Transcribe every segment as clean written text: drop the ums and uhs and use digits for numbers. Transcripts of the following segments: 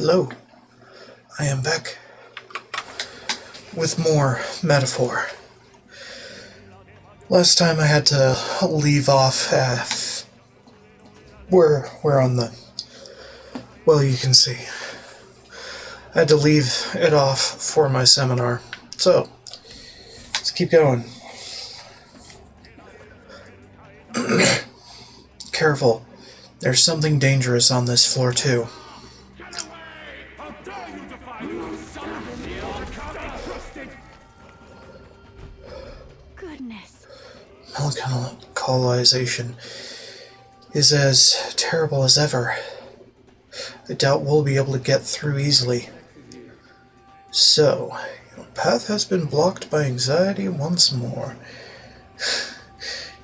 Hello, I am back with more metaphor. Last time I had to leave off we're on the, well, you can see. I had to leave it off for my seminar. So, let's keep going. Careful, there's something dangerous on this floor too. Goodness. Melancholisation is as terrible as ever. I doubt we'll be able to get through easily. So, your path has been blocked by anxiety once more.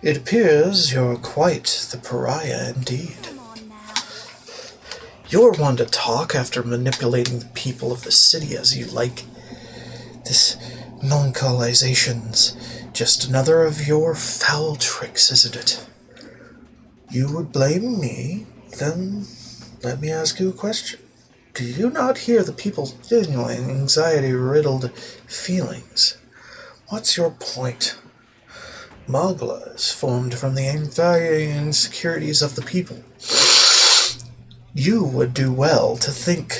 It appears you're quite the pariah indeed. Come on now. You're one to talk after manipulating the people of the city as you like. This melancholization,'s just another of your foul tricks, isn't it? You would blame me? Then let me ask you a question. Do you not hear the people's genuine anxiety-riddled feelings? What's your point? Magla is formed from the anxiety and insecurities of the people. You would do well to think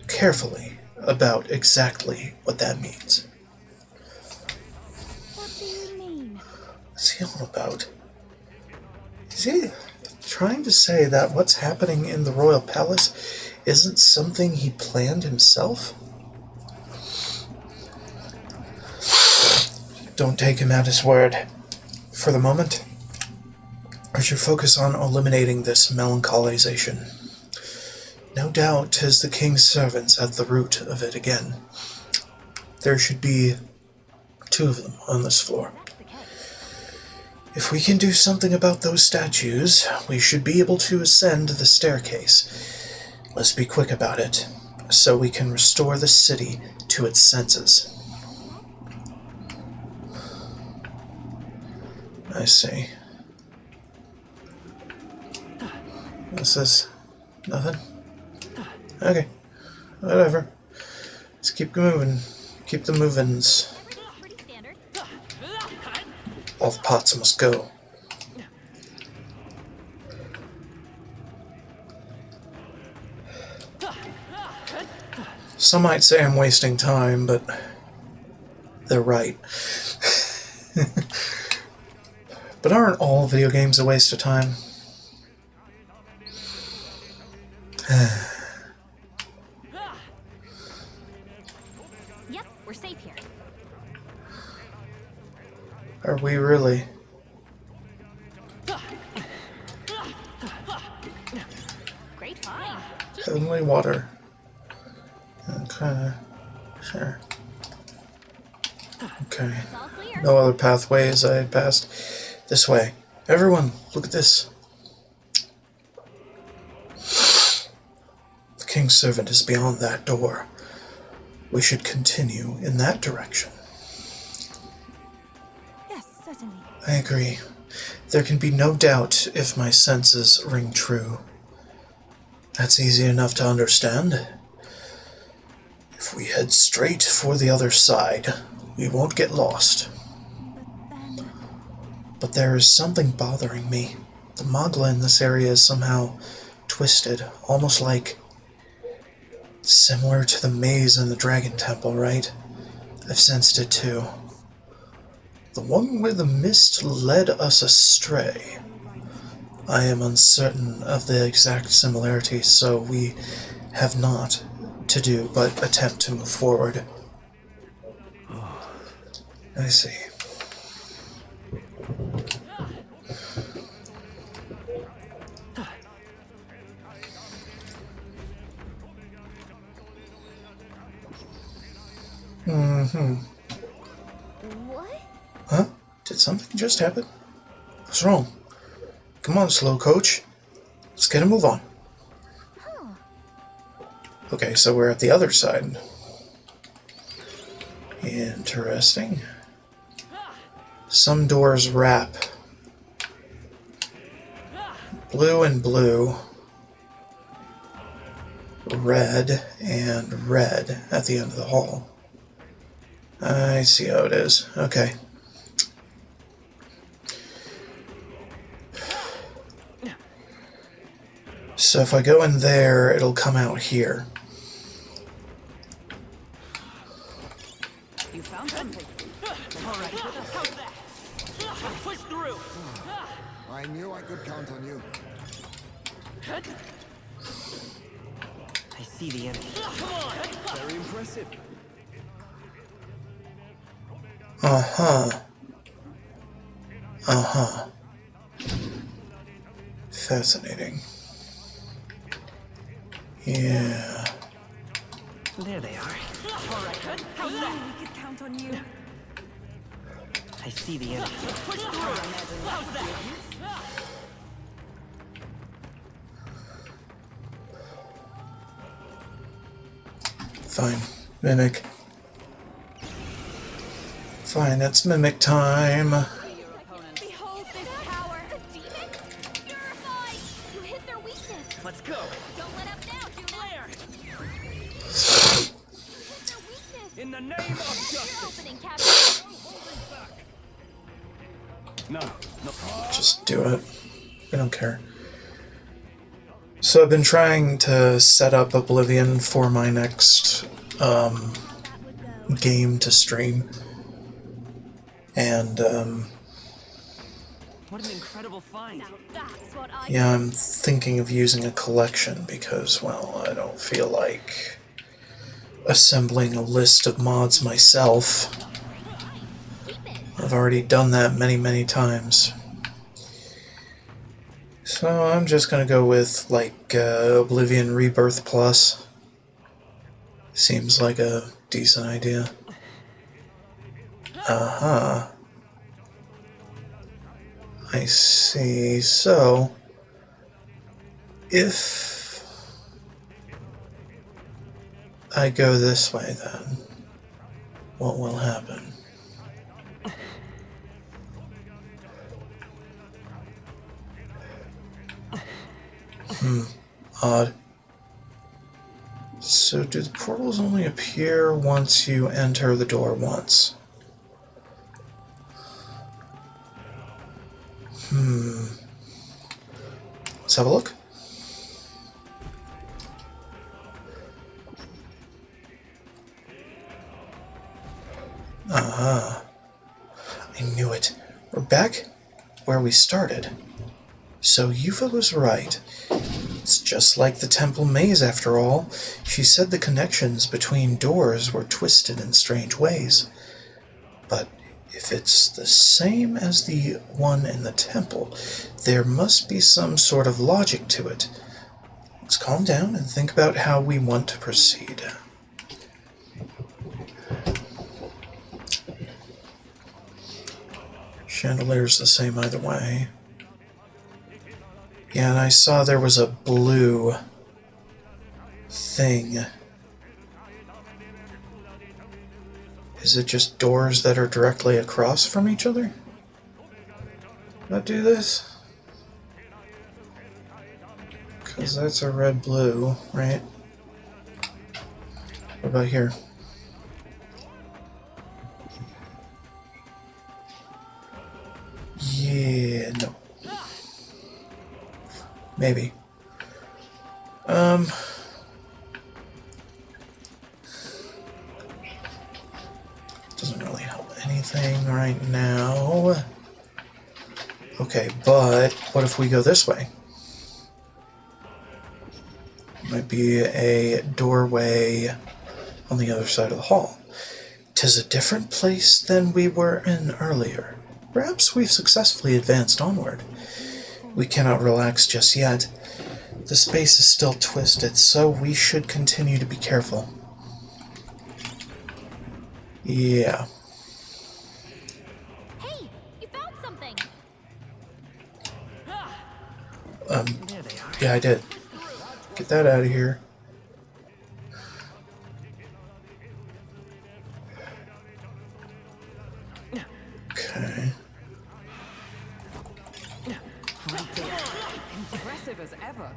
carefully about exactly what that means. What do you mean? What's he all about? Is he trying to say that what's happening in the royal palace isn't something he planned himself? Don't take him at his word. For the moment, I should focus on eliminating this melancholization. No doubt 'tis the king's servants at the root of it again. There should be 2 of them on this floor. That's the case. If we can do something about those statues, we should be able to ascend the staircase. Let's be quick about it, so we can restore the city to its senses. I see. This is nothing? Okay. Whatever. Let's keep moving. Keep the movings. Everything's pretty standard. All the pots must go. Some might say I'm wasting time, but they're right. But aren't all video games a waste of time? Yep, we're safe here. Are we really? Great find. Heavenly water. Okay. Sure. Okay. It's all clear. No other pathways I had passed. This way. Everyone, look at this. The king's servant is beyond that door. We should continue in that direction. Yes, certainly. I agree. There can be no doubt if my senses ring true. That's easy enough to understand. If we head straight for the other side, we won't get lost. Then, But there is something bothering me. The Magla in this area is somehow twisted, almost like similar to the maze in the Dragon Temple, right? I've sensed it too. The one where the mist led us astray. I am uncertain of the exact similarities, so we have not to do but attempt to move forward. I see. what? Huh? Did something just happen? What's wrong? Come on, slow coach. Let's get a move on. Huh. Okay, so we're at the other side. Interesting. Some doors wrap. Blue and blue. red and red at the end of the hall. I see how it is. Okay. So if I go in there, it'll come out here. You found something. All right. How's that? Let's push through. I knew I could count on you. I see the enemy. Come on. Very impressive. Uh-huh. Uh-huh. Fascinating. Yeah. There they are. All right. How's that? We could count on you. I see the enemy. Let's push through. How's that? Fine. Mimic. Fine, it's mimic time. Behold this power! A demon? Purify! You hit their weakness! Let's go. Don't let up now, Julia! Flare. Hit their weakness! In the name of You're justice. opening, Captain! No. Just do it. I don't care. So I've been trying to set up Oblivion for my next That would go. game to stream. And What an incredible find. Now that's what I yeah, I'm thinking of using a collection because, well, I don't feel like assembling a list of mods myself. keep it. I've already done that many, many times. So I'm just gonna go with, like, Oblivion Rebirth Plus. Seems like a decent idea. Uh-huh. I see. So, if I go this way, then, what will happen? Odd. So do the portals only appear once you enter the door once? Let's have a look. Ah, I knew it. We're back where we started. So Yuva was right. It's just like the temple maze after all. She said the connections between doors were twisted in strange ways. But if it's the same as the one in the temple, there must be some sort of logic to it. Let's calm down and think about how we want to proceed. Chandelier's the same either way. Yeah, and I saw there was a blue thing. Is it just doors that are directly across from each other that do this? Because that's a red-blue, right? What about here? Yeah, no. Maybe. Doesn't really help anything right now. Okay, but what if we go this way? Might be a doorway on the other side of the hall. 'Tis a different place than we were in earlier. Perhaps we've successfully advanced onward. We cannot relax just yet. The space is still twisted, so we should continue to be careful. Yeah. Hey, you found something! There they are. Yeah, I did. Get that out of here. Okay. Right there. Impressive as ever.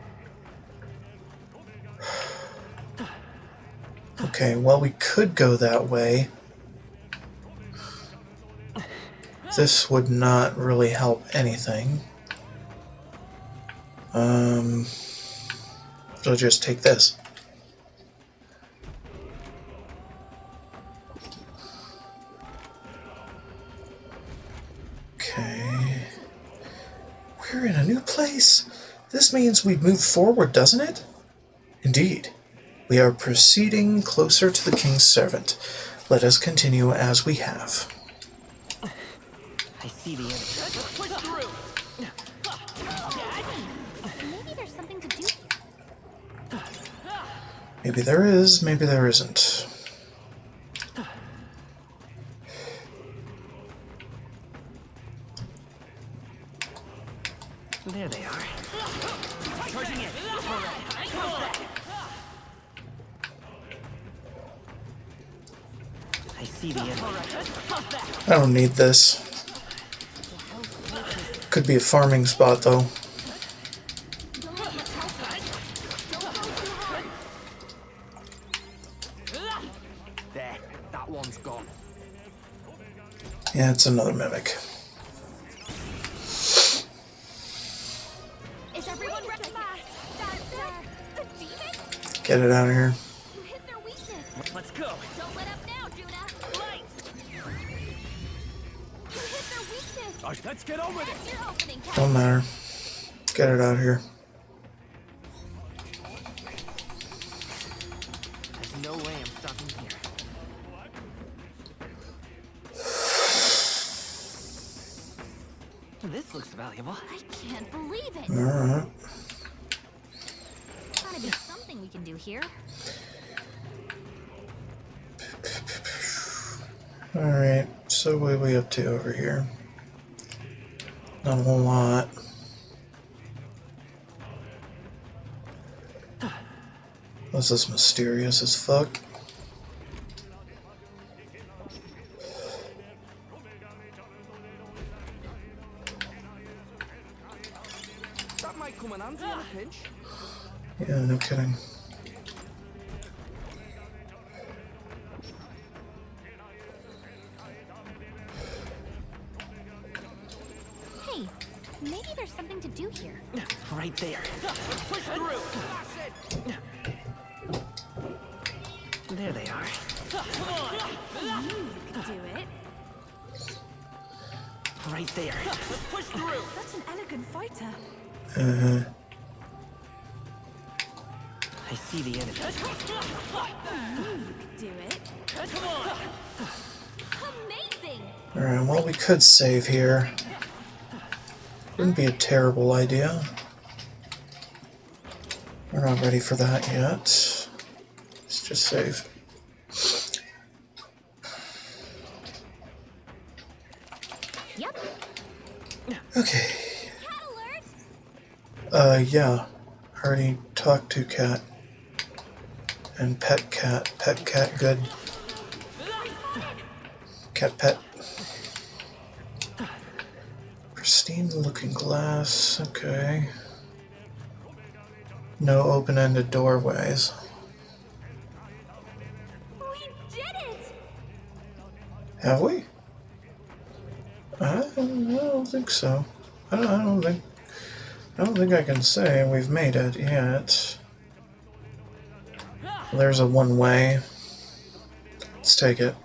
Okay, well, we could go that way. This would not really help anything. So just take this. Okay. We're in a new place. This means we've moved forward, doesn't it? Indeed. We are proceeding closer to the king's servant. Let us continue as we have. I see the enemy. Let's push through. Maybe there's something to do. Maybe there is, maybe there isn't. There they are. Charging in. I see the enemy. I don't need this. Could be a farming spot, though. Don't let much help us. Don't go too hard. There. That one's gone. Yeah, it's another mimic. Is everyone ready? That's a demon? Get it out of here. You hit their weakness. Let's go. Don't let up now, Juna. Lights. You hit their weakness. Let's get on with it. That's your opening, Cat. Don't matter. Get it out of here. There's no way I'm stopping here. This looks valuable. I can't believe it. Alright. Gotta be something we can do here. Alright, so what are we up to over here? Not a whole lot. This is mysterious as fuck. That might come in handy in a pinch. Yeah, no kidding. Hey, maybe there's something to do here. Right there. Let's push through. There they are. I knew you could do it. Right there. Let's push through. Such an elegant fighter. I see the enemy. I knew you could do it. Come on. Amazing! Alright, well, we could save here. Wouldn't be a terrible idea. We're not ready for that yet. Let's just save. Yep. Okay. Cat alert! Yeah. Already talked to Cat. And Pet Cat. Pet Cat, good. Cat Pet. Pristine looking glass. Okay. No open-ended doorways. We did it! Have we? I don't think so. I don't think I can say we've made it yet. There's a one-way. Let's take it.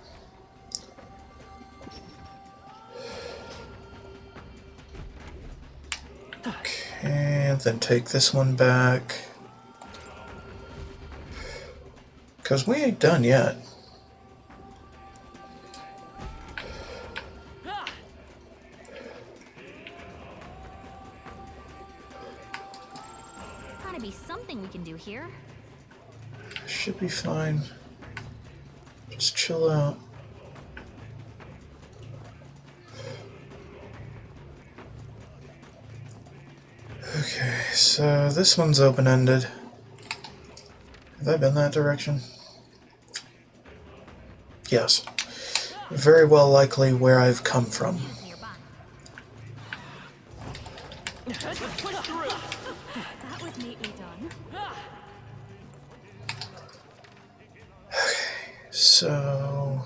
Okay, then take this one back. Because we ain't done yet. Gotta be something we can do here. Should be fine. Just chill out. Okay, so this one's open-ended. Have I been that direction? Yes. Very well likely where I've come from. Nearby. Let's push through. That was neatly done. Okay. So...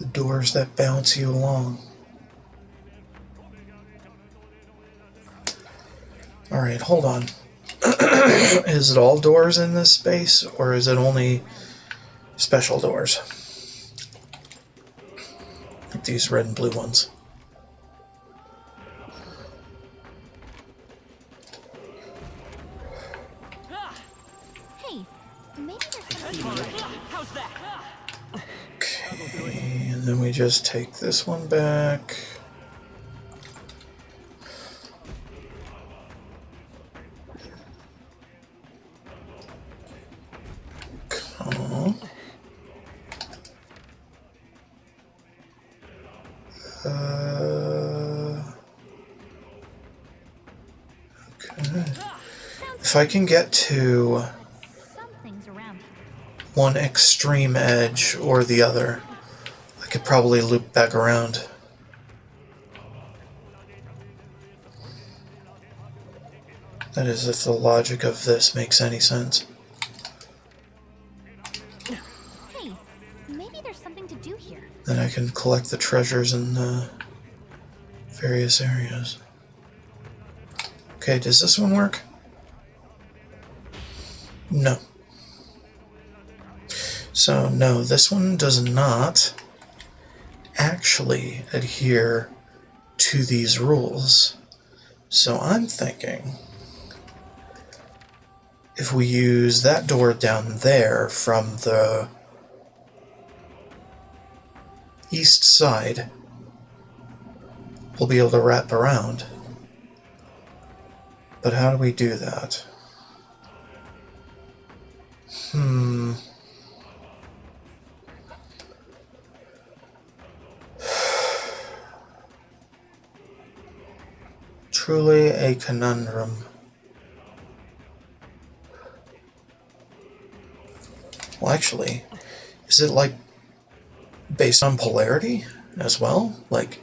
the doors that bounce you along. Alright, hold on. Is it all doors in this space, or is it only special doors? Like these red and blue ones. Hey, maybe there's How's that? Okay, and then we just take this one back. Come. Okay. If I can get to something's around here. one extreme edge or the other, I could probably loop back around. That is, if the logic of this makes any sense. Hey, maybe there's something to do here. Then I can collect the treasures in the various areas. Okay, does this one work? No. So, no, this one does not actually adhere to these rules. So I'm thinking if we use that door down there from the east side, we'll be able to wrap around. But how do we do that? Truly a conundrum. Well, actually, is it like based on polarity as well? Like,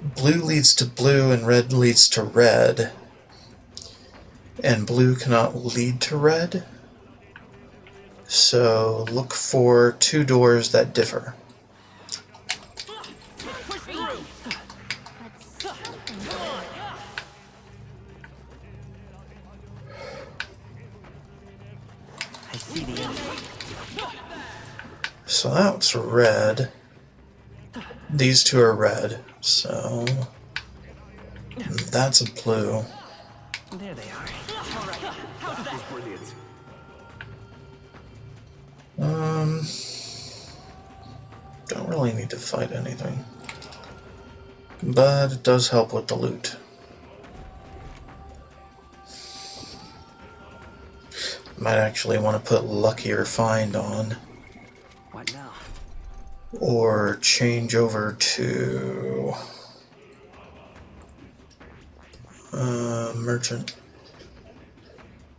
blue leads to blue and red leads to red, and blue cannot lead to red? So look for two doors that differ. Push through. But something's I see the enemy. So that's red. These two are red, so that's a blue. There they are. All right. How's that? Brilliant. Don't really need to fight anything. But it does help with the loot. Might actually want to put Lucky or Find on. What now? Or change over to Merchant.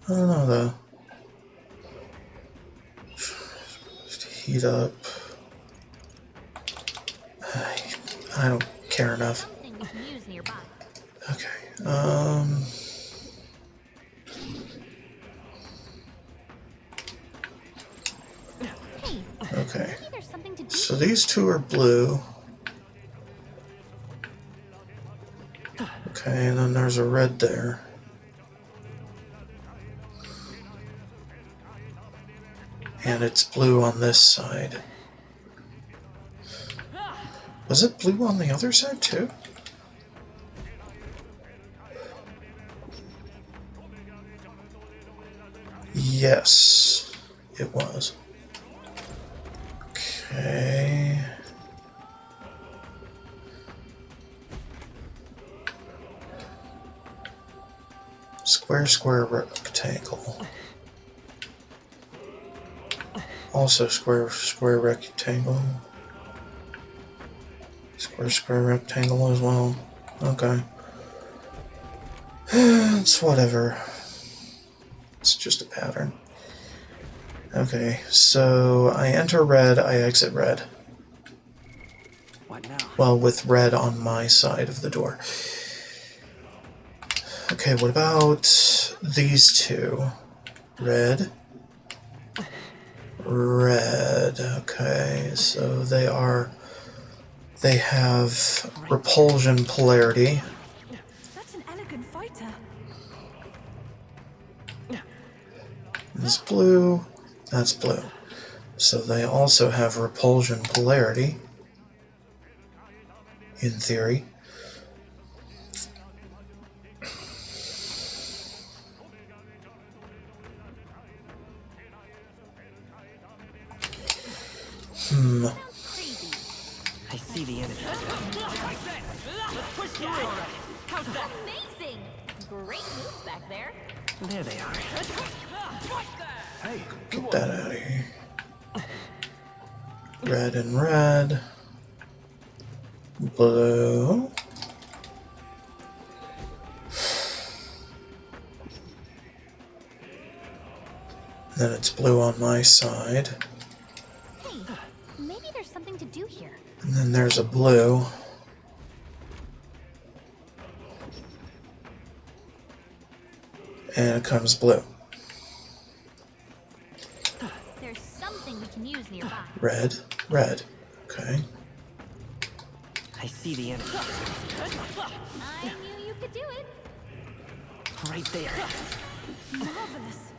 I don't know though. Just heat up. I don't care enough. something we can use nearby. Okay. Hey, Okay. maybe there's something to do. So these two are blue. Okay, and then there's a red there. And it's blue on this side. Was it blue on the other side too? Yes, it was. Okay. Square, square, rectangle. Also square, square, rectangle. Square, square, rectangle as well. Okay. It's whatever. It's just a pattern. Okay, so I enter red, I exit red. What What now? Well, with red on my side of the door. Okay, what about these two? Red. Red. Okay, so they have repulsion polarity. Such an elegant fighter. This blue, that's blue. So they also have repulsion polarity, in theory. Crazy. I see the enemy. Let's push through already. How's that? Amazing. Great moves back there. There they are. Hey, Get that out of here. Red and red. Blue. Then it's blue on my side. Hey, maybe there's something to do here. And then there's a blue. And it comes blue. There's something we can use nearby. Red, red. Okay. I see the enemy. I knew you could do it. Right there. Marvelous.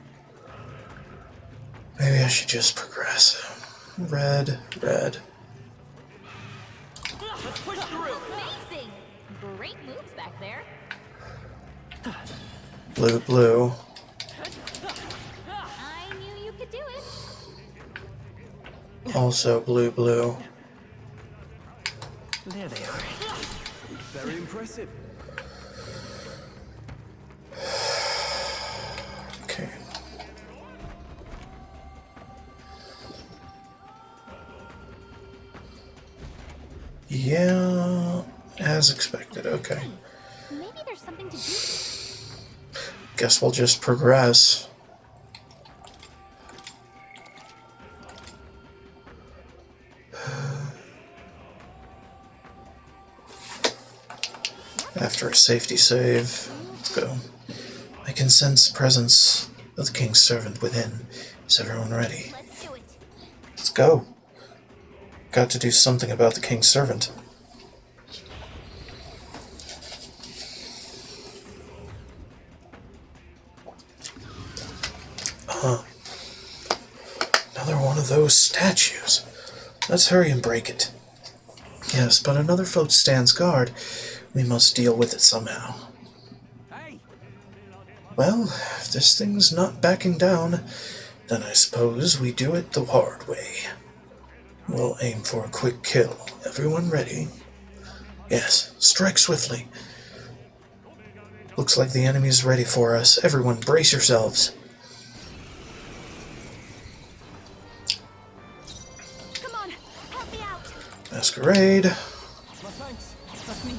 Maybe I should just progress. Red, red. Let's push through. Amazing. Great moves back there. Blue, blue. I knew you could do it. Also blue, blue. There they are. very impressive. Okay. Yeah, as expected. Okay. Maybe there's something to do here. Guess we'll just progress. After a safety save, let's go. I can sense the presence of the king's servant within. Is everyone ready? Let's do it. Let's go. Got to do something about the king's servant. Another one of those statues. Let's hurry and break it. Yes, but another foe stands guard. We must deal with it somehow. Hey! Well, if this thing's not backing down, then I suppose we do it the hard way. We'll aim for a quick kill. Everyone ready? Yes, strike swiftly. Looks like the enemy's ready for us. Everyone brace yourselves. Come on, help me out. Masquerade. Well, thanks. That's me.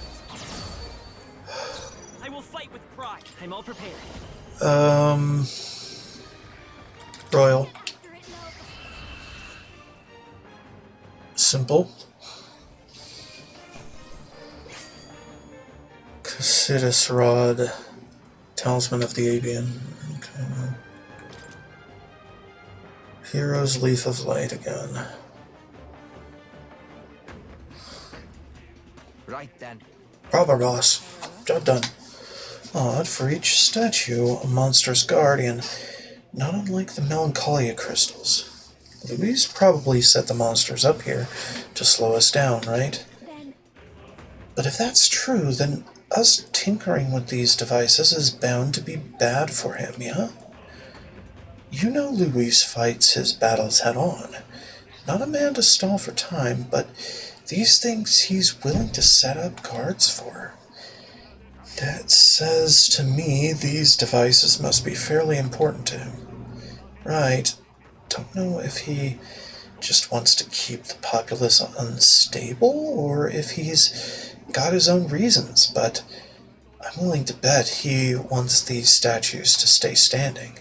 I will fight with pride. I'm all prepared. Royal. After it, love. Simple. Cassitus Rod. Talisman of the Avian. Okay. Hero's Leaf of Light again. Right then. Proper boss. Job done. Odd, for each statue, a monstrous guardian, not unlike the Melancholia crystals. Louise probably set the monsters up here to slow us down, right? Then But if that's true, then us tinkering with these devices is bound to be bad for him, yeah? You know Louise fights his battles head on. Not a man to stall for time, but these things he's willing to set up guards for. That says to me these devices must be fairly important to him. Right. Don't know if he just wants to keep the populace unstable, or if he's got his own reasons, but I'm willing to bet he wants these statues to stay standing.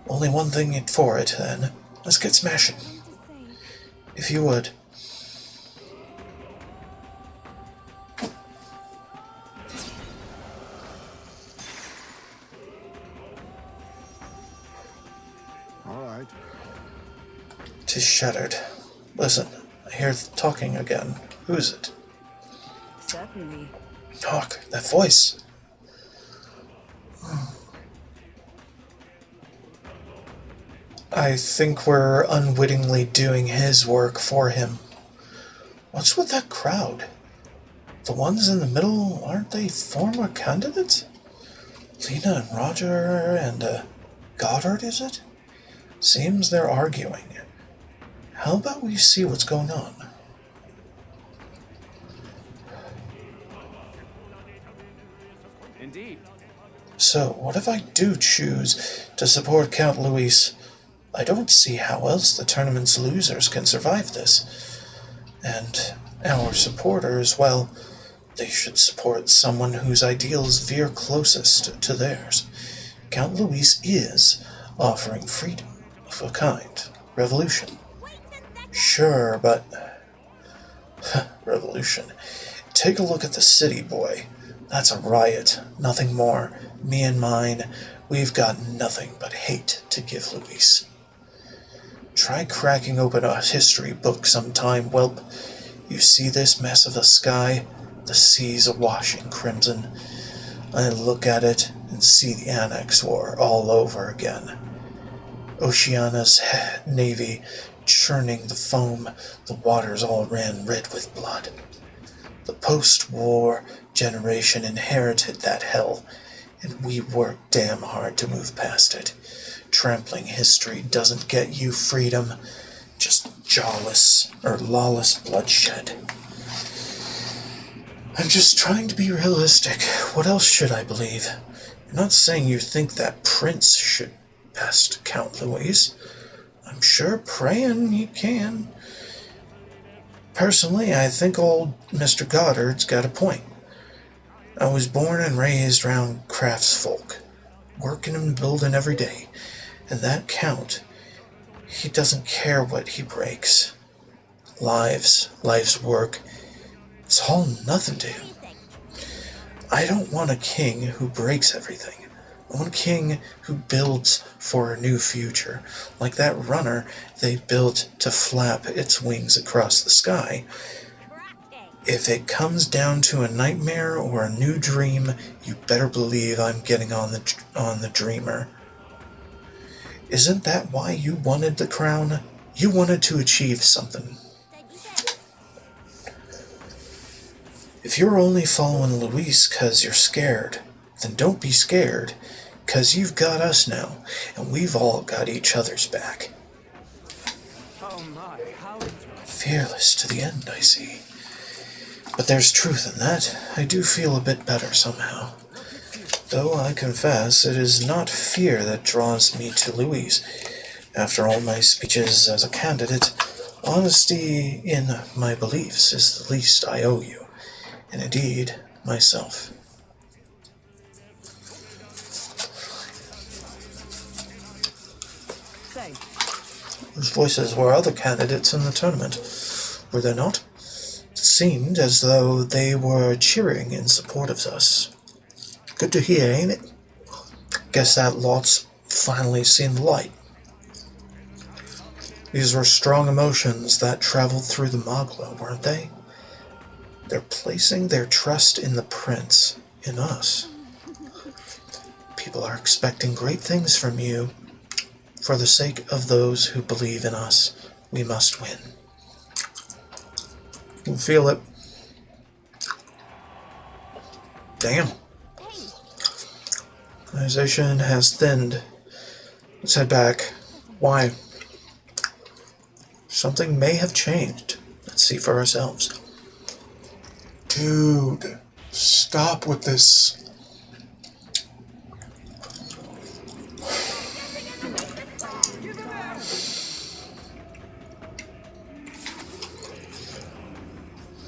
Only one thing for it, then. Let's get smashing. to say, If you would. is shattered. Listen, I hear talking again. Who is it? Certainly. Talk, that voice. I think we're unwittingly doing his work for him. What's with that crowd? The ones in the middle, aren't they former candidates? Lena and Roger and Goddard, is it? Seems they're arguing. How about we see what's going on? Indeed. So, what if I do choose to support Count Luis? I don't see how else the tournament's losers can survive this. And our supporters, well, they should support someone whose ideals veer closest to theirs. Count Luis is offering freedom of a kind. Revolution. Sure, but... revolution. Take a look at the city, boy. That's a riot, nothing more. Me and mine, we've got nothing but hate to give Luis. Try cracking open a history book sometime, whelp. You see this mess of the sky? The seas awash in crimson. I look at it and see the Annex War all over again. Oceania's navy churning the foam, the waters all ran red with blood. The post-war generation inherited that hell, and we worked damn hard to move past it. Trampling history doesn't get you freedom, just lawless bloodshed. I'm just trying to be realistic. What else should I believe? I'm not saying you think that Prince should best Count Luis. I'm sure praying he can. Personally, I think old Mr. Goddard's got a point. I was born and raised round craftsfolk, working and building every day, and that Count, he doesn't care what he breaks. Life's work, it's all nothing to him. I don't want a king who breaks everything. I want a king who builds for a new future, like that runner they built to flap its wings across the sky. If it comes down to a nightmare or a new dream, you better believe I'm getting on the dreamer. Isn't that why you wanted the crown? You wanted to achieve something. If you're only following Luis 'cause you're scared, then don't be scared, 'cause you've got us now, and we've all got each other's back. Oh my, how Fearless to the end, I see. But there's truth in that. I do feel a bit better somehow. Though I confess it is not fear that draws me to Luis. After all my speeches as a candidate, honesty in my beliefs is the least I owe you, and indeed myself. Say, Those voices were other candidates in the tournament, were they not? It seemed as though they were cheering in support of us. Good to hear, ain't it? Guess that lot's finally seen the light. These were strong emotions that traveled through the Magla, weren't they? They're placing their trust in the Prince, in us. People are expecting great things from you. For the sake of those who believe in us, we must win. You feel it. Damn. Organization has thinned. Let's head back. Why? Something may have changed. Let's see for ourselves. Dude, stop with this.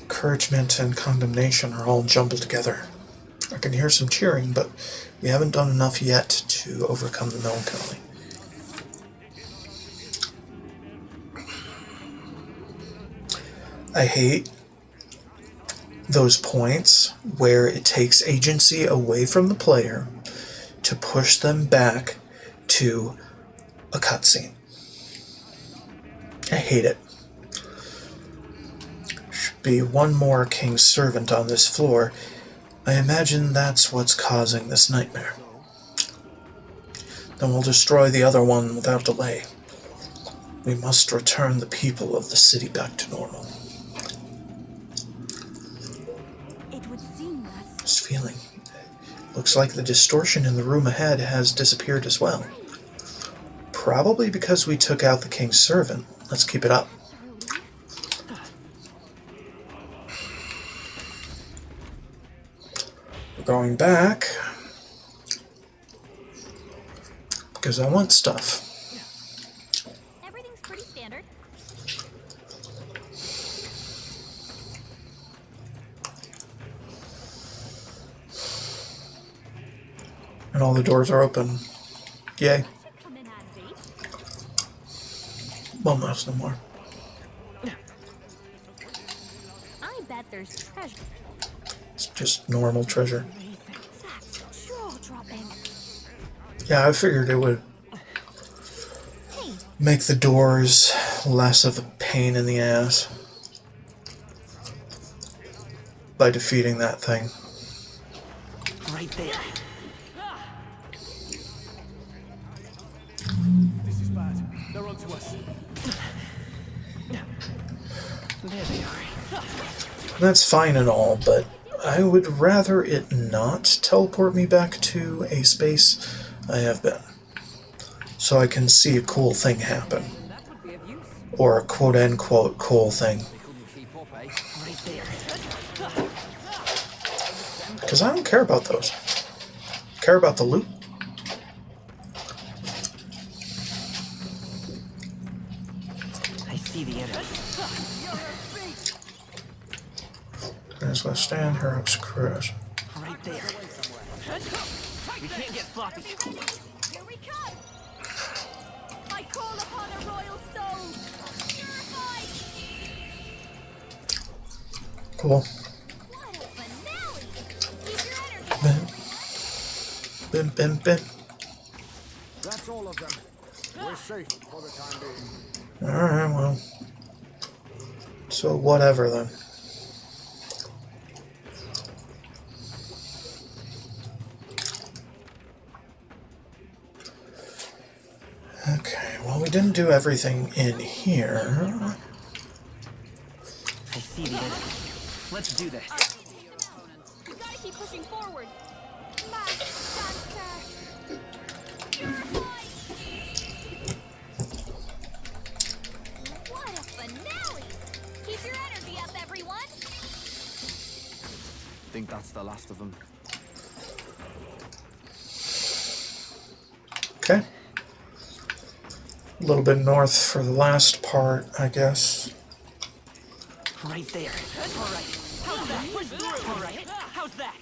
Encouragement and condemnation are all jumbled together. I can hear some cheering, but we haven't done enough yet to overcome the melancholy. I hate those points where it takes agency away from the player to push them back to a cutscene. I hate it. Should be one more king's servant on this floor. I imagine that's what's causing this nightmare. Then we'll destroy the other one without delay. We must return the people of the city back to normal. It would seem thus. This feeling. Looks like the distortion in the room ahead has disappeared as well. Probably because we took out the king's servant. Let's keep it up. We're going back because I want stuff. Everything's pretty standard. And all the doors are open. Yay. Should come in handy. Well, that's no more. I bet there's treasure. It's just normal treasure. That's jaw-dropping. Yeah, I figured it would Hey, make the doors less of a pain in the ass by defeating that thing. Right there. This is bad. They're onto us. There they are. That's fine and all, but I would rather it not teleport me back to a space I have been, so I can see a cool thing happen. That would be of use. Or a quote-unquote cool thing. Couldn't keep up, eh? Right there. Because I don't care about those. I care about the loot. I see the enemy. There's my stand, her up's cruise. Right there. We can't get sloppy. here we come. I call upon a royal soul. Purified. Cool. What a finale. Keep your energy. Bim, bim, bim. That's all of them. We're safe for the time being. Alright, well. So whatever then. Okay, well we didn't do everything in here. I see the enemy. Let's do this. You gotta keep pushing forward. Mass dancer. Purified. What a finale. Keep your energy up, everyone. Think that's the last of them. Okay. A little bit north for the last part, I guess. Right there. All right. How's that? Push through. All right. How's that?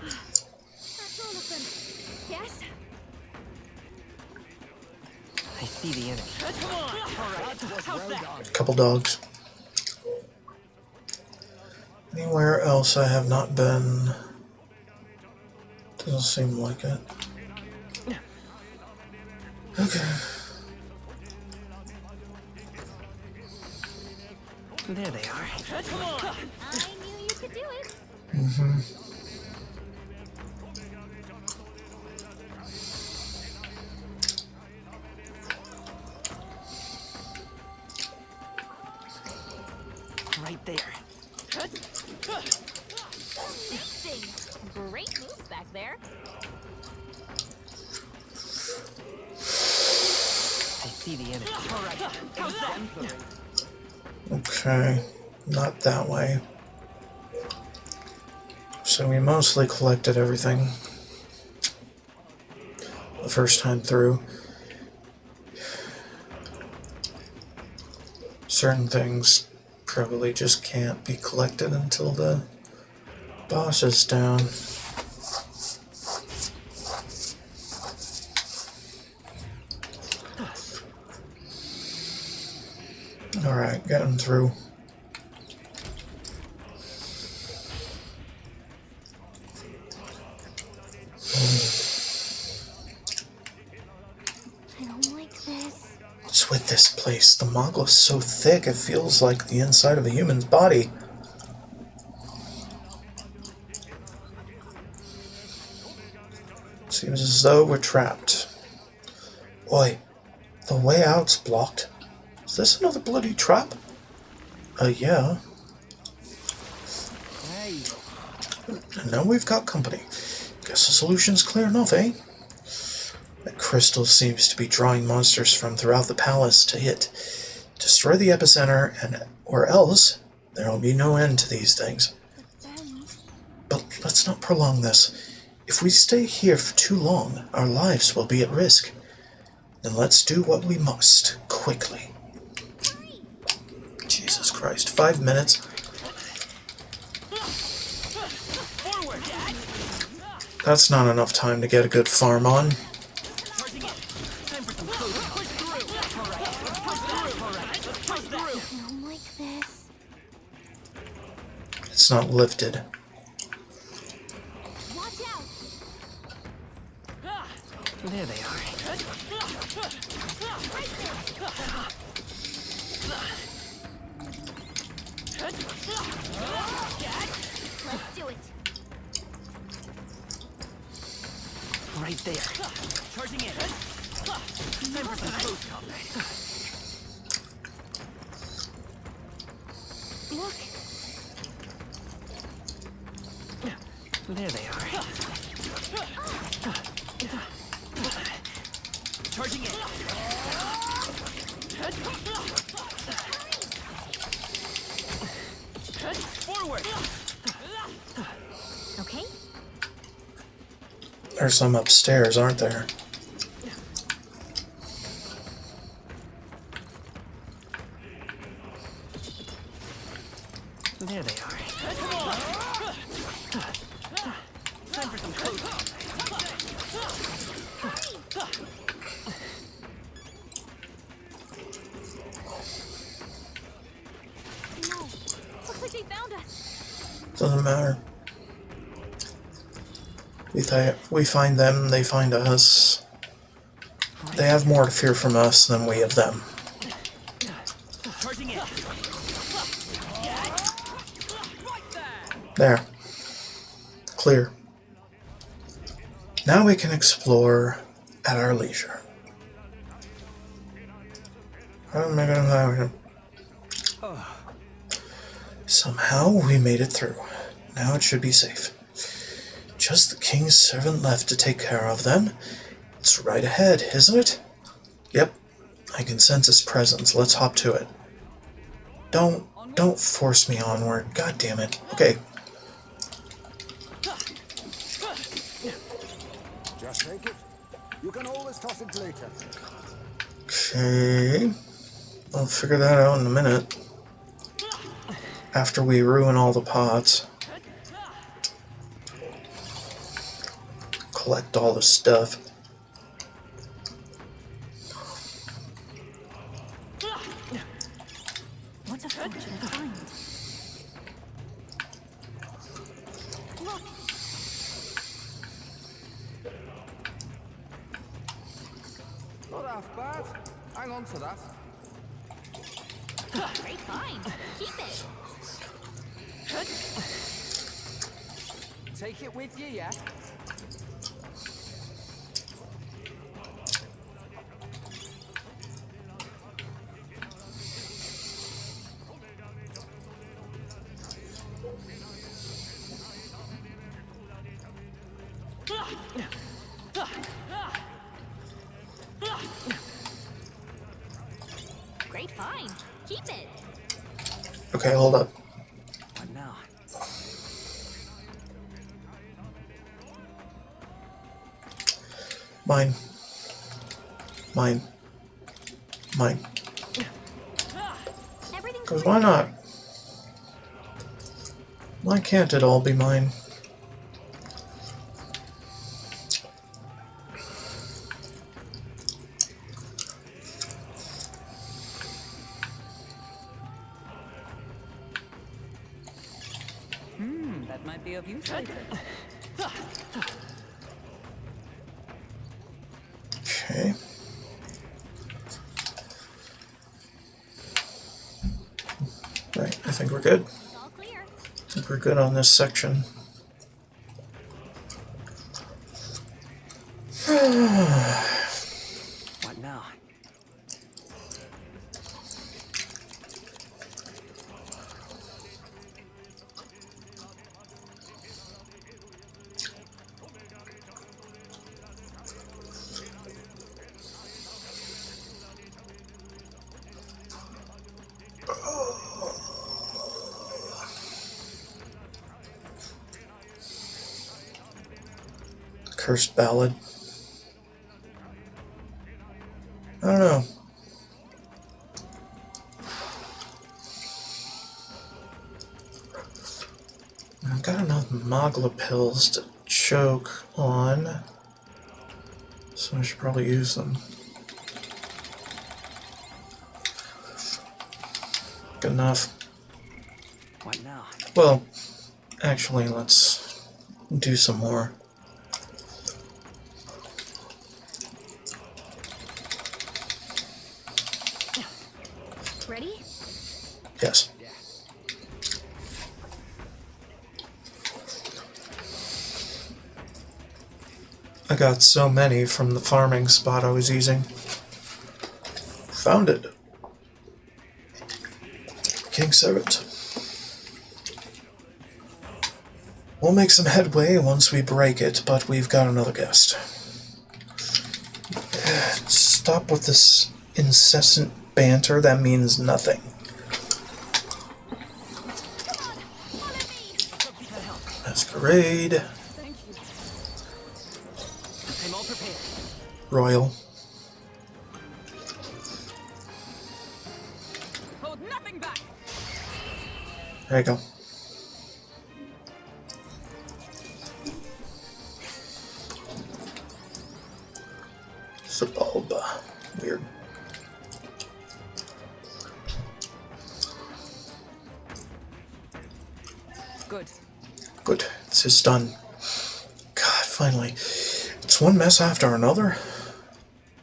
That's all of them. Yes? I see the enemy. Come on. All right. How's that? Couple dogs. Anywhere else I have not been? Doesn't seem like it. Okay. There they are. Come on. I knew you could do it. Right there. Amazing. Great moves back there. I see the enemy. All right. How's that? Okay. Not that way. So we mostly collected everything the first time through. Certain things probably just can't be collected until the boss is down. Alright, getting through. I don't like this. What's with this this place. The mogul is so thick it feels like the inside of a human's body. Seems as though we're trapped. Oi, the way out's blocked. Is this another bloody trap? Yeah. Hey, And now we've got company. Guess the solution's clear enough, eh? That crystal seems to be drawing monsters from throughout the palace to hit. Destroy the epicenter, or else there'll be no end to these things. Then, But let's not prolong this. If we stay here for too long, our lives will be at risk. Then let's do what we must, quickly. Jesus Christ, 5 minutes? forward, Dad. That's not enough time to get a good farm on. Charging in. Time for some close. Push through. All right, let's push through. All right, let's push through. I don't like this. It's not lifted. Watch out! There they are. Let's do it. Right there. Charging in. Time for some close combat. Look, There they are. Charging in. Forward. okay? There's some upstairs, aren't there? There they are. Time for some close combat. No. Looks like they found us. Doesn't matter. We find them, they find us. They have more to fear from us than we of them. Charging in. There. Clear. Now we can explore at our leisure. Somehow we made it through. Now it should be safe. Just the king's servant left to take care of then. It's right ahead, isn't it? Yep. I can sense his presence. Let's hop to it. Don't force me onward. God damn it. Okay. Just take it. You can always toss it later. Okay. I'll figure that out in a minute. After we ruin all the pots. Collect all the stuff. What's a fortunate find? Look, Not half bad. Hang on to that. great find. Keep it. Take it with you, yeah? Great find. Keep it. Okay, hold up. What now? Mine. Mine. Mine. Everything's Because why not? Why can't it all be mine? That might be of use later. Okay. Right, I think we're good. It's all clear. I think we're good on this section. What now? Cursed ballad. I don't know. I've got enough Mogla pills to choke on, so I should probably use them. Good enough. What now? Well, actually, let's do some more. Ready? Yes. I got so many from the farming spot I was using. Found it. King's Servant. We'll make some headway once we break it, but we've got another guest. Stop with this incessant banter that means nothing. Masquerade. Thank you. I'm all prepared. Royal. Hold nothing back. There you go. Sebulba. Weird. Good. Good. This is done. God, finally. It's one mess after another.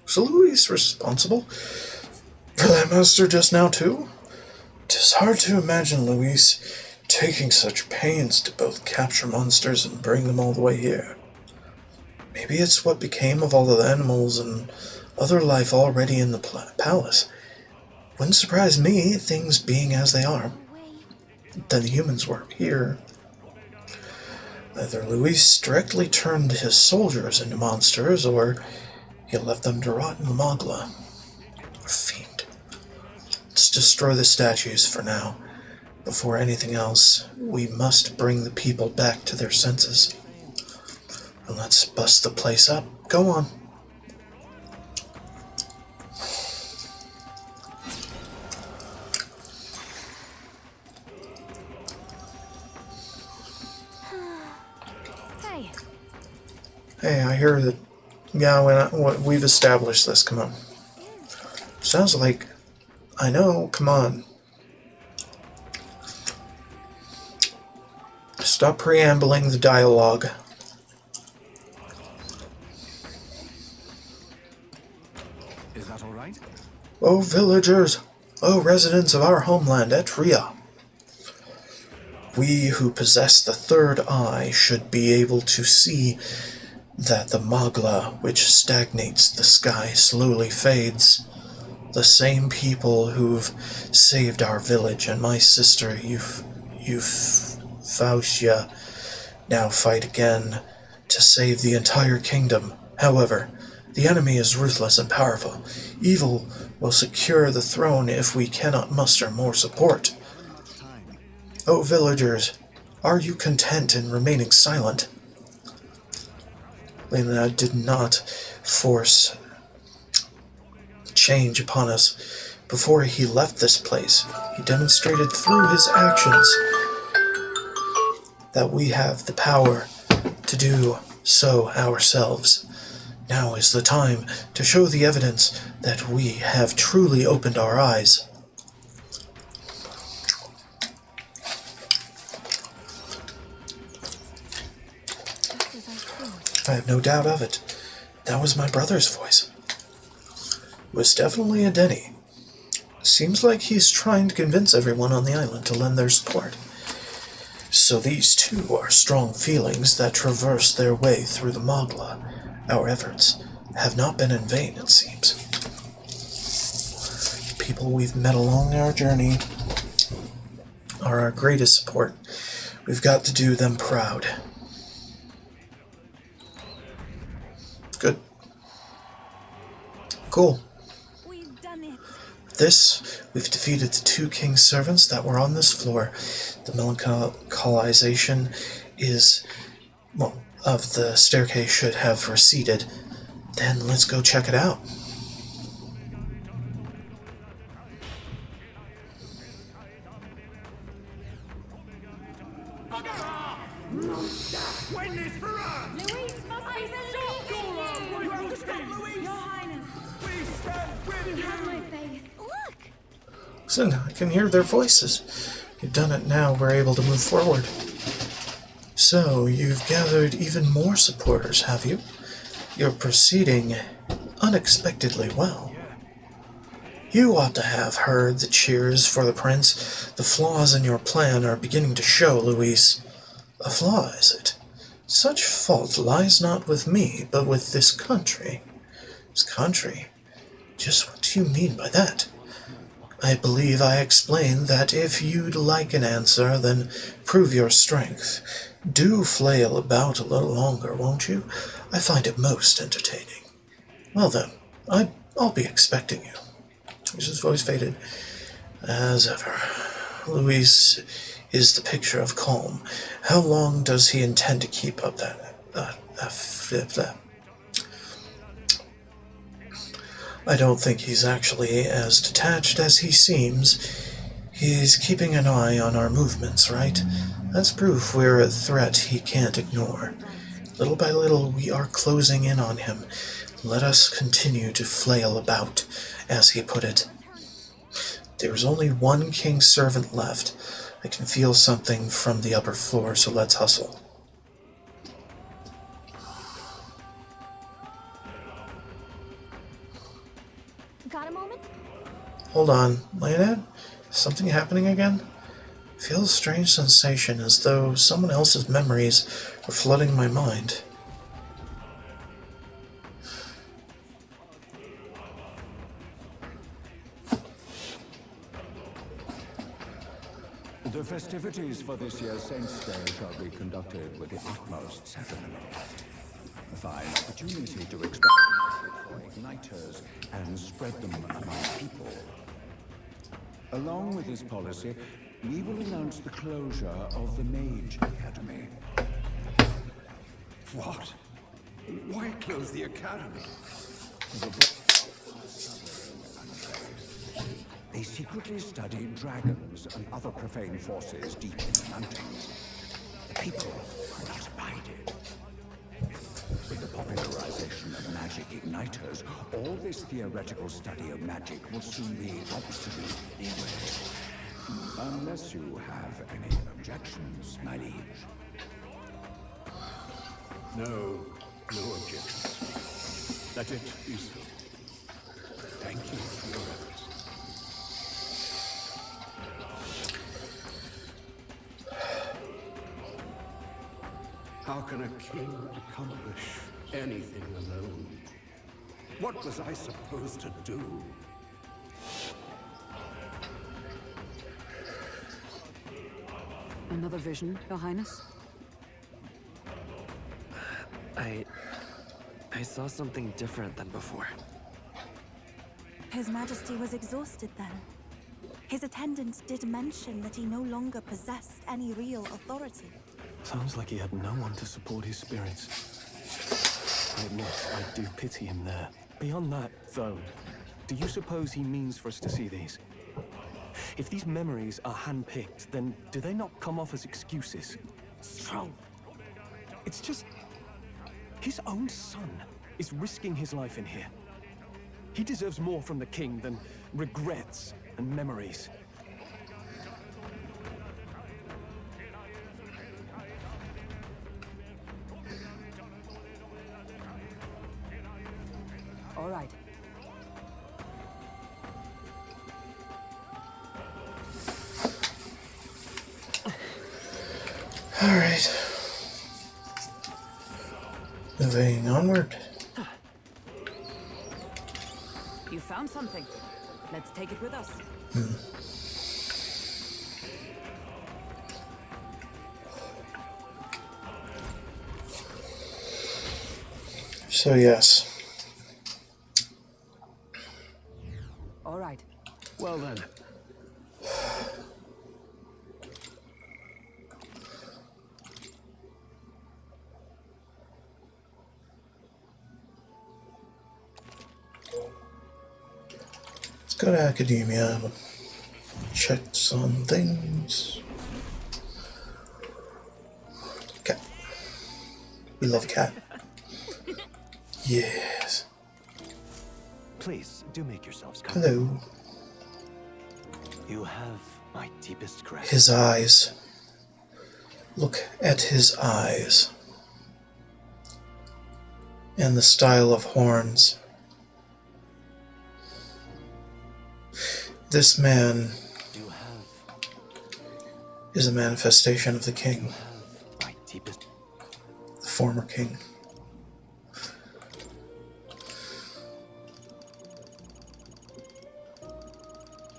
Was Louis responsible for that monster just now, too? Tis hard to imagine Louis taking such pains to both capture monsters and bring them all the way here. Maybe it's what became of all the animals and other life already in the palace. Wouldn't surprise me, things being as they are, than the humans were here. Either Louis directly turned his soldiers into monsters, or he left them to rot in the Mogla. A fiend. Let's destroy the statues for now. Before anything else, we must bring the people back to their senses. And let's bust the place up. Go on. Hey, Hey, I hear that. Yeah, we've established this. Come on. Sounds like. I know. Come on. Stop preambling the dialogue. Is that all right? O villagers, O residents of our homeland Etria. We who possess the third eye should be able to see that the Mogla which stagnates the sky slowly fades. The same people who've saved our village and my sister Euphausia now fight again to save the entire kingdom. However, the enemy is ruthless and powerful. Evil will secure the throne if we cannot muster more support. O villagers, are you content in remaining silent? Lena did not force change upon us. Before he left this place, he demonstrated through his actions that we have the power to do so ourselves. Now is the time to show the evidence that we have truly opened our eyes. I have no doubt of it. That was my brother's voice. It was definitely a Denny. Seems like he's trying to convince everyone on the island to lend their support. So these too are strong feelings that traverse their way through the Mogla. Our efforts have not been in vain, it seems. People we've met along our journey are our greatest support. We've got to do them proud. Good. Cool. We've done it. We've defeated the 2 king's servants that were on this floor. The melancholization of the staircase should have receded. Then let's go check it out. Louise must be stopped! You have to stop Louise! Your Highness, We stand with you you! have my faith. Look! Listen, I can hear their voices. You've done it now, we're able to move forward. So, you've gathered even more supporters, have you? You're proceeding unexpectedly well. You ought to have heard the cheers for the prince. The flaws in your plan are beginning to show, Louise. A flaw, is it? Such fault lies not with me, but with this country. This country? Just what do you mean by that? I believe I explained that if you'd like an answer, then prove your strength. Do flail about a little longer, won't you? I find it most entertaining. Well then, I'll be expecting you. His voice faded. As ever, Louis is the picture of calm. How long does he intend to keep up that? I don't think he's actually as detached as he seems. He's keeping an eye on our movements, right? That's proof we're a threat he can't ignore. Little by little, we are closing in on him. Let us continue to flail about, as he put it. There is only 1 king's servant left. I can feel something from the upper floor, so let's hustle. Got a moment? Hold on, Leonid? Is something happening again? I feel a strange sensation, as though someone else's memories are flooding my mind. The festivities for this year's Saints' Day shall be conducted with the utmost ceremony. A fine opportunity to extract for igniters and spread them among people. Along with this policy, we will announce the closure of the Mage Academy. What? Why close the academy? They secretly study dragons and other profane forces deep in the mountains. The people are not abided. With the popularization of magic igniters, all this theoretical study of magic will soon be obsolete anyway. Unless you have any objections, my liege. No objections. Let it be so. Thank you for your efforts. How can a king accomplish anything alone? What was I supposed to do? Another vision, Your Highness? I saw something different than before. His Majesty was exhausted then. His attendants did mention that he no longer possessed any real authority. Sounds like he had no one to support his spirits. I admit, I do pity him there. Beyond that, though, do you suppose he means for us to see these? If these memories are hand-picked, then do they not come off as excuses? Strong. It's just... his own son is risking his life in here. He deserves more from the king than regrets and memories. All right. Alright. Moving onward. You found something. Let's take it with us. So, yes. All right. Well then. Let's go to academia. Check some things. Cat. We love cat. Yes. Please, do make yourselves comfortable. Hello. You have my deepest gratitude. His eyes. Look at his eyes. And the style of horns. This man You have is a manifestation of the king, my deepest. the former king.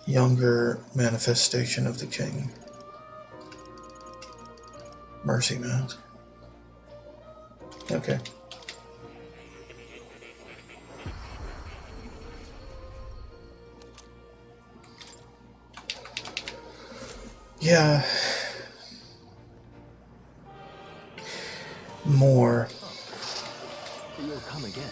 Younger manifestation of the king. Mercy mask. Okay. Yeah. More. You'll come again.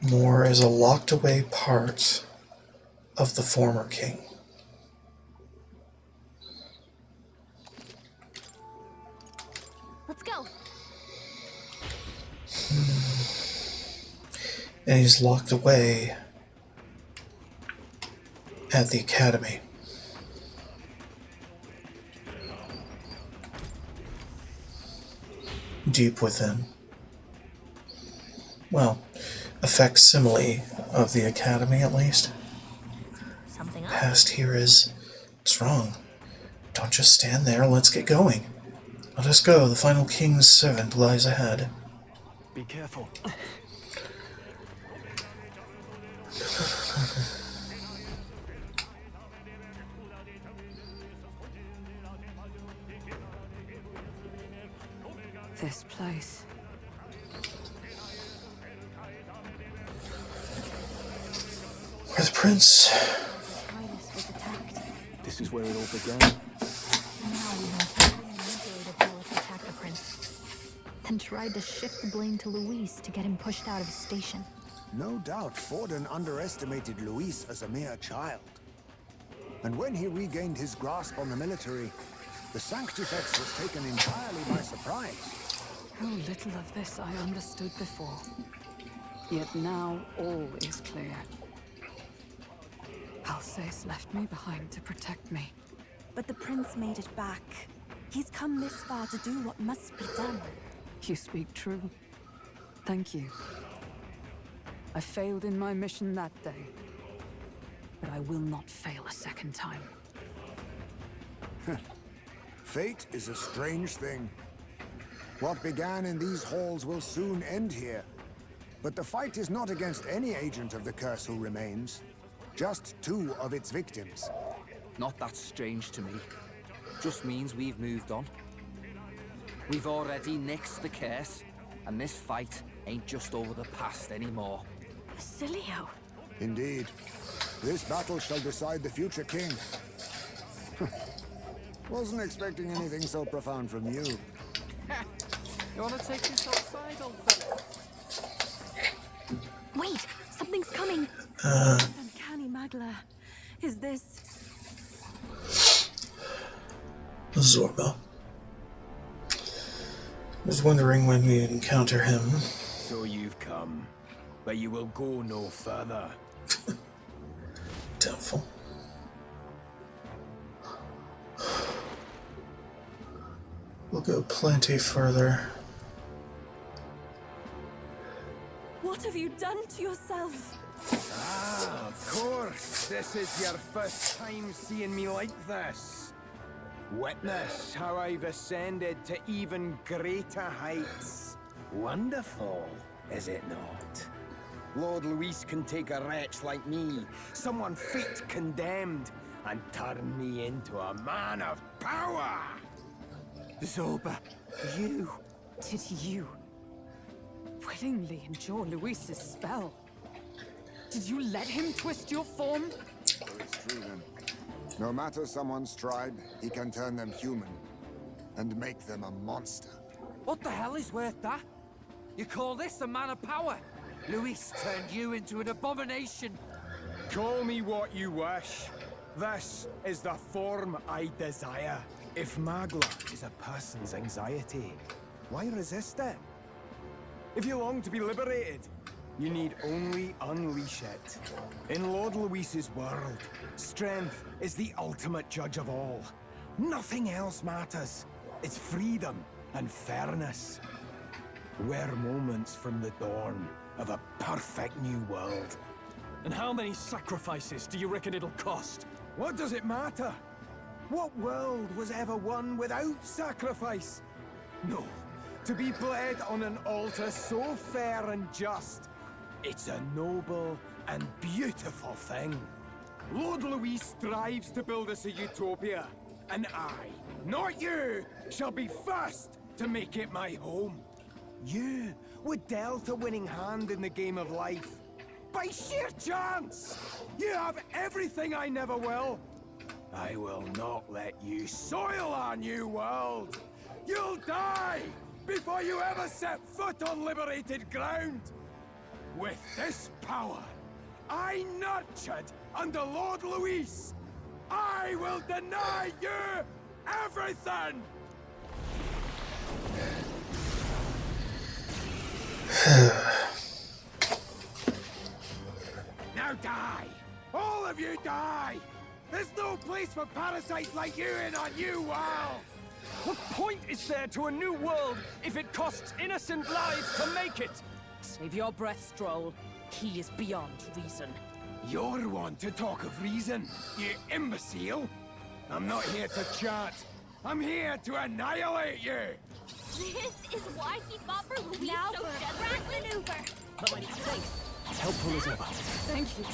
More is a locked away part of the former king. Let's go. And he's locked away at the academy. Deep within. Well, a facsimile of the academy at least. Something up? Past here is... What's wrong? Don't just stand there, let's get going. Let us go, the final king's servant lies ahead. Be careful. This place. Where the prince? His Highness was attacked. This is where it all began. Now we know Henry manipulated Bella to attack the prince. Then tried to shift the blame to Luis to get him pushed out of his station. No doubt Forden underestimated Luis as a mere child. And when he regained his grasp on the military, the Sanctifex was taken entirely by surprise. How little of this I understood before. Yet now all is clear. Alsace left me behind to protect me. But the prince made it back. He's come this far to do what must be done. You speak true. Thank you. I failed in my mission that day, but I will not fail a second time. Fate is a strange thing. What began in these halls will soon end here. But the fight is not against any agent of the curse who remains. Just two of its victims. Not that strange to me. Just means we've moved on. We've already nixed the curse, and this fight ain't just over the past anymore. Cilio. Indeed. This battle shall decide the future king. Wasn't expecting anything so profound from you. You wanna take this outside, old fella? Wait, something's coming. Uncanny Magla. Is this... Zorba. Was wondering when we'd encounter him. So you've come, but you will go no further. Doubtful. We'll go plenty further. What have you done to yourself? Ah, of course. This is your first time seeing me like this. Witness how I've ascended to even greater heights. Wonderful, is it not? Lord Luis can take a wretch like me, someone fate condemned, and turn me into a man of power! Zoba, you... Did you willingly endure Luis's spell? Did you let him twist your form? So it's true then. No matter someone's tribe, he can turn them human and make them a monster. What the hell is worth that? You call this a man of power? Luis turned you into an abomination. Call me what you wish. This is the form I desire. If Magla is a person's anxiety, why resist it? If you long to be liberated, you need only unleash it. In Lord Luis's world, strength is the ultimate judge of all. Nothing else matters. It's freedom and fairness. We're moments from the dawn of a perfect new world. And how many sacrifices do you reckon it'll cost? What does it matter? What world was ever won without sacrifice? No. To be bled on an altar so fair and just, it's a noble and beautiful thing. Lord Luis strives to build us a utopia, and I, not you, shall be first to make it my home. You were dealt a winning hand in the game of life. By sheer chance! You have everything I never will. I will not let you soil our new world. You'll die before you ever set foot on liberated ground. With this power, I nurtured under Lord Luis, I will deny you everything! Now die! All of you die! There's no place for parasites like you in our new world! What point is there to a new world if it costs innocent lives to make it? Save your breath, Stroll. He is beyond reason. You're one to talk of reason, you imbecile! I'm not here to chat. I'm here to annihilate you! This is why he fought for Luis so desperately. Maneuver. But when it's safe, Helpful as ever. Thank you.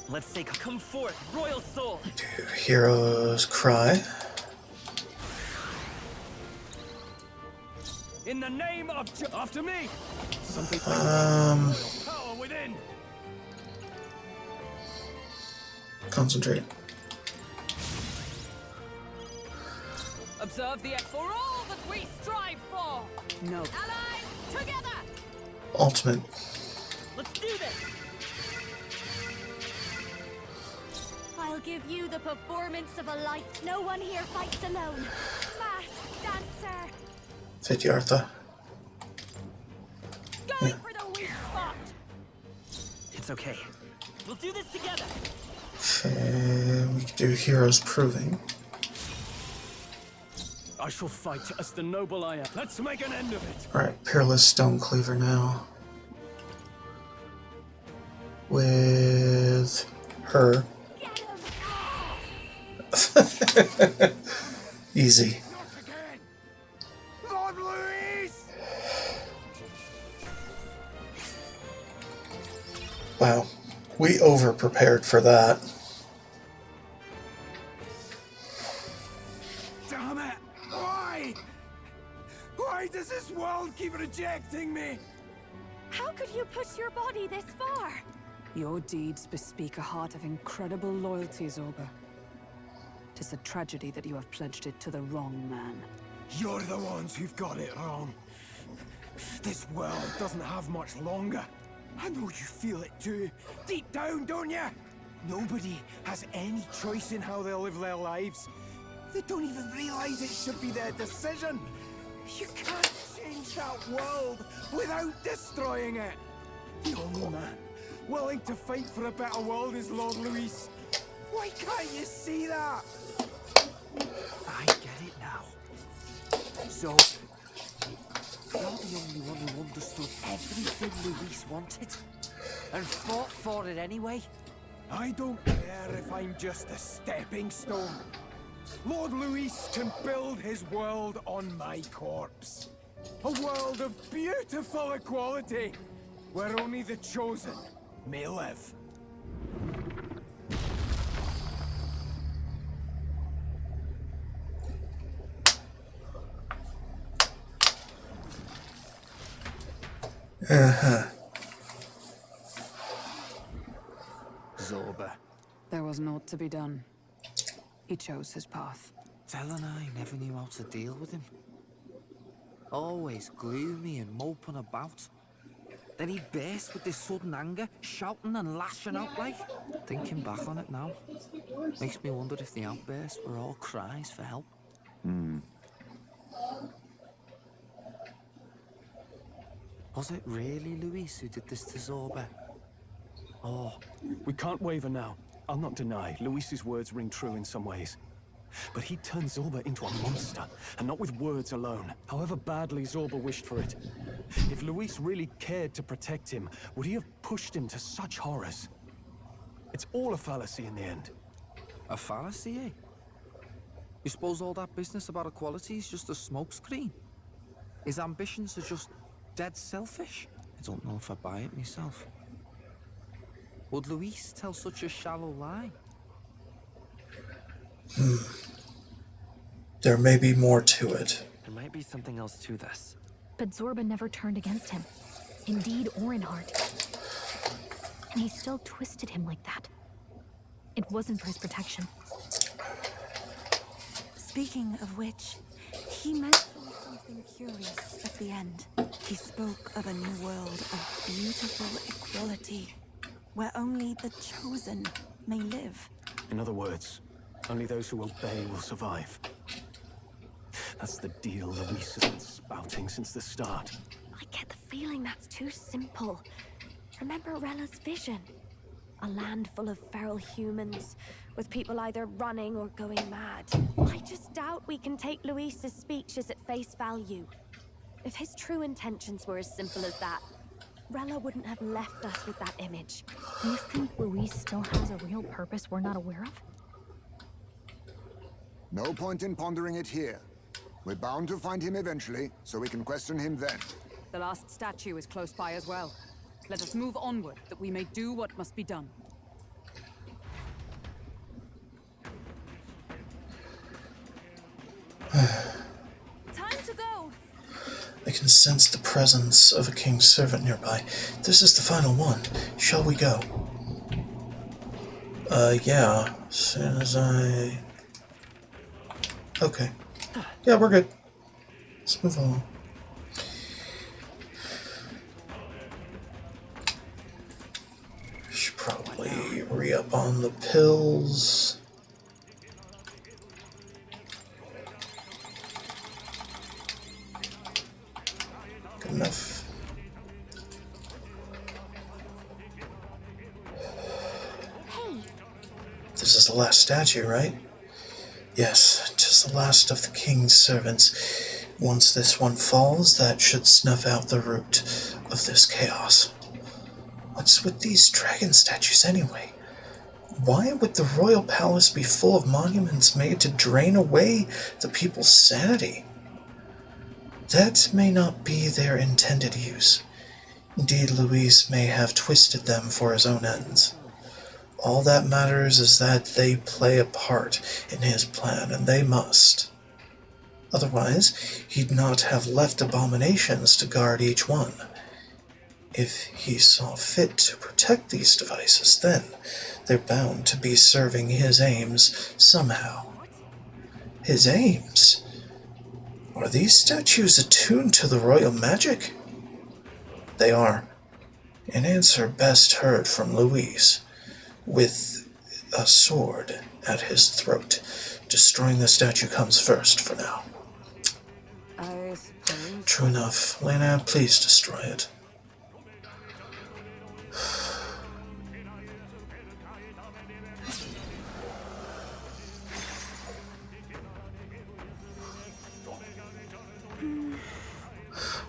Let's say, come forth, royal soul! Do heroes cry? In the name of after me! Something power within! Concentrate. observe the for all that we strive for. No. Allies, together! Ultimate. Let's do this! I'll give you the performance of a life. No one here fights alone. Masked dancer. Siddhartha. Going for the weak spot! It's okay. We'll do this together! Okay, we can do heroes proving. I shall fight as the noble I am. Let's make an end of it. Alright, Peerless Stone Cleaver now. With her. Easy. Lord Luis! Wow. We over-prepared for that. Damn it! Why? Why does this world keep rejecting me? How could you push your body this far? Your deeds bespeak a heart of incredible loyalty, Zorba. 'Tis a tragedy that you have pledged it to the wrong man. You're the ones who've got it wrong. This world doesn't have much longer. I know you feel it too. Deep down, don't you? Nobody has any choice in how they'll live their lives. They don't even realize it should be their decision. You can't change that world without destroying it. The only man willing to fight for a better world is Lord Luis. Why can't you see that? I get it now. So, you're the only one who understood everything Luis wanted, and fought for it anyway. I don't care if I'm just a stepping stone. Lord Luis can build his world on my corpse. A world of beautiful equality, where only the chosen may live. Zorba. There was naught to be done. He chose his path. Tel and I never knew how to deal with him. Always gloomy and moping about. Then he'd burst with this sudden anger, shouting and lashing out like. Thinking back on it now, makes me wonder if the outbursts were all cries for help. Was it really Luis who did this to Zorba? Oh, we can't waver now. I'll not deny, Luis's words ring true in some ways. But he turned Zorba into a monster, and not with words alone, however badly Zorba wished for it. If Luis really cared to protect him, would he have pushed him to such horrors? It's all a fallacy in the end. A fallacy, eh? You suppose all that business about equality is just a smokescreen? His ambitions are just dead selfish? I don't know if I buy it myself. Would Luis tell such a shallow lie? There may be more to it. There might be something else to this. But Zorba never turned against him, in deed or in heart. And he still twisted him like that. It wasn't for his protection. Speaking of which, he mentioned something curious at the end. He spoke of a new world of beautiful equality, where only the chosen may live. In other words, only those who obey will survive. That's the deal Luis has been spouting since the start. I get the feeling that's too simple. Remember Rella's vision? A land full of feral humans, with people either running or going mad. I just doubt we can take Luis's speeches at face value. If his true intentions were as simple as that, Rella wouldn't have left us with that image. You think Luis still has a real purpose we're not aware of? No point in pondering it here. We're bound to find him eventually, so we can question him then. The last statue is close by as well. Let us move onward, that we may do what must be done. Time to go! I can sense the presence of a king's servant nearby. This is the final one. Shall we go? Yeah. As soon as I... Okay. Yeah, we're good. Let's move on. Should probably re-up on the pills. Good enough. Hey! This is the last statue, right? Yes, just the last of the king's servants. Once this one falls, that should snuff out the root of this chaos. What's with these dragon statues anyway? Why would the royal palace be full of monuments made to drain away the people's sanity? That may not be their intended use. Indeed, Luis may have twisted them for his own ends. All that matters is that they play a part in his plan, and they must. Otherwise, he'd not have left abominations to guard each one. If he saw fit to protect these devices, then they're bound to be serving his aims somehow. His aims? Are these statues attuned to the royal magic? They are. An answer best heard from Luis, with a sword at his throat. Destroying the statue comes first for now. I suppose... True enough. Lena, please destroy it.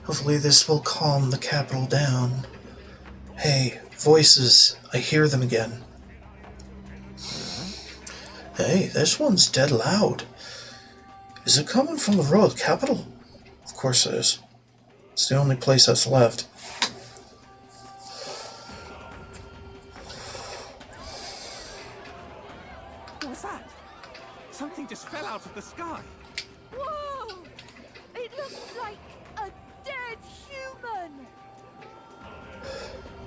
Hopefully this will calm the capital down. Hey, voices. I hear them again. Hey, this one's dead loud. Is it coming from the royal capital? Of course it is. It's the only place that's left. What was that? Something just fell out of the sky. Whoa! It looks like a dead human!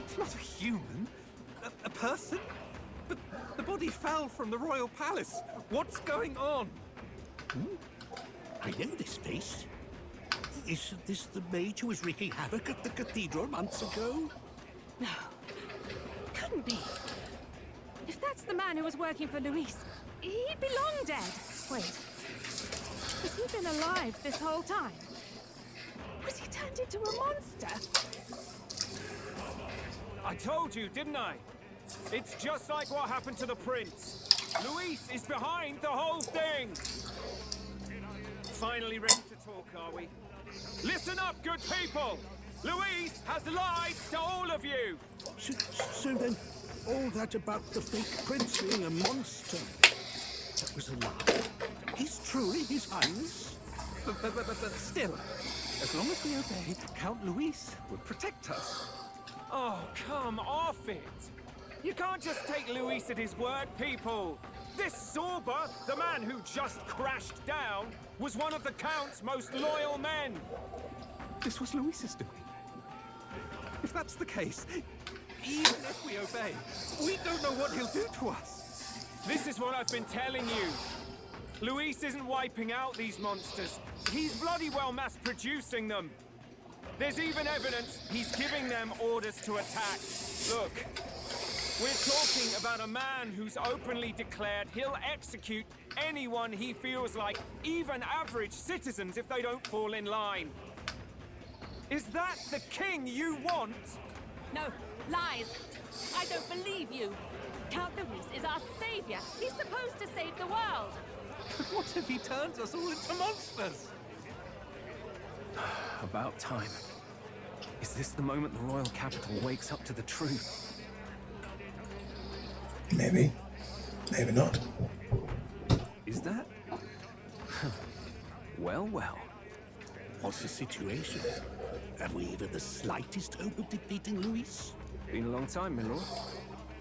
It's not a human. A person? But the body fell from the royal palace. What's going on? I know this face. Isn't this the mage who was wreaking havoc at the cathedral months ago? No. Couldn't be. If that's the man who was working for Luis, he'd be long dead. Wait. Has he been alive this whole time? Was he turned into a monster? I told you, didn't I? It's just like what happened to the prince. Luis is behind the whole thing. Finally ready to talk, are we? Listen up, good people! Luis has lied to all of you! So then, all that about the fake prince being a monster, that was a lie. He's truly His Highness. But still, as long as we obey, Count Luis would protect us. Oh, come off it! You can't just take Luis at his word, people! This Zorba, the man who just crashed down, was one of the Count's most loyal men! This was Luis's doing. If that's the case, even if we obey, we don't know what he'll do to us. This is what I've been telling you. Luis isn't wiping out these monsters. He's bloody well mass-producing them. There's even evidence he's giving them orders to attack. Look, we're talking about a man who's openly declared he'll execute anyone he feels like, even average citizens, if they don't fall in line. Is that the king you want? No, lies. I don't believe you. Count Luis is our savior. He's supposed to save the world. But what if he turns us all into monsters? About time. Is this the moment the royal capital wakes up to the truth? Maybe. Maybe not. Is that? Well, well. What's the situation? Have we even the slightest hope of defeating Luis? Been a long time, my lord.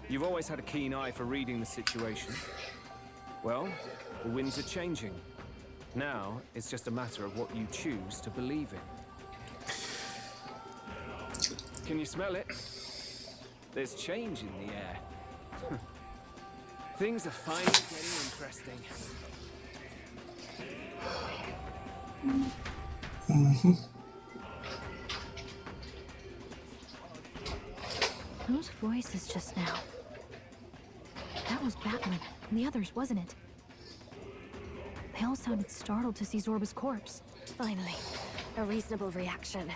You've always had a keen eye for reading the situation. Well, the winds are changing. Now, it's just a matter of what you choose to believe in. Can you smell it? There's change in the air. Things are finally getting interesting. Mm-hmm. Whose voices just now? That was Batman, and the others, wasn't it? They all sounded startled to see Zorba's corpse. Finally, a reasonable reaction.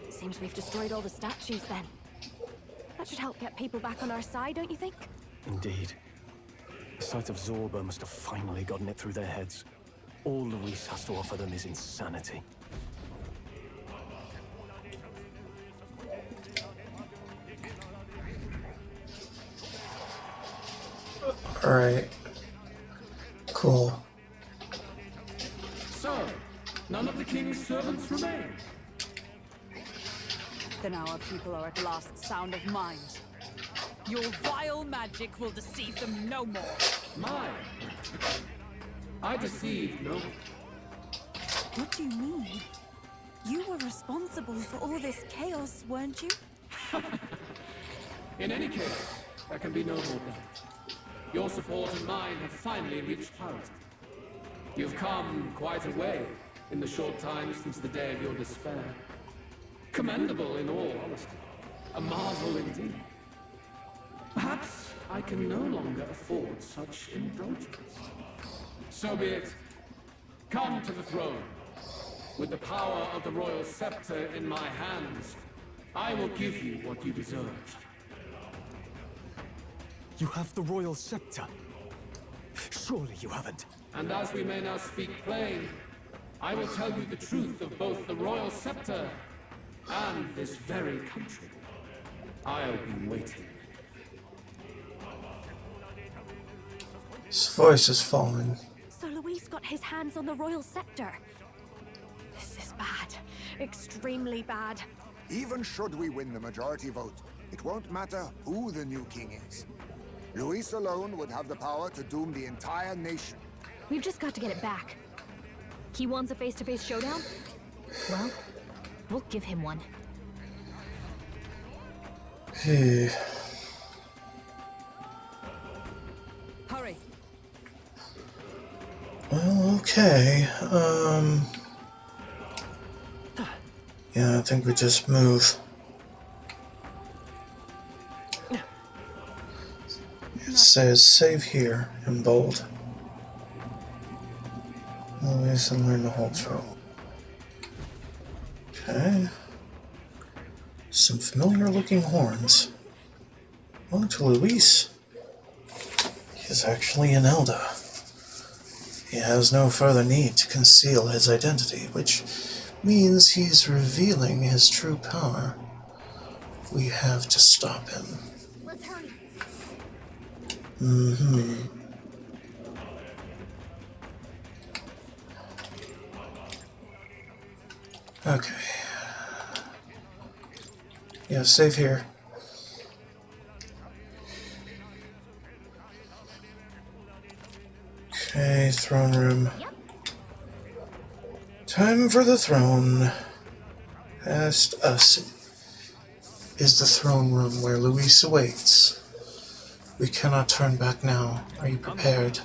Seems we've destroyed all the statues then. That should help get people back on our side, don't you think? Indeed. The sight of Zorba must have finally gotten it through their heads. All Luis has to offer them is insanity. Alright. Cool. So, none of the king's servants remain. Then our people are at last sound of mind. Your vile magic will deceive them no more. Mine? I deceived no. What do you mean? You were responsible for all this chaos, weren't you? In any case, there can be no more doubt. Your support and mine have finally reached parity. You've come quite a way in the short time since the day of your despair. Commendable in all honesty. A marvel indeed. Perhaps I can no longer afford such indulgence. So be it. Come to the throne. With the power of the royal scepter in my hands, I will give you what you deserve. You have the royal scepter. Surely you haven't. And as we may now speak plain, I will tell you the truth of both the royal scepter and this very country. I'll be waiting. His voice is falling. So Luis got his hands on the royal scepter. This is bad. Extremely bad. Even should we win the majority vote, it won't matter who the new king is. Luis alone would have the power to doom the entire nation. We've just got to get it back. He wants a face-to-face showdown? Well, we'll give him one. Hey. Hurry. Well, okay. Yeah, I think we just move. It says save here in bold. Always and learn to hold throw. Okay. Some familiar looking horns. Belong to Luis. He is actually an Elder. He has no further need to conceal his identity, which means he's revealing his true power. We have to stop him. Let's hurry. Okay. Yeah, save here. Okay, throne room. Time for the throne. Past us is the throne room where Luis awaits. We cannot turn back now. Are you prepared?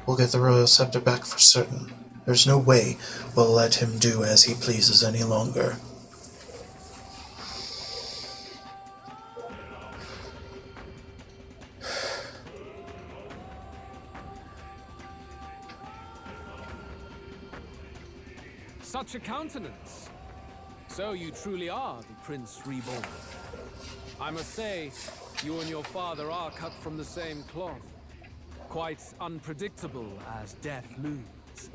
We'll get the royal scepter back for certain. There's no way we'll let him do as he pleases any longer. Such a countenance. So you truly are the Prince Reborn. I must say, you and your father are cut from the same cloth. Quite unpredictable as death looms.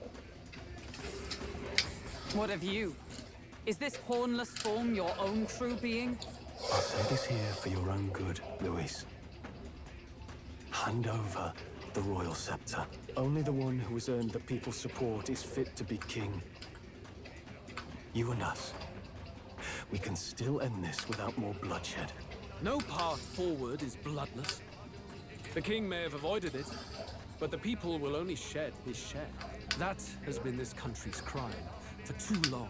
What of you? Is this hornless form your own true being? I'll say this here for your own good, Luis. Hand over the royal scepter. Only the one who has earned the people's support is fit to be king. You and us. We can still end this without more bloodshed. No path forward is bloodless. The king may have avoided it, but the people will only shed his share. That has been this country's crime for too long.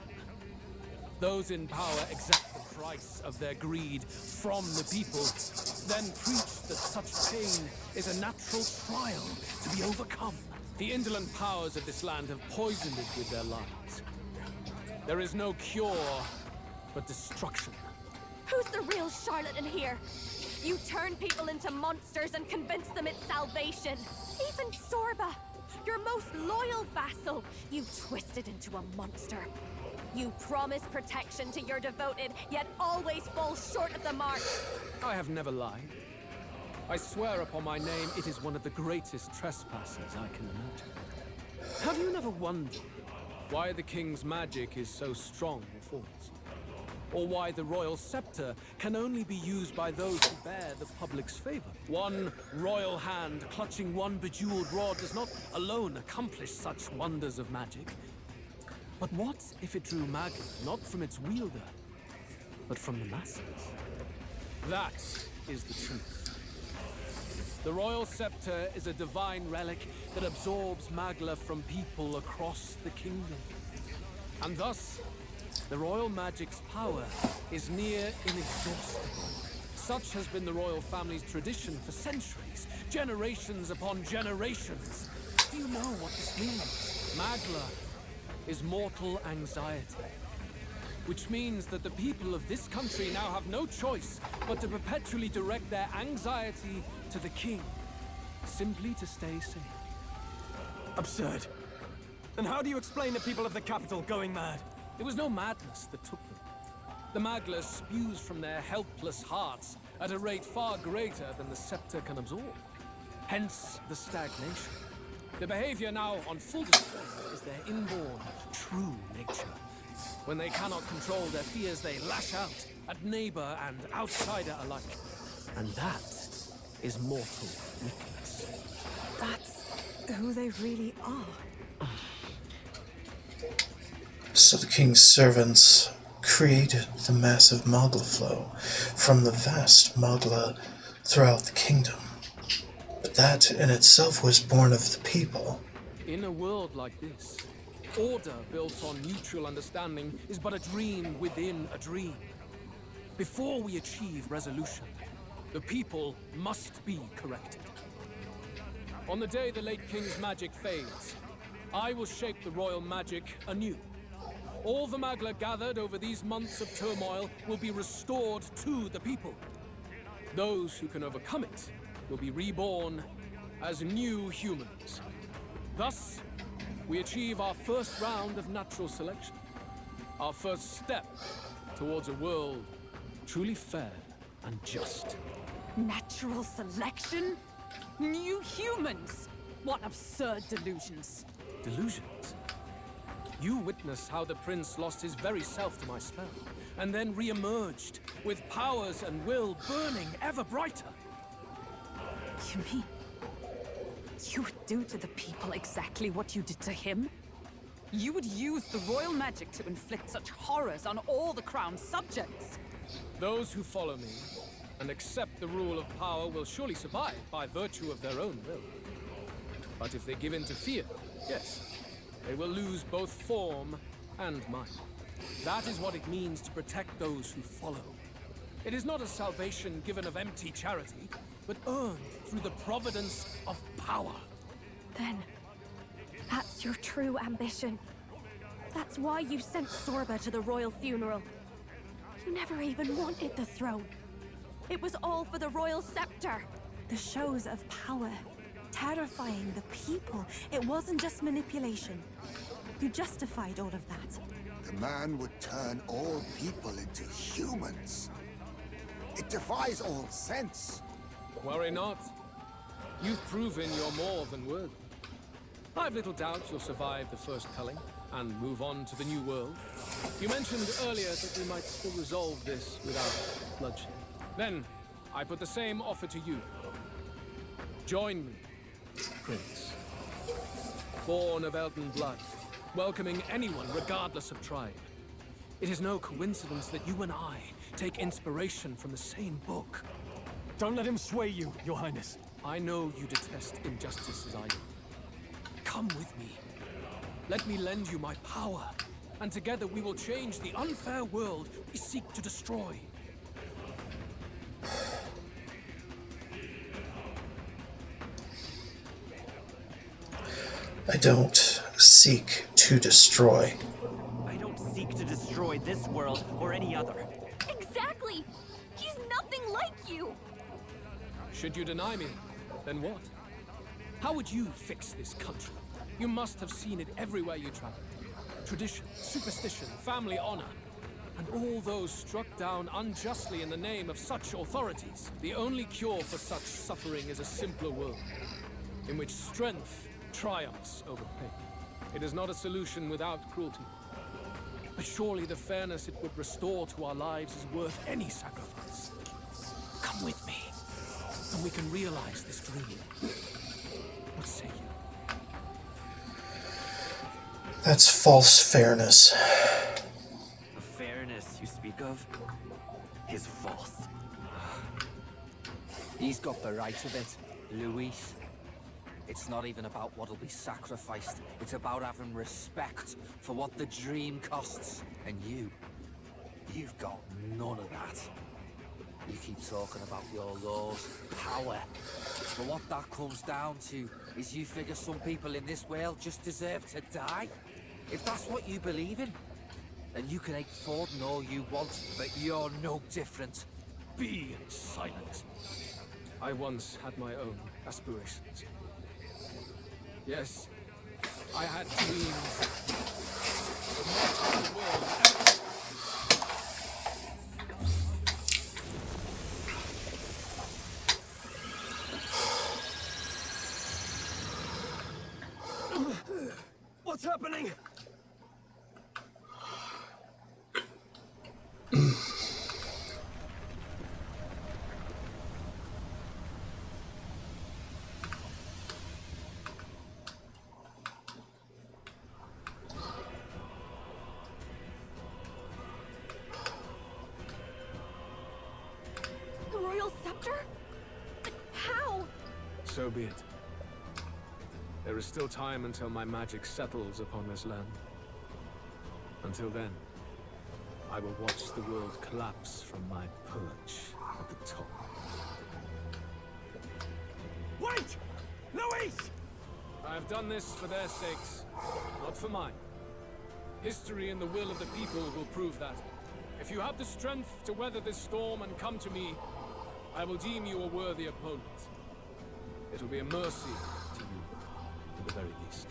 Those in power exact the price of their greed from the people, then preach that such pain is a natural trial to be overcome. The indolent powers of this land have poisoned it with their lies. There is no cure, but destruction. Who's the real charlatan here? You turn people into monsters and convince them it's salvation. Even Sorba, your most loyal vassal, you twisted into a monster. You promise protection to your devoted, yet always fall short of the mark. I have never lied. I swear upon my name, it is one of the greatest trespasses I can imagine. Have you never wondered why the king's magic is so strong a force? Or why the royal scepter can only be used by those who bear the public's favor? One royal hand clutching one bejeweled rod does not alone accomplish such wonders of magic. But what if it drew magic not from its wielder, but from the masses? That is the truth. The royal scepter is a divine relic that absorbs Magla from people across the kingdom. And thus, the royal magic's power is near inexhaustible. Such has been the royal family's tradition for centuries, generations upon generations. Do you know what this means? Magla is mortal anxiety, which means that the people of this country now have no choice but to perpetually direct their anxiety to the king, simply to stay safe. Absurd. And how do you explain the people of the capital going mad? It was no madness that took them. The Magla spews from their helpless hearts at a rate far greater than the scepter can absorb. Hence the stagnation. The behavior now on full display is their inborn, true nature. When they cannot control their fears, they lash out at neighbor and outsider alike. And that is mortal weakness. That's who they really are. So the king's servants created the massive Mogla flow from the vast Mogla throughout the kingdom. But that in itself was born of the people. In a world like this, order built on mutual understanding is but a dream within a dream. Before we achieve resolution, the people must be corrected. On the day the late king's magic fades, I will shape the royal magic anew. All the Magla gathered over these months of turmoil will be restored to the people. Those who can overcome it will be reborn as new humans. Thus, we achieve our first round of natural selection. Our first step towards a world truly fair and just. Natural selection? New humans? What absurd delusions. Delusions? You witnessed how the prince lost his very self to my spell, and then re-emerged with powers and will burning ever brighter. You mean you would do to the people exactly what you did to him? You would use the royal magic to inflict such horrors on all the crown's subjects? Those who follow me and accept the rule of power will surely survive by virtue of their own will. But if they give in to fear, yes, they will lose both form and mind. That is what it means to protect those who follow. It is not a salvation given of empty charity, but earned through the providence of power. Then, that's your true ambition. That's why you sent Sorba to the royal funeral. You never even wanted the throne. It was all for the royal scepter. The shows of power, terrifying the people. It wasn't just manipulation. You justified all of that. The man would turn all people into humans. It defies all sense. Worry not. You've proven you're more than worthy. I've little doubt you'll survive the first culling and move on to the new world. You mentioned earlier that we might still resolve this without bloodshed. Then, I put the same offer to you. Join me, Prince. Born of Elden blood, welcoming anyone regardless of tribe. It is no coincidence that you and I take inspiration from the same book. Don't let him sway you, Your Highness. I know you detest injustice as I do. Come with me. Let me lend you my power, and together we will change the unfair world we seek to destroy. I don't seek to destroy. I don't seek to destroy this world or any other. Exactly! He's nothing like you! Should you deny me, then what? How would you fix this country? You must have seen it everywhere you traveled. Tradition, superstition, family honor, and all those struck down unjustly in the name of such authorities. The only cure for such suffering is a simpler world, in which strength triumphs over pain. It is not a solution without cruelty. But surely the fairness it would restore to our lives is worth any sacrifice. Come with me, and we can realize this dream. What say you? That's false fairness. The fairness you speak of is false. He's got the right of it, Luis. It's not even about what'll be sacrificed. It's about having respect for what the dream costs. And you've got none of that. You keep talking about your laws, power. But what that comes down to is you figure some people in this world just deserve to die. If that's what you believe in, then you can hate Forden all you want, but you're no different. Be silent. I once had my own aspirations. Yes, I had dreams. But not the world. What's happening? So be it. There is still time until my magic settles upon this land. Until then, I will watch the world collapse from my perch at the top. Wait! Luis! I have done this for their sakes, not for mine. History and the will of the people will prove that. If you have the strength to weather this storm and come to me, I will deem you a worthy opponent. It will be a mercy to you, at the very least.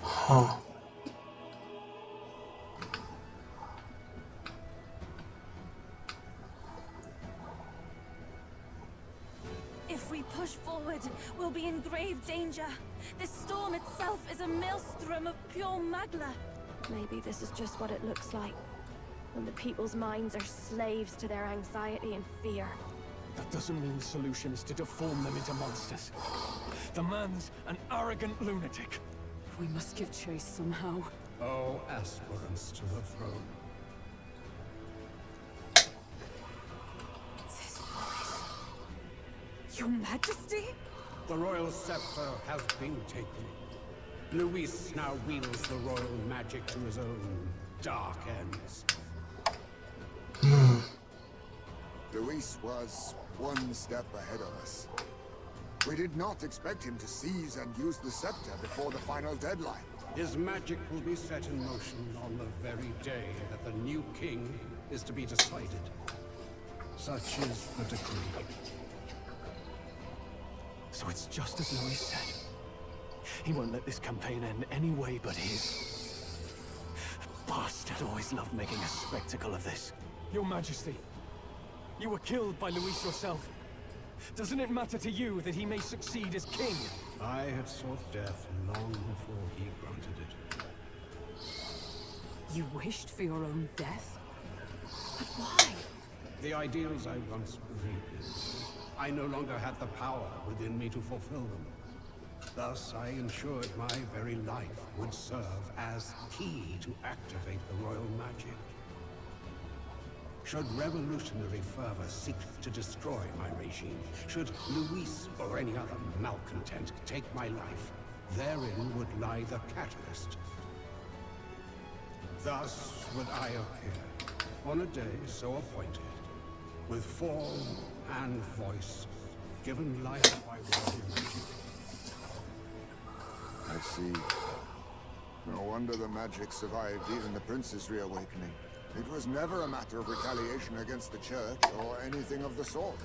Huh. If we push forward, we'll be in grave danger. This storm itself is a maelstrom of pure magla. Maybe this is just what it looks like. When the people's minds are slaves to their anxiety and fear. That doesn't mean the solution is to deform them into monsters. The man's an arrogant lunatic. We must give chase somehow. Oh, aspirants to the throne. This voice. Your Majesty? The royal scepter has been taken. Luis now wields the royal magic to his own dark ends. Luis was one step ahead of us. We did not expect him to seize and use the scepter before the final deadline. His magic will be set in motion on the very day that the new king is to be decided. Such is the decree. So it's just as Luis said. He won't let this campaign end any way but his. The bastard always loved making a spectacle of this. Your Majesty, you were killed by Luis yourself. Doesn't it matter to you that he may succeed as king? I had sought death long before he granted it. You wished for your own death? But why? The ideals I once believed in, I no longer had the power within me to fulfill them. Thus, I ensured my very life would serve as key to activate the royal magic. Should revolutionary fervor seek to destroy my regime, should Luis or any other malcontent take my life, therein would lie the catalyst. Thus would I appear, on a day so appointed, with form and voice, given life by royal magic. I see. No wonder the magic survived even the prince's reawakening. It was never a matter of retaliation against the church or anything of the sort.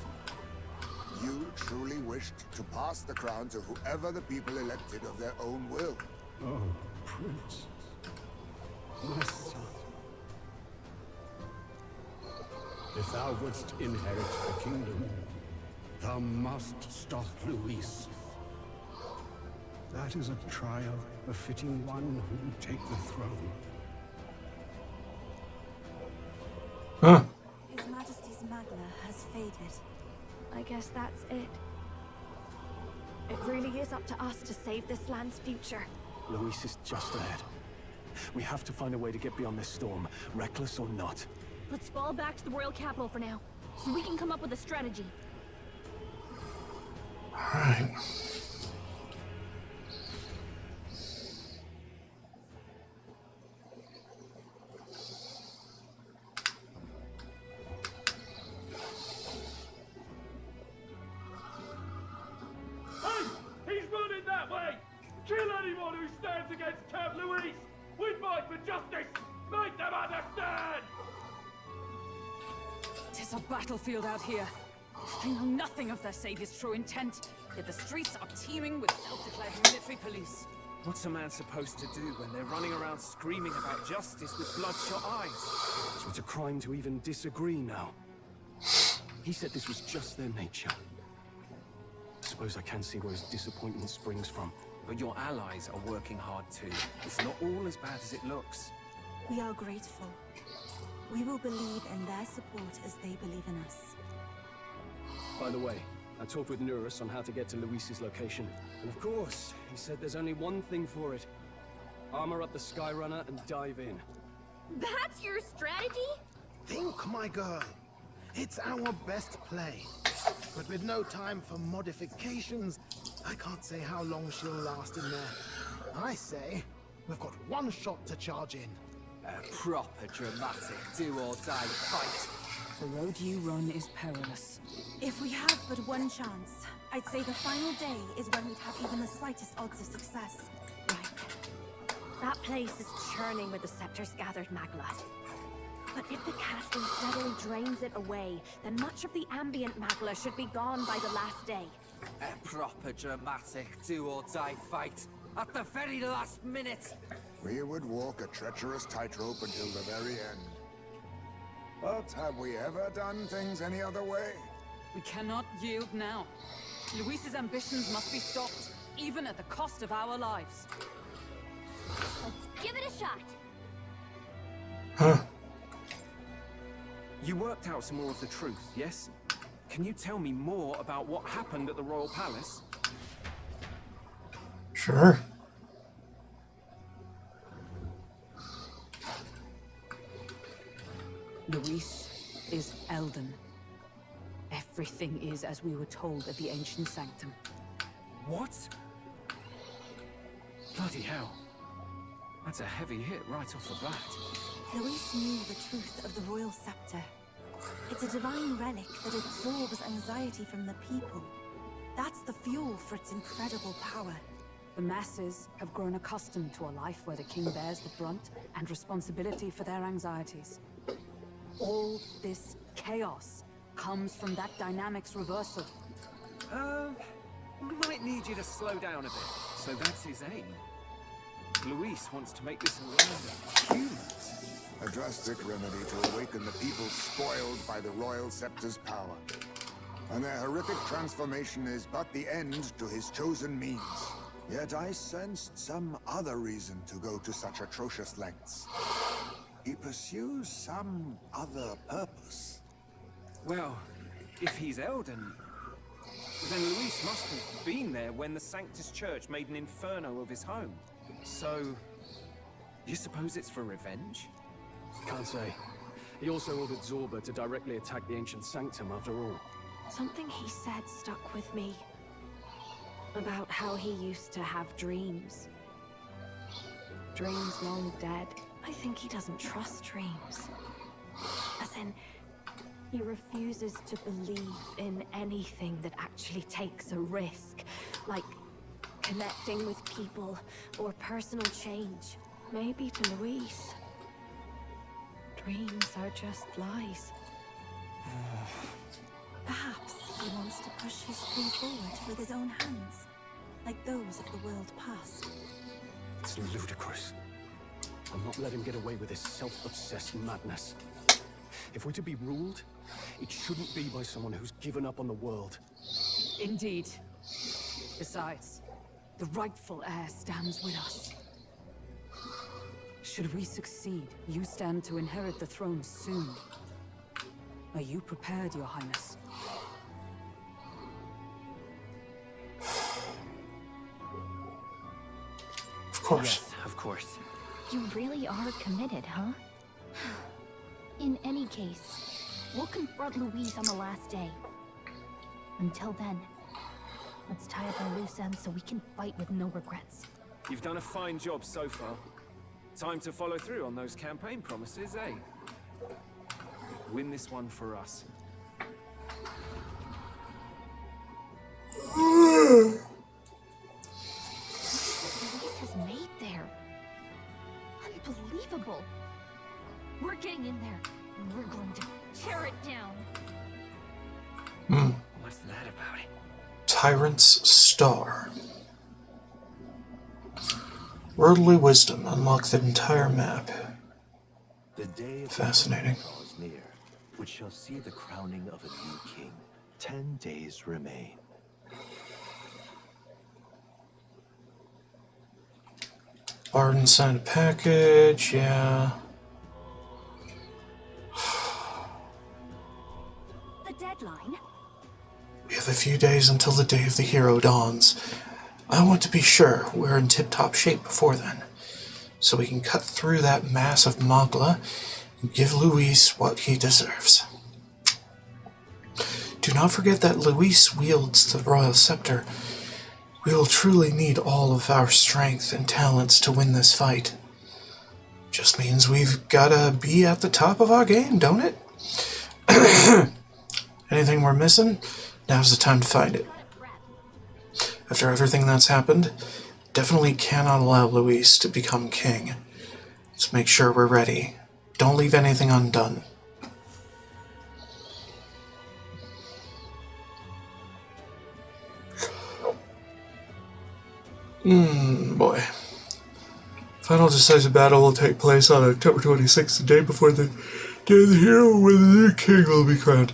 You truly wished to pass the crown to whoever the people elected of their own will. Oh, Prince. My son. If thou wouldst inherit the kingdom, thou must stop Luis. That is a trial befitting one who will take the throne. His Majesty's magna has faded. I guess that's it. It really is up to us to save this land's future. Luis is just ahead. We have to find a way to get beyond this storm, reckless or not. Let's fall back to the royal capital for now, so we can come up with a strategy. Alright. He's running that way! Kill anyone who stands against Count Luis! We fight for justice! Make them understand! Tis a battlefield out here. They know nothing of their savior's true intent, yet the streets are teeming with self-declared military police. What's a man supposed to do when they're running around screaming about justice with bloodshot eyes? So it's a crime to even disagree now. He said this was just their nature. Suppose I can see where his disappointment springs from. But your allies are working hard too. It's not all as bad as it looks. We are grateful. We will believe in their support as they believe in us. By the way, I talked with Nurus on how to get to Luis's location. And of course, he said there's only one thing for it. Armor up the Skyrunner and dive in. That's your strategy? Think, my girl. It's our best play. But with no time for modifications, I can't say how long she'll last in there. I say, we've got one shot to charge in. A proper dramatic do-or-die fight. The road you run is perilous. If we have but one chance, I'd say the final day is when we'd have even the slightest odds of success. That place is churning with the Scepter's gathered magma. But if the casting steadily drains it away, then much of the ambient magma should be gone by the last day. A proper dramatic do-or-die fight. At the very last minute. We would walk a treacherous tightrope until the very end. But have we ever done things any other way? We cannot yield now. Luis's ambitions must be stopped, even at the cost of our lives. Let's give it a shot. Huh. You worked out some more of the truth, yes? Can you tell me more about what happened at the Royal Palace? Sure. Luis is Elden. Everything is as we were told at the Ancient Sanctum. What? Bloody hell. That's a heavy hit right off the bat. Luis knew the truth of the Royal Scepter. It's a divine relic that absorbs anxiety from the people. That's the fuel for its incredible power. The masses have grown accustomed to a life where the king bears the brunt and responsibility for their anxieties. All this chaos comes from that dynamics reversal. Might need you to slow down a bit. So that's his aim. Luis wants to make this a land of humans. A drastic remedy to awaken the people spoiled by the Royal Scepter's power. And their horrific transformation is but the end to his chosen means. Yet I sensed some other reason to go to such atrocious lengths. He pursues some other purpose. Well, if he's Elden, then Luis must have been there when the Sanctus Church made an inferno of his home. So, you suppose it's for revenge? Can't say. He also ordered Zorba to directly attack the Ancient Sanctum after all. Something he said stuck with me. About how he used to have dreams. Dreams long dead. I think he doesn't trust dreams. As in, he refuses to believe in anything that actually takes a risk. Like connecting with people or personal change. Maybe to Luis, dreams are just lies. Perhaps he wants to push history forward with his own hands, like those of the world past. It's ludicrous. I'll not let him get away with his self-obsessed madness. If we're to be ruled, it shouldn't be by someone who's given up on the world. Indeed. Besides, the rightful heir stands with us. Should we succeed, you stand to inherit the throne soon. Are you prepared, Your Highness? Of course. Yes, of course. You really are committed, huh? In any case, we'll confront Luis on the last day. Until then, let's tie up our loose ends so we can fight with no regrets. You've done a fine job so far. Time to follow through on those campaign promises, eh? Win this one for us. Luis has made there. Unbelievable. We're getting in there, and we're going to tear it down. What's that about it? Tyrant's Star. Worldly wisdom. Unlock the entire map. The day of Fascinating. the is near, which shall see the crowning of a new king. 10 days remain. Barden signed a package, yeah. The deadline? have a few days until the day of the hero dawns. I want to be sure we're in tip-top shape before then, so we can cut through that mass of Magla and give Luis what he deserves. Do not forget that Luis wields the royal scepter. We will truly need all of our strength and talents to win this fight. Just means we've gotta be at the top of our game, don't it? Anything we're missing? Now's the time to find it. After everything that's happened, definitely cannot allow Luis to become king. Let's make sure we're ready. Don't leave anything undone. Boy. Final decisive battle will take place on October 26th, the day before the day of the hero, when the new king will be crowned.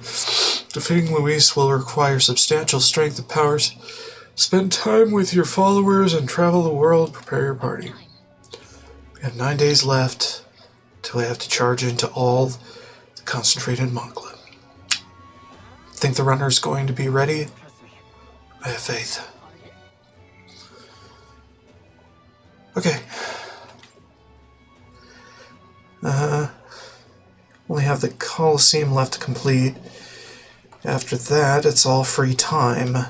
Defeating Luis will require substantial strength and powers. Spend time with your followers and travel the world. Prepare your party. We have 9 days left till we have to charge into all the concentrated Magla. Think the runner's going to be ready? I have faith. Okay. Only have the Colosseum left to complete. After that, it's all free time.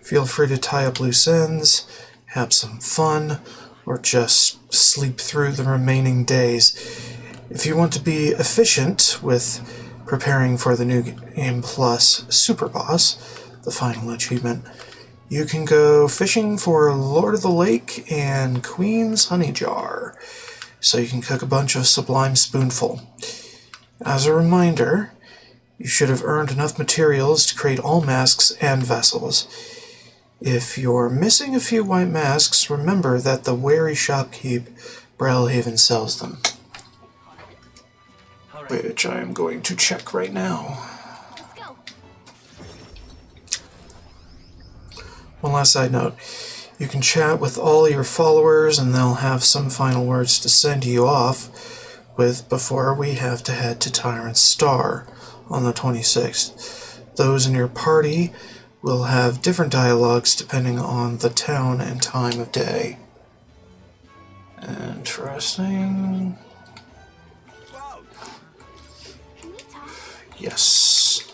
Feel free to tie up loose ends, have some fun, or just sleep through the remaining days. If you want to be efficient with preparing for the New Game Plus Super Boss, the final achievement, you can go fishing for Lord of the Lake and Queen's Honey Jar, so you can cook a bunch of Sublime Spoonful. As a reminder, you should have earned enough materials to create all masks and vessels. If you're missing a few white masks, remember that the wary shopkeep Brellhaven sells them, which I am going to check right now. One last side note. You can chat with all your followers and they'll have some final words to send you off with before we have to head to Tyrant's Star on the 26th. Those in your party will have different dialogues depending on the town and time of day. Interesting. Yes.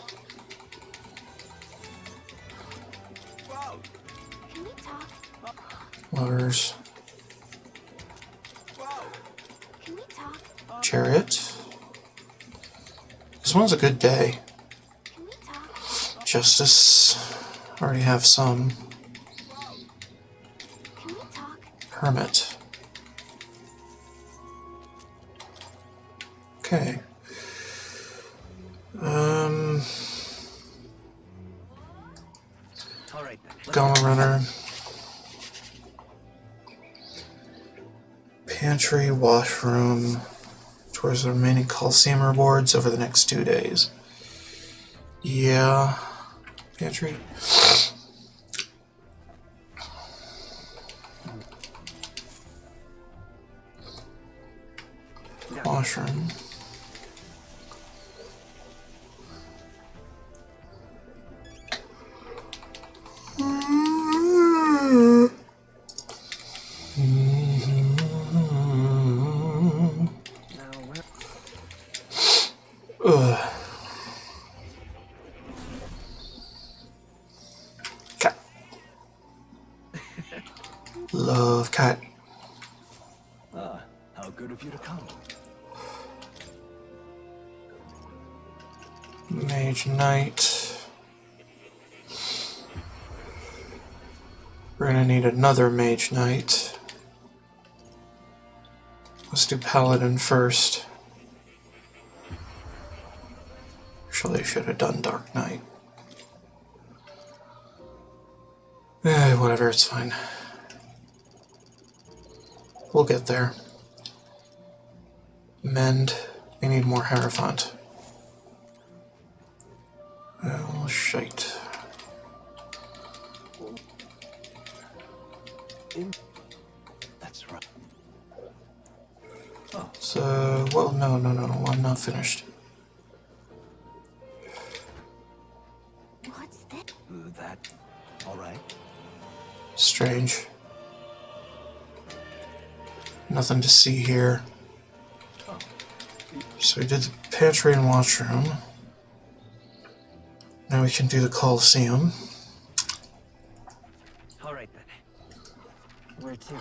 Lovers. Chariot. This one's a good day. Justice. Already have some. Hermit. Okay. Gala Runner. Pantry, washroom. Towards the remaining Coliseum rewards over the next 2 days. Yeah. Pantry. Washroom. Cat. Love cat. Ah, how good of you to come. Mage Knight. We're gonna need another Mage Knight. Let's do Paladin first. Actually, I should have done Dark Knight. Whatever, it's fine. We'll get there. Mend. We need more Hierophant. Oh, shite. That's right. Oh. So, well, no, I'm not finished. What's this? That all right? Strange. Nothing to see here. So we did the pantry and washroom. Now we can do the Colosseum. All right then. Where to?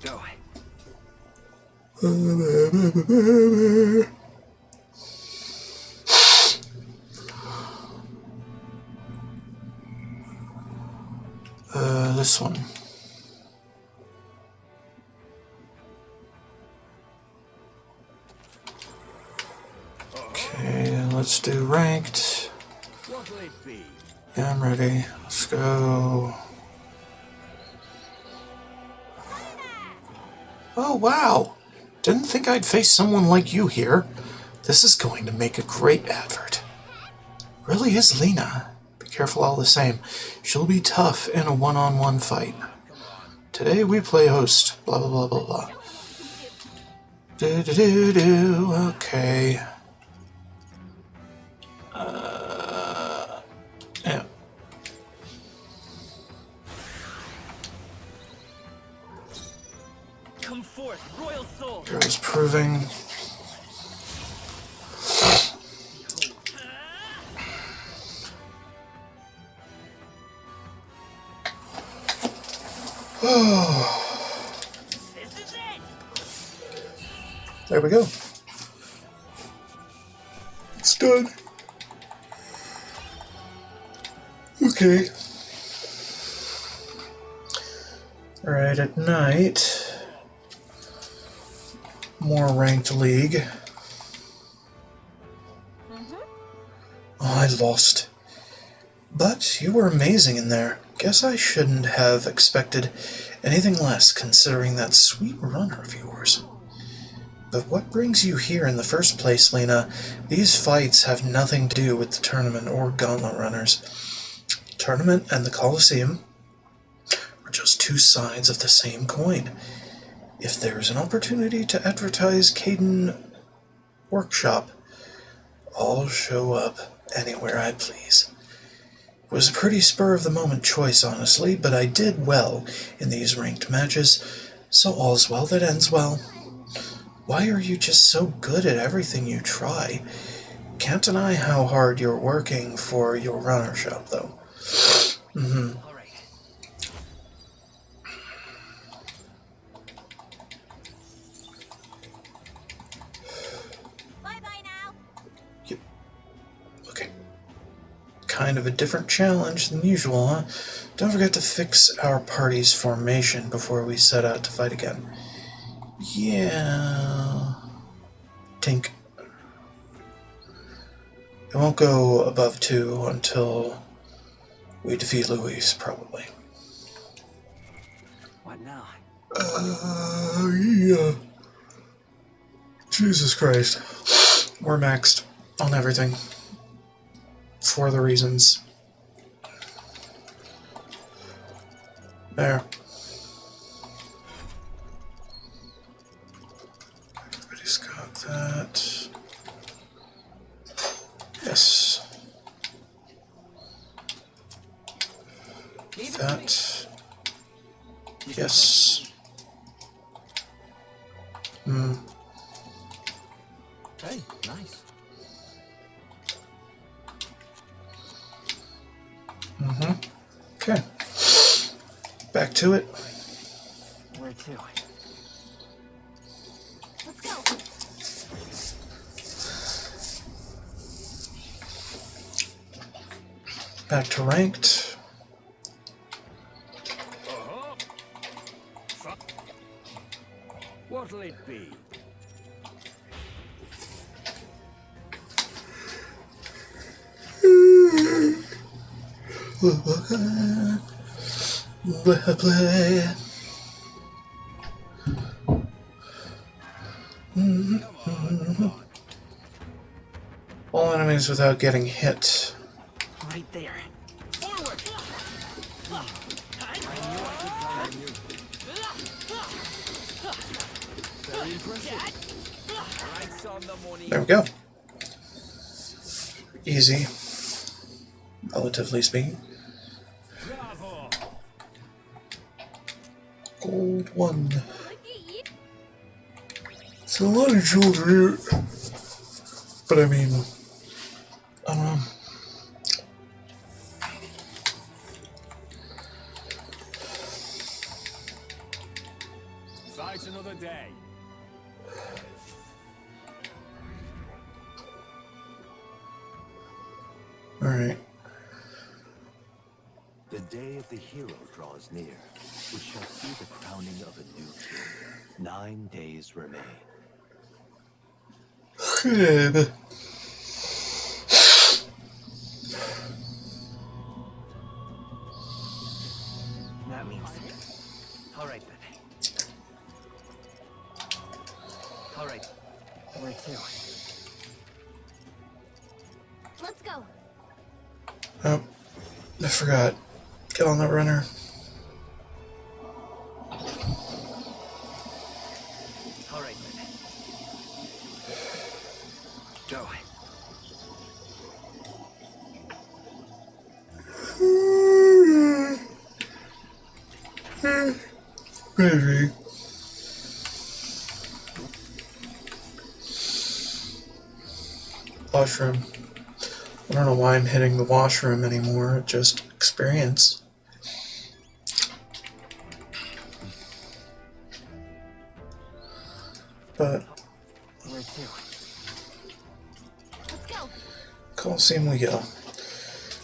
Go. This one. Okay, let's do ranked. What'll it be? Yeah, I'm ready. Let's go. Oh, wow. Didn't think I'd face someone like you here. This is going to make a great advert. Really is Lena. Be careful all the same. She'll be tough in a one-on-one fight. Today we play host. Blah, blah, blah, blah, blah. Do-do-do-do. Okay. Yeah. Come forth, royal soul. Heroes proving. There we go. It's done. Okay. Alright, at night, more ranked league. Oh, I lost. But you were amazing in there. Guess I shouldn't have expected anything less, considering that sweet runner of yours. But what brings you here in the first place, Lena? These fights have nothing to do with the tournament or gauntlet runners. The tournament and the Colosseum are just two sides of the same coin. If there's an opportunity to advertise Caden Workshop, I'll show up anywhere I please. It was a pretty spur-of-the-moment choice, honestly, but I did well in these ranked matches, so all's well that ends well. Why are you just so good at everything you try? Can't deny how hard you're working for your runnership, though. Bye-bye now. Yep. Okay. Kind of a different challenge than usual, huh? Don't forget to fix our party's formation before we set out to fight again. Yeah. Tink. It won't go above 2 until we defeat Luis, probably. What now? Yeah. Jesus Christ. We're maxed on everything. For the reasons. There. Everybody's got that. Yes. That. Yes. Hey, nice. Okay. Back to it. Where to? Let's go. Back to ranked. What'll it be? Play. All enemies without getting hit. Right there. Forward! There we go. easy, relatively speaking. Gold 1. It's a lot of jewelry, but I mean, I don't know. Fight another day. Alright. The day of the hero draws near. We shall see the crowning of a new king. 9 days remain. Good. That means... Alright then. Alright. Where to? Let's go. Oh, I forgot. Get on that runner. Alright then. Go. Maybe. Washroom. I don't know why I'm hitting the washroom anymore, just experience. But Where to? Let's go. Coliseum we go.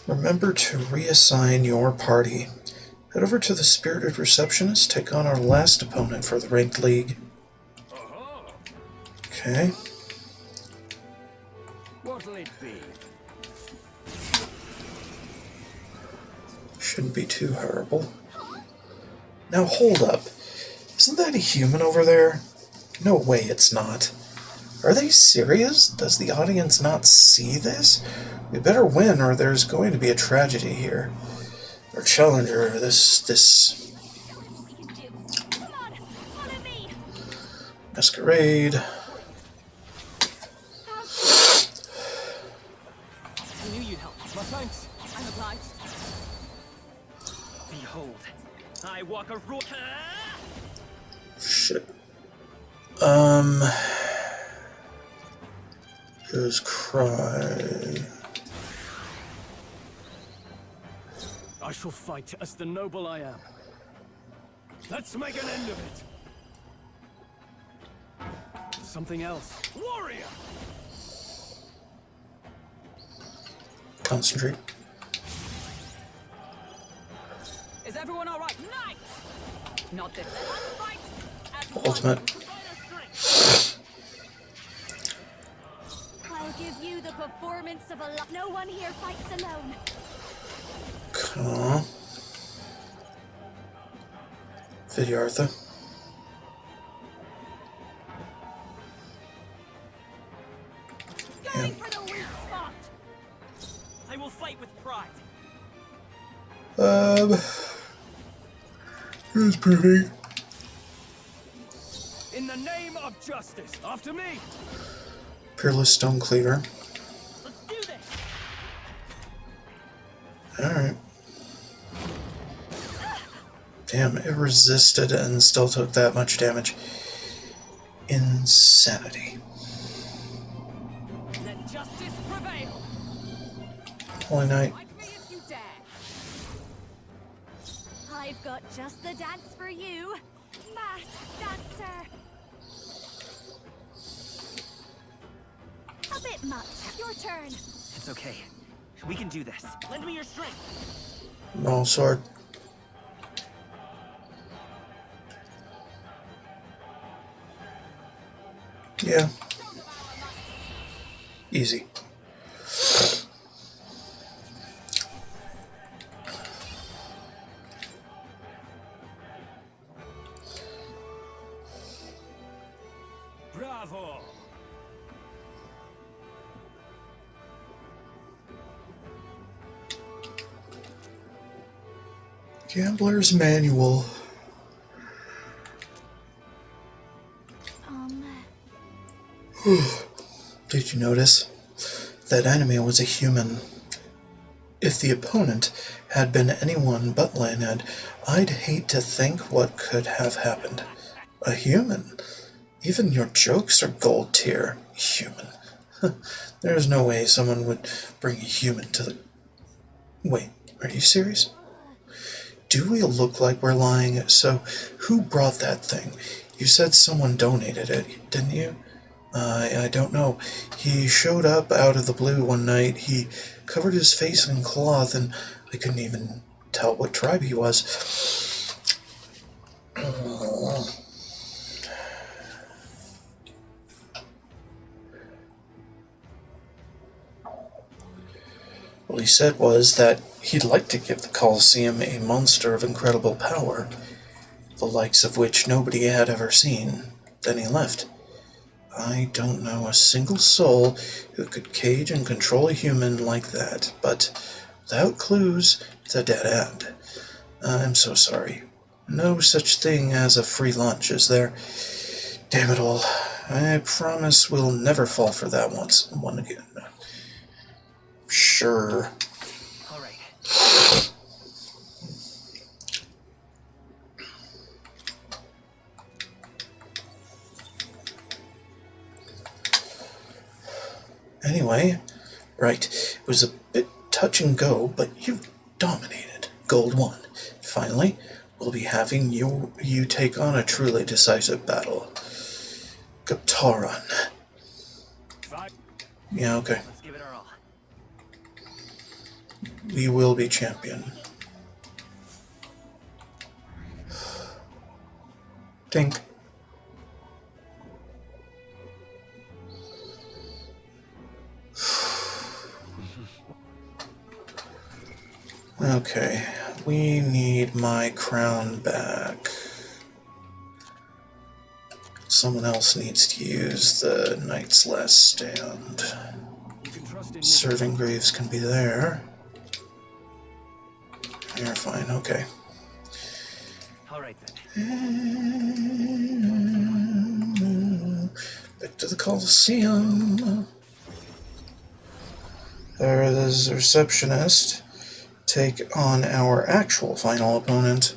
Remember to reassign your party. Head over to the Spirited Receptionist, take on our last opponent for the Ranked League. Okay. What'll it be? Shouldn't be too horrible. Now hold up. Isn't that a human over there? No way it's not. Are they serious? Does the audience not see this? We better win or there's going to be a tragedy here. Our challenger, this Masquerade. I knew you'd help. My thanks. I'm obliged. Behold, I walk a road. Shit. Who's cry? I shall fight as the noble I am. Let's make an end of it. Something else. Warrior! Concentrate. Is everyone all right? Nice. Not this. Let us fight. As Ultimate. I'll give you the performance of a no one here fights alone. Come on. Vidyartha. Going for the weak spot. I will fight with pride. Who's pretty? In the name of justice, after me! Peerless Stonecleaver. Let's do this. Alright. Damn, it resisted and still took that much damage. Insanity. Let justice prevail. Holy Knight. Fight me if you dare. I've got just the dance for you, Masked Dancer. A bit much. Your turn. It's okay. We can do this. Lend me your strength. Maul sword. Yeah. Easy. Bravo! Gambler's Manual. Did you notice? that enemy was a human. If the opponent had been anyone but Lionhead, I'd hate to think what could have happened. A human? Even your jokes are gold tier. Human. There's no way someone would bring a human to the... Wait, are you serious? Do we look like we're lying? So, who brought that thing? You said someone donated it, didn't you? I don't know. He showed up out of the blue one night. He covered his face in cloth, and I couldn't even tell what tribe he was. What he said was that he'd like to give the Colosseum a monster of incredible power, the likes of which nobody had ever seen. Then he left. I don't know a single soul who could cage and control a human like that, but without clues, it's a dead end. I'm so sorry. No such thing as a free lunch, is there? Damn it all. I promise we'll never fall for that one again. Sure. All right. Anyway, right, it was a bit touch and go, but you dominated. Gold 1. Finally, we'll be having you take on a truly decisive battle. Gaptaron. Yeah, okay. Let's give it our all. We will be champion. Tink. Okay, we need my crown back. Someone else needs to use the Knight's Last Stand. Serving Graves can be there. You're fine, okay. All right then. Back to the Colosseum. There is the receptionist. Take on our actual final opponent.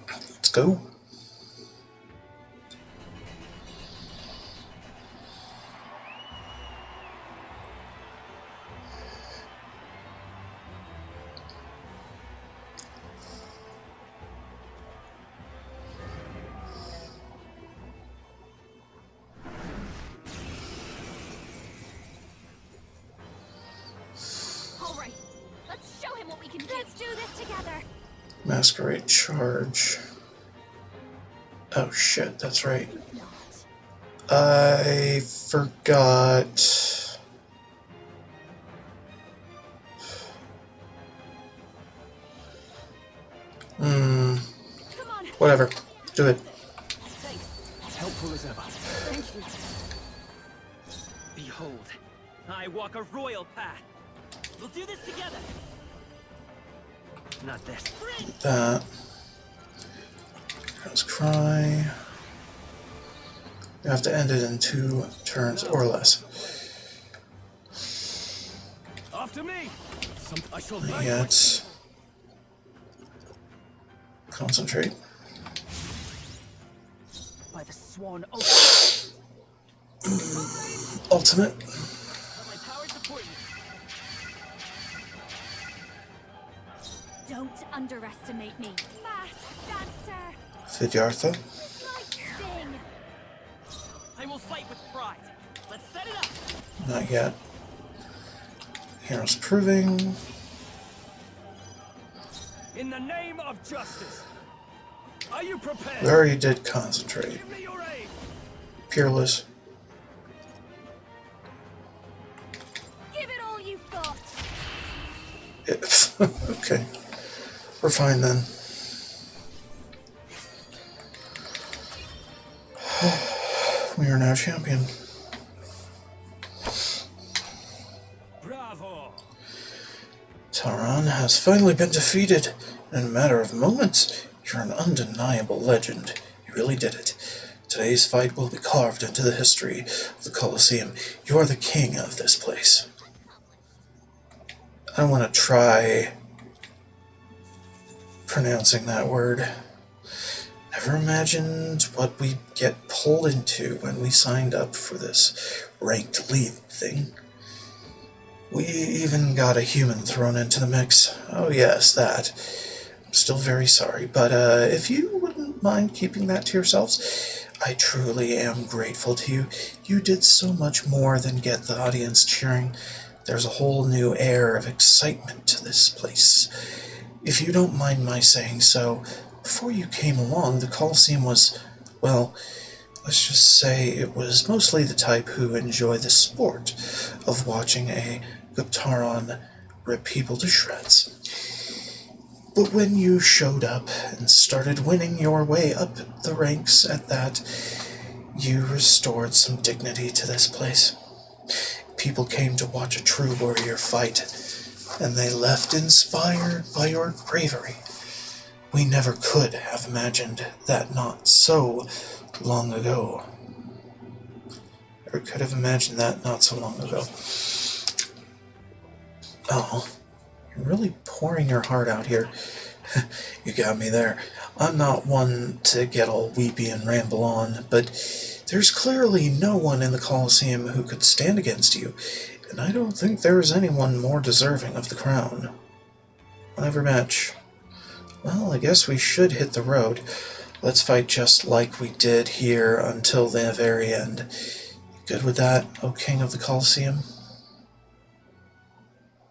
Let's go. Masquerade charge. Oh shit, that's right. I forgot. Whatever. Do it. Helpful as ever. Thank you. Behold, I walk a royal path. We'll do this together. Not this. That. Let's cry. You have to end it in 2 turns or less. After me. I shall Not yet. Concentrate. By the sworn Ultimate. My power support you. Don't underestimate me. Masked dancer. Siddhartha. Sting. I will fight with pride. Let's set it up. Not yet. Heroes proving. In the name of justice. Are you prepared? We already did concentrate. Give me your aid. Peerless. Give it all you've got. Okay. We're fine then. We are now champion. Bravo. Taran has finally been defeated. In a matter of moments, you're an undeniable legend. really did it. Today's fight will be carved into the history of the Colosseum. You are the king of this place. I want to try pronouncing that word. Never imagined what we'd get pulled into when we signed up for this ranked lead thing. We even got a human thrown into the mix. Oh yes, that. I'm still very sorry, but if you wouldn't mind keeping that to yourselves, I truly am grateful to you. You did so much more than get the audience cheering. There's a whole new air of excitement to this place. If you don't mind my saying so, before you came along, the Colosseum was, well, let's just say it was mostly the type who enjoy the sport of watching a Guptaron rip people to shreds. But when you showed up and started winning your way up the ranks at that, you restored some dignity to this place. People came to watch a true warrior fight, and they left inspired by your bravery. We never could have imagined that not so long ago. Or could have imagined that not so long ago. Oh, you're really pouring your heart out here. You got me there. I'm not one to get all weepy and ramble on, but there's clearly no one in the Colosseum who could stand against you, and I don't think there is anyone more deserving of the crown. Whenever match. Well, I guess we should hit the road. Let's fight just like we did here until the very end. You good with that, O King of the Colosseum?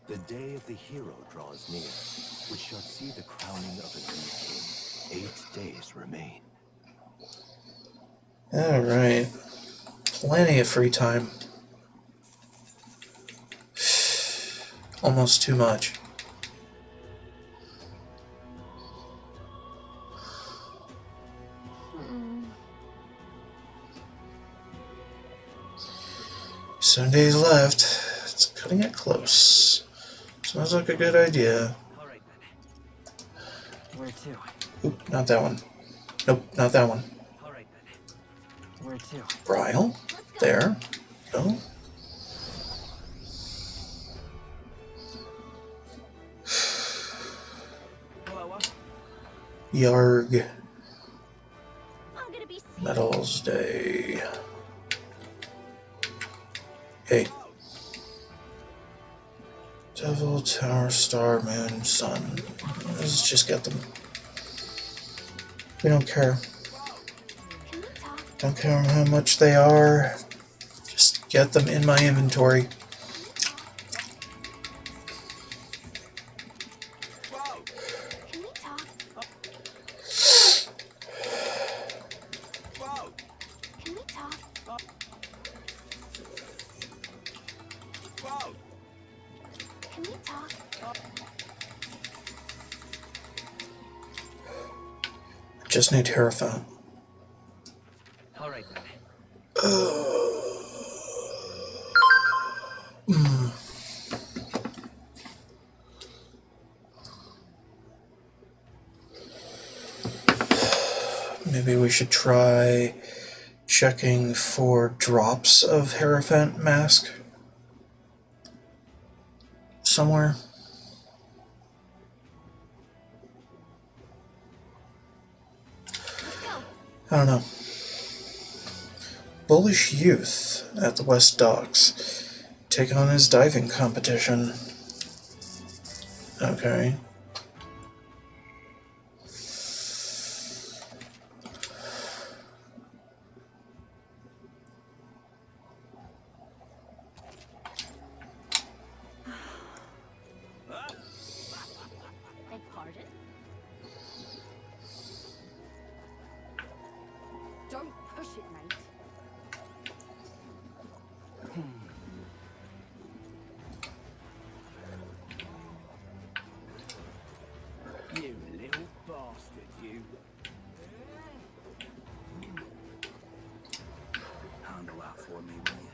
The day of the hero draws near, which shall see the crowning of a new king. 8 days remain. Alright. Plenty of free time. Almost too much. Seven days left. It's cutting it close. Sounds like a good idea. Alright then. Where to? Oop, not that one. Nope, not that one. Alright then. Where to? Bryle. There. Go. Yarg. Medals Day. Hey. Devil, Tower, Star, Moon, Sun. Let's just get them. We don't care. Don't care how much they are. Just get them in my inventory. Just need Hierophant. Alright then. Maybe we should try checking for drops of Hierophant Mask somewhere. I don't know. Bullish Youth at the West Docks. Take on his diving competition. Okay. Beg pardon? Don't push it, mate. You little bastard, you. Handle that for me, will you?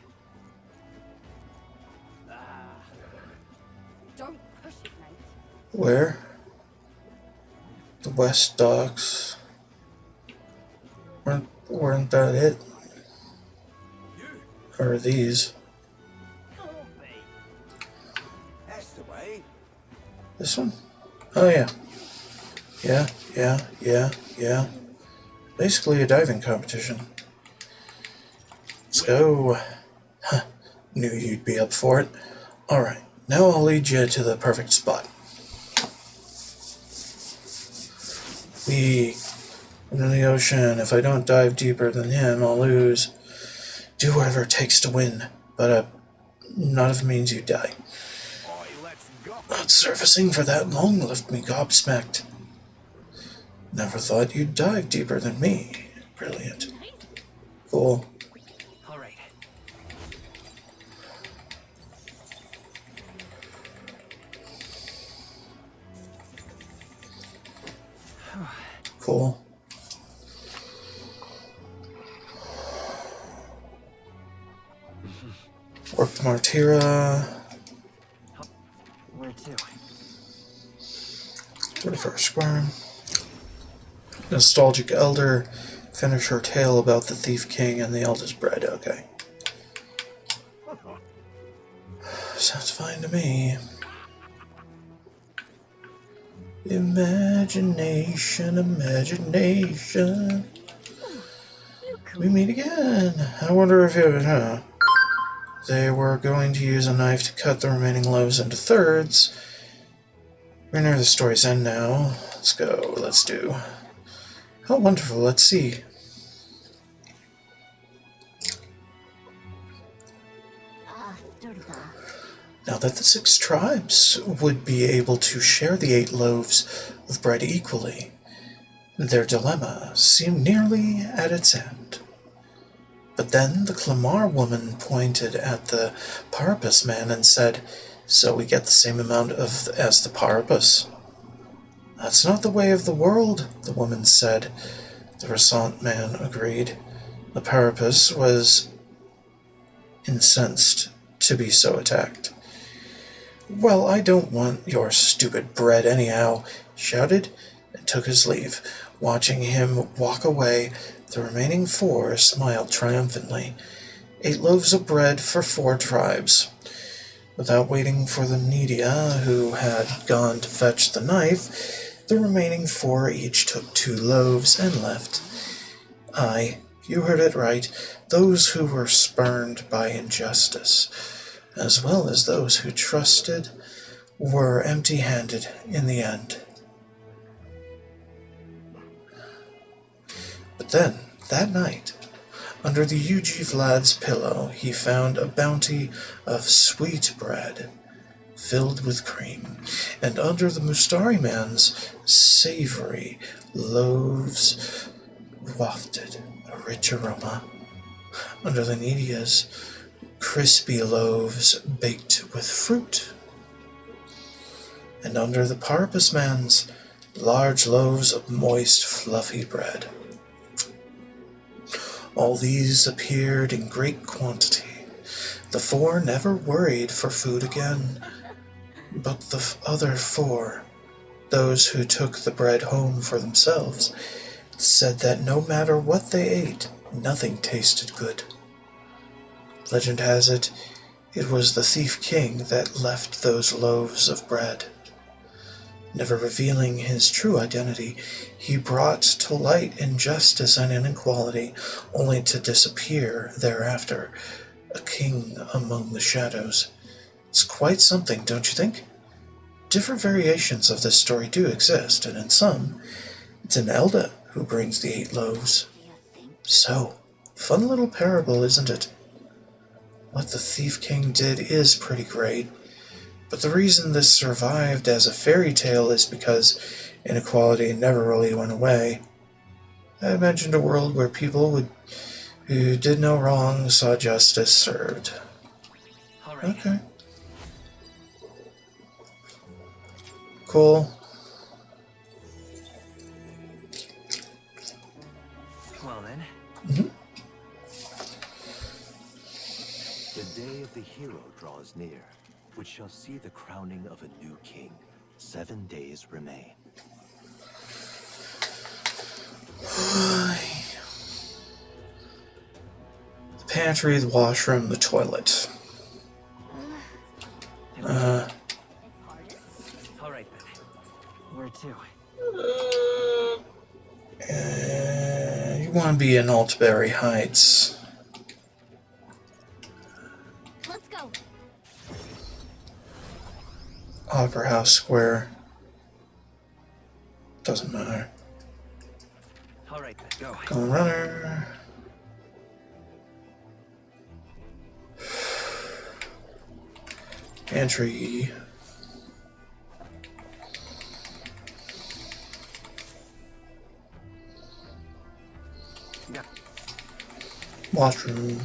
Don't push it, mate. Where? The West Docks. Weren't that it? Or these? That's the way. This one? Oh yeah. Yeah. Basically a diving competition. Let's go. Huh. Knew you'd be up for it. Alright, now I'll lead you to the perfect spot. Into the ocean. If I don't dive deeper than him, I'll lose. Do whatever it takes to win, but not if it means you die. Not surfacing for that long left me gobsmacked. Never thought you'd dive deeper than me. Brilliant. Cool. All right. Cool. Warped Martyra. Where to? 31st Square. Nostalgic Elder. Finish her tale about the Thief King and the eldest bread. Okay. Sounds fine to me. Imagination. We meet again. I wonder if it... They were going to use a knife to cut the remaining loaves into thirds. We're near the story's end now. Let's go. Let's do. How wonderful. Let's see. Now that the 6 tribes would be able to share the 8 loaves of bread equally, their dilemma seemed nearly at its end. But then the Clamar woman pointed at the Parapus man and said, "So we get the same amount as the Parapus." "That's not the way of the world," the woman said. The Resant man agreed. The Parapus was incensed to be so attacked. "Well, I don't want your stupid bread anyhow," he shouted, and took his leave. Watching him walk away, the remaining 4 smiled triumphantly. 8 loaves of bread for 4 tribes. Without waiting for the Nidia, who had gone to fetch the knife, the remaining 4 each took 2 loaves and left. Aye, you heard it right, those who were spurned by injustice, as well as those who trusted, were empty-handed in the end. But then, that night, under the Yuji Vlad's pillow, he found a bounty of sweet bread, filled with cream, and under the Mustari man's savory loaves wafted a rich aroma. Under the Nidia's crispy loaves baked with fruit, and under the Parapus man's large loaves of moist, fluffy bread. All these appeared in great quantity. The 4 never worried for food again, but the other 4, those who took the bread home for themselves, said that no matter what they ate, nothing tasted good. Legend has it, it was the Thief King that left those loaves of bread. Never revealing his true identity, he brought to light injustice and inequality, only to disappear thereafter, a king among the shadows. It's quite something, don't you think? Different variations of this story do exist, and in some, it's an Elda who brings the 8 loaves. So, fun little parable, isn't it? What the Thief King did is pretty great, but the reason this survived as a fairy tale is because inequality never really went away. I imagined a world where people who did no wrong saw justice served. Okay. Cool. Well then. The day of the hero draws near, which shall see the crowning of a new king. 7 days remain. Pantry, the washroom, the toilet. All right then. Where to? You want to be in Altbury Heights. Let's go. Opera House Square. Doesn't matter. All right then. Go. Go runner. Entry. Yeah. Washroom.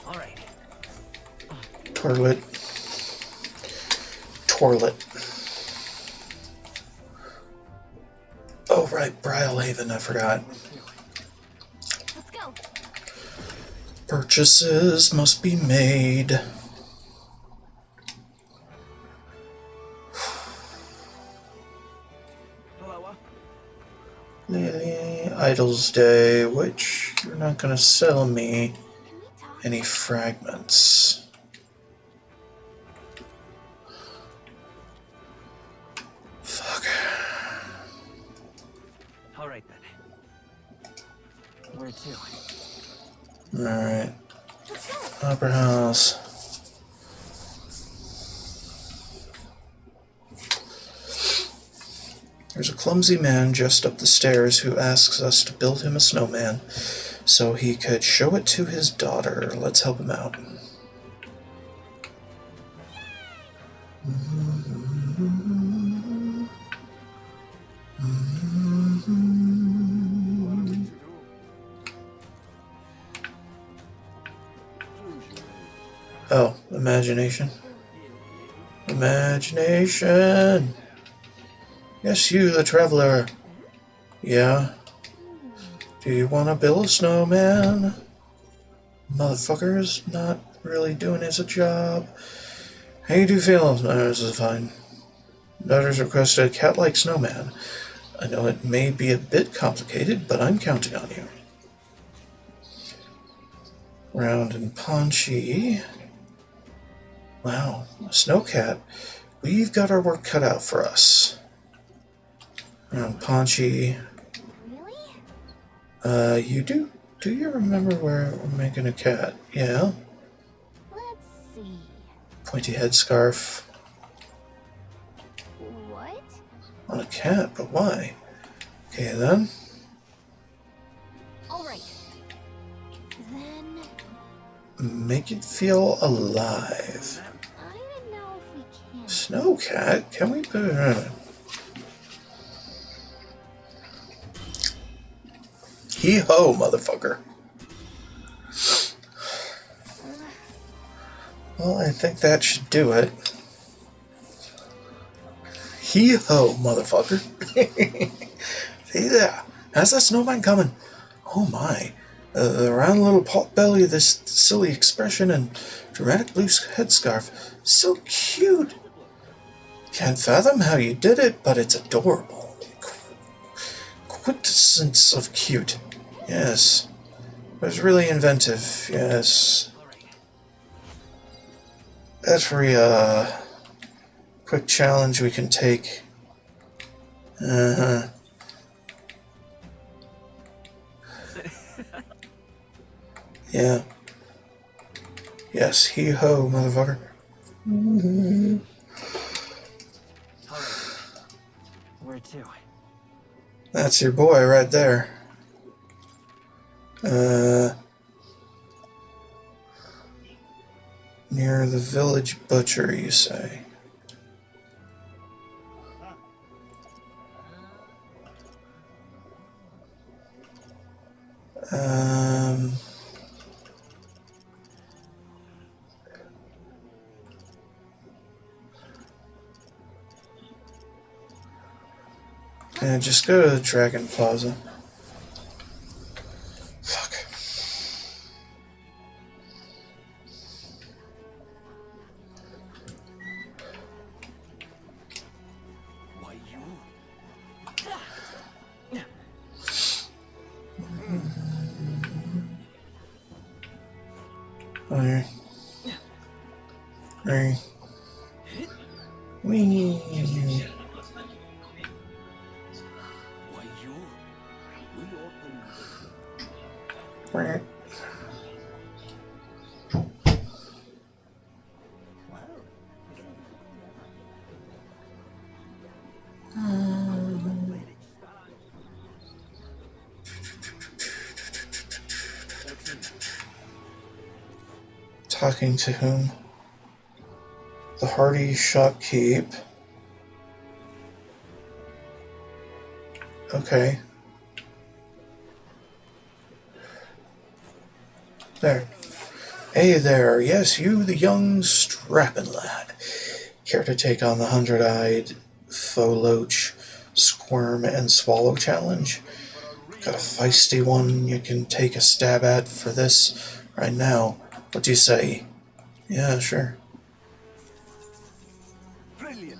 All right. Toilet. Toilet. Oh, right, Brylehaven, I forgot. Let's go. Purchases must be made. Lily, Idol's Day, which you're not going to sell me any fragments. Fuck. All right then. Where to? Alright. Opera House. There's a clumsy man just up the stairs who asks us to build him a snowman so he could show it to his daughter. Let's help him out. Oh, imagination. Imagination! Yes, you, the traveler. Yeah? Do you want to build a snowman? Motherfucker's not really doing his job. How you do feel? No, this is fine. Daughter's requested a cat-like snowman. I know it may be a bit complicated, but I'm counting on you. Round and paunchy. Wow, a snowcat. We've got our work cut out for us. Round paunchy. Really? You do? Do you remember where we're making a cat? Yeah? Let's see. Pointy headscarf. What? On a cat, but why? Okay then. All right. Then Make it feel alive. I don't know if we can. Snowcat? Can we put it in? Hee-ho, motherfucker. Well, I think that should do it. Hee-ho, motherfucker. See there. How's that snowman coming? Oh my. The round little pot belly, this silly expression, and dramatic blue headscarf. So cute. Can't fathom how you did it, but it's adorable. Quintessence of cute. Yes. It was really inventive. Yes. Every, quick challenge we can take. Uh-huh. Yeah. Yes, hee-ho, motherfucker. Where to? That's your boy right there. Near the village butcher, you say? And just go to the Dragon Plaza. Fuck. Why, you? Wee. Talking to whom? The hardy shopkeep. Okay. There. Hey there, yes, you, the young strapping lad. Care to take on the 100-eyed Foloach Squirm and Swallow challenge? Got a feisty one you can take a stab at for this right now. What do you say? Yeah, sure. Brilliant.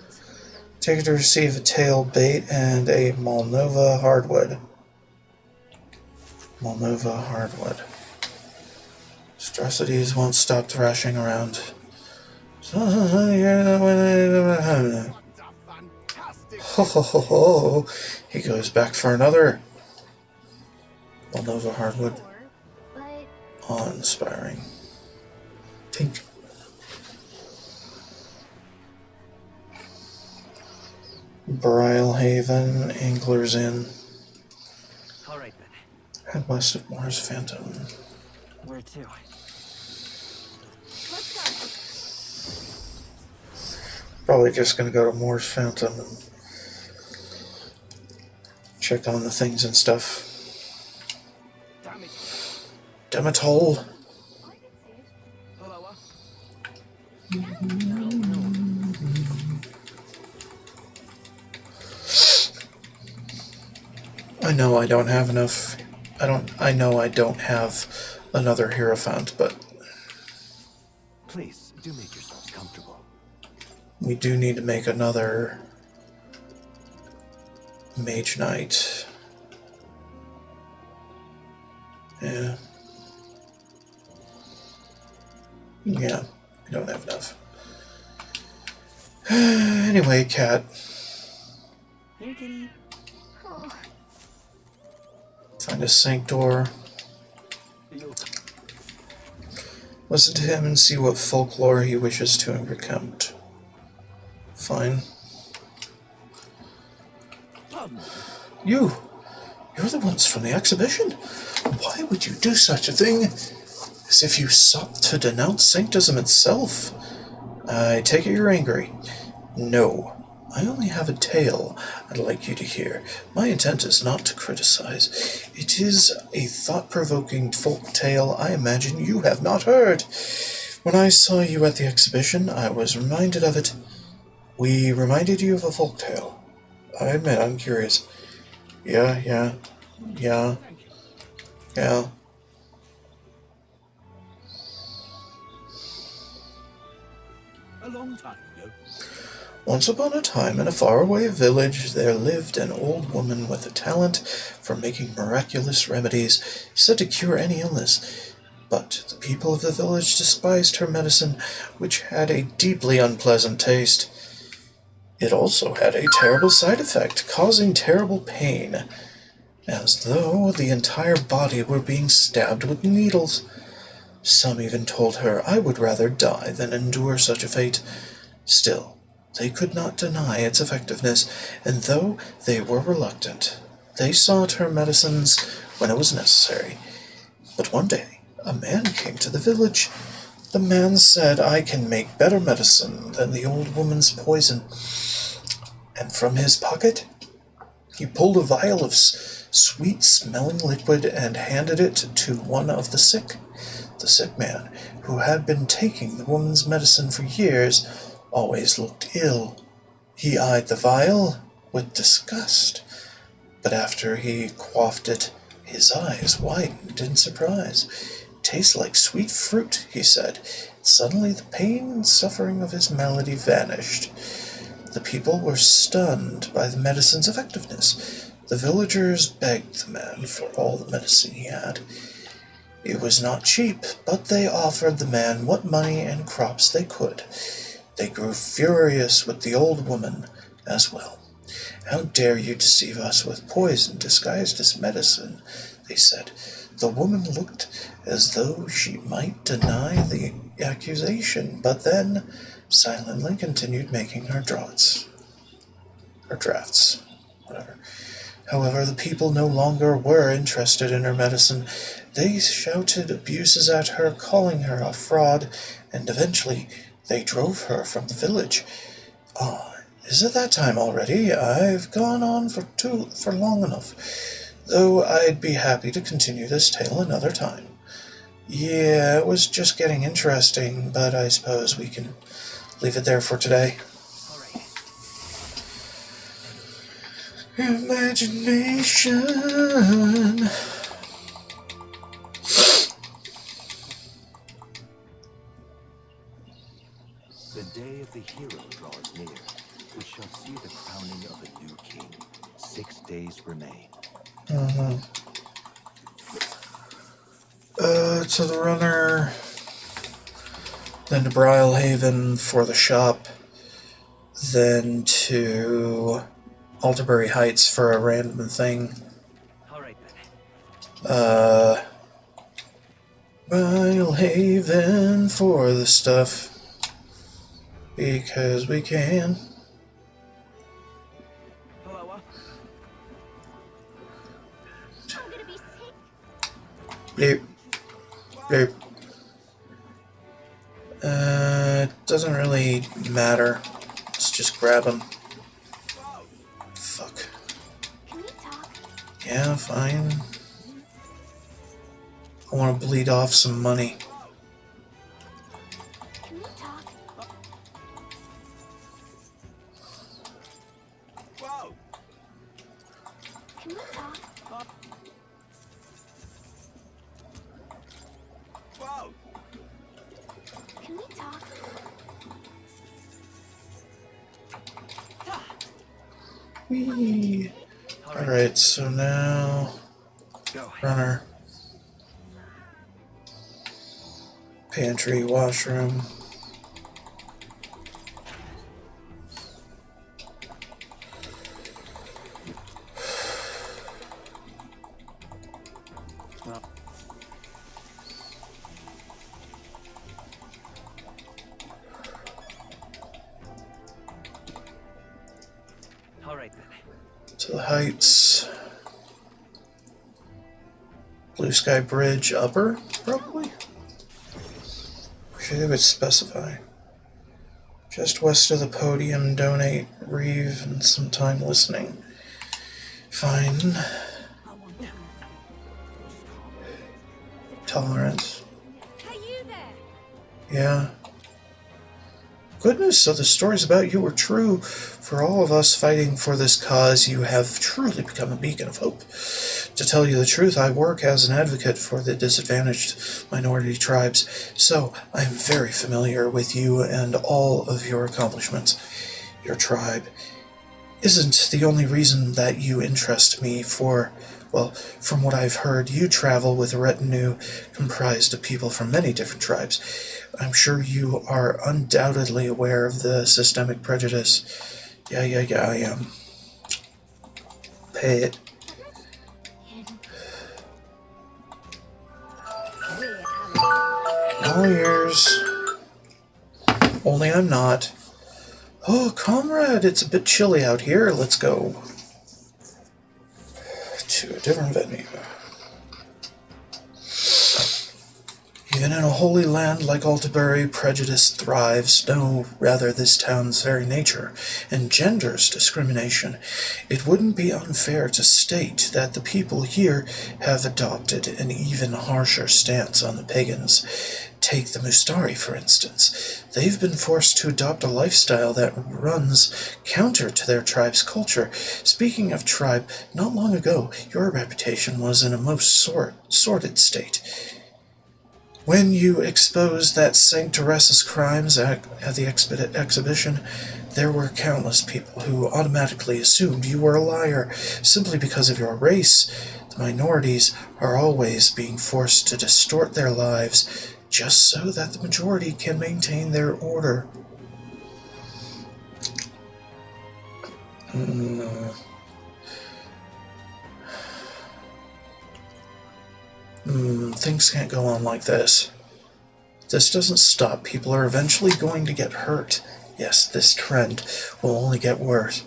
Take it to receive a tail bait and a Molnova hardwood. Molnova hardwood. Atrocities won't stop thrashing around. Ho ho ho ho! He goes back for another. Molnova hardwood. Awe-inspiring. Tink. Brylehaven, Angler's Inn. Alright then. Head west of Mars Phantom. Where to? Probably just gonna go to Moore's Phantom and check on the things and stuff. Damn it, hole. I know I don't have enough. I know I don't have another Hierophant, but please do make yourselves comfortable. We do need to make another Mage Knight. Yeah. Yeah, we don't have enough. Anyway, cat. Here, kitty. Find a sink door. Listen to him and see what folklore he wishes to recount. Fine. You're the ones from the exhibition. Why would you do such a thing? As if you sought to denounce sanctism itself. I take it you're angry. No. I only have a tale I'd like you to hear. My intent is not to criticize. It is a thought-provoking folk tale I imagine you have not heard. When I saw you at the exhibition, I was reminded of it. We reminded you of a folk tale. I admit I'm curious. Yeah. A long time ago. Once upon a time, in a faraway village, there lived an old woman with a talent for making miraculous remedies, said to cure any illness. But the people of the village despised her medicine, which had a deeply unpleasant taste. It also had a terrible side effect, causing terrible pain, as though the entire body were being stabbed with needles. Some even told her I would rather die than endure such a fate. Still, they could not deny its effectiveness, and though they were reluctant, they sought her medicines when it was necessary. But one day, a man came to the village. The man said, I can make better medicine than the old woman's poison. And from his pocket, he pulled a vial of sweet-smelling liquid and handed it to one of the sick. The sick man, who had been taking the woman's medicine for years, always looked ill. He eyed the vial with disgust, but after he quaffed it, his eyes widened in surprise. It tastes like sweet fruit, he said. Suddenly the pain and suffering of his malady vanished. The people were stunned by the medicine's effectiveness. The villagers begged the man for all the medicine he had. It was not cheap, but they offered the man what money and crops they could. They grew furious with the old woman as well. "How dare you deceive us with poison disguised as medicine?" they said. The woman looked as though she might deny the accusation, but then silently continued making her drafts. Whatever. However, the people no longer were interested in her medicine. They shouted abuses at her, calling her a fraud, and eventually they drove her from the village. Is it that time already? I've gone on for long enough, though I'd be happy to continue this tale another time. Yeah, it was just getting interesting, but I suppose we can leave it there for today. Imagination. The day of the hero draws near, which shall see the crowning of a new king. 6 days remain. To the runner, then to Brylehaven for the shop, then to Alderbury Heights for a random thing. Brylehaven for the stuff, because we can. Bloop. Bloop. Doesn't really matter. Let's just grab him. Fuck. Yeah, fine. I want to bleed off some money. Whee. Alright, so now runner, pantry, washroom. To the Heights. Blue Sky Bridge upper, probably? Wish they would specify. Just west of the podium, donate, Reeve, and some time listening. Fine. Tolerance. Yeah. Goodness, so the stories about you were true. For all of us fighting for this cause, you have truly become a beacon of hope. To tell you the truth, I work as an advocate for the disadvantaged minority tribes, so I'm very familiar with you and all of your accomplishments. Your tribe isn't the only reason that you interest me, well, from what I've heard, you travel with a retinue comprised of people from many different tribes. I'm sure you are undoubtedly aware of the systemic prejudice. Yeah, I am. Pay it. All ears. Only I'm not. Oh, comrade, it's a bit chilly out here. Let's go to a different venue. Even in a holy land like Alderbury, prejudice thrives. No, rather, this town's very nature engenders discrimination. It wouldn't be unfair to state that the people here have adopted an even harsher stance on the pagans. Take the Mustari, for instance. They've been forced to adopt a lifestyle that runs counter to their tribe's culture. Speaking of tribe, not long ago, your reputation was in a most sordid state. When you exposed that Sanctoress's crimes at the exhibition, there were countless people who automatically assumed you were a liar simply because of your race. The minorities are always being forced to distort their lives just so that the majority can maintain their order. Things can't go on like this. This doesn't stop. People are eventually going to get hurt. Yes, this trend will only get worse.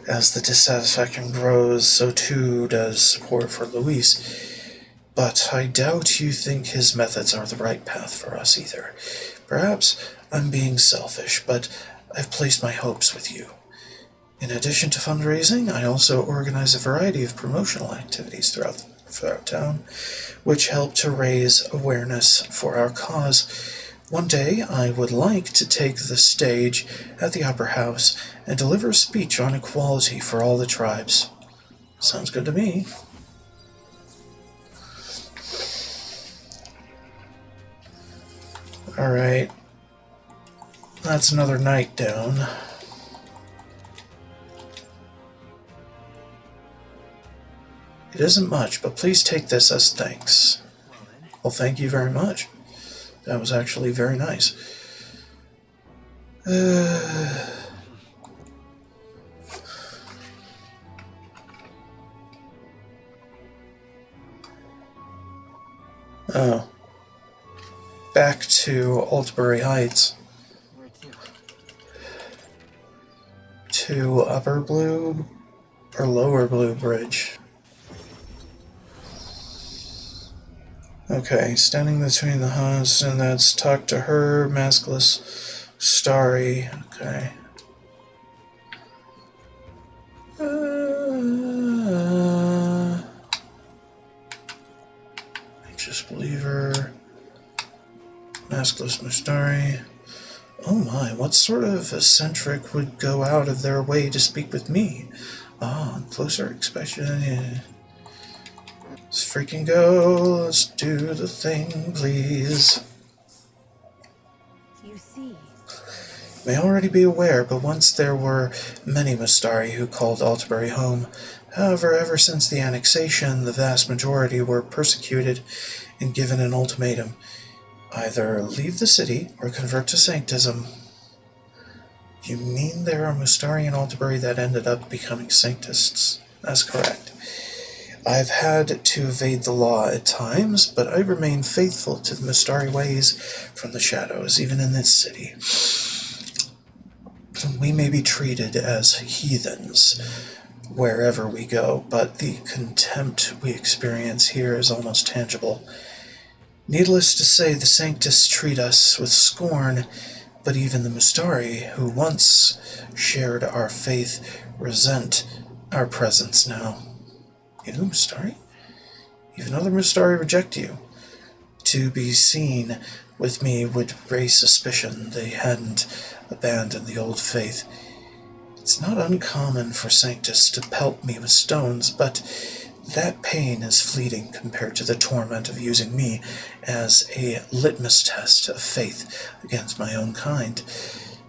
As the dissatisfaction grows, so too does support for Luis. But I doubt you think his methods are the right path for us either. Perhaps I'm being selfish, but I've placed my hopes with you. In addition to fundraising, I also organize a variety of promotional activities throughout town, which help to raise awareness for our cause. One day, I would like to take the stage at the Upper House and deliver a speech on equality for all the tribes. Sounds good to me. Alright. That's another night down. It isn't much, but please take this as thanks. Well, thank you very much. That was actually very nice. Oh. Back to Altbury Heights. To Upper Blue or Lower Blue Bridge. Okay, standing between the huts, and that's talk to her, maskless, starry. Okay. Anxious believer, maskless Mustari. Oh my, what sort of eccentric would go out of their way to speak with me? Ah, closer inspection, yeah. Let's freaking go. Let's do the thing, please. You see. May already be aware, but once there were many Mustari who called Altbury home. However, ever since the annexation, the vast majority were persecuted and given an ultimatum. Either leave the city or convert to Sanctism. You mean there are Mustari in Altbury that ended up becoming Sanctists? That's correct. I've had to evade the law at times, but I remain faithful to the Mustari ways from the shadows, even in this city. We may be treated as heathens wherever we go, but the contempt we experience here is almost tangible. Needless to say, the Sanctists treat us with scorn, but even the Mustari, who once shared our faith, resent our presence now. Even the Mustari? Even other Mustari reject you. To be seen with me would raise suspicion they hadn't abandoned the old faith. It's not uncommon for Sanctus to pelt me with stones, but that pain is fleeting compared to the torment of using me as a litmus test of faith against my own kind.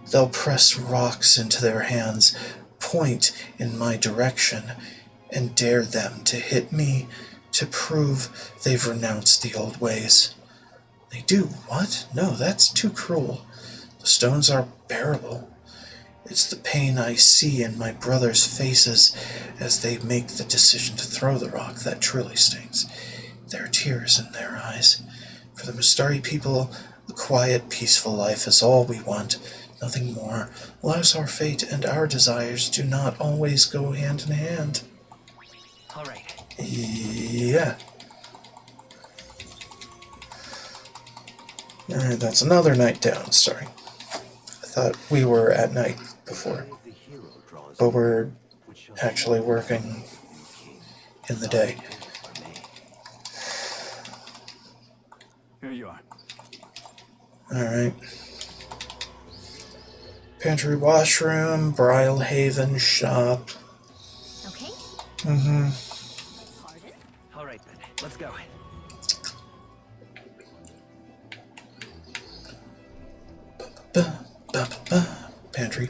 They'll press rocks into their hands, point in my direction, and dare them to hit me to prove they've renounced the old ways. They do what? No, that's too cruel. The stones are bearable. It's the pain I see in my brothers' faces as they make the decision to throw the rock that truly stings. There are tears in their eyes. For the Mustari people, a quiet, peaceful life is all we want, nothing more. Alas, our fate and our desires do not always go hand in hand. All right. Yeah. Alright, that's another night down. Sorry. I thought we were at night before. But we're actually working in the day. Here you are. Alright. Pantry, washroom, Brile Haven, shop. Okay. Mm-hmm. All right then, let's go. Pantry.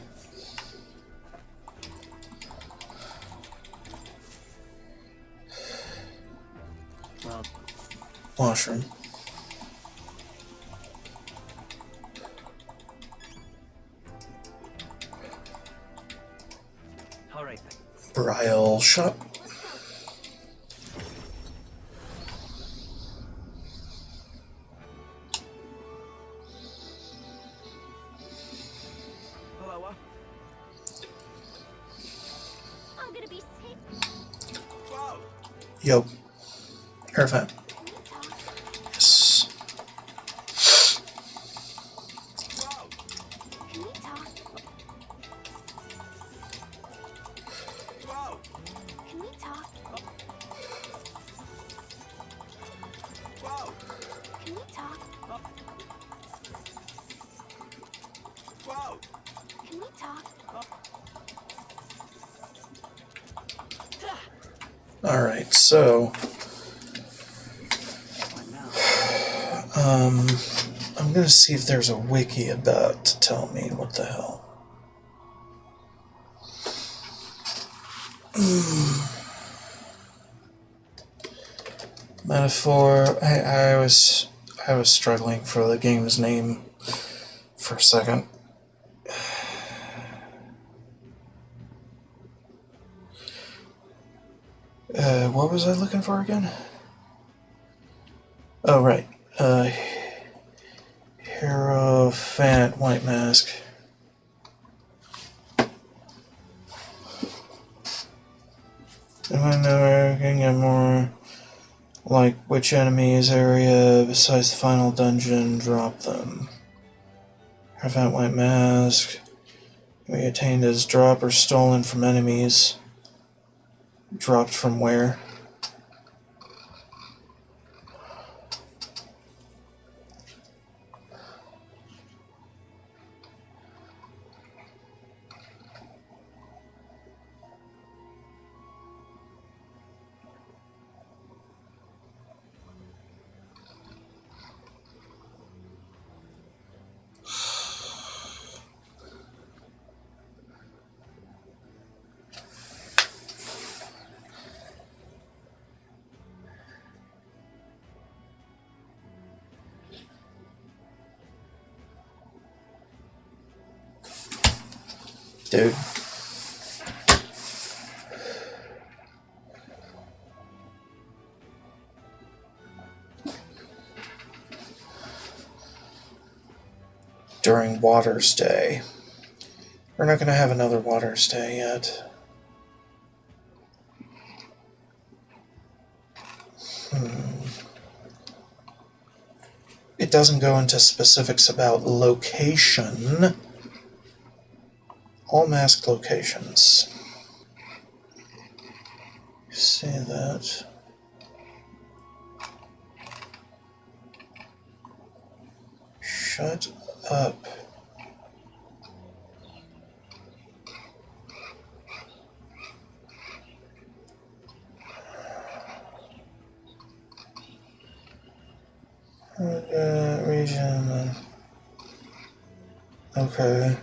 Washroom. All right then. Brile shop. Hello. I'm gonna be safe. Whoa. Yo. Hierophant. Yes. Can we talk? Whoa. Can we talk? Whoa. Can we talk? Whoa. Can we talk? Alright, so I'm gonna see if there's a wiki about to tell me what the hell. Metaphor. I was struggling for the game's name for a second. What was I looking for again? Oh, right. Hierophant White Mask. Am I never gonna get more like which enemies area besides the final dungeon drop them? Hierophant White Mask. Can be attained as drop or stolen from enemies. Dropped from where? Dude. During Water's Day. We're not going to have another Water's Day yet. It doesn't go into specifics about location. All masked locations. See that. Shut up. Region. Okay.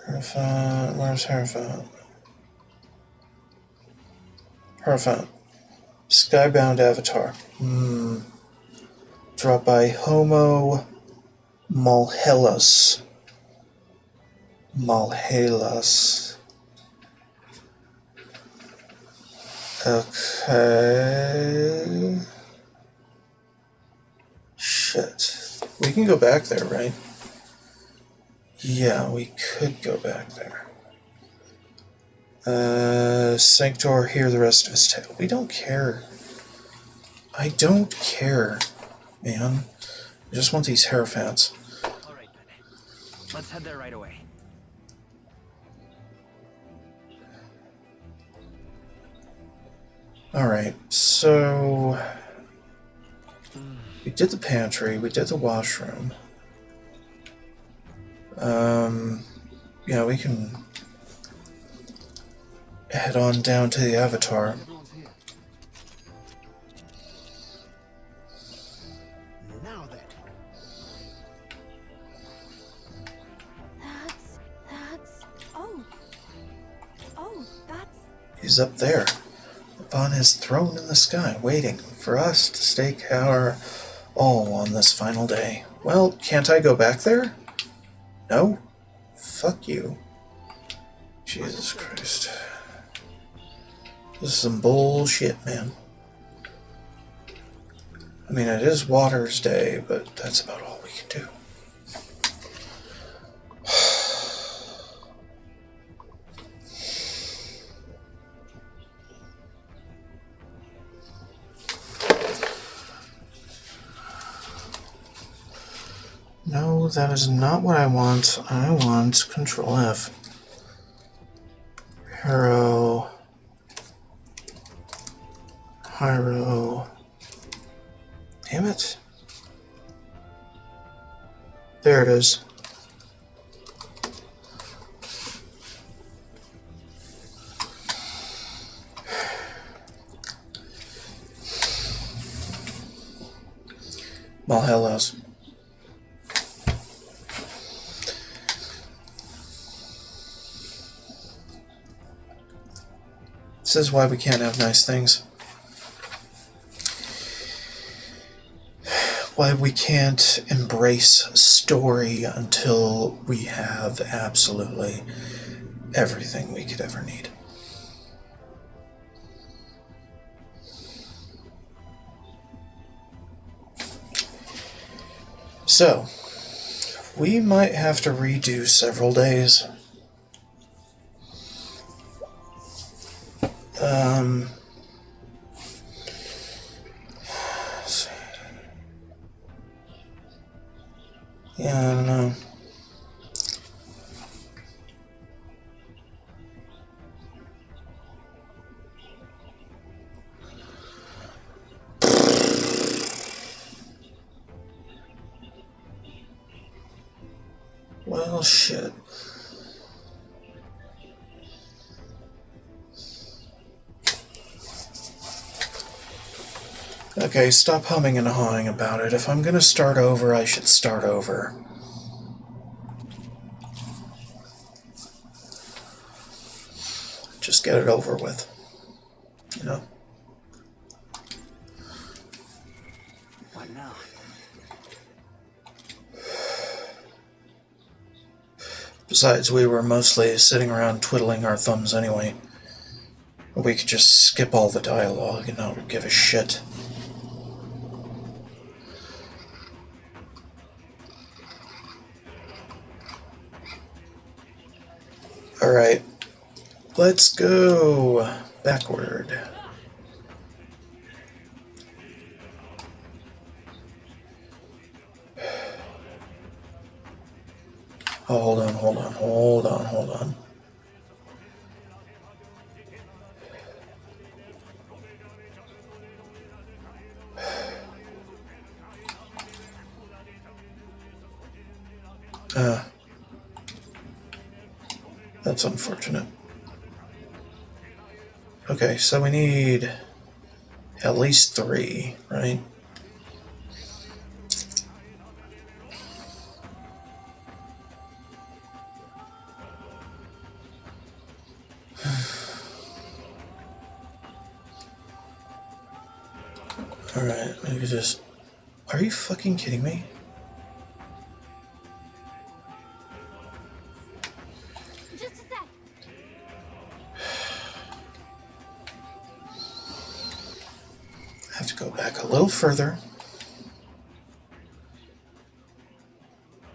Hierophant. Where's Hierophant? Hierophant. Skybound Avatar. Dropped by Homo Malhellas. Malhellas. Okay. Shit. We can go back there, right? Yeah, we could go back there. Sanctor, hear the rest of his tale. We don't care. I don't care, man. I just want these Hierophants. Alright then. Let's head there right away. Alright, so we did the pantry, we did the washroom. Yeah, we can head on down to the Avatar. He's up there, upon his throne in the sky, waiting for us to stake our all on this final day. Well, can't I go back there? No? Fuck you. Jesus Christ. This is some bullshit, man. I mean, it is Water's Day, but that's about all we can do. No, that is not what I want. I want Control F. Hero. Hyro. Damn it. There it is. Well, hellos. This is why we can't have nice things. Why we can't embrace story until we have absolutely everything we could ever need. So, we might have to redo several days. Let's see. Yeah, I don't know. Well, shit. Okay, stop humming and hawing about it. If I'm gonna start over, I should start over. Just get it over with. You know? What now? Besides, we were mostly sitting around twiddling our thumbs anyway. We could just skip all the dialogue and not give a shit. Alright, let's go backward. Oh, hold on. That's unfortunate. Okay, so we need at least 3, right? Alright, maybe just... Are you fucking kidding me? Just a sec. I have to go back a little further.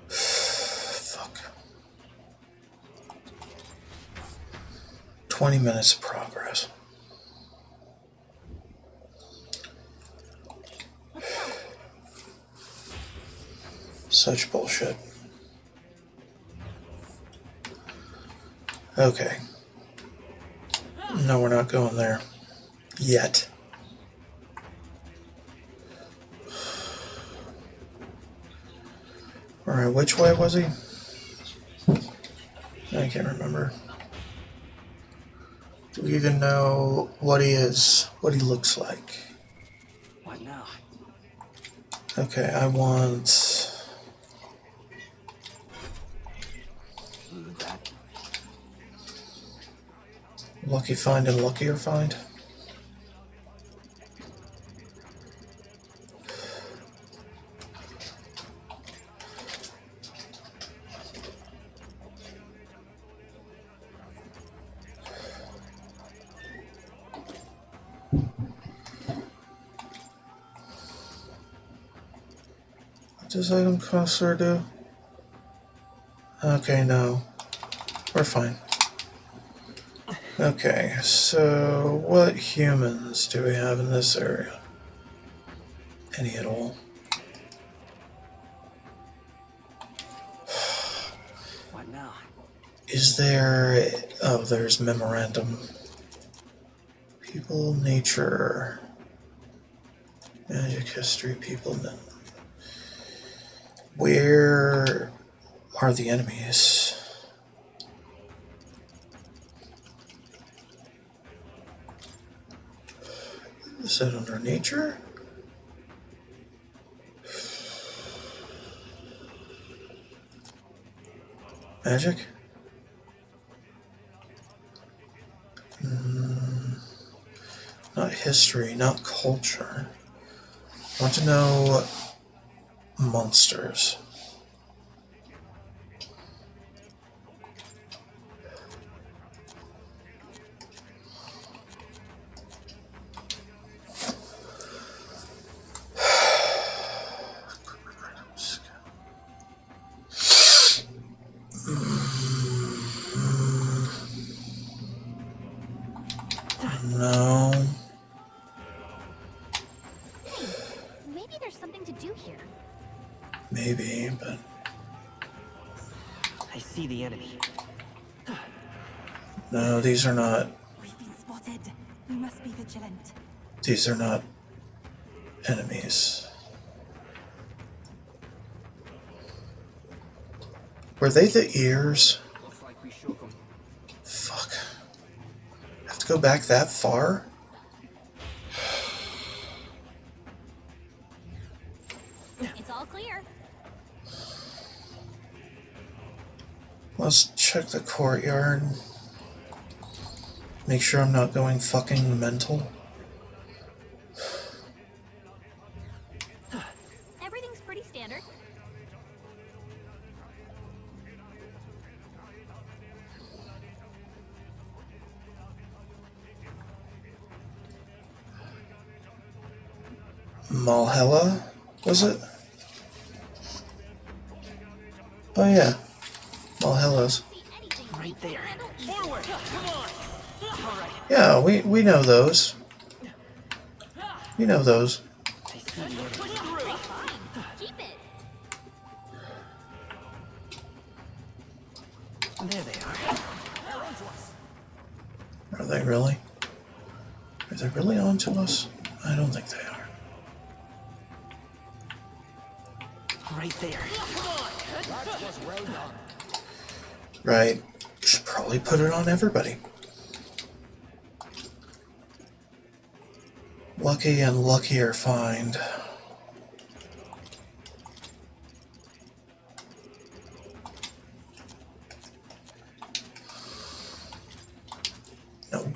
Fuck. 20 minutes of progress. Such bullshit. Okay. No, we're not going there. Yet. Alright, which way was he? I can't remember. Do we even know what he is? What he looks like? What now? Okay, I want... Lucky find and luckier find. What does item cluster do? Okay, no. We're fine. Okay, so what humans do we have in this area? Any at all? What now? Is there... Oh, there's memorandum. People, nature... Magic, history, people... Where are the enemies? Is that under nature? Magic? Not history, not culture. I want to know monsters. No. Hey, maybe there's something to do here. Maybe, but... I see the enemy. No, these are not... We've been spotted. We must be vigilant. These are not enemies. Were they the ears? Looks like we shook them. Fuck. Have to go back that far? It's all clear. Let's check the courtyard. Make sure I'm not going fucking mental. Everything's pretty standard. Malhella, was it? Oh yeah, Malhella's. Right there. Forward! Come on! All right. Yeah, we know those. We know those. I see the enemy. Keep it. There they are. Are they really? Are they really on to us? I don't think they are. Right there. That was well done. Right. Should probably put it on everybody. Lucky and luckier find. No.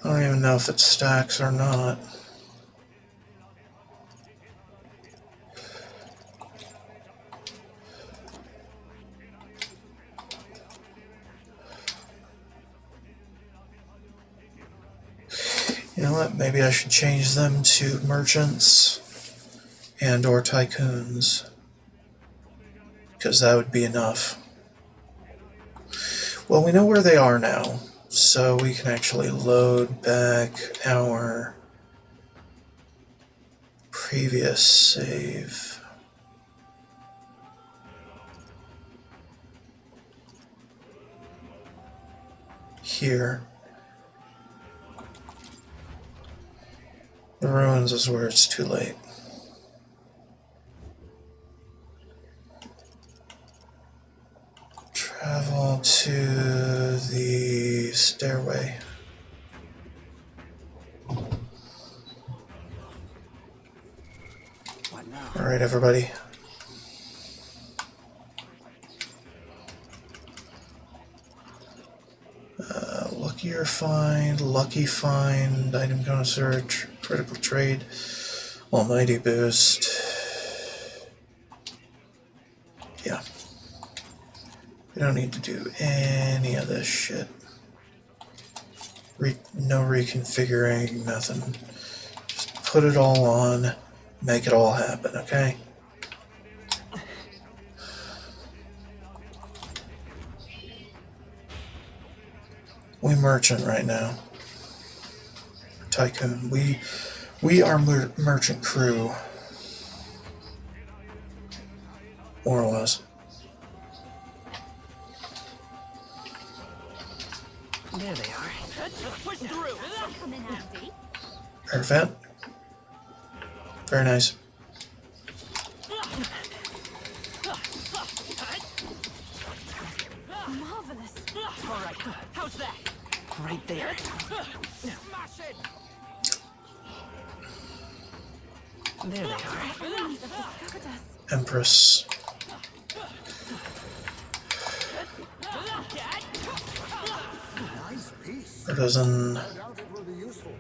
I don't even know if it stacks or not. You know what? Maybe I should change them to merchants and or tycoons, because that would be enough. Well, we know where they are now, so we can actually load back our previous save. Here. The ruins is where it's too late. Travel to the stairway. What now? Alright, everybody. Gear find, lucky find, item count search, critical trade, almighty boost. Yeah. We don't need to do any of this shit. No reconfiguring, nothing. Just put it all on, make it all happen, okay? We merchant right now. Tycoon. We are merchant crew. More or less. There they are. Let's push through. Come in handy. Air vent. Very nice. Marvelous. All right. How's that? Right there. Smash it. There they are. Enemies have discovered us. Empress. Nice piece. Or doesn't I doubt it will be useful.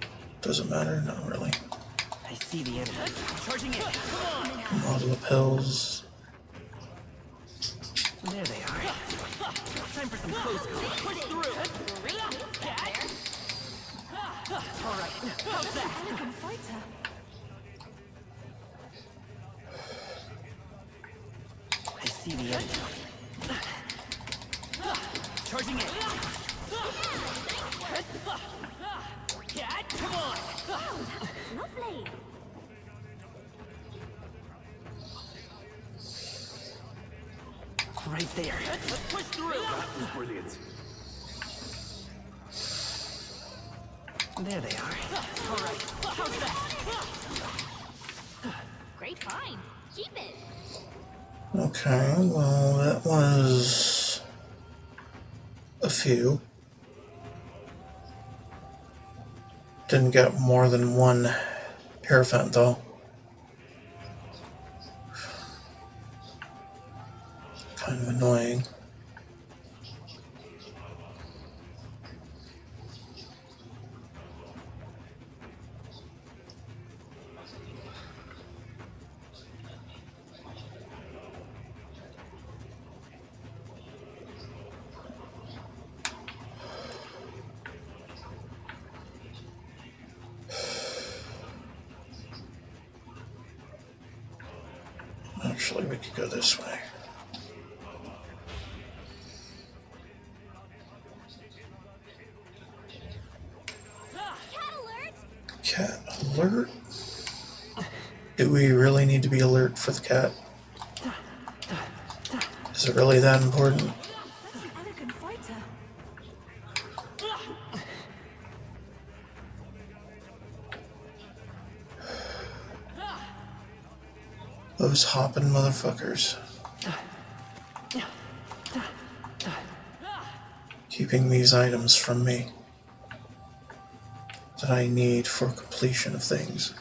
matter, not really. I see the enemy. Charging in. Come on. Model of pills. There they are. Time for some close calls. Push through. All right. How's that? Elegant fighter. I see the enemy. Charging in. Come on. Lovely. Right there. Let's push through. That was brilliant. There they are. All right. How's that? Great find. Keep it. Okay, well, that was a few. Didn't get more than one air vent, though. Kind of annoying. Actually, we could go this way. Cat alert? Do we really need to be alert for the cat? Is it really that important? Elegant fighter. Those hopping motherfuckers. Keeping these items from me that I need for completion of things.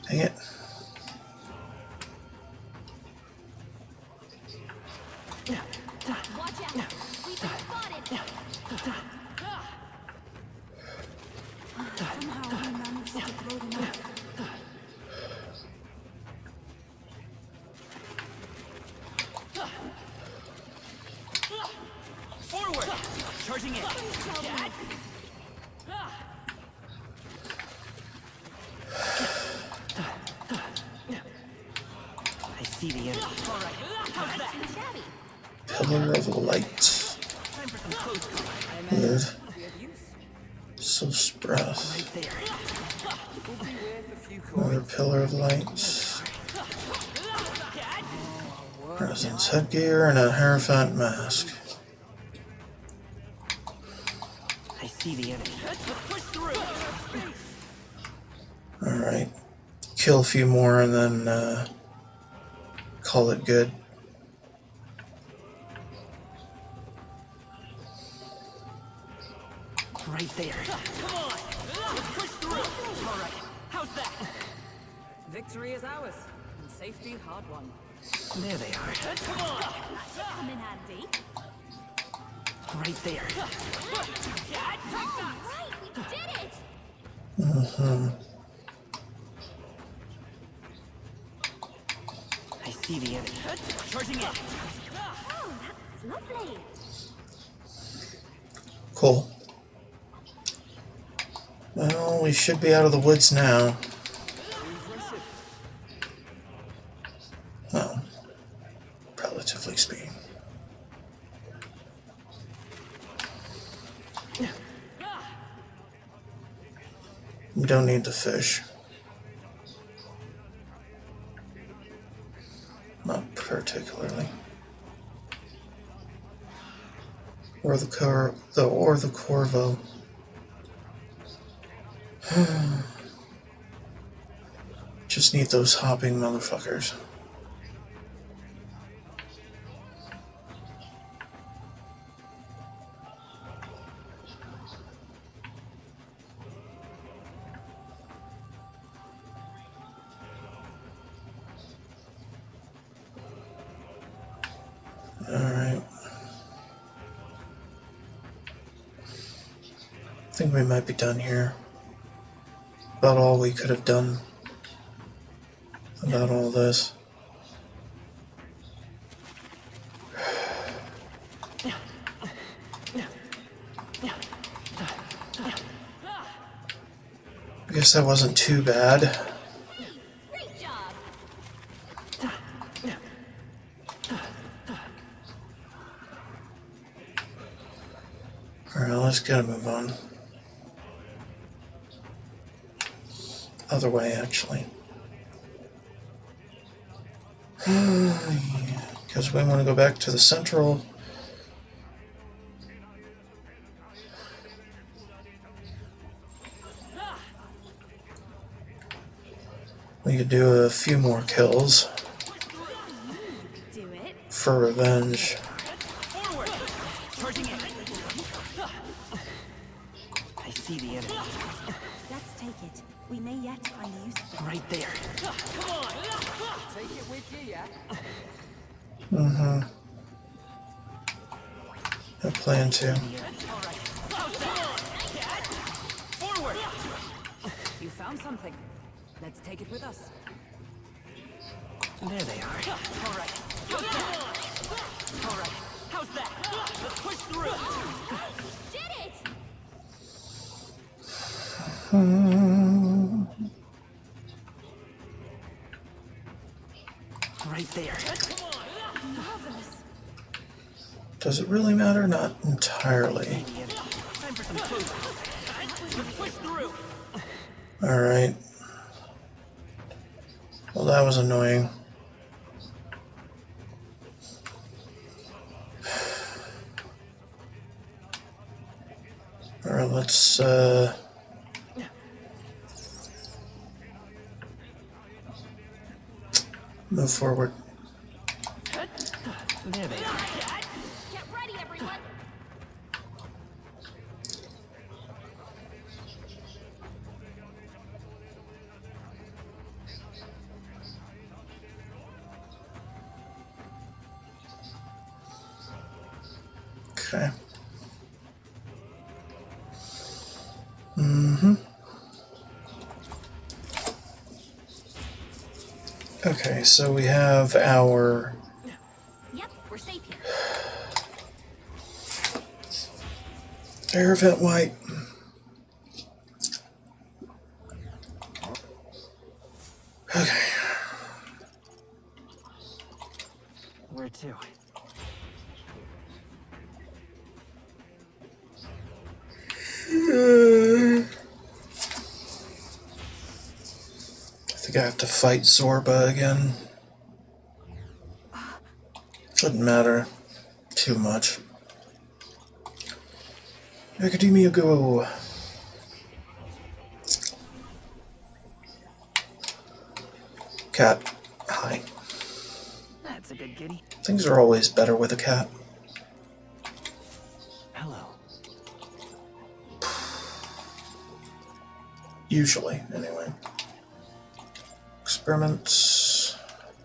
Dang it. Watch out. We've been spotted. Somehow we managed to blow them up. Forward. Charging in. I see the enemy. All right. How's that? Pillar of light. Time for some close calls. Good. Soul's breath. Right there. Another pillar of light. Presence headgear and a Hierophant mask. I see the enemy. Let's push through. Alright. Kill a few more and then call it good. Right there. Come on. Let's push through. All right. How's that? Victory is ours, and safety hard won. There they are. Come on! Come in handy. Right there. Right, we did it! I see the enemy. Charging in. Oh, that's lovely. Cool. Well, we should be out of the woods now. Well, relatively speaking. We don't need the fish. Not particularly. Or the Corvo. Just need those hopping motherfuckers. Alright. I think we might be done here. About all we could have done about all this. I guess that wasn't too bad. Great job. Alright, let's get a move on. Other way, actually. Because we want to go back to the central. We could do a few more kills Do it. for revenge. Charging in. I see the enemy. Let's take it. We may yet find use of it. Right there. Come on! Take it with you, yeah? I plan to. Forward! You found something. Let's take it with us. There they are. All right. All right. How's that? Let's push through. Did it! Right there. Marvelous. Does it really matter? Not entirely. Time for some closing. Let's push through. Alright. Well, that was annoying. Alright, let's, move forward. There they are. Get ready, everyone. Okay. Okay, so we have our Yep, we're safe here. air vent white. Okay. Where to? I think I have to fight Zorba again. Shouldn't matter too much. Academia go. Cat, hi. That's a good kitty. Things are always better with a cat. Hello. Usually, anyway. experiments.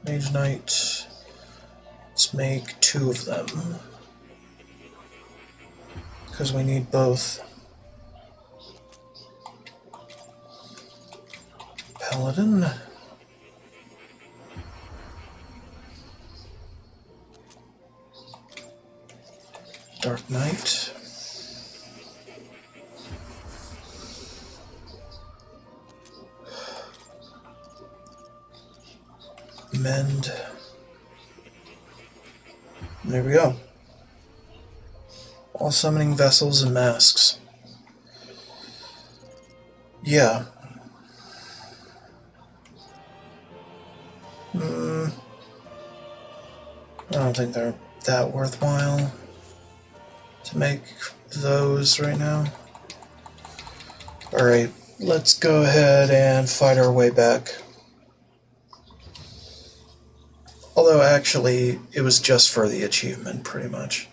Mage Knight. Let's make 2 of them. Because we need both. Paladin. Dark Knight. Mend. There we go. All summoning vessels and masks. Yeah. I don't think they're that worthwhile to make those right now. Alright, let's go ahead and fight our way back. Although actually, it was just for the achievement, pretty much.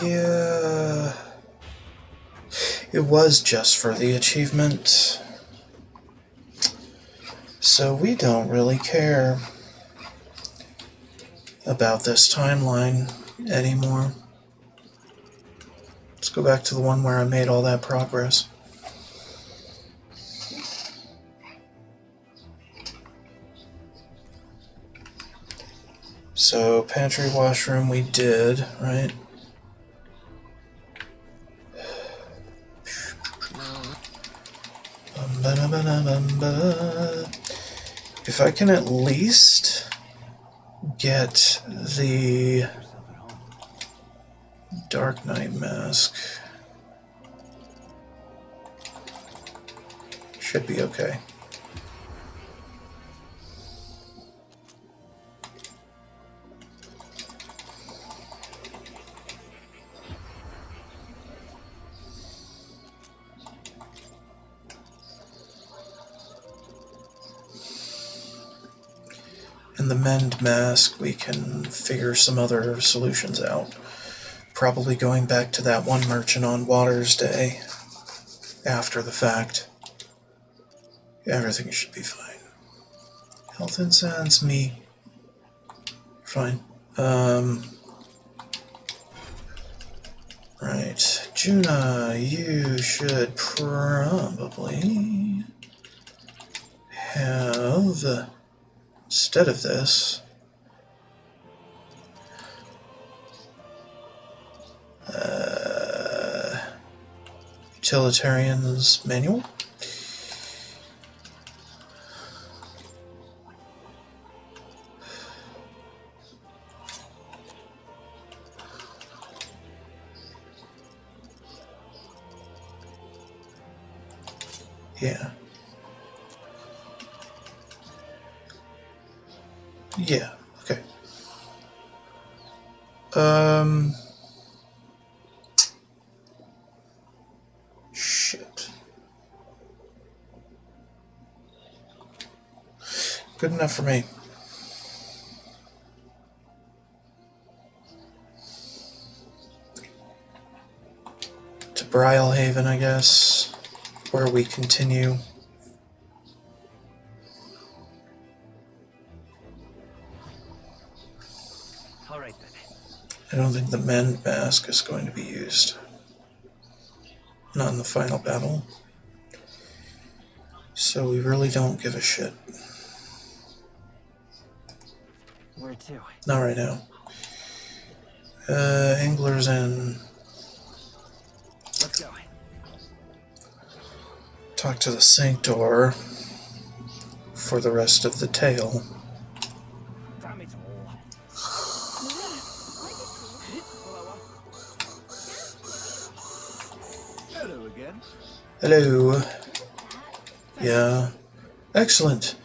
Yeah, it was just for the achievement, so we don't really care about this timeline anymore. Let's go back to the one where I made all that progress. So, pantry washroom we did, right? If I can at least get the Dark Knight mask, should be okay. And the Mend mask, we can figure some other solutions out. Probably going back to that one merchant on Water's Day after the fact. Everything should be fine. Health incense, me. Fine. Right. Juna, you should probably have, instead of this, Utilitarian's Manual. Yeah. Yeah, okay. Shit. Good enough for me. To Brylehaven, I guess, where we continue. Alright then. I don't think the Mend mask is going to be used. Not in the final battle. So we really don't give a shit. Where to? Not right now. Angler's Inn. Let's go. Talk to the Sanctor for the rest of the tale. Damn it all. Hello again. Hello. Yeah. Excellent.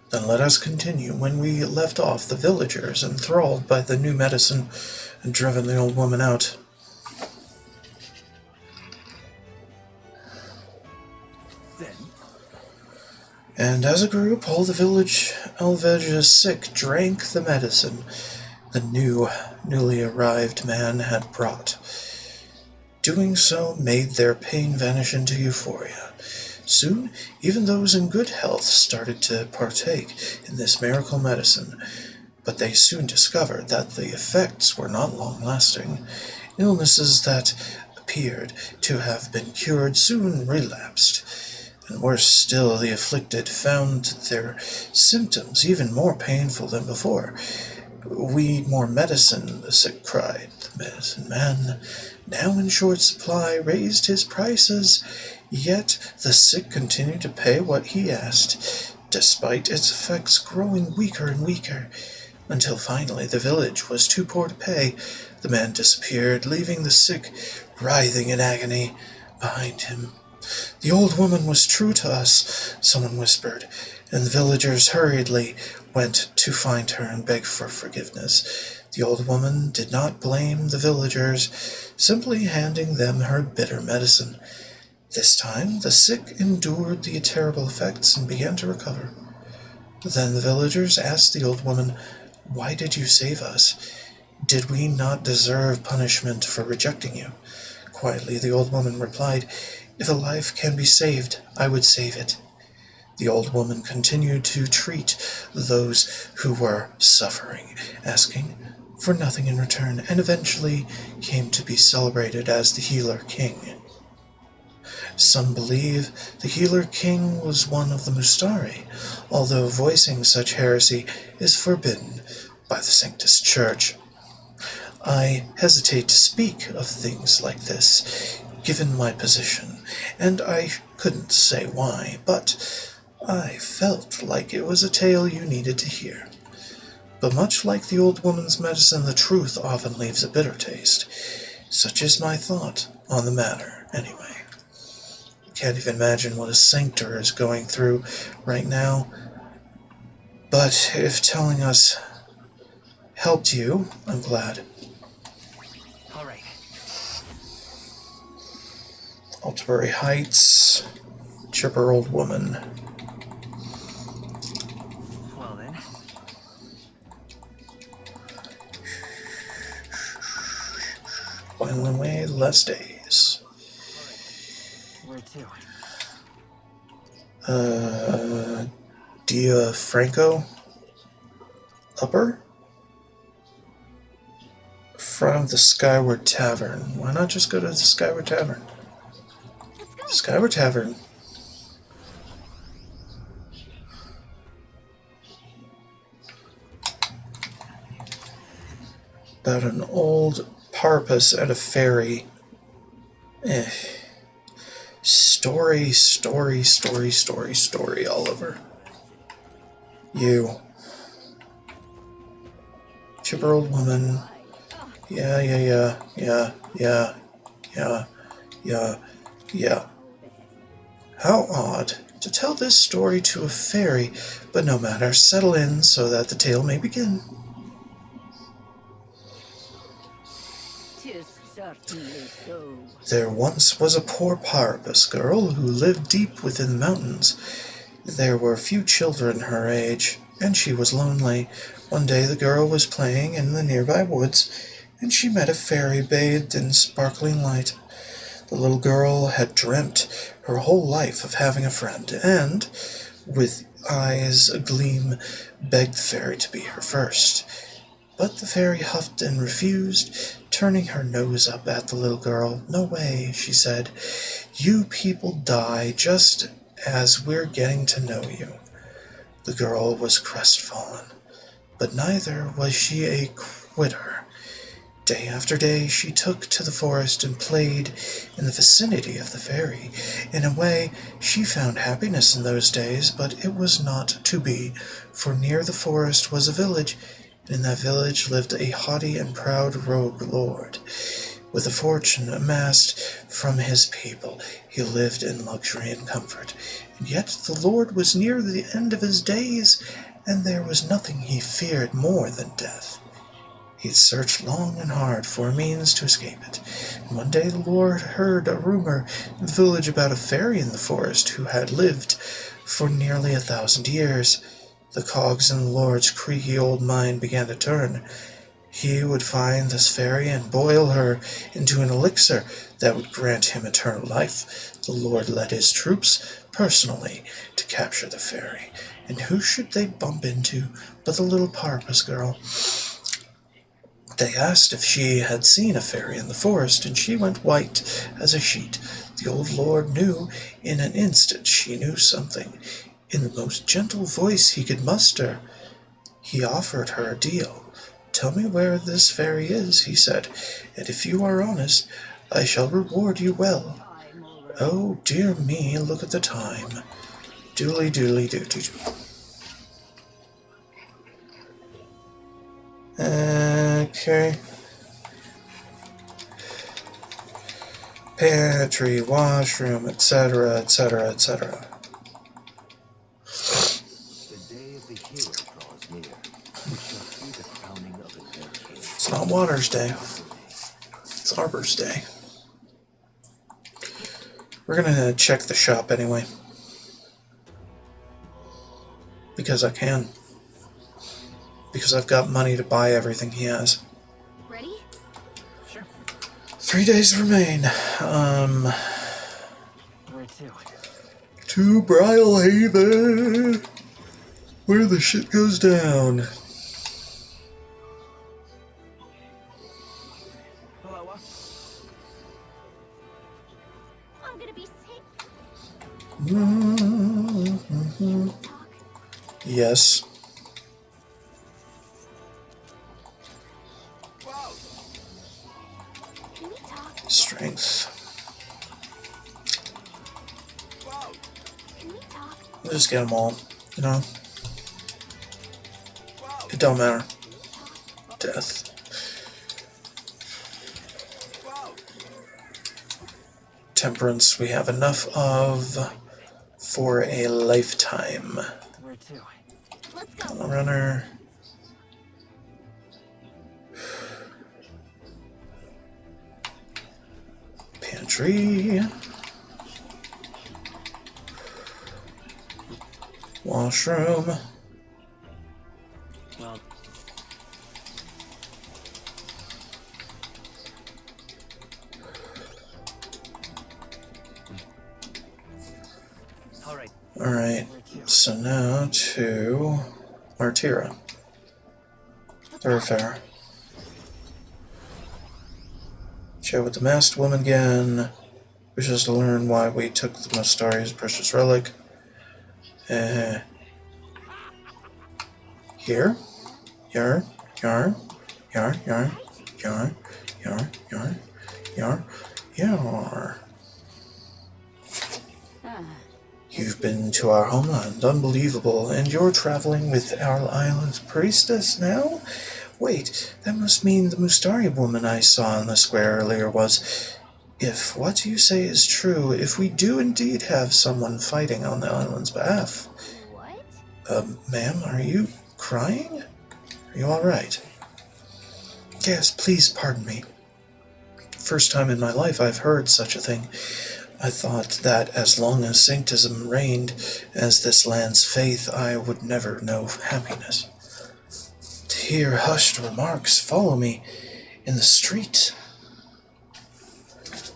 Then let us continue. When we left off, the villagers, enthralled by the new medicine, had driven the old woman out. And as a group, all the village Elvege's sick drank the medicine the newly arrived man had brought. Doing so made their pain vanish into euphoria. Soon, even those in good health started to partake in this miracle medicine, but they soon discovered that the effects were not long-lasting. Illnesses that appeared to have been cured soon relapsed, and worse still, the afflicted found their symptoms even more painful than before. "We need more medicine," the sick cried. The medicine man, now in short supply, raised his prices, yet the sick continued to pay what he asked, despite its effects growing weaker and weaker, until finally the village was too poor to pay. The man disappeared, leaving the sick writhing in agony behind him. "The old woman was true to us," someone whispered, and the villagers hurriedly went to find her and beg for forgiveness. The old woman did not blame the villagers, simply handing them her bitter medicine. This time, the sick endured the terrible effects and began to recover. Then the villagers asked the old woman, "Why did you save us? Did we not deserve punishment for rejecting you?" Quietly, the old woman replied, "If a life can be saved, I would save it." The old woman continued to treat those who were suffering, asking for nothing in return, and eventually came to be celebrated as the Healer King. Some believe the Healer King was one of the Mustari, although voicing such heresy is forbidden by the Sanctus Church. I hesitate to speak of things like this, given my position, and I couldn't say why, but I felt like it was a tale you needed to hear. But much like the old woman's medicine, the truth often leaves a bitter taste. Such is my thought on the matter, anyway. Can't even imagine what a sanctor is going through right now. But if telling us helped you, I'm glad. All right. Altabury Heights, chipper old woman. Well then. Whiling away less days. Where to? Dia Franco? Upper? Front of the Skyward Tavern. Why not just go to the Skyward Tavern? Skyward Tavern. About an old parpus and a fairy. Story all over. You. Chipper old woman. Yeah. How odd to tell this story to a fairy, but no matter, settle in so that the tale may begin. 'Tis certainly so. There once was a poor parpus girl who lived deep within the mountains. There were few children her age, and she was lonely. One day the girl was playing in the nearby woods, and she met a fairy bathed in sparkling light. The little girl had dreamt her whole life of having a friend, and, with eyes agleam, begged the fairy to be her first. But the fairy huffed and refused, turning her nose up at the little girl. "No way," she said. "You people die just as we're getting to know you." The girl was crestfallen, but neither was she a quitter. Day after day she took to the forest and played in the vicinity of the fairy. In a way, she found happiness in those days, but it was not to be, for near the forest was a village, and in that village lived a haughty and proud rogue lord. With a fortune amassed from his people, he lived in luxury and comfort. And yet the lord was near the end of his days, and there was nothing he feared more than death. He had searched long and hard for a means to escape it, and one day the lord heard a rumor in the village about a fairy in the forest who had lived For nearly 1,000 years, the cogs in the Lord's creaky old mind began to turn. He would find this fairy and boil her into an elixir that would grant him eternal life. The Lord led his troops personally to capture the fairy. And who should they bump into but the little Parpus girl? They asked if she had seen a fairy in the forest, and she went white as a sheet. The old lord knew in an instant she knew something. In the most gentle voice he could muster, he offered her a deal. "Tell me where this fairy is," he said, "and if you are honest, I shall reward you well." Oh, dear me, look at the time. Doodly doodly doo doo doo. Okay. Pantry, washroom, etc., etc., etc. The day of the hero draws near. We shall see the crowning of a new king. It's not Water's Day. It's Arbor's Day. We're gonna check the shop anyway. Because I can. Because I've got money to buy everything he has. Ready? Sure. 3 days remain. Where to? To Brylehaven, where the shit goes down. Hello? I'm gonna be sick. Yes. Can we talk? Strength. Can we talk? We'll just get them all, you know? It don't matter. Death. Temperance we have enough of for a lifetime. Where to? Let's go. Runner. Pantry. Washroom. Well, alright. Alright, so now to Martira. Thoroughfare. Chat with the masked woman again. Wishes to learn why we took the Mustari's precious relic. Here. Yar. Yar. Yar. Yar. Yar. Yar. Yar. Yar. Yar. You've been to our homeland. Unbelievable. And you're traveling with our island's priestess now? Wait, that must mean the Mustari woman I saw in the square earlier was... If what you say is true, if we do indeed have someone fighting on the island's behalf... What? Ma'am, are you crying? Are you alright? Yes, please pardon me. First time in my life I've heard such a thing. I thought that as long as sanctism reigned as this land's faith, I would never know happiness. To hear hushed remarks follow me in the street.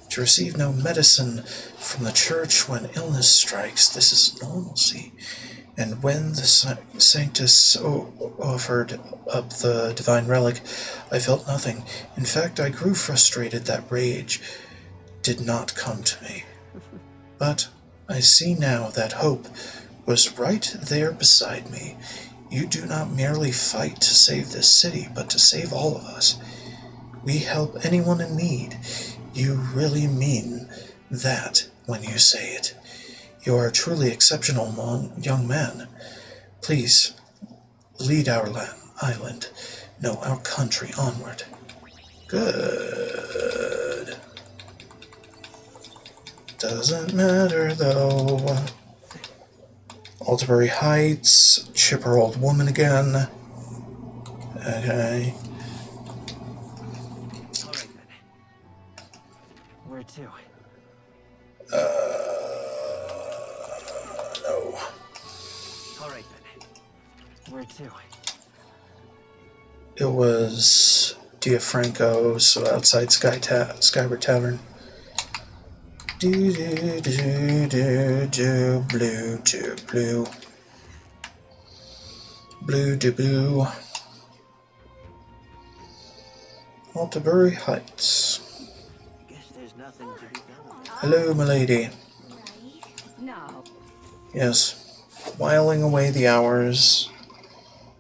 To receive no medicine from the church when illness strikes, this is normalcy. And when the Sanctus offered up the divine relic, I felt nothing. In fact, I grew frustrated that rage did not come to me. But I see now that hope was right there beside me. You do not merely fight to save this city, but to save all of us. We help anyone in need. You really mean that when you say it. You are a truly exceptional young man. Please, lead our island, no, our country onward. Good. Doesn't matter, though. Alderbury Heights, chipper old woman again. Okay. Alright then. Where to? No. Where to? It was Diafranco, so outside Skyward Tavern. Do do do do do blue do blue. Blue do blue. Altabury Heights. Guess there's nothing to be done. Hello, milady. No. Yes, whiling away the hours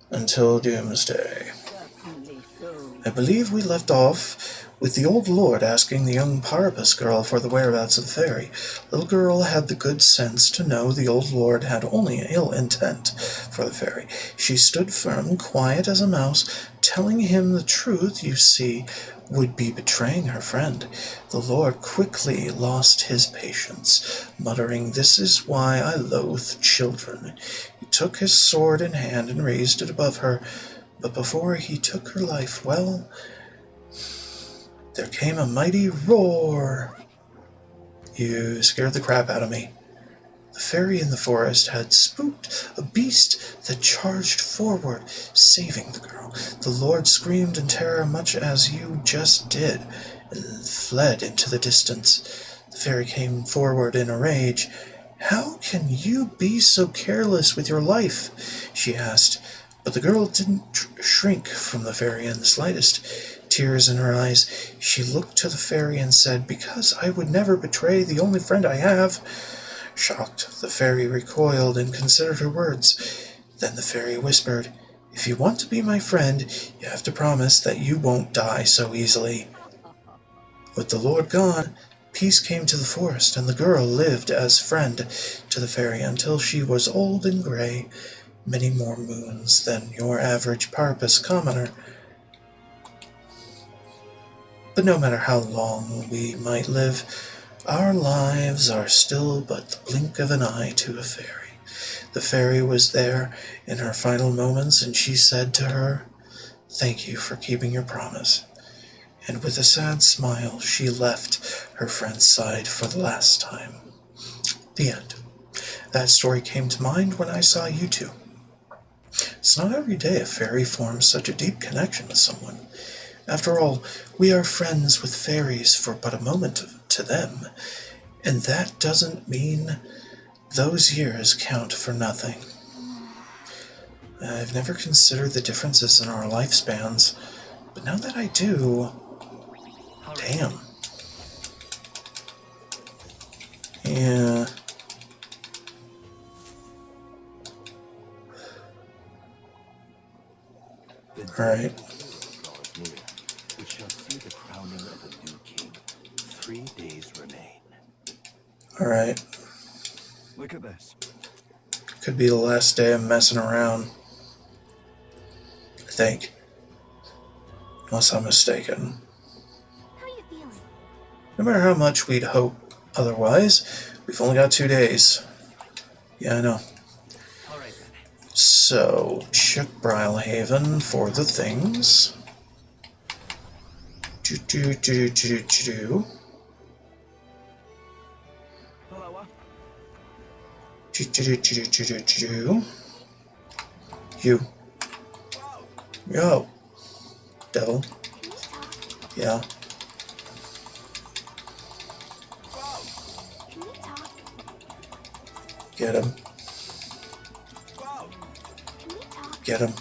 until doomsday. I believe we left off with the old lord asking the young Parapus girl for the whereabouts of the fairy. Little girl had the good sense to know the old lord had only ill intent for the fairy. She stood firm, quiet as a mouse, telling him the truth, you see, would be betraying her friend. The lord quickly lost his patience, muttering, "This is why I loathe children." He took his sword in hand and raised it above her, but before he took her life, well, there came a mighty roar. You scared the crap out of me. The fairy in the forest had spooked a beast that charged forward, saving the girl. The lord screamed in terror much as you just did, and fled into the distance. The fairy came forward in a rage. "How can you be so careless with your life?" she asked. But the girl didn't shrink from the fairy in the slightest. Tears in her eyes, she looked to the fairy and said, "Because I would never betray the only friend I have." Shocked, the fairy recoiled and considered her words. Then the fairy whispered, "If you want to be my friend, you have to promise that you won't die so easily." With the lord gone, peace came to the forest, and the girl lived as friend to the fairy until she was old and gray, many more moons than your average Parapus commoner. But no matter how long we might live, our lives are still but the blink of an eye to a fairy. The fairy was there in her final moments, and she said to her, "Thank you for keeping your promise." And with a sad smile, she left her friend's side for the last time. The end. That story came to mind when I saw you two. It's not every day a fairy forms such a deep connection with someone. After all, we are friends with fairies for but a moment to them, and that doesn't mean those years count for nothing. I've never considered the differences in our lifespans, but now that I do, damn. Yeah. Alright. We shall see the crowning of a new king. 3 days remain. Alright. Look at this. Could be the last day I'm messing around. I think. Unless I'm mistaken. No matter how much we'd hope otherwise, we've only got 2 days. Yeah, I know. So, check Brilhaven for the things. Do. You. Yo. Devil. Yeah. Get him. Get him.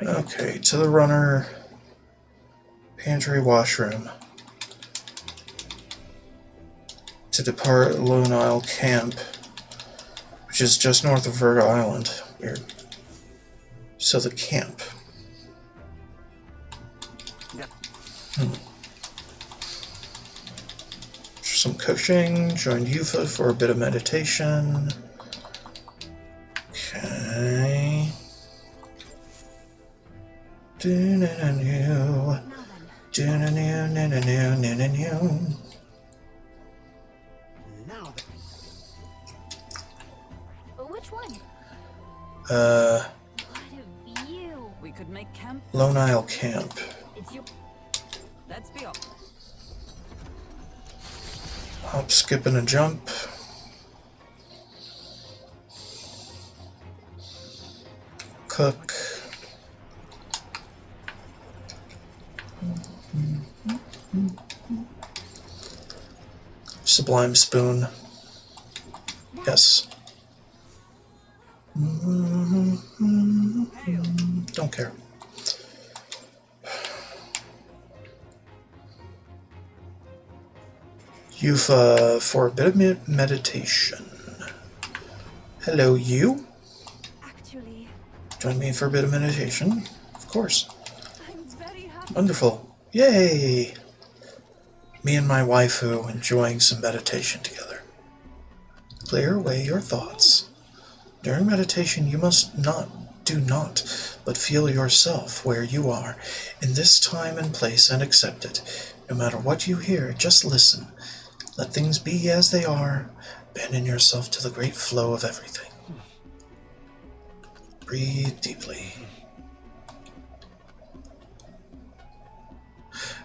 Okay, to the runner. Pantry washroom. To depart Lone Isle Camp, which is just north of Virgo Island. Weird. So the camp. Some coaching, joined Yufa for a bit of meditation. Okay. Which one? What a view. We could make camp. Lone Isle Camp. It's your. Let's be off. Hop, skip, and a jump. Cook. Sublime Spoon. Yes. Don't care. You've for a bit of meditation. Hello, you. Actually, Join me for a bit of meditation. Of course. I'm very happy. Wonderful. Yay! Me and my waifu enjoying some meditation together. Clear away your thoughts. During meditation, you do not, but feel yourself where you are, in this time and place, and accept it. No matter what you hear, just listen. Let things be as they are. Abandon yourself to the great flow of everything. Breathe deeply.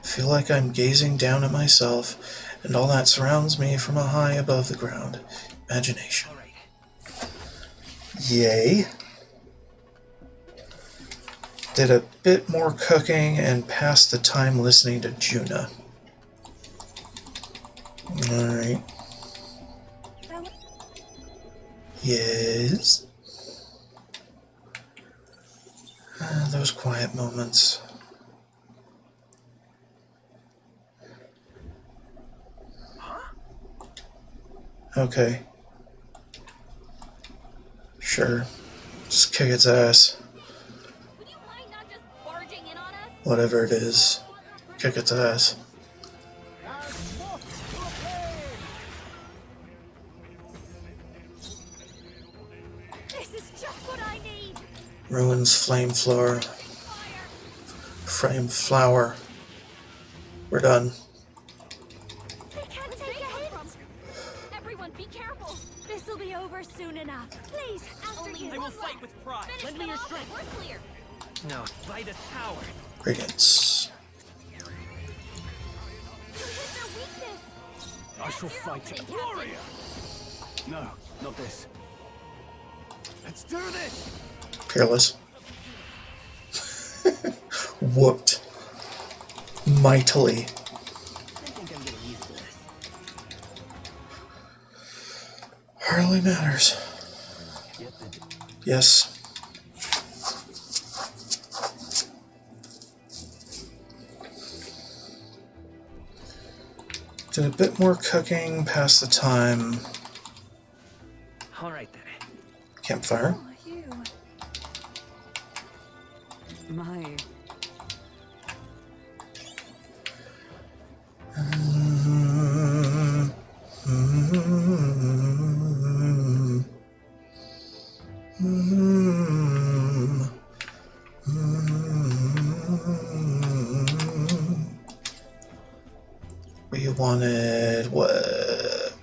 Feel like I'm gazing down at myself and all that surrounds me from a high above the ground. Imagination. Yay. Did a bit more cooking and passed the time listening to Juna. Alright. Yes. Those quiet moments. Okay. Sure. Just kick its ass. Whatever it is. Kick its ass. This is just what I need. Ruins flame flower. Frame flower. We're done. They can't take a hit. Everyone, be careful. This will be over soon enough. Please, after you. I will fight with pride. Lend me your strength. We're clear. No, by this power. Radiance. You hit their weakness. I shall fight it. Gloria! No, not this. Let's do this! Peerless. Whooped. Mightily. I think I'm getting used to this. Hardly matters. Yes. Did a bit more cooking, pass the time. Alright then. Campfire. You. My. We wanted what?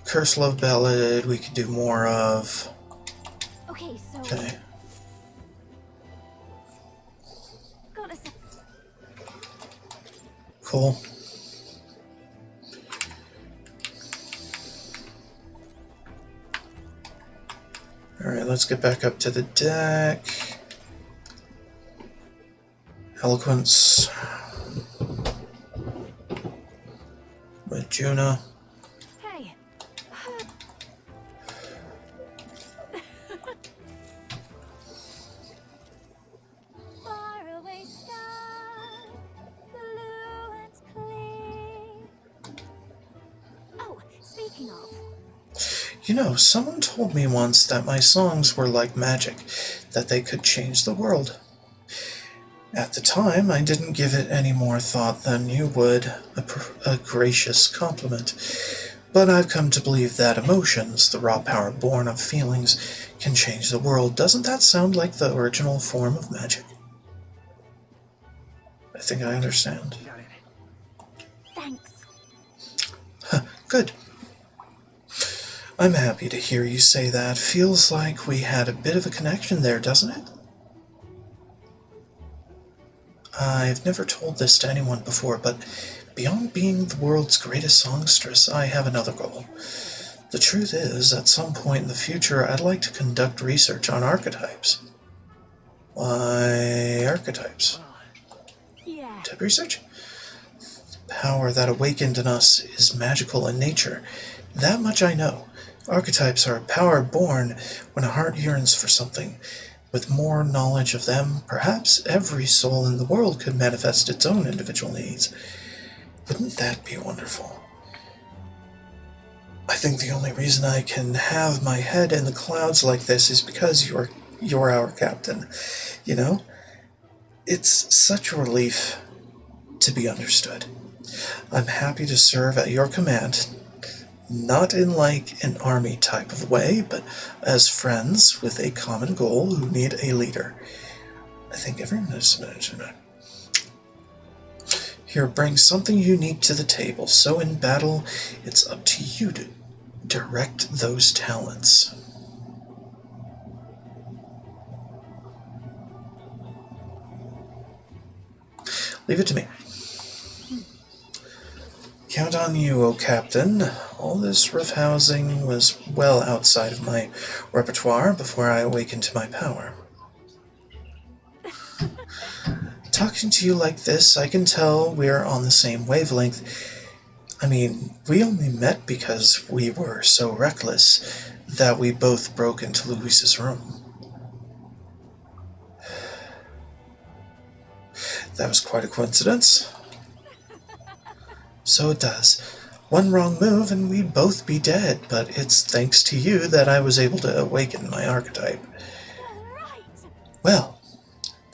Curse Love Ballad. We could do more of. Okay, so. Okay. Got a sec. Cool. Alright, let's get back up to the deck. Eloquence. With Juna. Hey. Faraway sky, blue and clear. Oh, speaking of. You know, someone told me once that my songs were like magic, that they could change the world. At the time, I didn't give it any more thought than you would, a gracious compliment. But I've come to believe that emotions, the raw power born of feelings, can change the world. Doesn't that sound like the original form of magic? I think I understand. Thanks. Good. I'm happy to hear you say that. Feels like we had a bit of a connection there, doesn't it? I've never told this to anyone before, but beyond being the world's greatest songstress, I have another goal. The truth is, at some point in the future, I'd like to conduct research on archetypes. Why archetypes? Type research? The power that awakened in us is magical in nature. That much I know. Archetypes are a power born when a heart yearns for something. With more knowledge of them, perhaps every soul in the world could manifest its own individual needs. Wouldn't that be wonderful? I think the only reason I can have my head in the clouds like this is because you're our captain. You know? It's such a relief to be understood. I'm happy to serve at your command, not in like an army type of way, but as friends with a common goal who need a leader. I think everyone is here brings something unique to the table, so in battle, it's up to you to direct those talents. Leave it to me. Count on you, O Captain. All this roughhousing was well outside of my repertoire before I awakened to my power. Talking to you like this, I can tell we're on the same wavelength. I mean, we only met because we were so reckless that we both broke into Luis's room. That was quite a coincidence. So it does. One wrong move and we'd both be dead, but it's thanks to you that I was able to awaken my archetype. Well,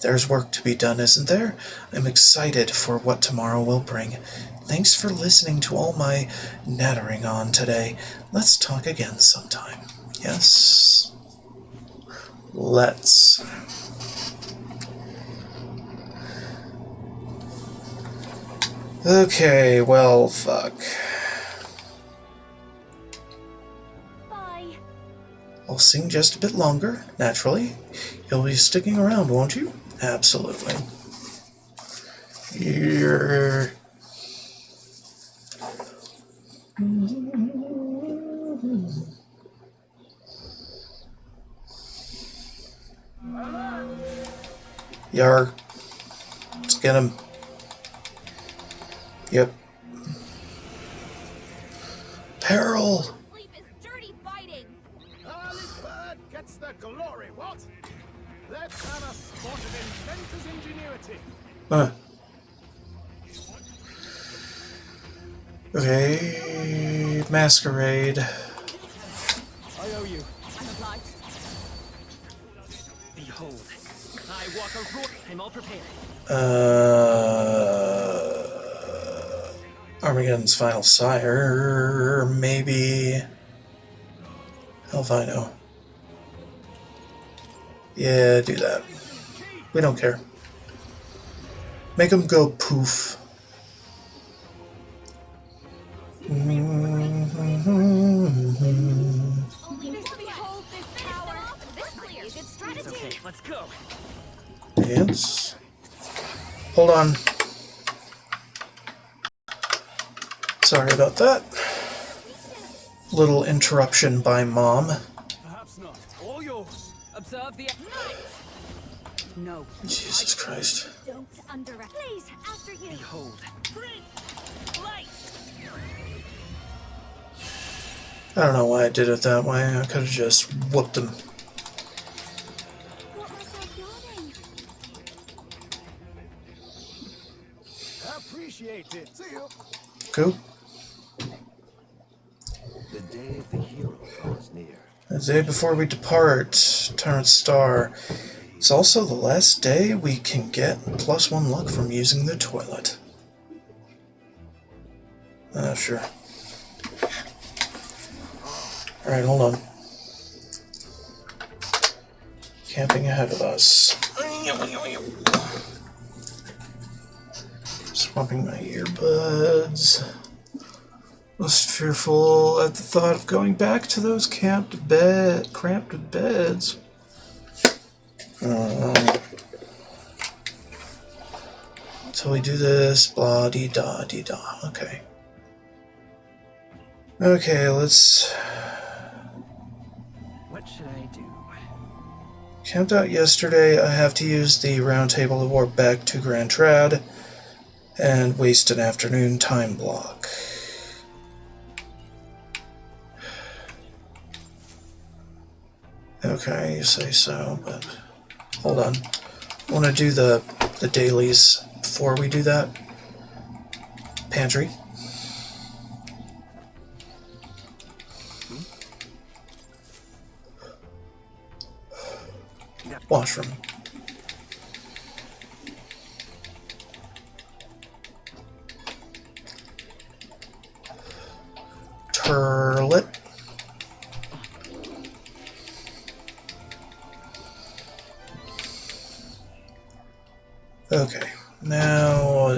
there's work to be done, isn't there? I'm excited for what tomorrow will bring. Thanks for listening to all my nattering on today. Let's talk again sometime. Yes? Let's. Okay, well, fuck. Bye. I'll sing just a bit longer, naturally. You'll be sticking around, won't you? Absolutely. Here. Yarg. Let's get him. Yep. Peril! Sleep is dirty biting. Early bird gets the glory, what? Let's have a spot of inventor's ingenuity. Huh. Okay, masquerade. I owe you. I'm obliged. Behold, I walk a road. I'm all prepared. Armageddon's final sire, maybe. Hell if I know. Yeah, do that. We don't care. Make them go poof. It's okay, let's go. Yes. Hold on. Sorry about that. Little interruption by Mom. Perhaps not. All yours. Observe the... No. Jesus Christ. Don't underestimate. Please, after you. Behold. I don't know why I did it that way. I could have just whooped him. Appreciate it. See you. Cool. The day of the hero draws near. The day before we depart, Tyrant Star. It's also the last day we can get +1 luck from using the toilet. Sure. Alright, hold on. Camping ahead of us. Swapping my earbuds. Most fearful at the thought of going back to those cramped beds. So we do this, blah dee da dee da. Okay. Okay, let's. What should I do? Camped out yesterday. I have to use the round table to warp back to Grand Trad and waste an afternoon time block. Okay, you say so, but hold on. I want to do the dailies before we do that. Pantry. Washroom. Turlet. Okay, now...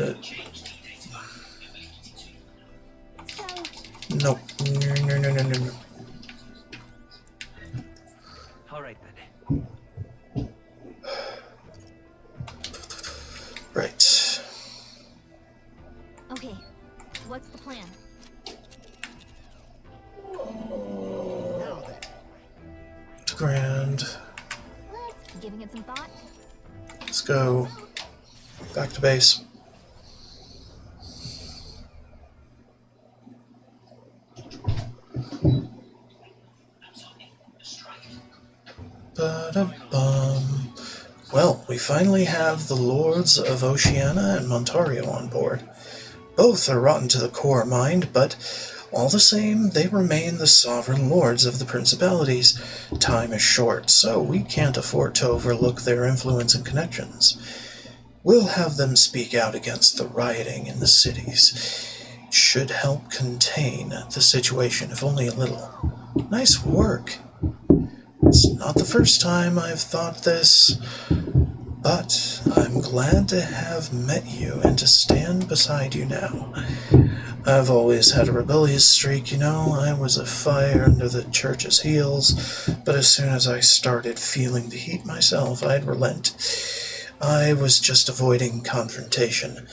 Nope. No. Alright then. Right. Okay, what's the plan? Grand. Giving it some thought? Let's go back to base. Ba-da-bum. Well, we finally have the Lords of Oceania and Montario on board. Both are rotten to the core mind, but all the same, they remain the sovereign lords of the principalities. Time is short, so we can't afford to overlook their influence and connections. We'll have them speak out against the rioting in the cities. It should help contain the situation, if only a little. Nice work. It's not the first time I've thought this, but I'm glad to have met you and to stand beside you now. I've always had a rebellious streak, you know. I was a fire under the church's heels, but as soon as I started feeling the heat myself, I'd relent. I was just avoiding confrontation,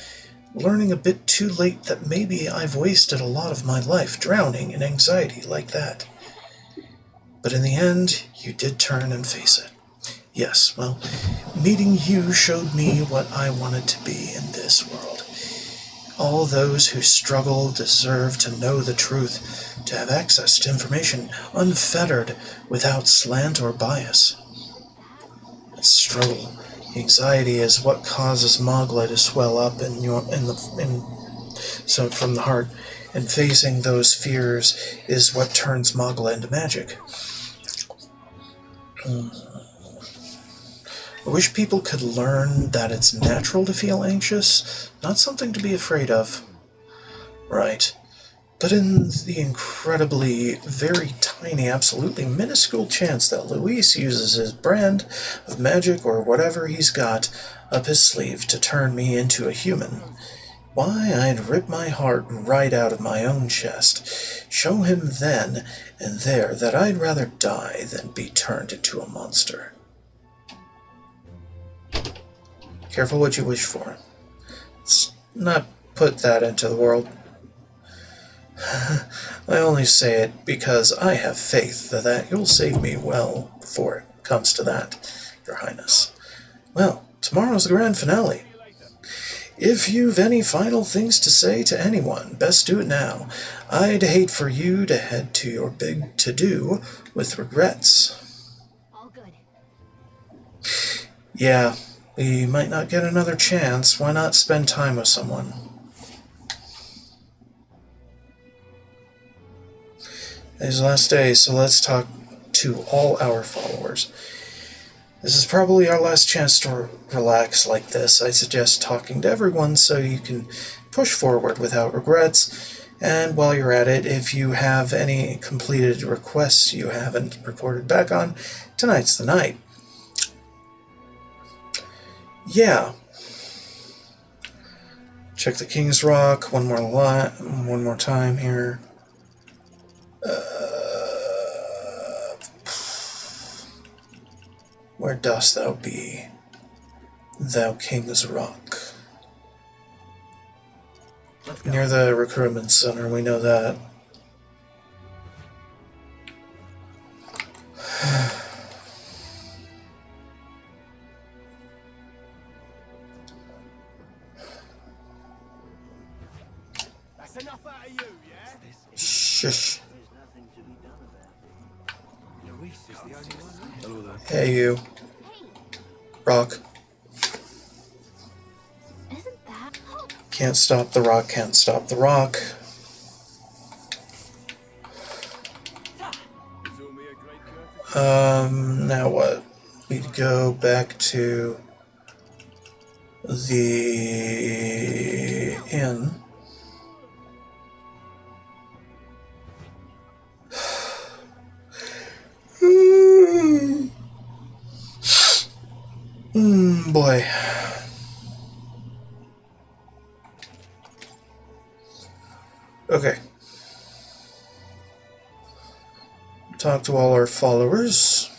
learning a bit too late that maybe I've wasted a lot of my life drowning in anxiety like that. But in the end, you did turn and face it. Yes, well, meeting you showed me what I wanted to be in this world. All those who struggle deserve to know the truth, to have access to information unfettered, without slant or bias. That struggle, anxiety, is what causes Mogla to swell up so from the heart, and facing those fears is what turns Mogla into magic. I wish people could learn that it's natural to feel anxious, not something to be afraid of. Right. But in the incredibly, very tiny, absolutely minuscule chance that Luis uses his brand of magic or whatever he's got up his sleeve to turn me into a human, why, I'd rip my heart right out of my own chest, show him then and there that I'd rather die than be turned into a monster. Careful what you wish for. Let's not put that into the world. I only say it because I have faith that you'll save me well before it comes to that, Your Highness. Well, tomorrow's the grand finale. If you've any final things to say to anyone, best do it now. I'd hate for you to head to your big to-do with regrets. All good. Yeah, we might not get another chance. Why not spend time with someone? It's the last day, so let's talk to all our followers. This is probably our last chance to relax like this. I suggest talking to everyone so you can push forward without regrets. And while you're at it, if you have any completed requests you haven't reported back on, tonight's the night. Yeah. Check the King's Rock one more time here. Where dost thou be, thou King's Rock? Near the recruitment center, we know that. That's enough out of you, yeah? Shush. Luis is the only one. Hello there. Hey, you. Rock. Isn't that? Can't stop the rock, can't stop the rock. Now what? We'd go back to the inn. Boy. Okay. Talk to all our followers.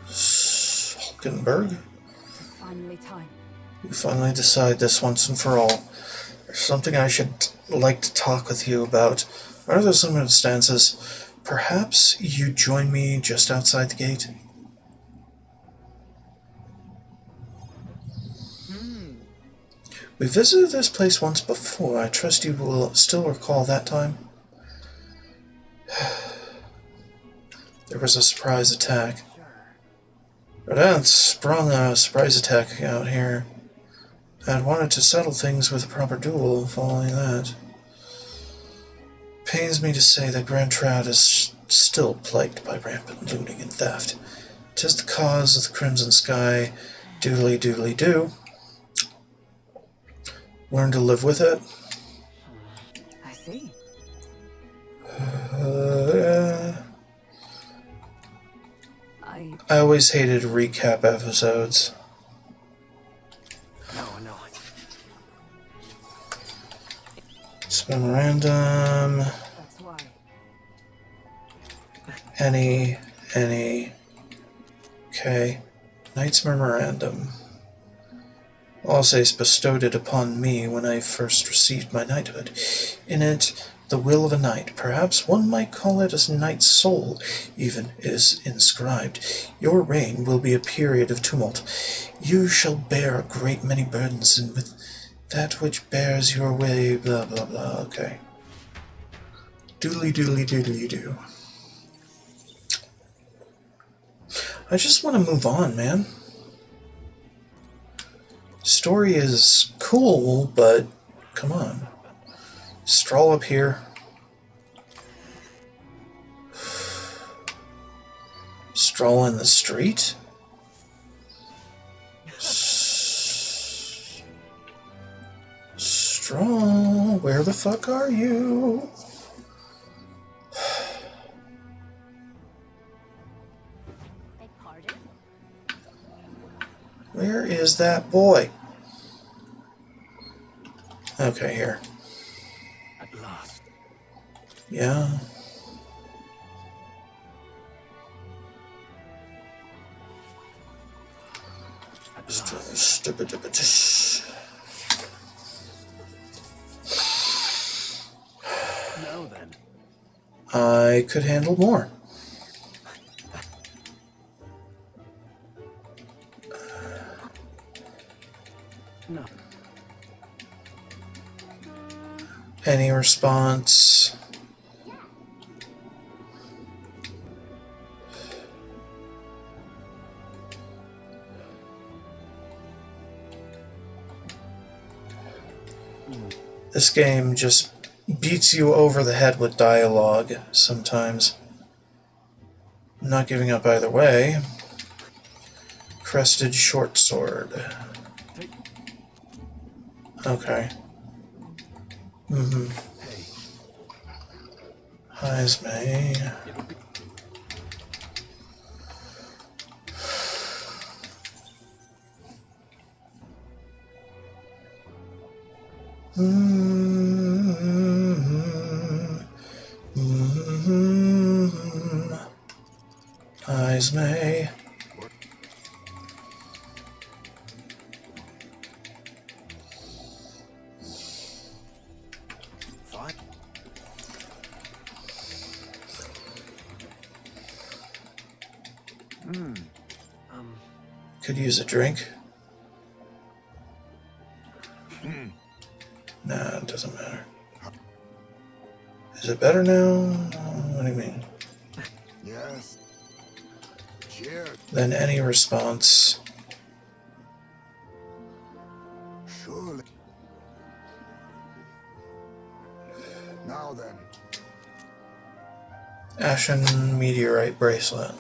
Hulkenberg. It's finally time. We finally decide this once and for all. There's something I should like to talk with you about. Under the circumstances, perhaps you join me just outside the gate? We visited this place once before. I trust you will still recall that time. There was a surprise attack. Rodin sprung a surprise attack out here. I had wanted to settle things with a proper duel following that. Pains me to say that Grand Trout is still plagued by rampant looting and theft. 'Tis the cause of the Crimson Sky. Doodly doodly do. Learn to live with it. I see. I always hated recap episodes. No. It's memorandum. That's why. Any. Okay. Knight's memorandum. Alsace bestowed it upon me when I first received my knighthood. In it, the will of a knight, perhaps one might call it a knight's soul, even, is inscribed. Your reign will be a period of tumult. You shall bear a great many burdens, and with that which bears your way, blah, blah, blah. Okay. Doodly doodly doodly doo. I just want to move on, man. Story is cool, but come on. Stroll up here. Stroll in the street? Stroll, where the fuck are you? Where is that boy? Okay, here. At last. Yeah. Stupid. Now then. I could handle more. No. Any response? This game just beats you over the head with dialogue sometimes. I'm not giving up either way. Crested short sword. Okay. Esme. Eyes may. Could use a drink. Nah, it doesn't matter. Is it better now? What do you mean? Yes. Cheers. Then any response. Surely. Now then. Ashen meteorite bracelet.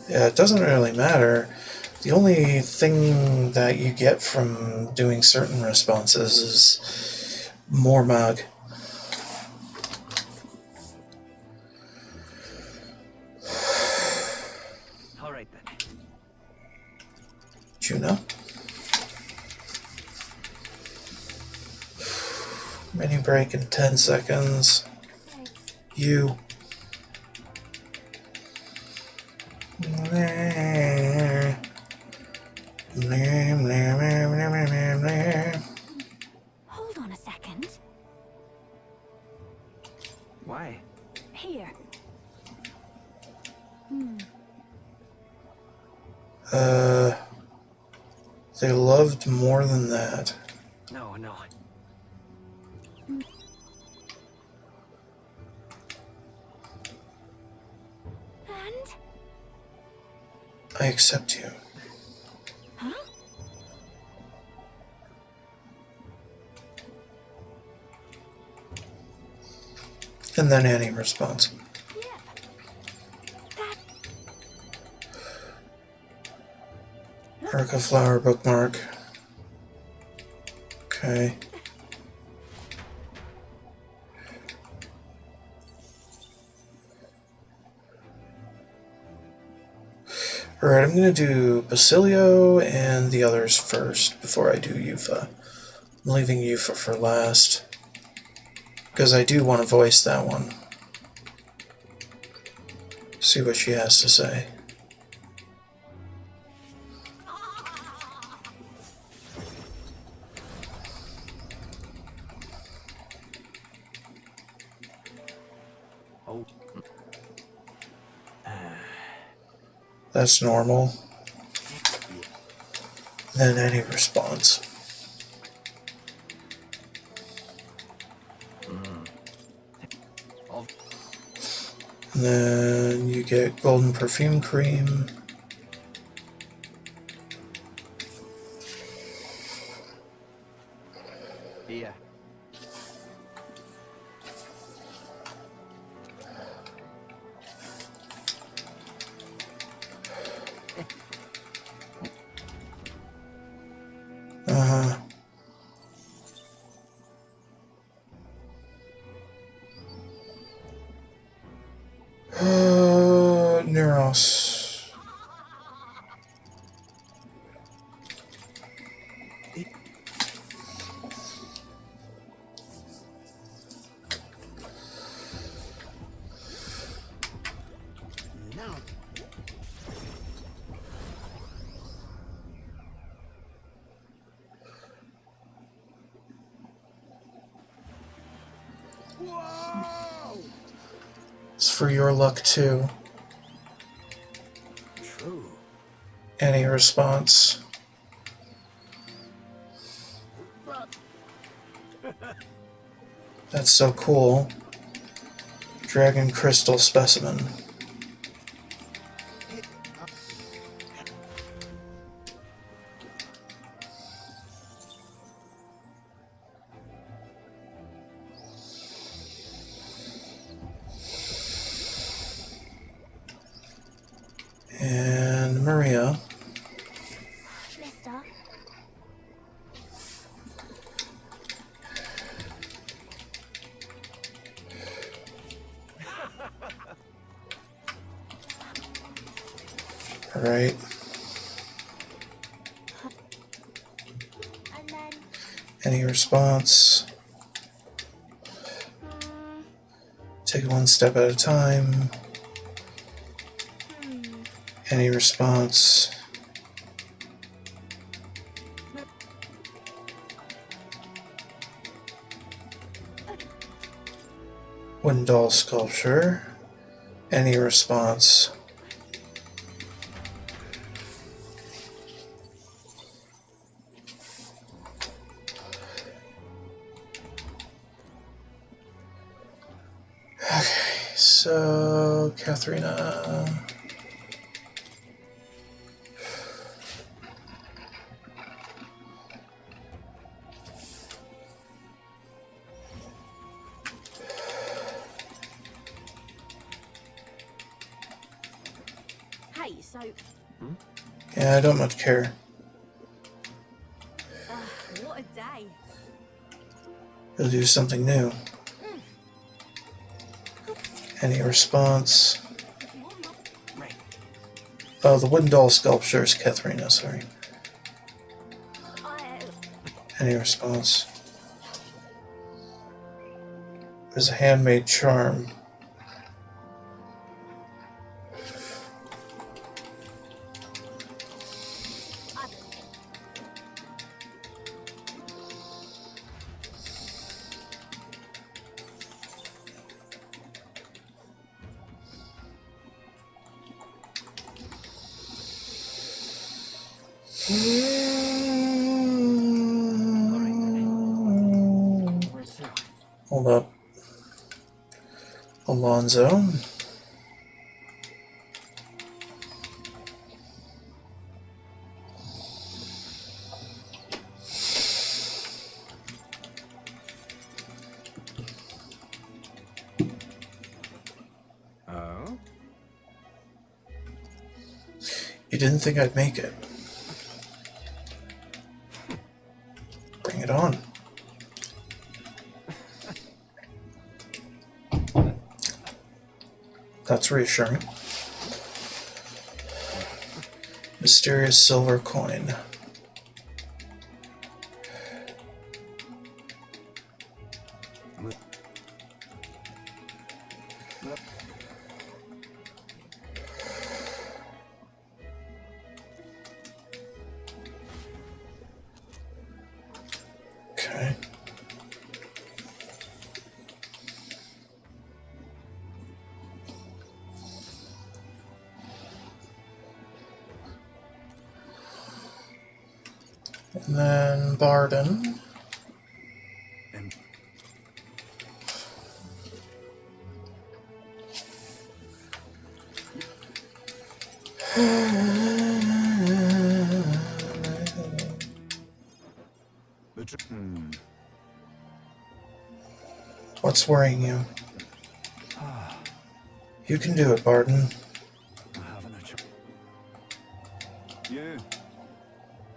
Yeah, it doesn't really matter. The only thing that you get from doing certain responses is more mag. Alright then. Juno. Mini break in 10 seconds. You. Hold on a second. Why? Here. They loved more than that. No, no. And? I accept you. Huh? And then any response. Erica Flower bookmark. Okay. Alright, I'm going to do Basilio and the others first before I do Yuffie. I'm leaving Yuffie for last because I do want to voice that one. See what she has to say. That's normal. Then any response. And then you get golden perfume cream. Yeah. Uh-huh. Neuros. Now. Whoa! It's for your luck too. True. Any response. That's so cool. Dragon crystal specimen. And Maria. Mister. Alright. And then. Any response? Take it one step at a time. Any response? Wooden doll sculpture. Any response? Okay, so Katharina. Hey, so Yeah, I don't much care. what a day. You'll do something new. Any response? Oh, the wooden doll sculpture is Katharina, sorry. Any response? There's a handmade charm. Hold up. Alonzo. Oh? You didn't think I'd make it. Bring it on. That's reassuring. Mysterious silver coin. Okay. And then Barden. What's worrying you? You can do it, Barden. Yeah.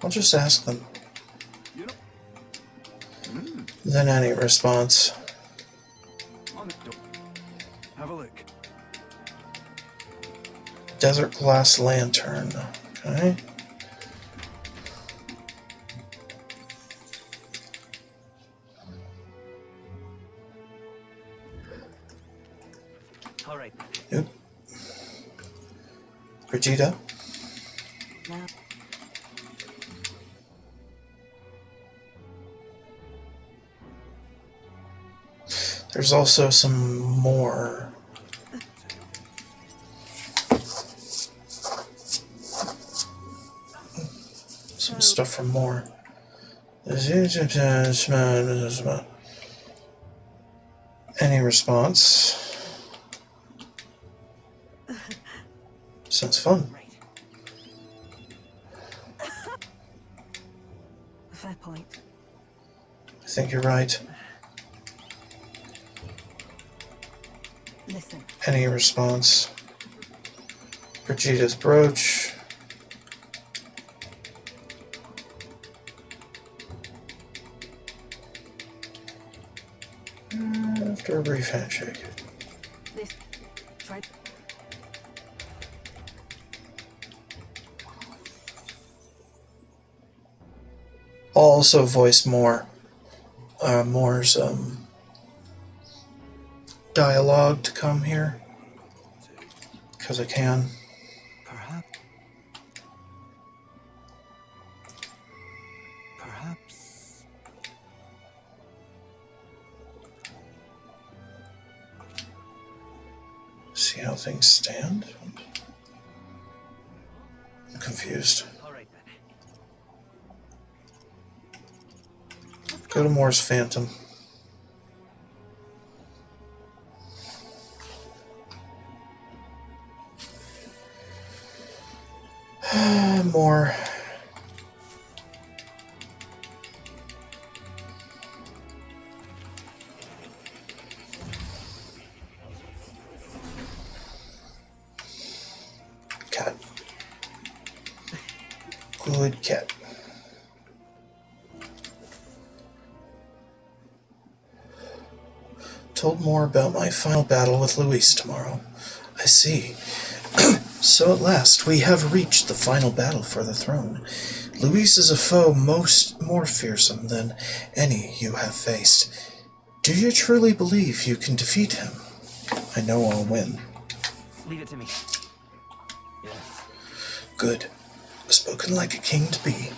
I'll just ask them. Then any response. Have a look. Desert glass lantern. Okay. All right. Nope. Vegeta. No. There's also some more. Some stuff from more. Any response? Sounds fun. Fair point. I think you're right. Listen. Any response? Vegeta's brooch. After a brief handshake. This. Try. I'll also voice Moore's dialogue to come here, because I can. Perhaps Nothing stand? I'm confused. Go to Moore's Phantom. More. Cat. Good cat. Told more about my final battle with Luis tomorrow. I see. So at last, we have reached the final battle for the throne. Luis is a foe more fearsome than any you have faced. Do you truly believe you can defeat him? I know I'll win. Leave it to me. Yes. Good. Spoken like a king to be.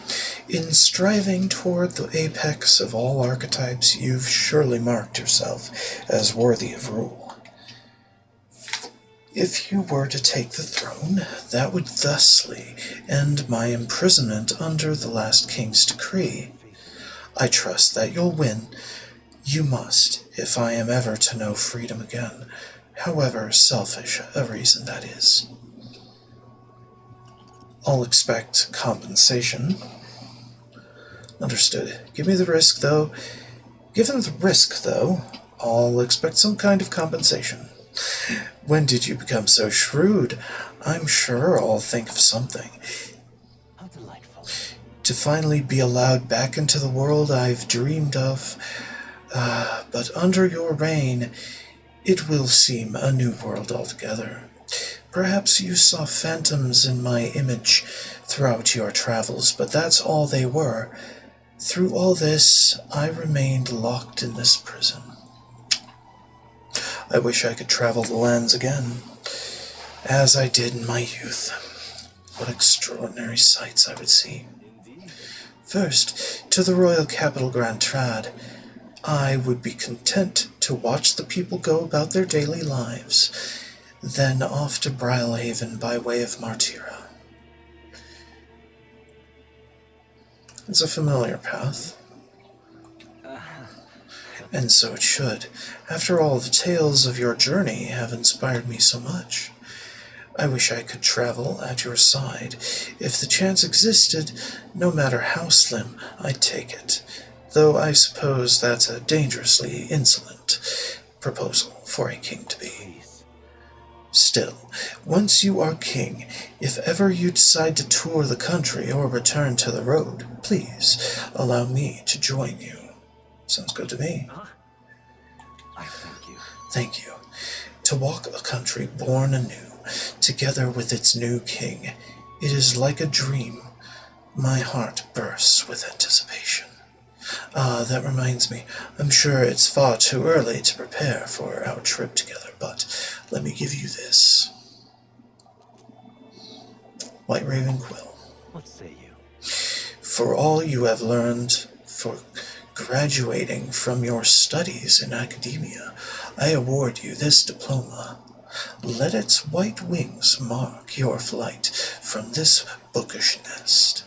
In striving toward the apex of all archetypes, you've surely marked yourself as worthy of rule. If you were to take the throne, that would thusly end my imprisonment under the last king's decree. I trust that you'll win. You must, if I am ever to know freedom again, however selfish a reason that is. I'll expect compensation. Understood. Give me the risk, though. Given the risk, though, I'll expect some kind of compensation. When did you become so shrewd? I'm sure I'll think of something. How delightful. To finally be allowed back into the world I've dreamed of. But under your reign, it will seem a new world altogether. Perhaps you saw phantoms in my image throughout your travels, but that's all they were. Through all this, I remained locked in this prison. I wish I could travel the lands again, as I did in my youth. What extraordinary sights I would see. First, to the royal capital Grand Trad. I would be content to watch the people go about their daily lives. Then off to Brylehaven by way of Martira. It's a familiar path. And so it should. After all, the tales of your journey have inspired me so much. I wish I could travel at your side. If the chance existed, no matter how slim, I'd take it. Though I suppose that's a dangerously insolent proposal for a king to be. Still, once you are king, if ever you decide to tour the country or return to the road, please allow me to join you. Sounds good to me. I thank you. Thank you. To walk a country born anew, together with its new king, it is like a dream. My heart bursts with anticipation. That reminds me, I'm sure it's far too early to prepare for our trip together, but let me give you this. White Raven Quill. What say you? For all you have learned, for graduating from your studies in academia, I award you this diploma. Let its white wings mark your flight from this bookish nest.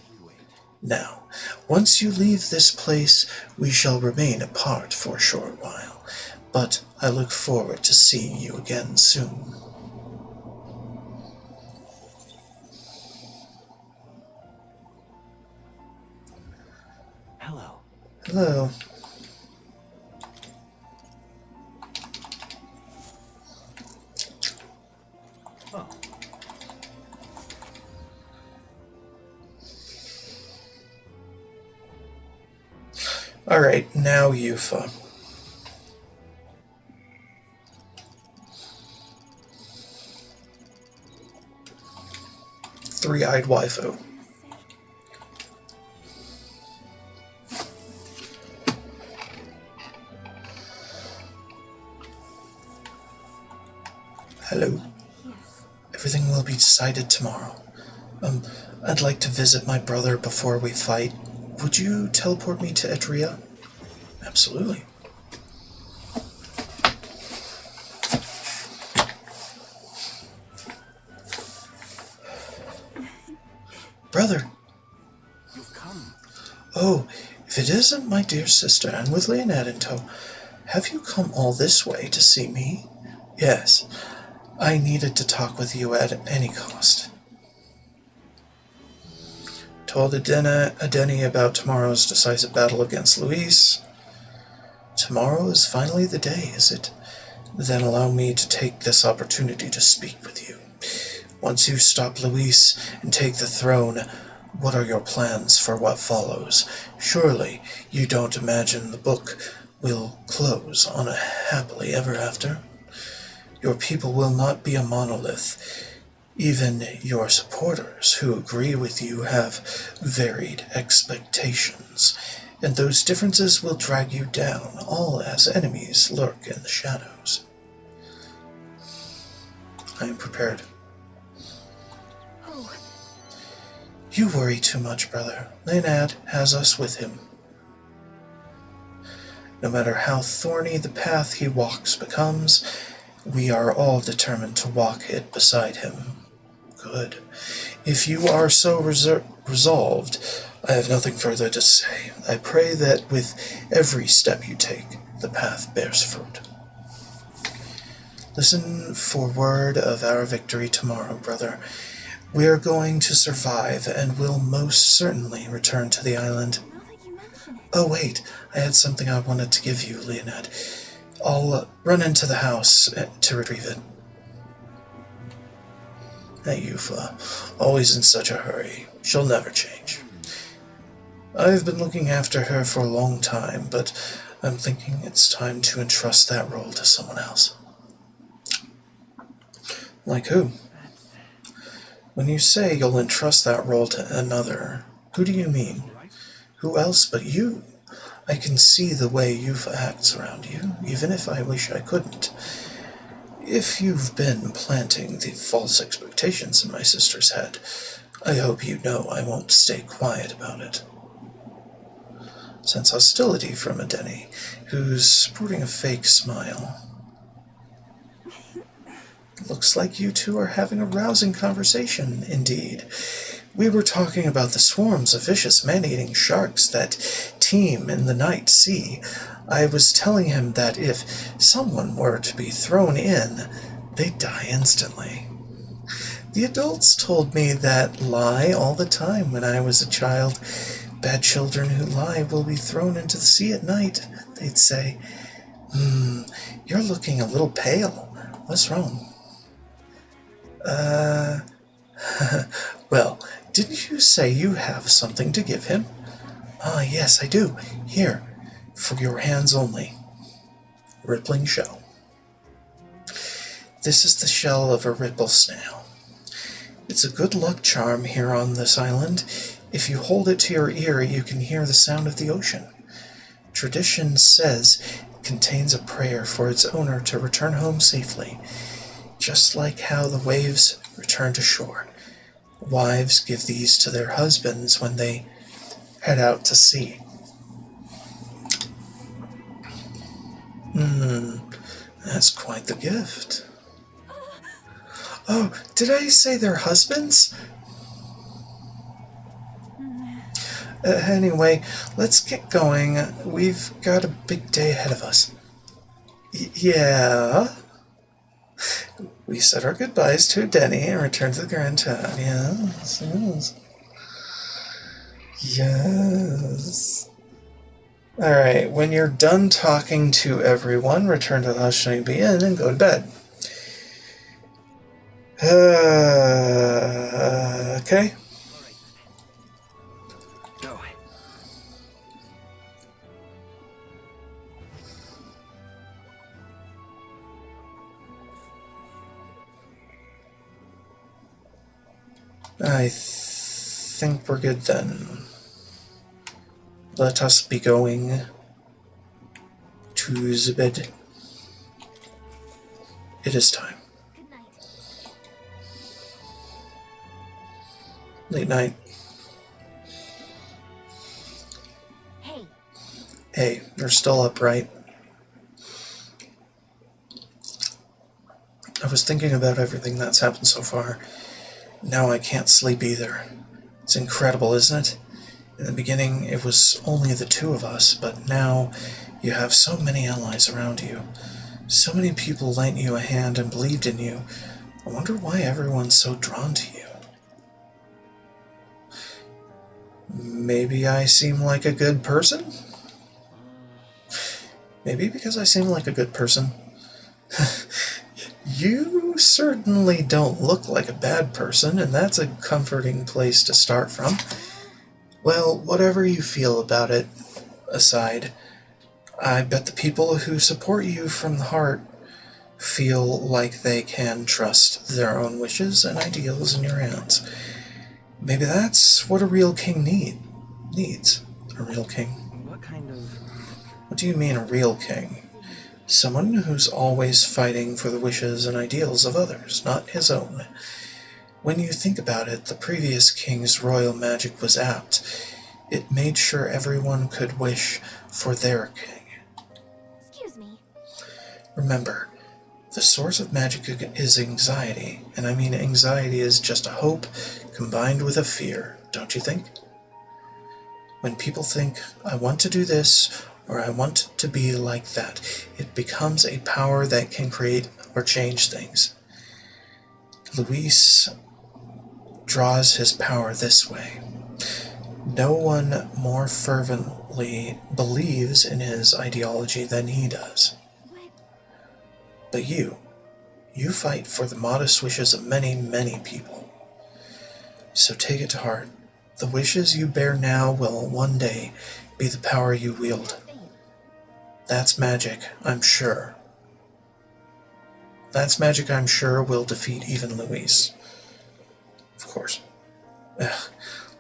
Now, once you leave this place, we shall remain apart for a short while, but I look forward to seeing you again soon. Hello. Hello. Oh. Alright, now Yufa. Three-eyed waifu. Hello. Everything will be decided tomorrow. I'd like to visit my brother before we fight. Would you teleport me to Etria? Absolutely. Brother. You've come. Oh, if it isn't my dear sister, and with Leonard in tow, have you come all this way to see me? Yes, I needed to talk with you at any cost. Told Adeni about tomorrow's decisive battle against Luis. Tomorrow is finally the day, is it? Then allow me to take this opportunity to speak with you. Once you stop Luis and take the throne, what are your plans for what follows? Surely you don't imagine the book will close on a happily ever after? Your people will not be a monolith. Even your supporters who agree with you have varied expectations, and those differences will drag you down, all as enemies lurk in the shadows. I am prepared. Oh. You worry too much, brother. Leonard has us with him. No matter how thorny the path he walks becomes, we are all determined to walk it beside him. Good. If you are so resolved, I have nothing further to say. I pray that with every step you take, the path bears fruit. Listen for word of our victory tomorrow, brother. We are going to survive and will most certainly return to the island. Oh, wait, I had something I wanted to give you, Leonard. I'll run into the house to retrieve it. Hey, Yufa, always in such a hurry. She'll never change. I've been looking after her for a long time, but I'm thinking it's time to entrust that role to someone else. Like who? When you say you'll entrust that role to another, who do you mean? Who else but you? I can see the way Yufa acts around you, even if I wish I couldn't. If you've been planting the false expectations in my sister's head, I hope you know I won't stay quiet about it. Sense hostility from Adeni, who's sporting a fake smile. Looks like you two are having a rousing conversation, indeed. We were talking about the swarms of vicious man-eating sharks that teem in the night sea. I was telling him that if someone were to be thrown in, they'd die instantly. The adults told me that lie all the time when I was a child. Bad children who lie will be thrown into the sea at night, they'd say. You're looking a little pale. What's wrong? Well, didn't you say you have something to give him? Ah, yes, I do. Here, for your hands only. Rippling shell. This is the shell of a ripple snail. It's a good luck charm here on this island. If you hold it to your ear, you can hear the sound of the ocean. Tradition says it contains a prayer for its owner to return home safely, just like how the waves return to shore. Wives give these to their husbands when they head out to sea. That's quite the gift. Oh, did I say they're husbands? Anyway, let's get going. We've got a big day ahead of us. Yeah? We said our goodbyes to Denny and returned to the Grand Town. Yes. Alright, when you're done talking to everyone, return to the Hashinobi Inn and go to bed. Okay. Go. I think we're good then. Let us be going to the bed. It is time. Late night. Hey, you're still up, right? I was thinking about everything that's happened so far. Now I can't sleep either. It's incredible, isn't it? In the beginning, it was only the two of us, but now you have so many allies around you. So many people lent you a hand and believed in you. I wonder why everyone's so drawn to you. Maybe I seem like a good person? Maybe because I seem like a good person. You certainly don't look like a bad person, and that's a comforting place to start from. Well, whatever you feel about it aside, I bet the people who support you from the heart feel like they can trust their own wishes and ideals in your hands. Maybe that's what a real king needs. A real king. What kind of... What do you mean, a real king? Someone who's always fighting for the wishes and ideals of others, not his own. When you think about it, the previous king's royal magic was apt. It made sure everyone could wish for their king. Excuse me. Remember, the source of magic is anxiety, and I mean anxiety is just a hope combined with a fear, don't you think? When people think, I want to do this, or I want to be like that, it becomes a power that can create or change things. Luis draws his power this way. No one more fervently believes in his ideology than he does. But you fight for the modest wishes of many, many people. So take it to heart. The wishes you bear now will one day be the power you wield. That's magic, I'm sure. That's magic I'm sure will defeat even Luis. Of course.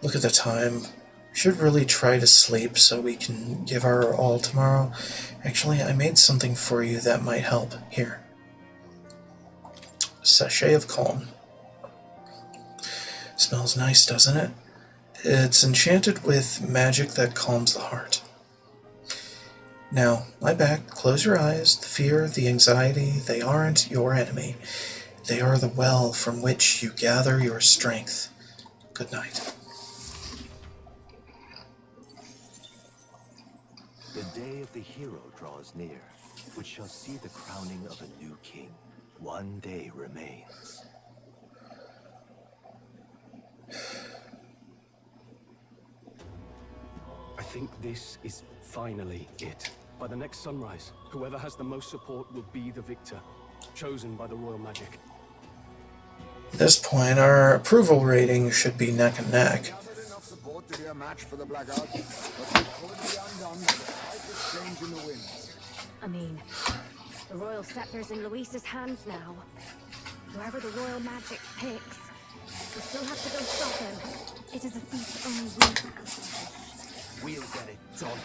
Look at the time. We should really try to sleep so we can give our all tomorrow. Actually, I made something for you that might help. Here. Sachet of Calm. Smells nice, doesn't it? It's enchanted with magic that calms the heart. Now, lie back, close your eyes. The fear, the anxiety, they aren't your enemy. They are the well from which you gather your strength. Good night. The day of the hero draws near, which shall see the crowning of a new king. One day remains. I think this is finally it. By the next sunrise, whoever has the most support will be the victor, chosen by the royal magic. At this point, our approval rating should be neck and neck. Gathered enough support to be a match for the Blackguard, but it could be undone by the slightest change in the winds. I mean, the royal scepter's in Luis's hands now. Whoever the royal magic picks, we still have to go stop him. It is a feat only we can accomplish. We'll get it done.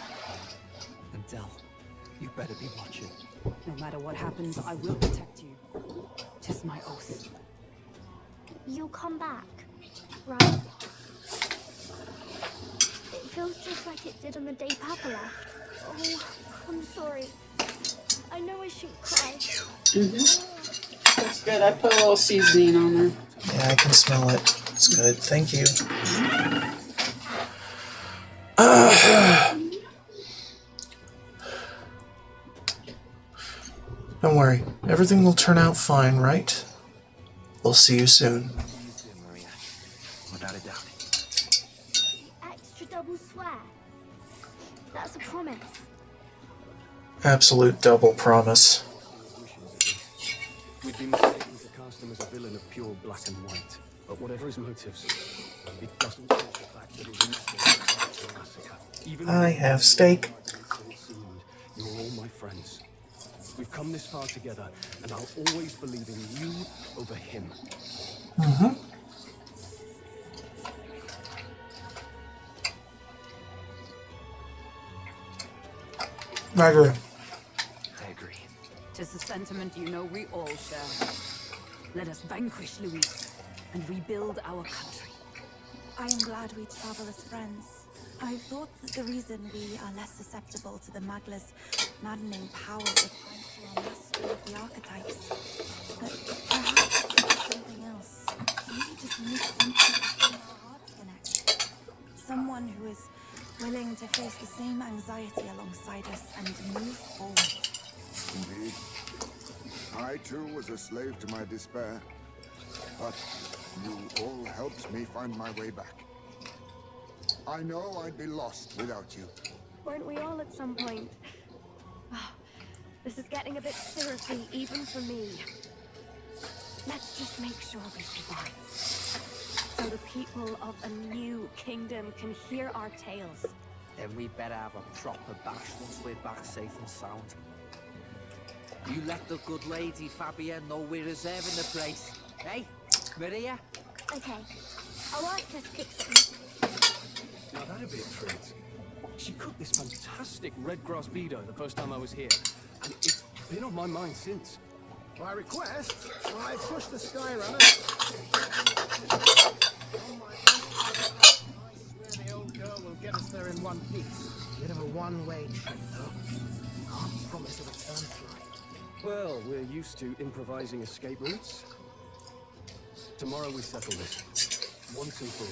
And Del, you better be watching. No matter what happens, I will protect you. 'Tis my oath. You'll come back, right? It feels just like it did on the day Papa left. Oh, I'm sorry. I know I shouldn't cry. That's good. I put a little seasoning on there. Yeah, I can smell it. It's good. Thank you. Don't worry. Everything will turn out fine, right? We'll see you soon. Without a doubt. Extra double swear. That's a promise. Absolute double promise. We'd be mistaken to cast him as a villain of pure black and white. But whatever his motives, it doesn't change the fact that he's not a massacre. Even I have steak. You're all my friends. We've come this far together, and I'll always believe in you over him. Mm-hmm. I agree. I agree. 'Tis a sentiment you know we all share. Let us vanquish Luis and rebuild our country. I am glad we travel as friends. I thought that the reason we are less susceptible to the Magla's maddening powers is thanks to our mastery of the archetypes. But perhaps it's something else. Maybe just need something to our hearts connect. someone who is willing to face the same anxiety alongside us and move forward. Indeed. I too was a slave to my despair, but you all helped me find my way back. I know I'd be lost without you. Weren't we all at some point? Oh, this is getting a bit syrupy, even for me. Let's just make sure we survive, so the people of a new kingdom can hear our tales. Then we better have a proper bash once we're back safe and sound. You let the good lady Fabienne know we're reserving the place. Hey, Maria? Okay, I'll ask her to cook something. Now that'd be a treat. She cooked this fantastic red grass bedo the first time I was here, and it's been on my mind since. By request, I push the Skyrunner. I swear the old girl will get us there in one piece. Bit of a one-way trip, though. Can't promise a return flight. Well, we're used to improvising escape routes. Tomorrow we settle this, once and for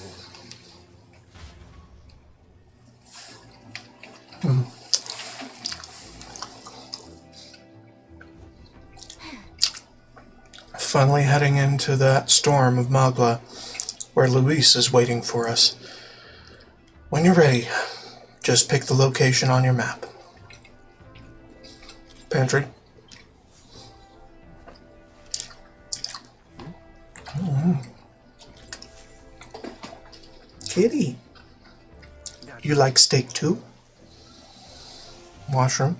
all. Finally heading into that storm of Magla, where Luis is waiting for us. When you're ready, just pick the location on your map. Pantry. Kitty. You like steak too? Washroom.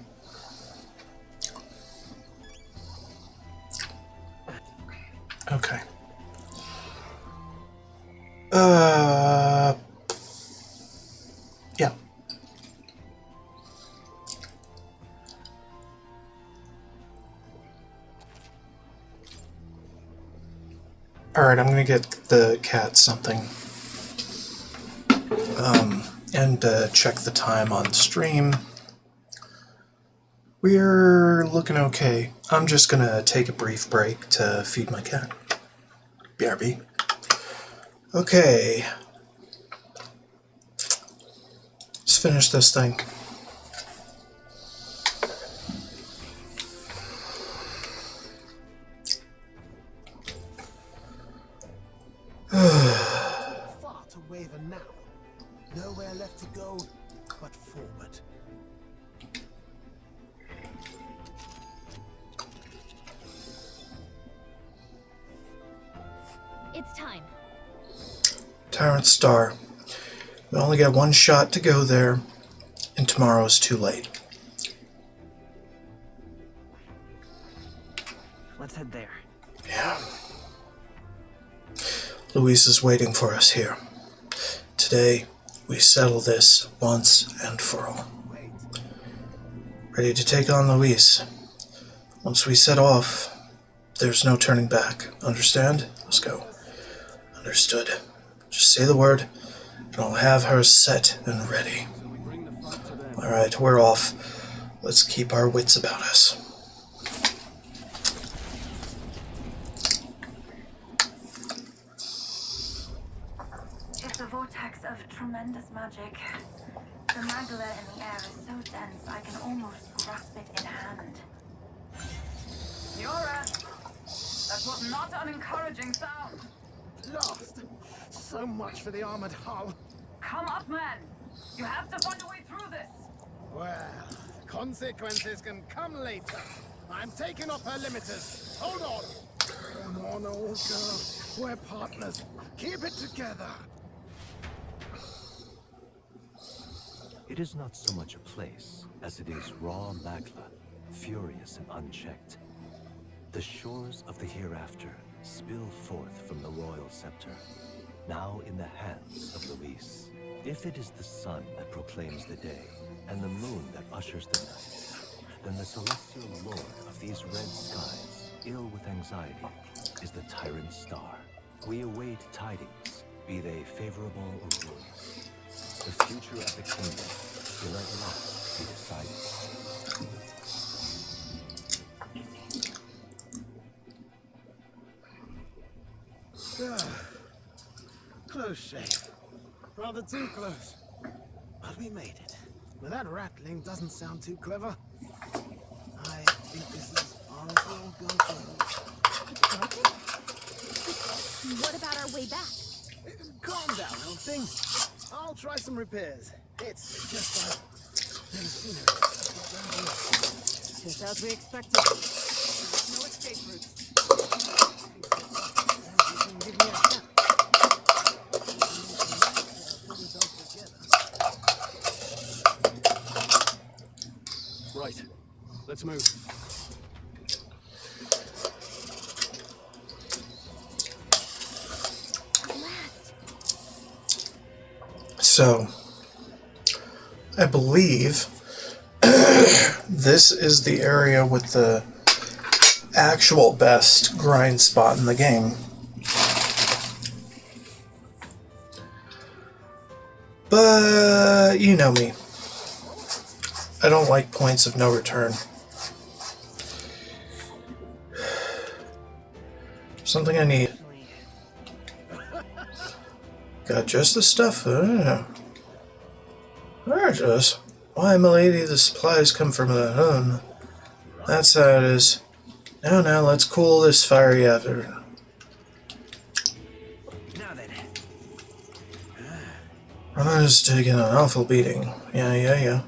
Okay. Yeah. Alright, I'm gonna get the cat something. And check the time on stream. We're looking okay. I'm just gonna take a brief break to feed my cat. BRB. Okay. Let's finish this thing. Far to waver now. Nowhere left to go but forward. It's time. Tyrant Star. We only got one shot to go there, and tomorrow's too late. Let's head there. Yeah. Luis is waiting for us here. Today, we settle this once and for all. Ready to take on Luis. Once we set off, there's no turning back. Understand? Let's go. Understood. Just say the word, and I'll have her set and ready. Alright, we're off. Let's keep our wits about us. It's a vortex of tremendous magic. The magla in the air is so dense I can almost grasp it in hand. Yoras! That was not an encouraging sound. Lost. So much for the armored hull. Come up, man. You have to find a way through this. Well, consequences can come later. I'm taking off her limiters. Hold on. Come on, old girl. We're partners. Keep it together. It is not so much a place as it is raw magla, furious and unchecked. The shores of the hereafter spill forth from the royal scepter, now in the hands of Luis. If it is the sun that proclaims the day, and the moon that ushers the night, then the celestial lord of these red skies, ill with anxiety, is the Tyrant Star. We await tidings, be they favorable or ruinous. The future of the kingdom will at last be decided. Close shave. Rather too close. But we made it. But that rattling doesn't sound too clever. I think this is as far as the old girl goes. It's broken? But what about our way back? Calm down, old thing. I'll try some repairs. It's just never seen her. Just as we expected. No escape routes. You can give me a shot. Right. Let's move. So, I believe this is the area with the actual best grind spot in the game. But, you know me. I don't like points of no return. Something I need. Got just the stuff. There it is. Why, milady, the supplies come from the home. That's how it is. Now, let's cool this fiery after. I was taking an awful beating. Yeah.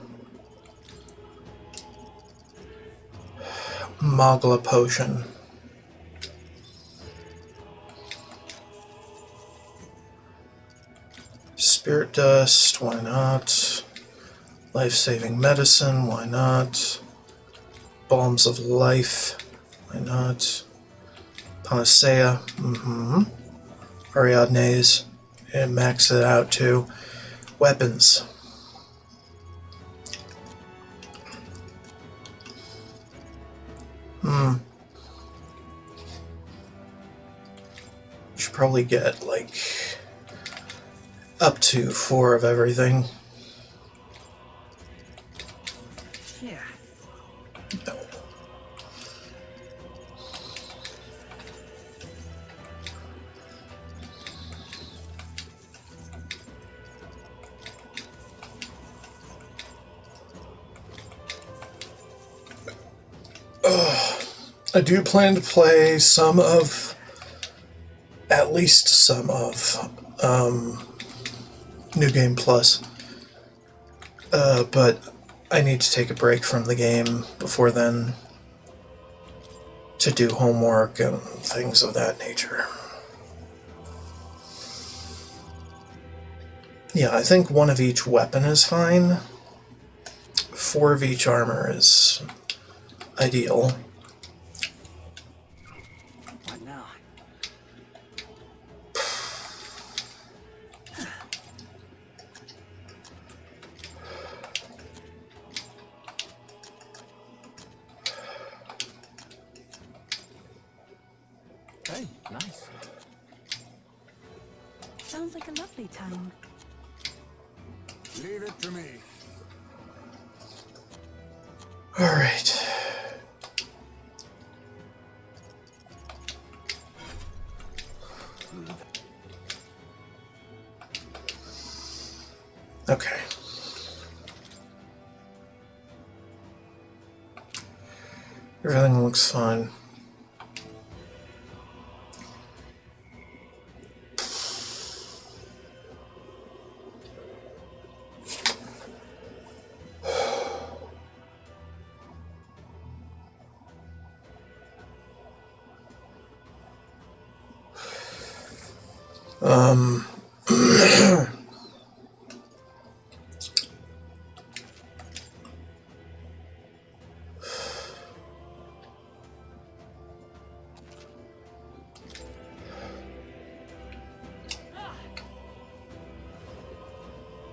Mogla potion. Spirit dust, why not? Life-saving medicine, why not? Balms of life, why not? Panacea, Ariadne's, and max it out too. Weapons. Should probably get like up to 4 of everything. Yeah. No. I do plan to play at least some of New Game Plus, but I need to take a break from the game before then to do homework and things of that nature. Yeah, I think 1 of each weapon is fine. 4 of each armor is ideal. What now? Hey, nice. Sounds like a lovely time. Leave it to me. All right. Okay. Everything looks fine.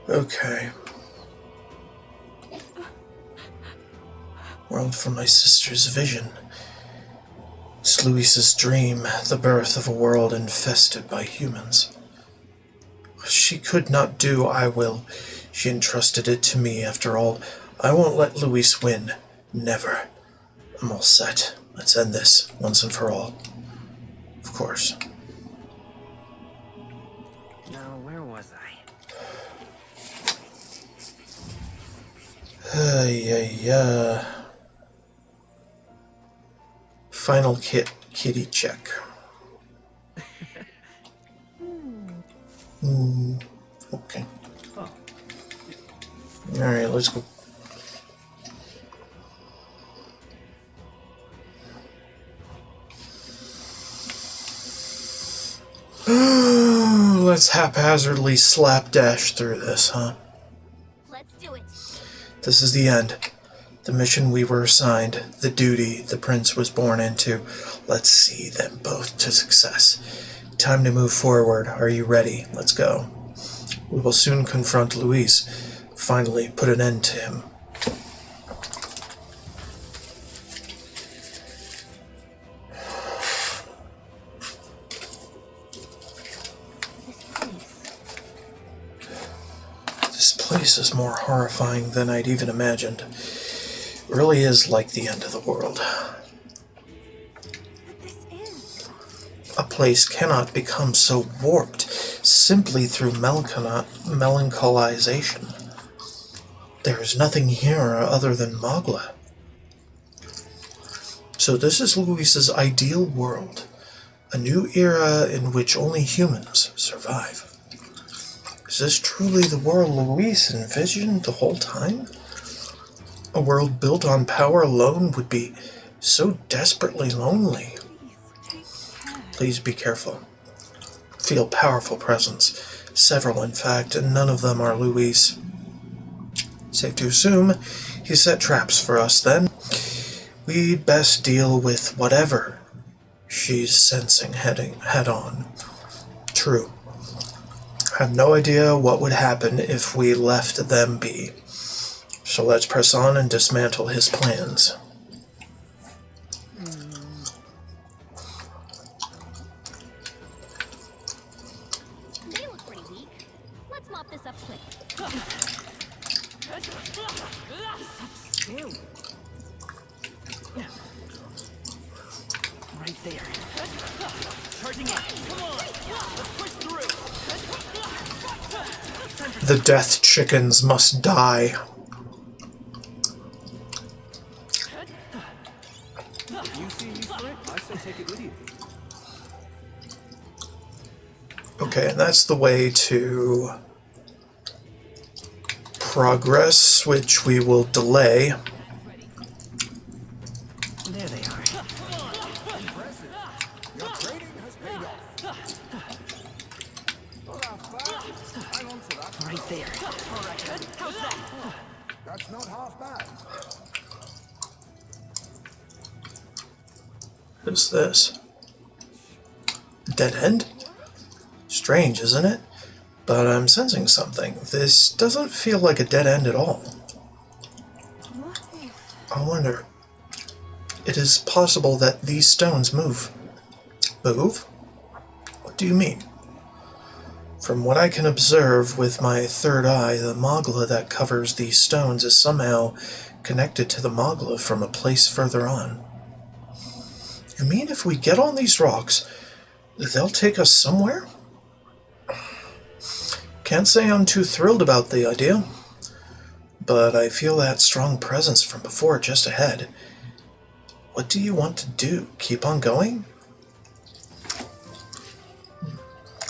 Okay. World from my sister's vision. It's Luis's dream, the birth of a world infested by humans. She could not do, I will. She entrusted it to me, after all. I won't let Luis win. Never. I'm all set. Let's end this, once and for all. Of course. Now, where was I? Yeah. Final kitty check. Okay. Alright, let's go. Let's haphazardly slapdash through this, huh? Let's do it. This is the end. The mission we were assigned, the duty the prince was born into. Let's see them both to success. Time to move forward. Are you ready? Let's go. We will soon confront Luis. Finally put an end to him. This place is more horrifying than I'd even imagined. It really is like the end of the world. A place cannot become so warped simply through melancholisation. There is nothing here other than Magla. So this is Luis's ideal world, a new era in which only humans survive. Is this truly the world Luis envisioned the whole time? A world built on power alone would be so desperately lonely. Please be careful. Feel powerful presence. Several, in fact, and none of them are Luis. Safe to assume he set traps for us, then. We'd best deal with whatever she's sensing head on. True. I have no idea what would happen if we left them be. So let's press on and dismantle his plans. They look pretty weak. Let's mop this up quick. Still. Right there. Charging in. Come on. Let's push through. The death chickens must die. If you see use for it, I say take it with you. Okay, and that's the way to progress, which we will delay. There they are. Your training has paid off. Right there. All right. How's that? That's not half bad. What is this? Dead end? Strange, isn't it? But I'm sensing something. This doesn't feel like a dead end at all. I wonder. It is possible that these stones move. Move? What do you mean? From what I can observe with my third eye, the Magla that covers these stones is somehow connected to the Magla from a place further on. You mean if we get on these rocks, they'll take us somewhere? Can't say I'm too thrilled about the idea, but I feel that strong presence from before just ahead. What do you want to do? Keep on going?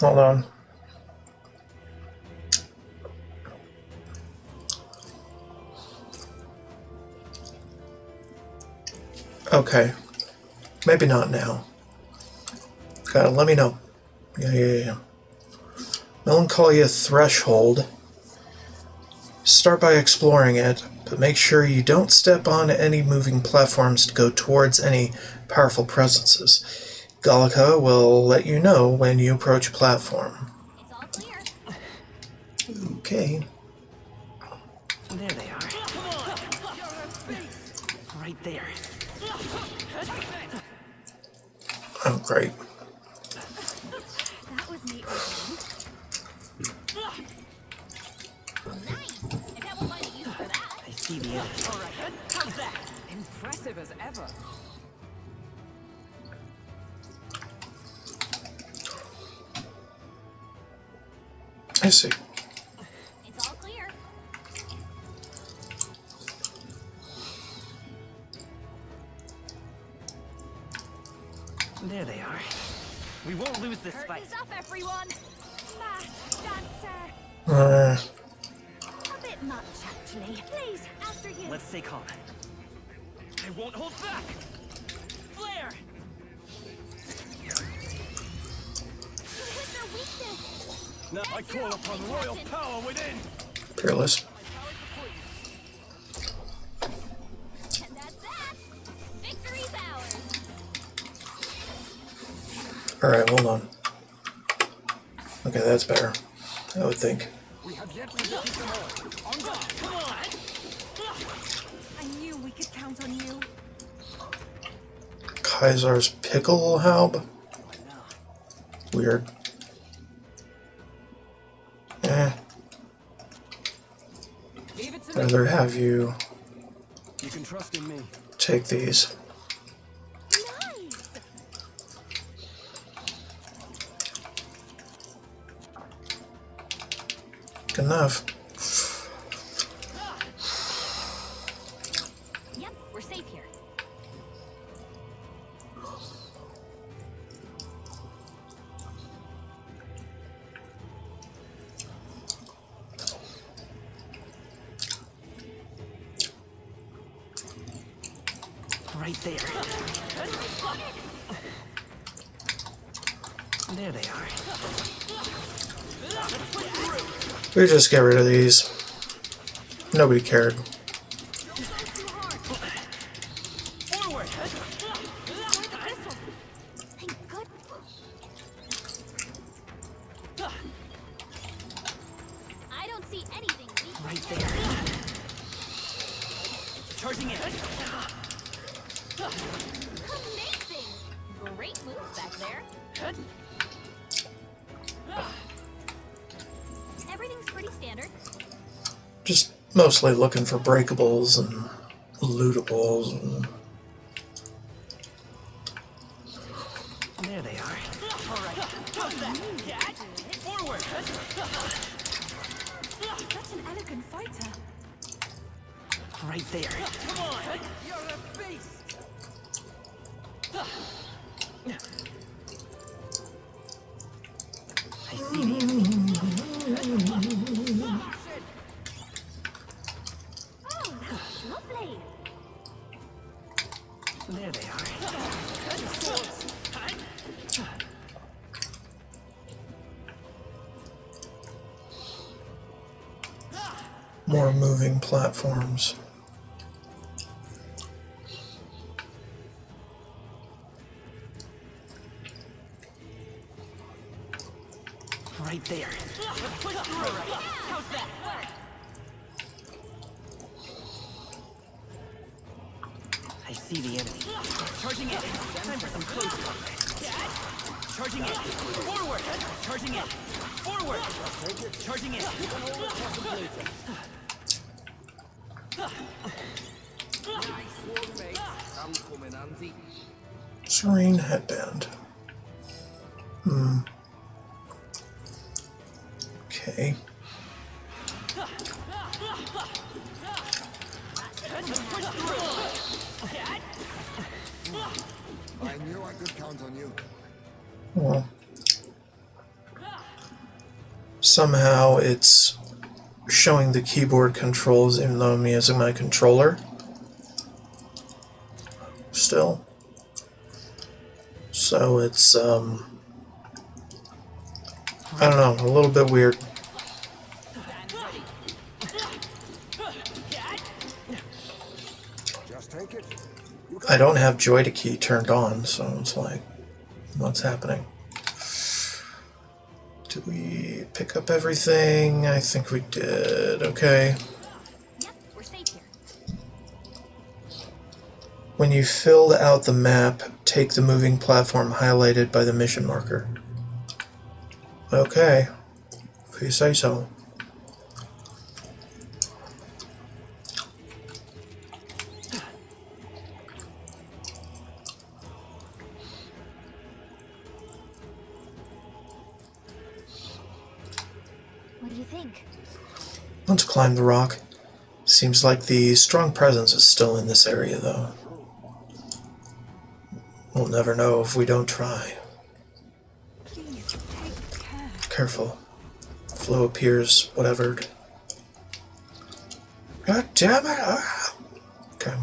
Hold on. Okay. Maybe not now. Gotta let me know. Yeah. Melancholia Threshold. Start by exploring it, but make sure you don't step on any moving platforms to go towards any powerful presences. Gallica will let you know when you approach a platform. It's all clear. Okay. There they are. Right there. Oh, great. That was neat. Nice. If that will find a use for that. I see the end. All right. How's that? Impressive as ever. I see. It's all clear. There they are. We won't lose this fight. Curtains up, everyone! Masked dancer! Uh, A bit much, actually. Please, after you. Let's stay calm. I won't hold back! Flare! What's their weakness? Now I call upon royal power within! Peerless. And that's that! Victory's ours! Alright, hold on. Okay, that's better. I would think. I knew we could count on you. Kaiser's Pickelhaub? Weird. Rather have you You can trust in me. take these. Good enough. Yep, we're safe here. Right there. There they are. We just get rid of these. Nobody cared. Forward! Thank God. I don't see anything. Right there. Charging in. Amazing! Great moves back there. Everything's pretty standard. Just mostly looking for breakables and lootables. And There they are. Alright. How's that? Forward! Such an elegant fighter. Right there. Come on! You're a beast! I see the enemy. Oh, that's lovely. There they are. more moving platforms. Right there. Let's push through. How's that? I see the enemy. Charging in. Time for some close combat. Charging in. Forward. Charging in. Forward. Charging in. Nice one, mate. I'm coming, Andy. Serene headband. Okay. I knew I could count on you. Well, somehow it's showing the keyboard controls even though I'm using my controller. Still. So it's, I don't know, a little bit weird. Just take it. I don't have Joy-to key turned on, so it's like, what's happening? Did we pick up everything? I think we did. Okay. Yep, we're safe here. When you filled out the map, take the moving platform highlighted by the mission marker. Okay. If you say so. What do you think? Let's climb the rock. Seems like the strong presence is still in this area, though. We'll We'll never know if we don't try. Please take care. Careful. Flow appears whatever. God damn it! Ah. Okay.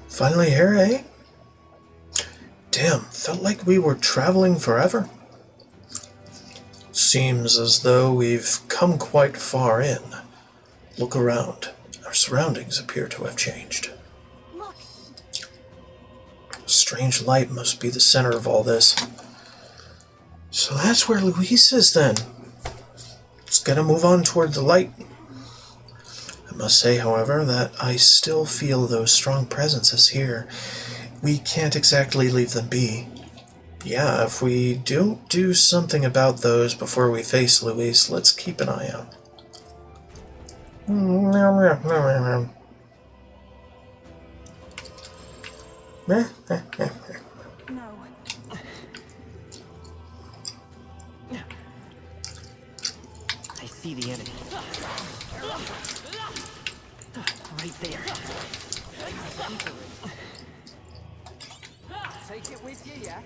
Finally here, eh? Damn, felt like we were traveling forever. Seems as though we've come quite far in. Look around. Our surroundings appear to have changed. Strange light must be the center of all this. So that's where Luis is then. Let's gotta move on toward the light. I must say, however, that I still feel those strong presences here. We can't exactly leave them be. Yeah, if we don't do something about those before we face Luis, let's keep an eye out. No. I see the enemy. Right there. Take it with you, yeah?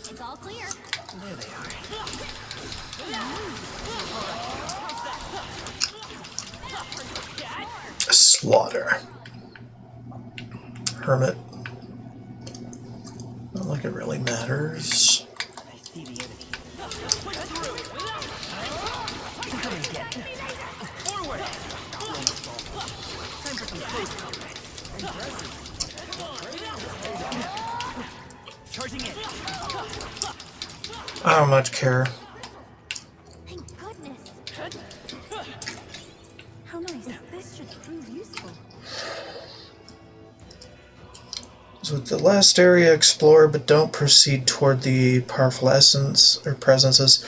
It's all clear. There they are. Slaughter. Hermit. Not like it really matters. I see the enemy. Push through. Come again. Forward. Time for some close combat. Charging in. I don't much care. Thank goodness. How nice. This should prove useful. So the last area, explore, but don't proceed toward the powerful essence or presences.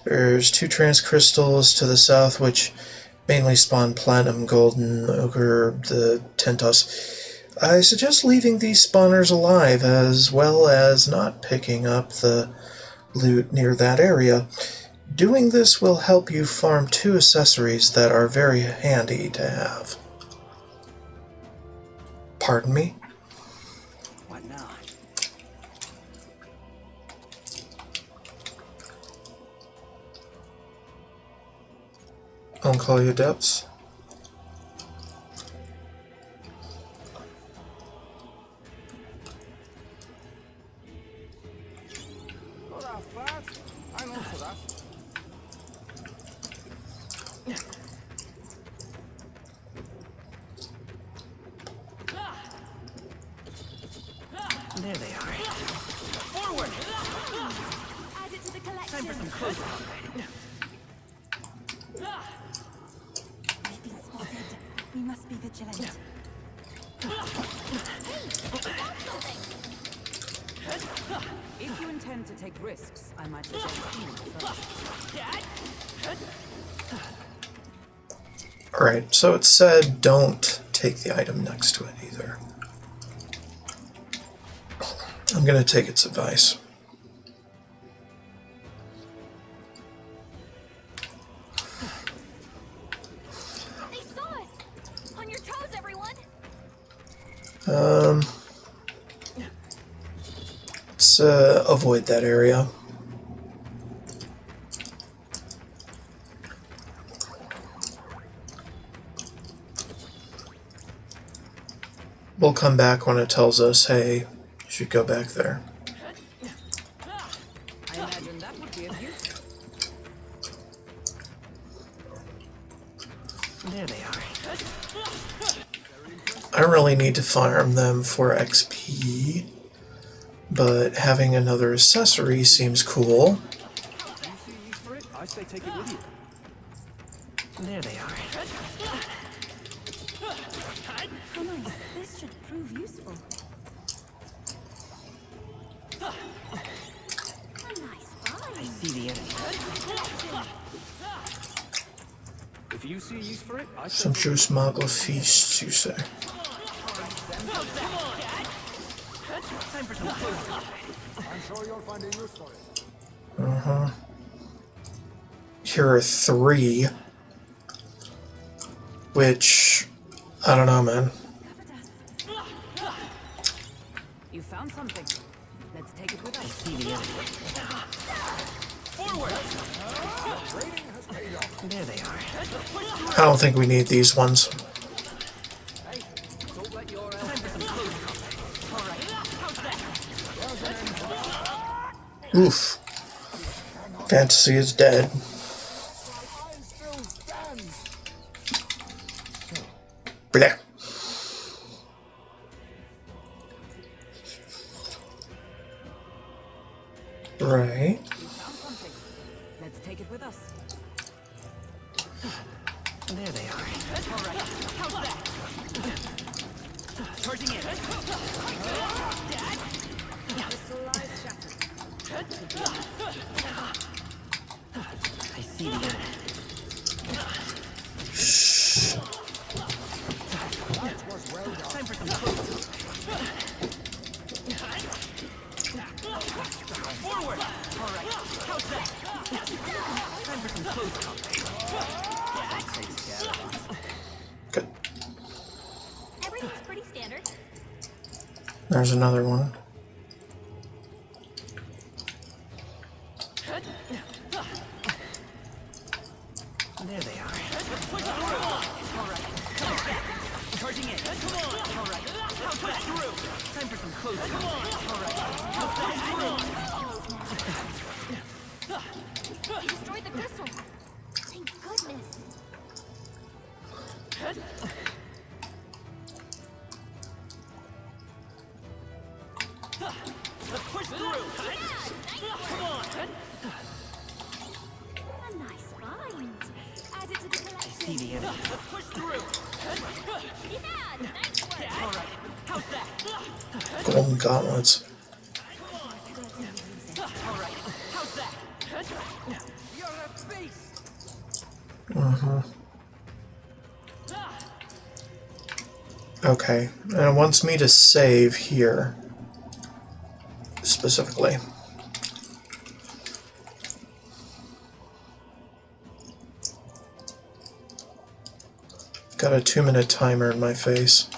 There's 2 trance crystals to the south, which mainly spawn platinum, golden, ochre, the Tentos. I suggest leaving these spawners alive, as well as not picking up the loot near that area. Doing this will help you farm 2 accessories that are very handy to have. Pardon me? What now? Uncall Adepts. There they are. Forward! Add it to the collection. Time for some close combat. We've been spotted. We must be vigilant. If you intend to take risks, I might suggest healing first. Alright, so it said don't take the item next to it either. I'm going to take its advice. They saw us! On your toes, everyone! Let's avoid that area. We'll come back when it tells us, hey, you should go back there. I imagine that would be of use. There they are. I really need to farm them for XP, but having another accessory seems cool. I say take it with you. There they are. How nice. This should prove useful. I see the enemy. If you see use for it, I say Some juice mogul feasts, you say. Time for some close combat. I'm sure you'll find a use for it. Uh-huh. here are 3, which, I don't know, man. You found something. Let's take it with us. I see the enemy. Forward! There they are. I don't think we need these ones. Oof. Fantasy is dead. Blech. Right. Let's take it with us. There they are. All right. How's that? Charging in. I see the enemy. Time for some close. Forward! All right. How's that? Time for some close combat. That takes care of us. Good. Everything's pretty standard. There's another one. There they are. Push through. All right. Charging in. Come on. All right. Push through. Time for some close. Come on. All right. You destroyed the crystal. Thank goodness. Let's push through. Come on. A nice find. Add it to the collection. I see the enemy. Let's push through. Yeah, nice work. All right. How's that? Golden gauntlets. All right. How's that? You're a beast. Okay, and it wants me to save here, specifically. Got a 2-minute timer in my face.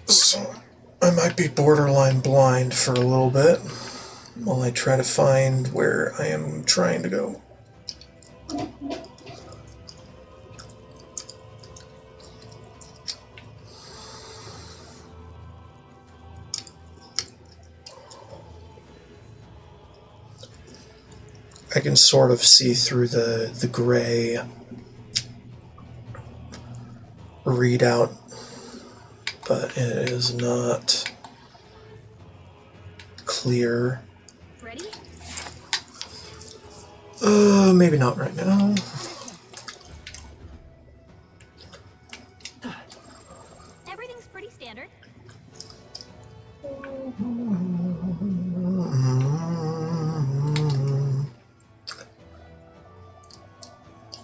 So, I might be borderline blind for a little bit, while I try to find where I am trying to go. I can sort of see through the gray readout, but it is not clear. Ready? Maybe not right now. Everything's pretty standard.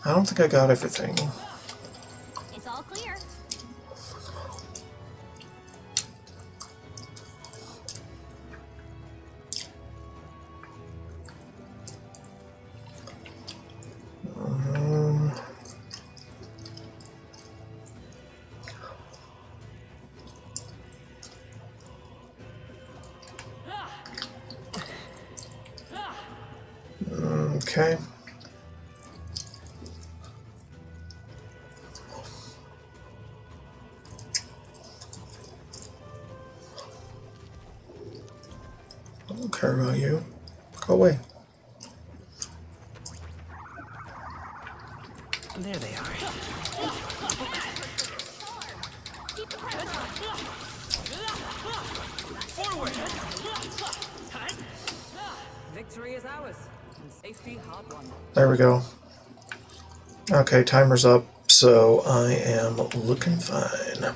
I don't think I got everything. It's all clear. Okay. I don't care about you. Go away. There they are. Forward! Victory is ours, and safety hard won. There we go. Okay, timer's up, so I am looking fine.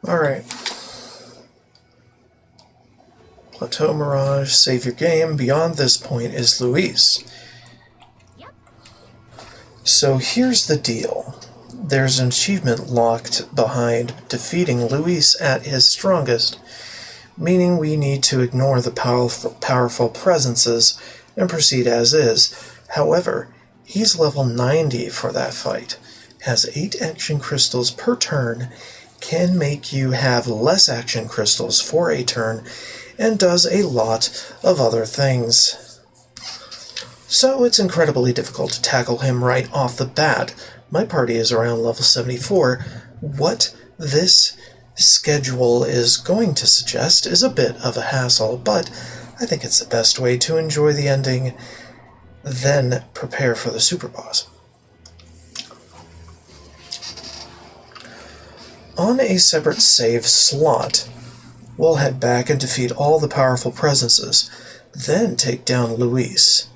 All right. Chateau Mirage, save your game. Beyond this point is Luis. So here's the deal. There's an achievement locked behind defeating Luis at his strongest, meaning we need to ignore the powerful presences and proceed as is. However, he's level 90 for that fight, has 8 action crystals per turn, can make you have less action crystals for a turn, and does a lot of other things. So it's incredibly difficult to tackle him right off the bat. My party is around level 74. What this schedule is going to suggest is a bit of a hassle, but I think it's the best way to enjoy the ending, then prepare for the super boss. On a separate save slot, we'll head back and defeat all the powerful presences, then take down Luis.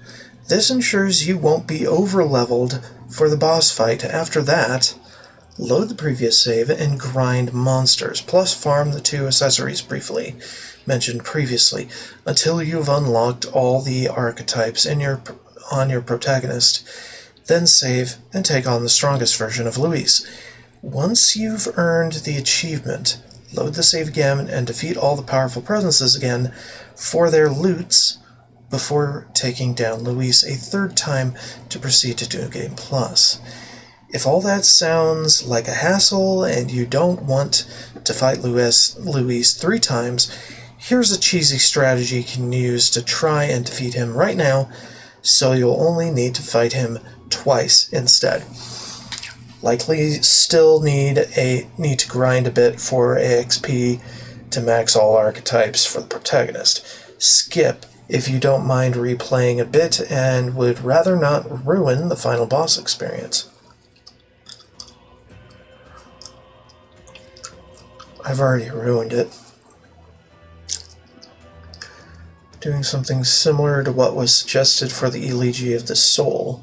This ensures you won't be over-leveled for the boss fight. After that, load the previous save and grind monsters, plus farm the 2 accessories briefly mentioned previously, until you've unlocked all the archetypes on your protagonist. Then save and take on the strongest version of Luis. Once you've earned the achievement, load the save again and defeat all the powerful presences again for their loots before taking down Luis a 3rd time to proceed to New Game Plus. If all that sounds like a hassle and you don't want to fight Luis 3 times, here's a cheesy strategy you can use to try and defeat him right now, so you'll only need to fight him twice instead. Likely still need to grind a bit for AXP to max all archetypes for the protagonist. Skip if you don't mind replaying a bit and would rather not ruin the final boss experience. I've already ruined it. Doing something similar to what was suggested for the Elegy of the Soul.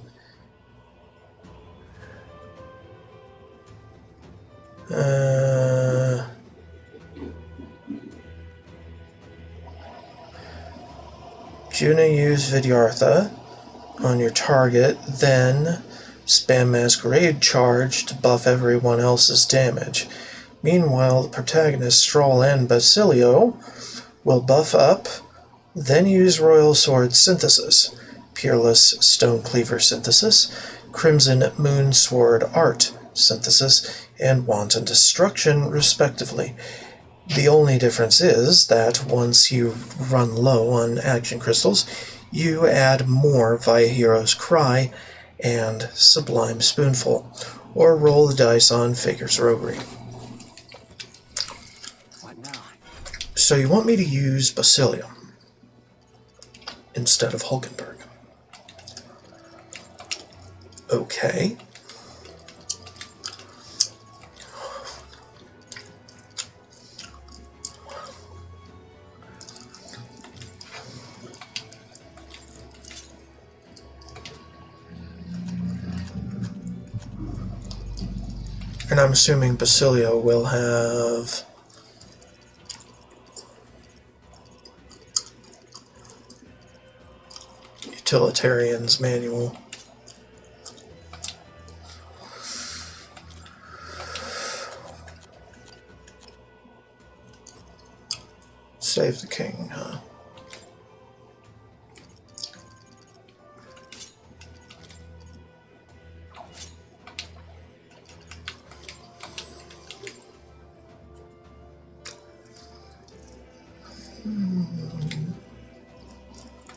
Juna use Vidyartha on your target, then spam Masquerade Charge to buff everyone else's damage. Meanwhile, the protagonists, Stroll and Basilio, will buff up, then use Royal Sword Synthesis, Peerless Stone Cleaver Synthesis, Crimson Moon Sword Art Synthesis, and Wanton Destruction, respectively. The only difference is that once you run low on action crystals, you add more via Hero's Cry and Sublime Spoonful, or roll the dice on Faker's Roguery. So you want me to use Basilio instead of Hulkenberg. Okay. And I'm assuming Basilio will have Utilitarian's Manual. Save the king, huh?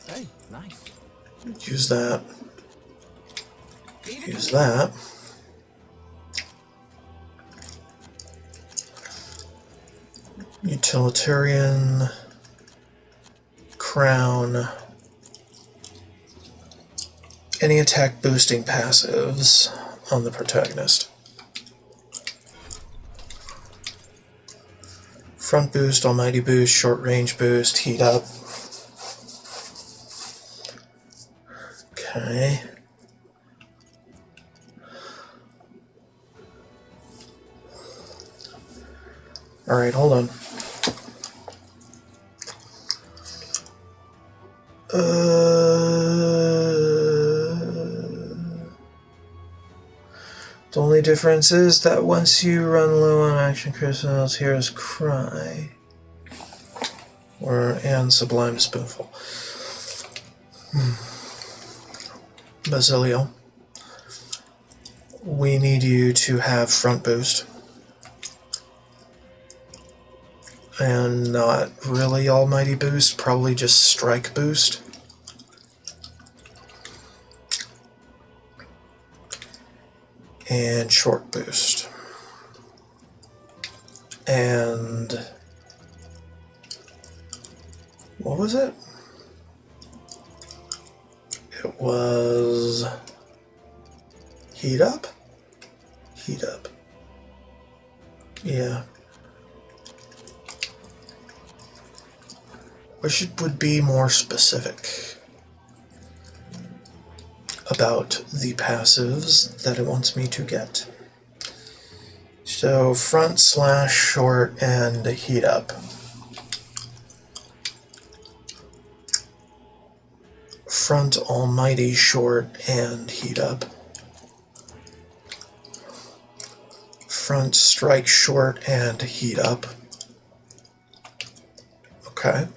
Hey, nice. Use that. Use that. Utilitarian. Crown. Any attack boosting passives on the protagonist. Front boost, almighty boost, short range boost, heat up. Okay. Alright, hold on. The only difference is that once you run low on action crystals, here's Cry. And Sublime Spoonful. Basilio, we need you to have Front Boost. And not really Almighty Boost, probably just Strike Boost. And Short Boost. And what was it? It was Heat Up? Heat Up. Yeah. Wish it would be more specific about the passives that it wants me to get. So front slash short and heat up. Front almighty short and heat up. Front strike short and heat up. Okay.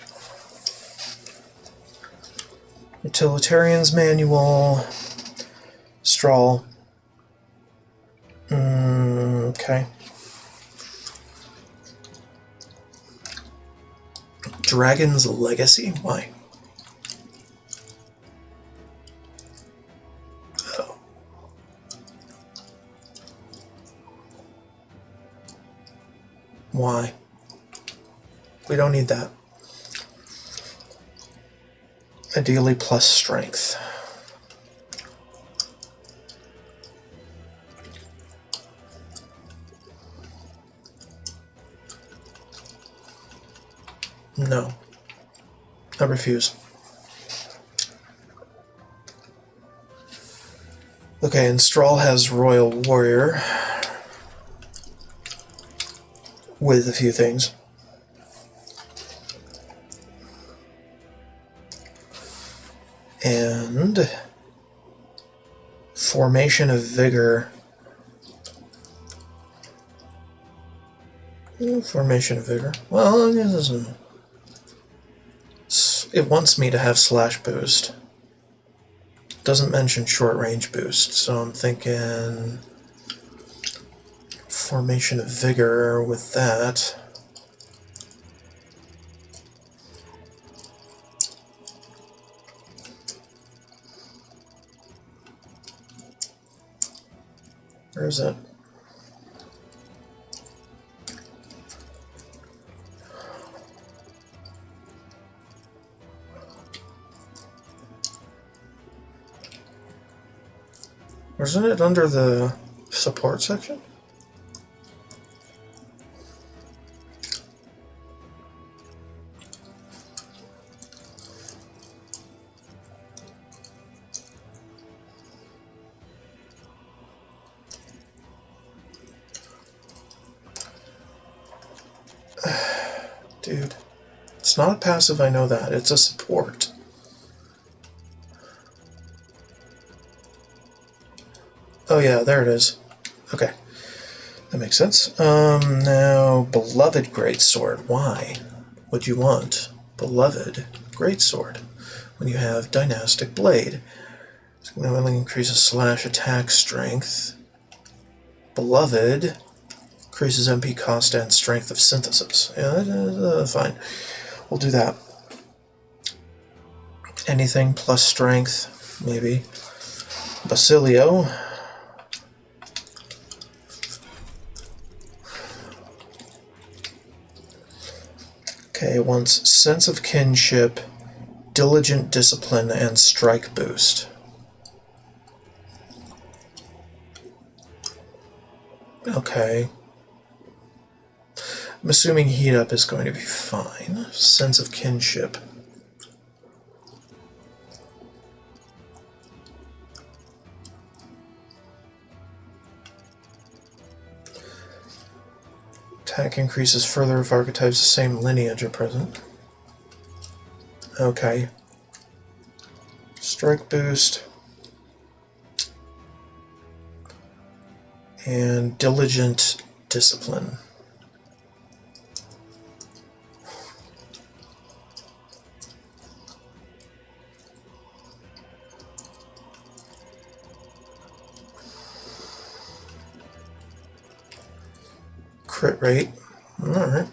Utilitarian's Manual. Strahl. Okay. Dragon's Legacy? Why? Oh. Why? We don't need that. Ideally plus strength. No. I refuse. Okay, and Strahl has Royal Warrior with a few things. And Formation of Vigor. Formation of Vigor. Well, I guess it wants me to have slash boost. Doesn't mention short range boost, so I'm thinking Formation of Vigor with that. Where is it? Wasn't it under the support section? Dude, it's not a passive, I know that. It's a support. Oh yeah, there it is. Okay. That makes sense. Now, Beloved Greatsword. Why would you want Beloved Greatsword when you have Dynastic Blade? Significantly increases slash attack strength. Beloved increases MP cost and strength of synthesis. Yeah, fine. We'll do that. Anything plus strength, maybe. Basilio. Okay, it wants Sense of Kinship, Diligent Discipline, and Strike Boost. Okay. I'm assuming Heat Up is going to be fine. Sense of Kinship. Attack increases further if archetypes the same lineage are present. Okay. strike boost, and diligent discipline. Crit rate. Alright.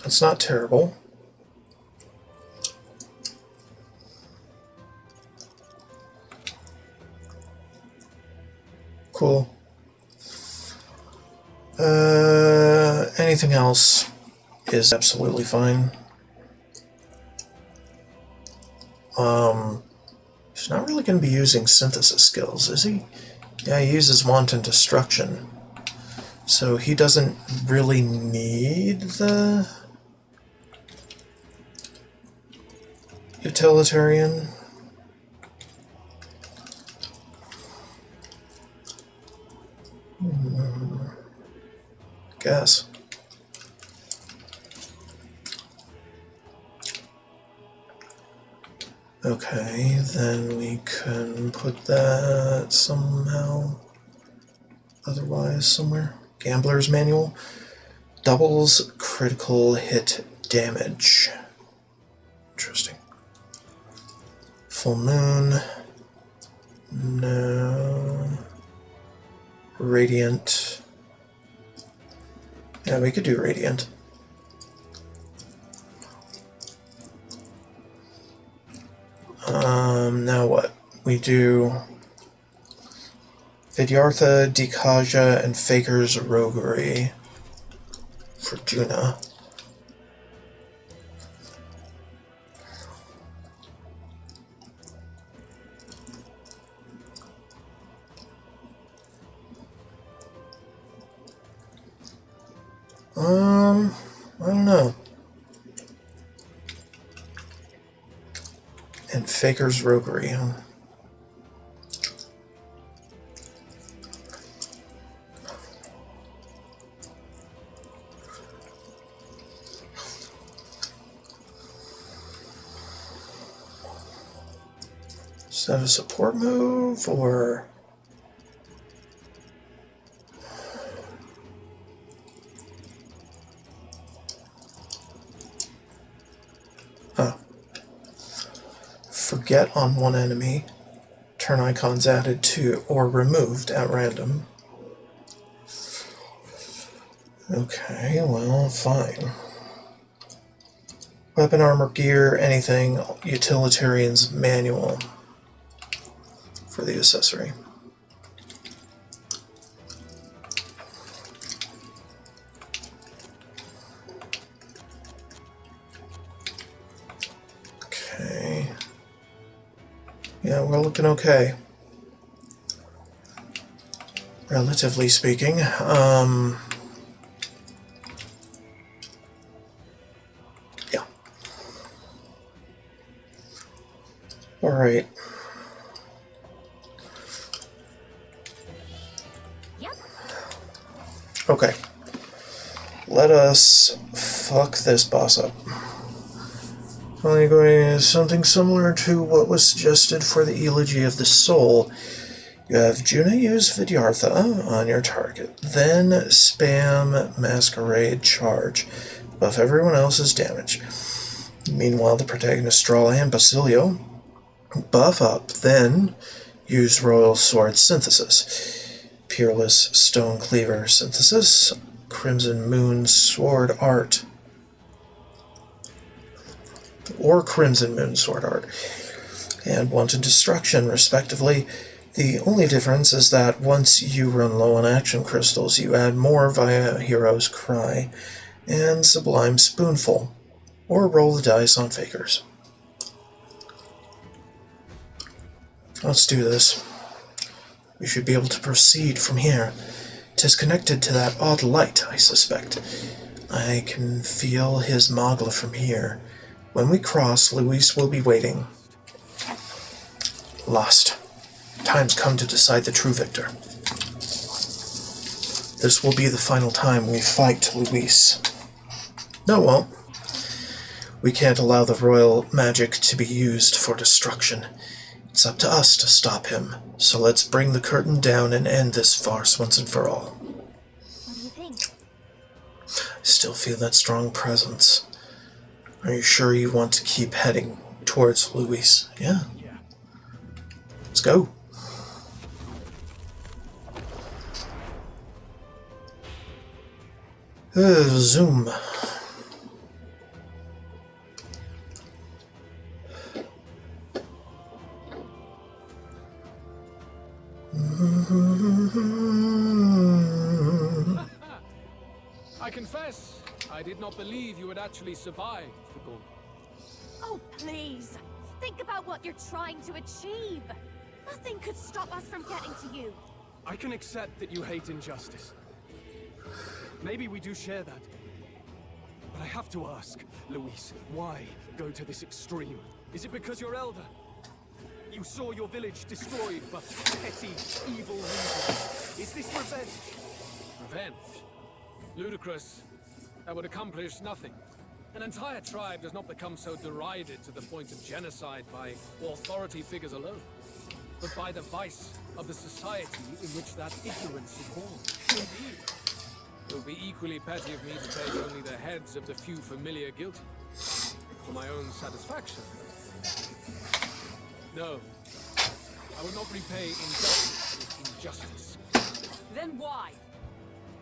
That's not terrible. Cool. Anything else is absolutely fine. He's not really going to be using synthesis skills, is he? Yeah, he uses wanton destruction. So he doesn't really need the utilitarian. Guess. Okay, then we can put that somehow otherwise somewhere. Gambler's Manual. Doubles critical hit damage. Interesting. Full Moon. No. Radiant. Yeah, we could do Radiant. Now what? We do Vidyartha, Dikaja, and Faker's Roguery for Juna. I don't know. And Faker's Roguery, huh? Is that a support move, or... Forget on one enemy. Turn icons added to or removed at random. Okay, well, fine. Weapon, armor, gear, anything. Utilitarian's Manual for the accessory. Okay. Yeah, we're looking okay. Relatively speaking. Yeah. Alright. Yep. Okay. Let us fuck this boss up. Finally going to something similar to what was suggested for the Elegy of the Soul. You have Juna use Vidyartha on your target, then spam Masquerade Charge, buff everyone else's damage. Meanwhile, the protagonist Strala and Basilio buff up, then use Royal Sword Synthesis, Peerless Stone Cleaver Synthesis, Crimson Moon Sword Art, or Crimson Moon Sword Art, and Wanton Destruction, respectively. The only difference is that once you run low on action crystals, you add more via Hero's Cry and Sublime Spoonful, or roll the dice on Fakers. Let's do this. We should be able to proceed from here. 'Tis connected to that odd light, I suspect. I can feel his Magla from here. When we cross, Luis will be waiting. Lost. Time's come to decide the true victor. This will be the final time we fight Luis. No, it won't. We can't allow the royal magic to be used for destruction. It's up to us to stop him. So let's bring the curtain down and end this farce once and for all. What do you think? I still feel that strong presence. Are you sure you want to keep heading towards Luis? Yeah. Let's go. Zoom. I confess, I did not believe you would actually survive the Gorn. Oh, please. Think about what you're trying to achieve. Nothing could stop us from getting to you. I can accept that you hate injustice. Maybe we do share that. But I have to ask, Luis, why go to this extreme? Is it because you're elder? You saw your village destroyed for petty, evil reasons. Is this revenge? Revenge? Ludicrous. That would accomplish nothing. An entire tribe does not become so derided to the point of genocide by authority figures alone, but by the vice of the society in which that ignorance is born. Indeed. It would be equally petty of me to take only the heads of the few familiar guilty. For my own satisfaction. No. I would not repay injustice with injustice. Then why?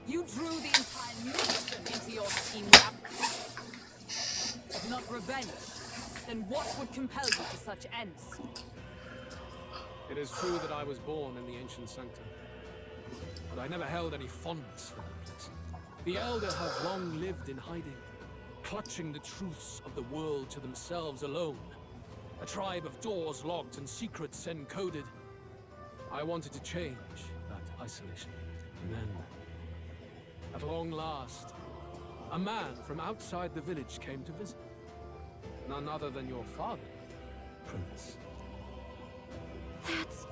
You drew the entire nation into your scheme, if not revenge, then what would compel you to such ends? It is true that I was born in the ancient sanctum, but I never held any fondness for the place. The Elder have long lived in hiding, clutching the truths of the world to themselves alone. A tribe of doors locked and secrets encoded. I wanted to change that isolation. And then, at long last, a man from outside the village came to visit. None other than your father, Prince. That's...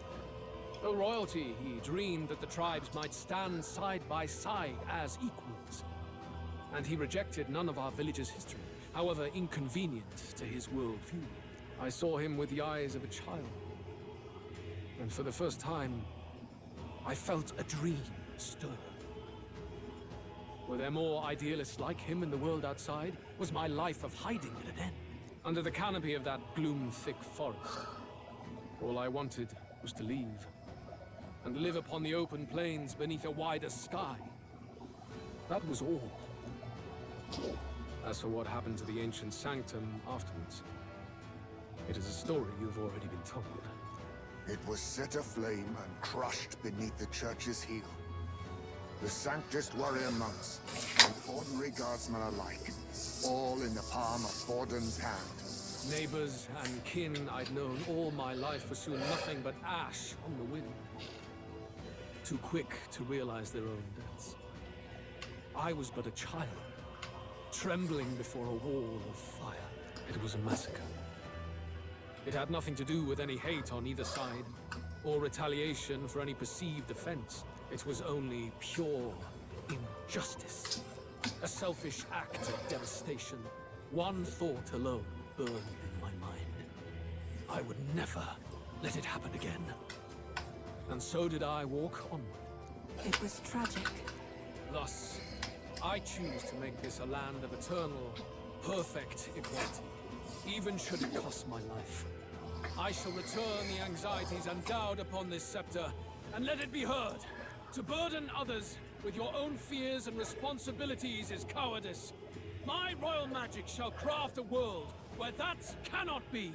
Though royalty, he dreamed that the tribes might stand side by side as equals. And he rejected none of our village's history, however inconvenient to his worldview. I saw him with the eyes of a child. And for the first time, I felt a dream stir. Were there more idealists like him in the world outside? Was my life of hiding at an end? Under the canopy of that gloom-thick forest, all I wanted was to leave. And live upon the open plains beneath a wider sky. That was all. As for what happened to the ancient sanctum afterwards, it is a story you've already been told. It was set aflame and crushed beneath the church's heel. The Sanctist warrior monks and ordinary guardsmen alike, all in the palm of Forden's hand. Neighbors and kin I'd known all my life were soon nothing but ash on the wind. Too quick to realize their own deaths. I was but a child, trembling before a wall of fire. It was a massacre. It had nothing to do with any hate on either side, or retaliation for any perceived offense. It was only pure injustice. A selfish act of devastation. One thought alone burned in my mind. I would never let it happen again. And so did I walk onward. It was tragic. Thus, I choose to make this a land of eternal, perfect equality, even should it cost my life. I shall return the anxieties endowed upon this scepter, and let it be heard. To burden others with your own fears and responsibilities is cowardice. My royal magic shall craft a world where that cannot be.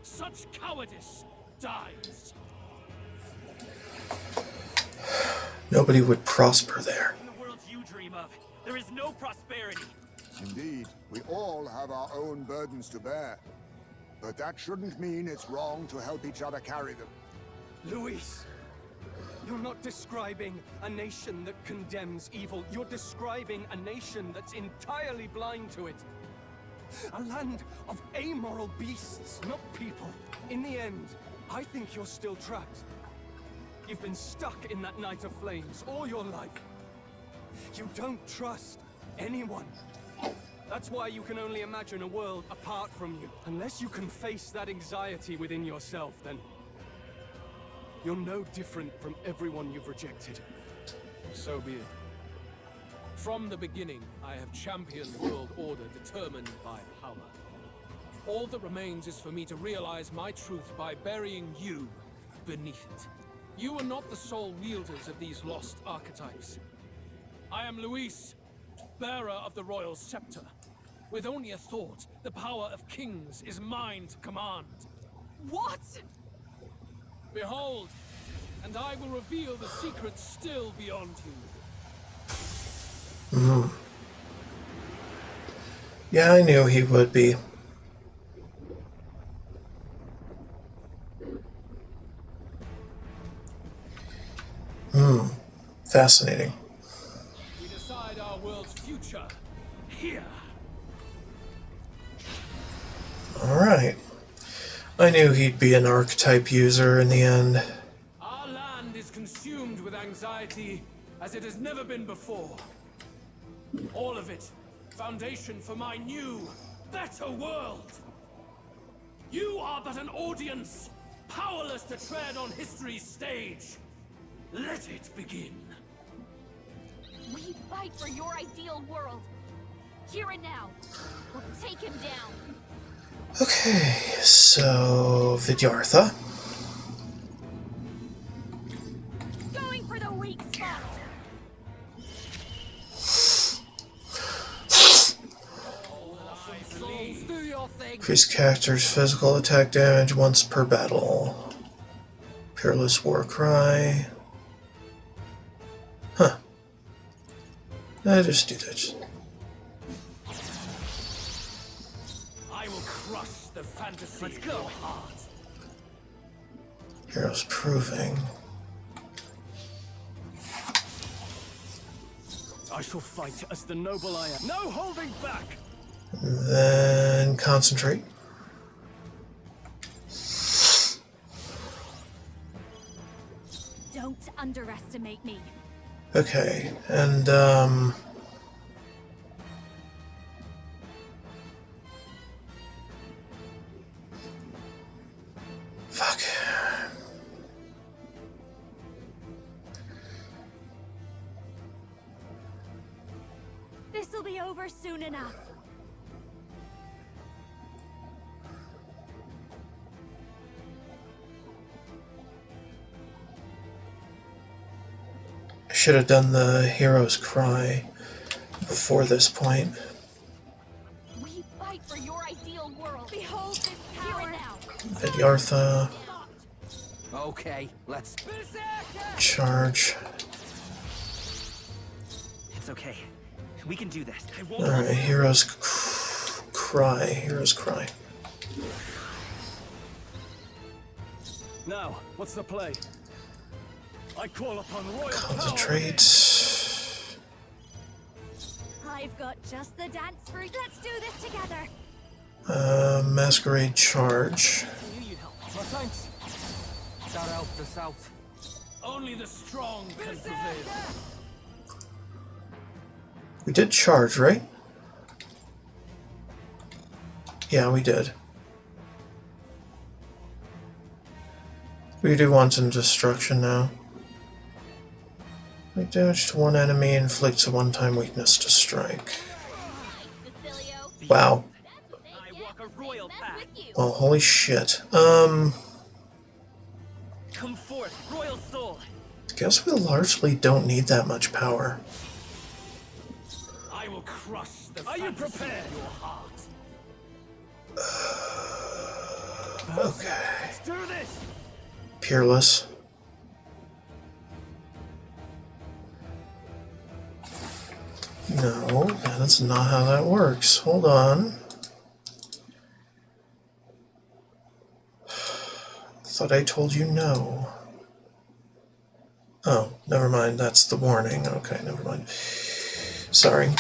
Such cowardice dies. Nobody would prosper there. In the world you dream of, there is no prosperity. Indeed, we all have our own burdens to bear. But that shouldn't mean it's wrong to help each other carry them. Luis, you're not describing a nation that condemns evil. You're describing a nation that's entirely blind to it. A land of amoral beasts, not people. In the end, I think you're still trapped. You've been stuck in that night of flames all your life. You don't trust anyone. That's why you can only imagine a world apart from you. Unless you can face that anxiety within yourself, then you're no different from everyone you've rejected. So be it. From the beginning, I have championed world order determined by power. All that remains is for me to realize my truth by burying you beneath it. You are not the sole wielders of these lost archetypes. I am Luis, bearer of the royal scepter. With only a thought, the power of kings is mine to command. What? Behold, and I will reveal the secrets still beyond you. Yeah, I knew he would be. Fascinating. We decide our world's future here. Alright. I knew he'd be an archetype user in the end. Our land is consumed with anxiety as it has never been before. All of it, foundation for my new, better world. You are but an audience, powerless to tread on history's stage. Let it begin. We fight for your ideal world. Here and now. We'll take him down. Okay, so Vidyartha. Going for the weak spot. Increase character's physical attack damage once per battle. Peerless War Cry. Huh. I just do that. I will crush the fantasy. Let's go. Heroes Proving. I shall fight as the noble I am. No holding back! Then concentrate. Don't underestimate me. Okay, and fuck. This'll be over soon enough. I should have done the Hero's Cry before this point. We fight for your ideal world. Behold this power now. Vidyartha. Okay, let's... Charge. It's okay. We can do this. Alright, Hero's Cry. Hero's Cry. Now, what's the play? I call upon royal Concentrate. I've got just the dance for it. Let's do this together. Masquerade Charge. Well, thanks. Shout out the south. Only the strong can prevail. We did charge, right? Yeah, we did. We do wanton destruction now. Make damage to one enemy, inflicts a one-time weakness to strike. Wow. Oh, holy shit. Come forth, royal soul. I guess we largely don't need that much power. I will crush the Are you prepared? Your heart. Okay. Let's do this. Peerless. No, that's not how that works. Hold on. Thought I told you no. Oh, never mind. That's the warning. Okay, never mind. Sorry.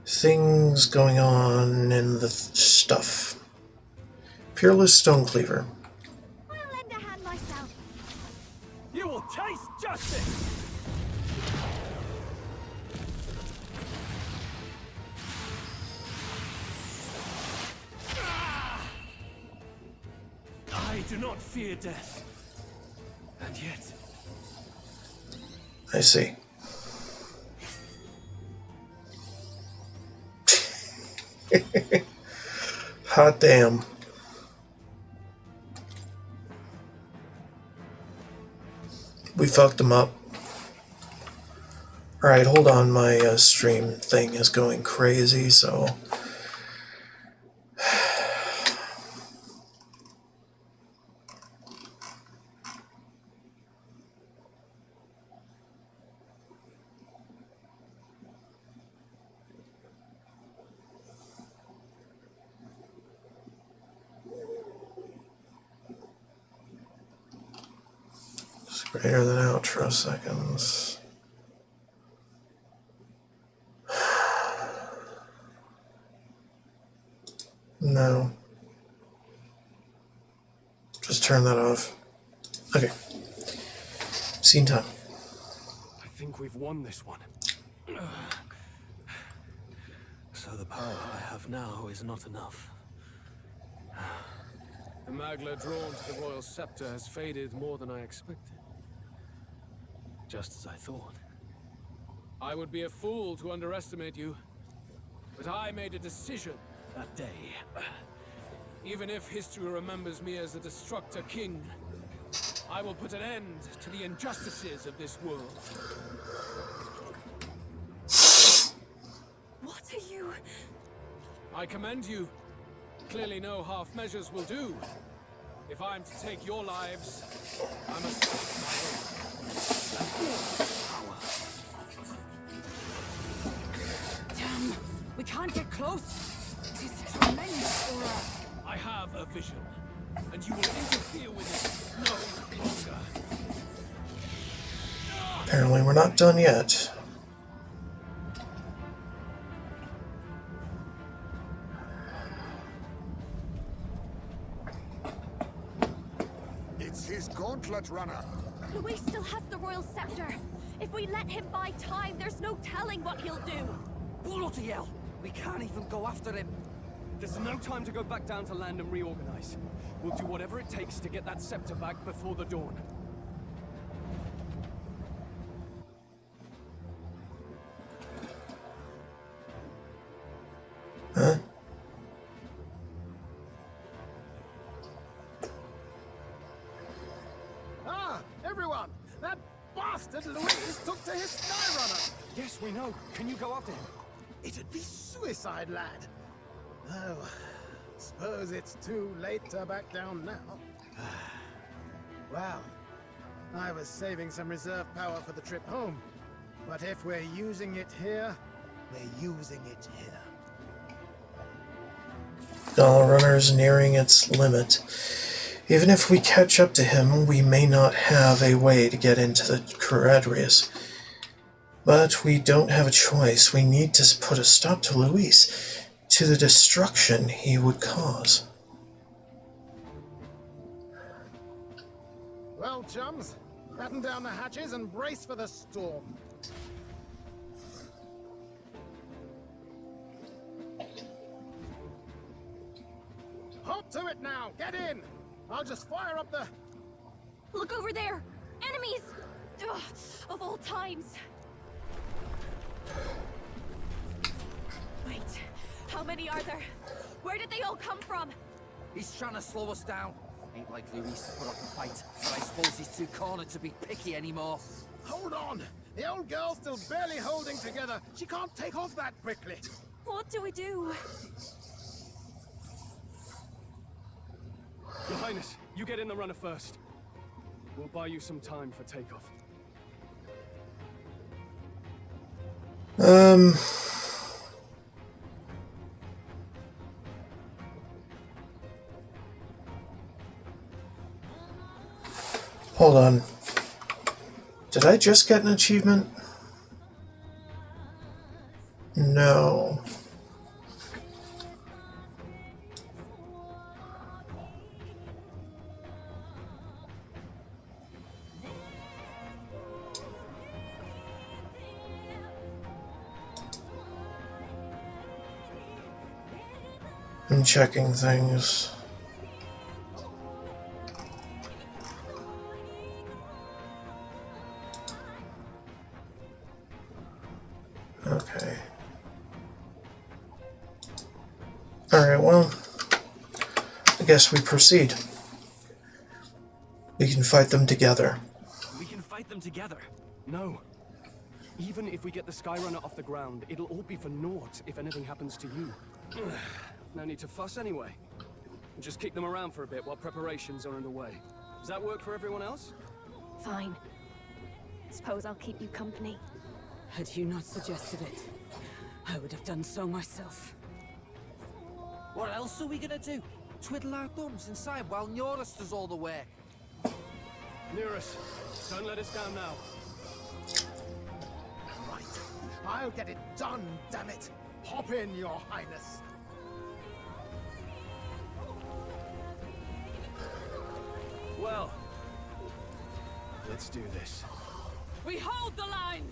Things going on in the stuff. Peerless Stonecleaver. I'll lend a hand myself. You will taste justice. do not fear death. And yet... I see. Hot damn. We fucked them up. Alright, hold on, my stream thing is going crazy, so... Greater than outro seconds. No. Just turn that off. Okay. Scene time. I think we've won this one. So the power I have now is not enough. The Magla drawn to the royal scepter has faded more than I expected. Just as I thought. I would be a fool to underestimate you, but I made a decision that day. Even if history remembers me as the Destructor King, I will put an end to the injustices of this world. What are you? I commend you. Clearly no half measures will do. If I'm to take your lives, I must take my own. Damn, we can't get close. It is tremendous aura. I have a vision, and you will interfere with it no longer. Apparently we're not done yet. It's his gauntlet runner. Luis still has the royal scepter. If we let him buy time, there's no telling what he'll do. Bloody hell! We can't even go after him. There's no time to go back down to land and reorganize. We'll do whatever it takes to get that scepter back before the dawn. Huh? Ah, everyone! That bastard Luis took to his Skyrunner! Yes, we know. Can you go after him? It'd be suicide, lad. Oh, suppose it's too late to back down now. Well, I was saving some reserve power for the trip home. But if we're using it here, we're using it here. Dawnrunner's nearing its limit. Even if we catch up to him, we may not have a way to get into the Caradrius. But we don't have a choice. We need to put a stop to Luis, to the destruction he would cause. Well, chums, batten down the hatches and brace for the storm. Hop to it now! Get in! I'll just fire up the... Look over there! Enemies! Ugh, of all times! Wait, how many are there? Where did they all come from? He's trying to slow us down. Ain't like Luis to put up a fight, but I suppose he's too cornered to be picky anymore. Hold on! The old girl's still barely holding together. She can't take off that quickly. What do we do? Your Highness, you get in the runner first. We'll buy you some time for takeoff. Hold on. Did I just get an achievement? No. I'm checking things. Okay. Alright, well, I guess we proceed. We can fight them together. We can fight them together. No. Even if we get the Skyrunner off the ground, it'll all be for naught if anything happens to you. No need to fuss anyway. We'll just kick them around for a bit while preparations are underway. Does that work for everyone else? Fine. Suppose I'll keep you company. Had you not suggested it, I would have done so myself. What else are we gonna do? Twiddle our thumbs inside while Norris does all the work? Nearus, don't let us down now. Right. I'll get it done, damn it. Hop in, Your Highness. Well, let's do this. We hold the line!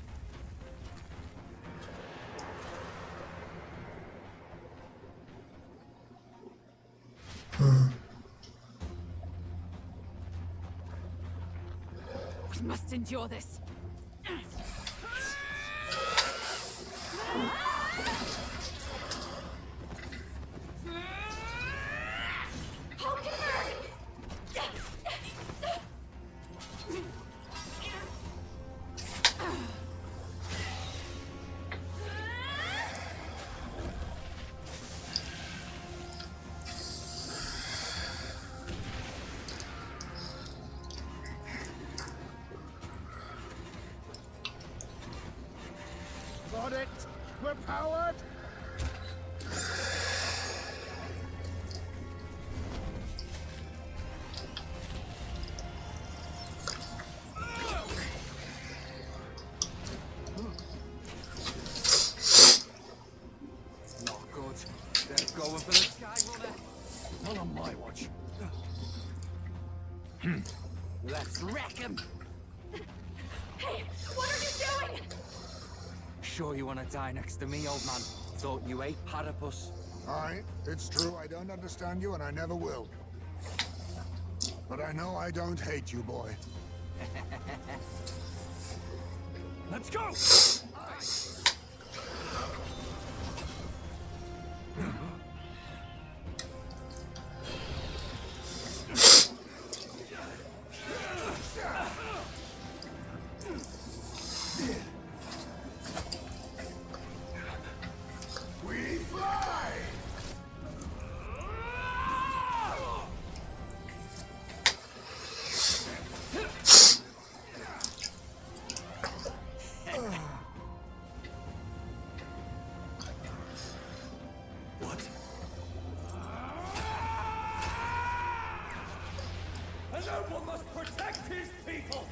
We must endure this. Got it. We're powered. Not good. They're going for the Skyrunner. Not on my watch. Let's wreck him. Hey, what are you doing? Sure you want to die next to me, old man? Thought you ate platypus. Aye, it's true I don't understand you and I never will. But I know I don't hate you, boy. Let's go! We fly! What? A noble must protect his people!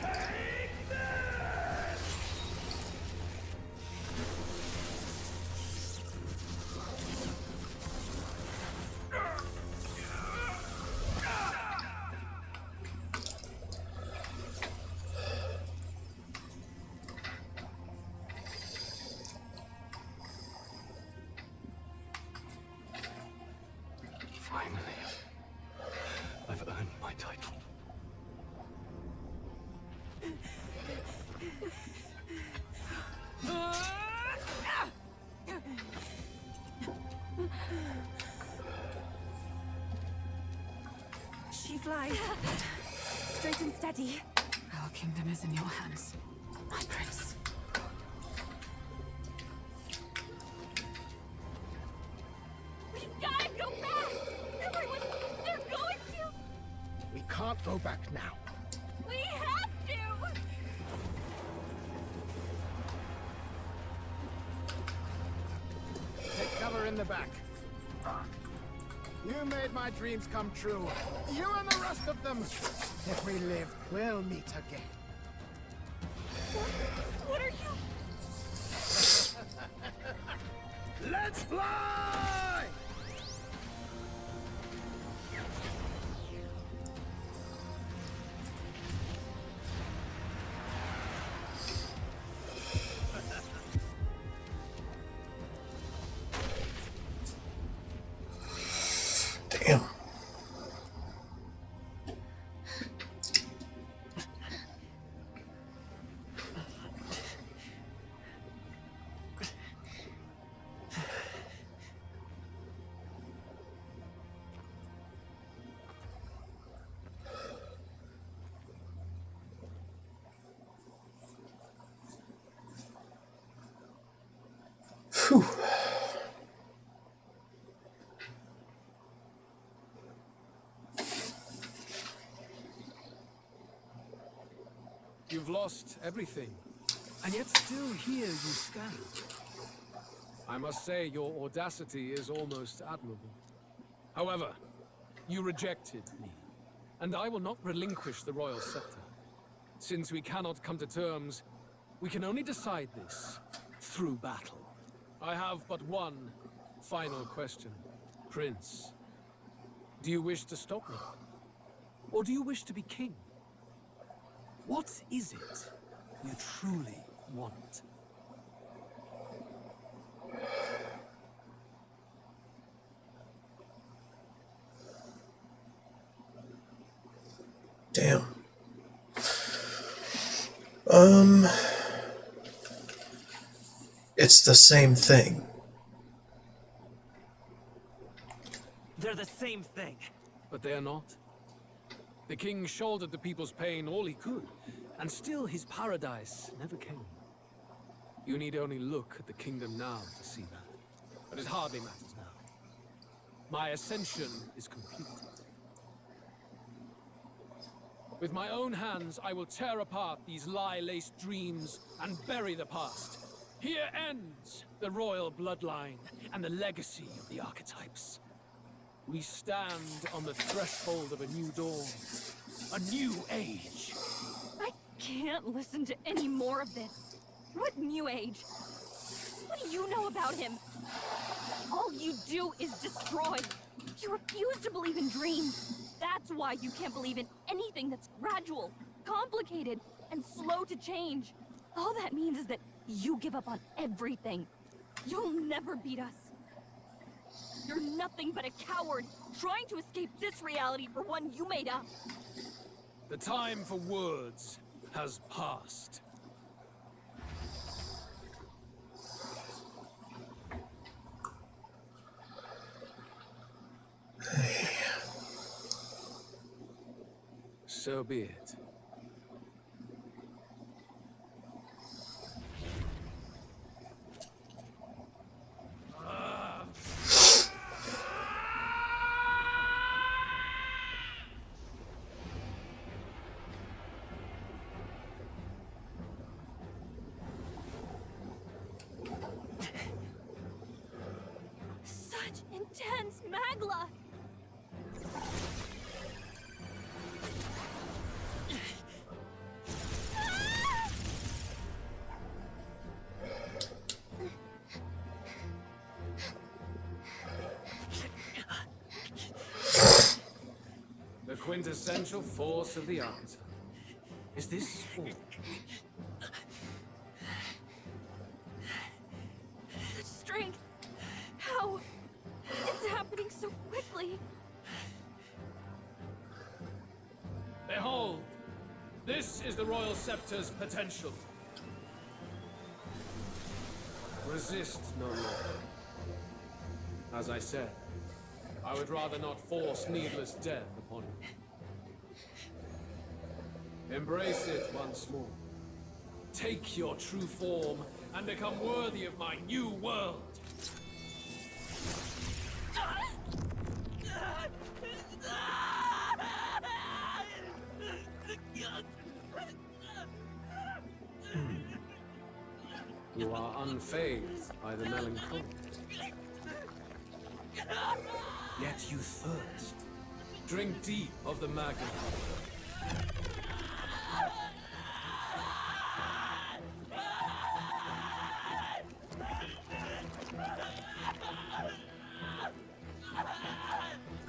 Take this! Finally. I've earned my title. She flies. Straight and steady. Our kingdom is in your hands, my prince. We gotta go back! Everyone, they're going to! We can't go back now. We have to! Take cover in the back. You made my dreams come true. You and the rest of them. If we live, we'll meet again. What are you? Let's fly! Damn. Whew. You've lost everything, and yet still here you stand. I must say your audacity is almost admirable. However, you rejected me, and I will not relinquish the royal scepter. Since we cannot come to terms, we can only decide this through battle. I have but one final question. Prince, do you wish to stop me? Or do you wish to be king? What is it you truly want? Damn. It's the same thing. They're the same thing. But they are not. The king shouldered the people's pain all he could, and still his paradise never came. You need only look at the kingdom now to see that. But it hardly matters now. My ascension is complete. With my own hands, I will tear apart these lie-laced dreams and bury the past. Here ends the royal bloodline and the legacy of the archetypes. We stand on the threshold of a new dawn, a new age. I can't listen to any more of this. What new age? What do you know about him? All you do is destroy. You refuse to believe in dreams. That's why you can't believe in anything that's gradual, complicated, and slow to change. All that means is that you give up on everything. You'll never beat us. You're nothing but a coward, trying to escape this reality for one you made up. The time for words has passed. So be it. Such intense magla! The quintessential force of the archetype. Is this all? Such strength! How? It's happening so quickly! Behold! This is the Royal Scepter's potential. Resist no longer. As I said, I would rather not force needless death upon you. Embrace it once more. Take your true form and become worthy of my new world. You are unfazed by the melancholy. Yet you thirst. Drink deep of the magma.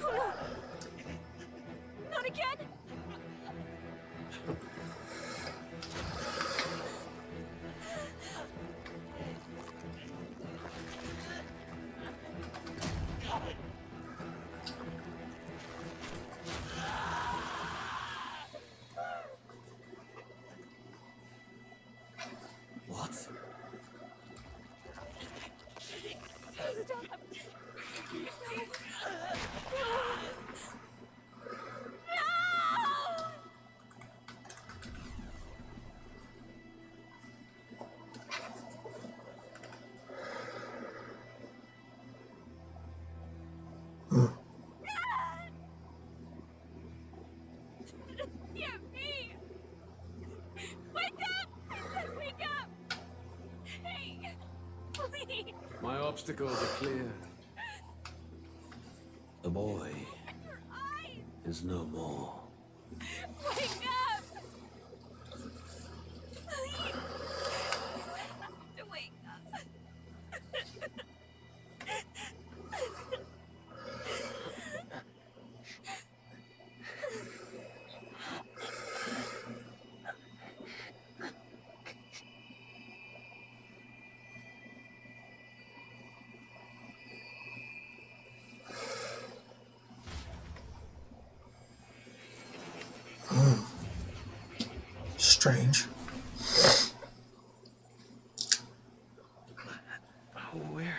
Oh no! Not again! obstacles are clear. The boy is no more. Wake up! Please! You have to wake up. Strange. Where?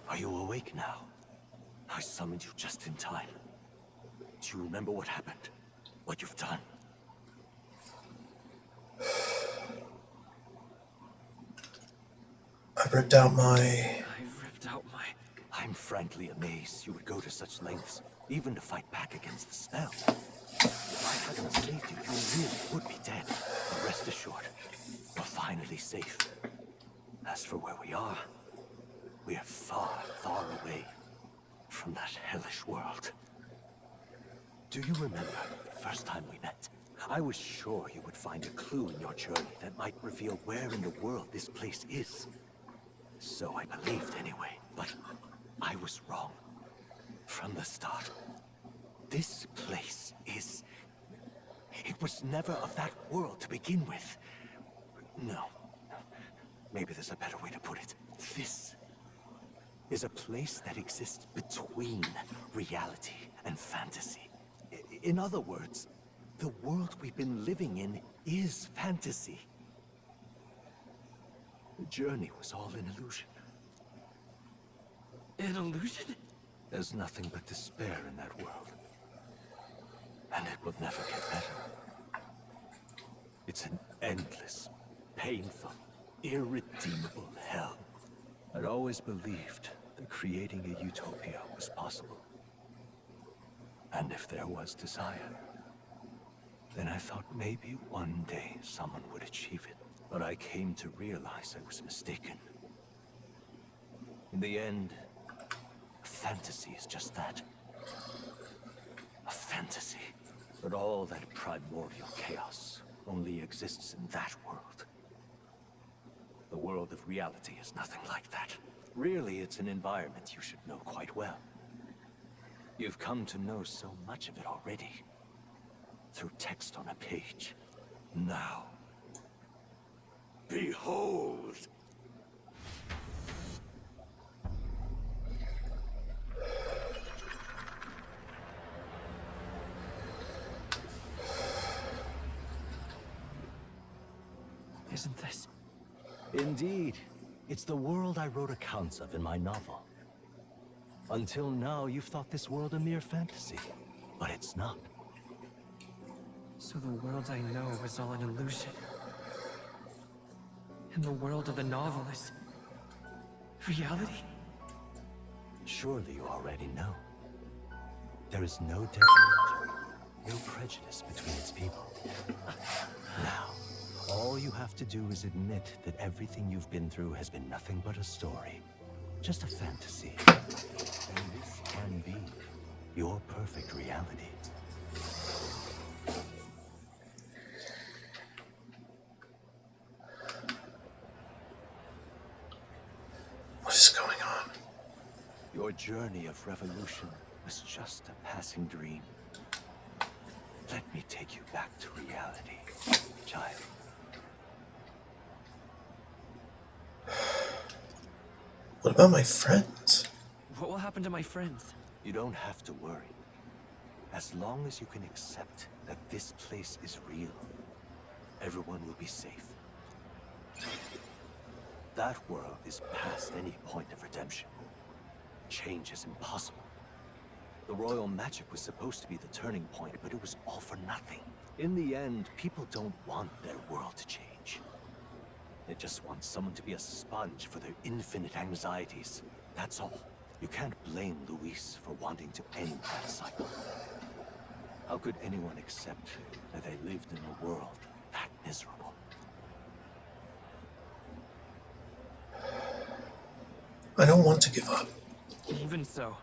Are you awake now? I summoned you just in time. Do you remember what happened? What you've done? I ripped out my... I'm frankly amazed you would go to such lengths, even to fight back against the spell. If I hadn't saved you, you really would be dead. But rest assured, you're finally safe. As for where we are far, far away from that hellish world. Do you remember the first time we met? I was sure you would find a clue in your journey that might reveal where in the world this place is. So I believed anyway, but I was wrong. From the start. This place is... It was never of that world to begin with. No. Maybe there's a better way to put it. This is a place that exists between reality and fantasy. In other words, the world we've been living in is fantasy. The journey was all an illusion. An illusion? There's nothing but despair in that world. And it will never get better. It's an endless, painful, irredeemable hell. I'd always believed that creating a utopia was possible. And if there was desire, then I thought maybe one day someone would achieve it. But I came to realize I was mistaken. In the end, fantasy is just that. A fantasy. But all that primordial chaos only exists in that world. The world of reality is nothing like that. Really, it's an environment you should know quite well. You've come to know so much of it already. Through text on a page. Now, behold! Isn't this? Indeed. It's the world I wrote accounts of in my novel. Until now, you've thought this world a mere fantasy. But it's not. So the world I know is all an illusion. And the world of the novel is... reality? Surely you already know. There is no detriment, no prejudice between its people. Now, all you have to do is admit that everything you've been through has been nothing but a story. Just a fantasy. And this can be your perfect reality. What is going on? Your journey of revolution was just a passing dream. Let me take you back to reality, child. What about my friends? What will happen to my friends? You don't have to worry. As long as you can accept that this place is real, everyone will be safe. That world is past any point of redemption. Change is impossible. The royal magic was supposed to be the turning point, but it was all for nothing. In the end, people don't want their world to change. They just want someone to be a sponge for their infinite anxieties. That's all. You can't blame Luis for wanting to end that cycle. How could anyone accept that they lived in a world that miserable? I don't want to give up. Even so,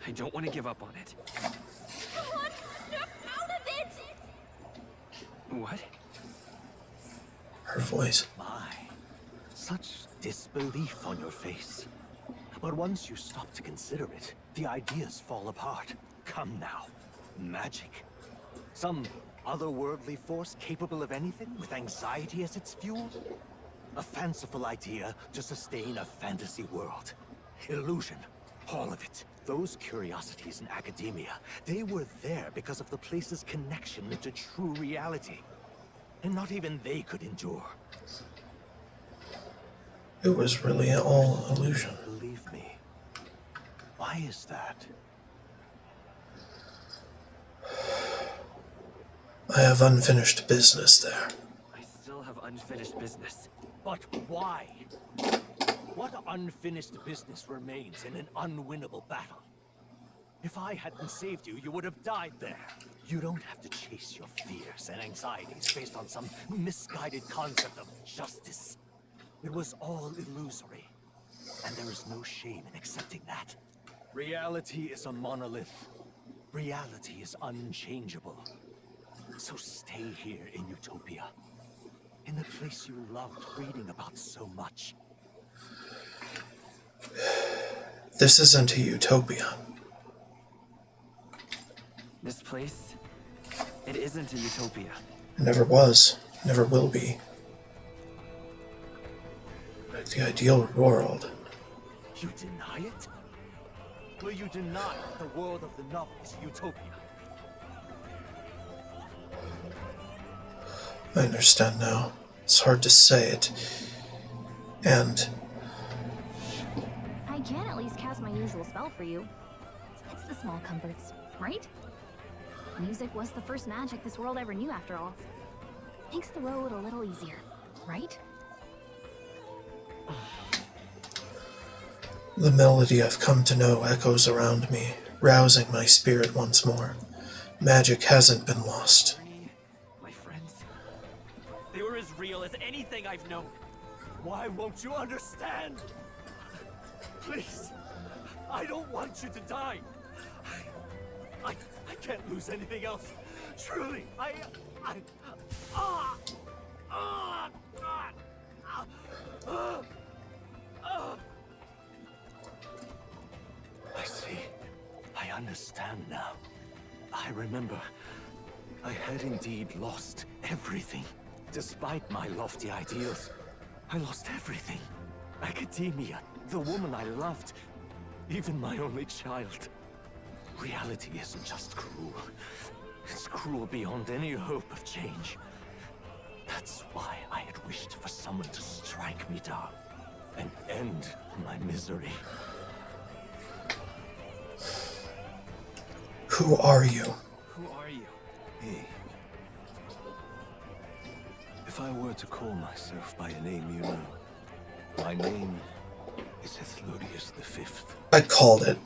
I don't want to give up on it. Come on, snap out of it! What? Her voice. My, such disbelief on your face. But once you stop to consider it, the ideas fall apart. Come now. Magic. Some otherworldly force capable of anything with anxiety as its fuel? A fanciful idea to sustain a fantasy world. Illusion. All of it. Those curiosities in academia, they were there because of the place's connection into true reality. And not even they could endure. It was really all illusion. Believe me. Why is that? I have unfinished business there. I still have unfinished business. But why? What unfinished business remains in an unwinnable battle? If I hadn't saved you, you would have died there. You don't have to chase your fears and anxieties based on some misguided concept of justice. It was all illusory, and there is no shame in accepting that. Reality is a monolith. Reality is unchangeable. So stay here in Utopia, in the place you loved reading about so much. This isn't a utopia. This place, it isn't a utopia. It never was, never will be. Like the ideal world. You deny it? Will you deny that the world of the novel is utopia? I understand now. It's hard to say it. And I can at least cast my usual spell for you. It's the small comforts, right? Music was the first magic this world ever knew, after all. Makes the road a little easier, right? the melody I've come to know echoes around me, rousing my spirit once more. Magic hasn't been lost. My friends, they were as real as anything I've known. Why won't you understand? Please, I don't want you to die. I can't lose anything else. Truly, I see. I understand now. I remember. I had indeed lost everything. Despite my lofty ideals, I lost everything. Academia, the woman I loved, even my only child. Reality isn't just cruel. It's cruel beyond any hope of change. That's why I had wished for someone to strike me down and end my misery. Who are you? Who are you? Me. If I were to call myself by a name you know, my name is Hethlodius V. I called it.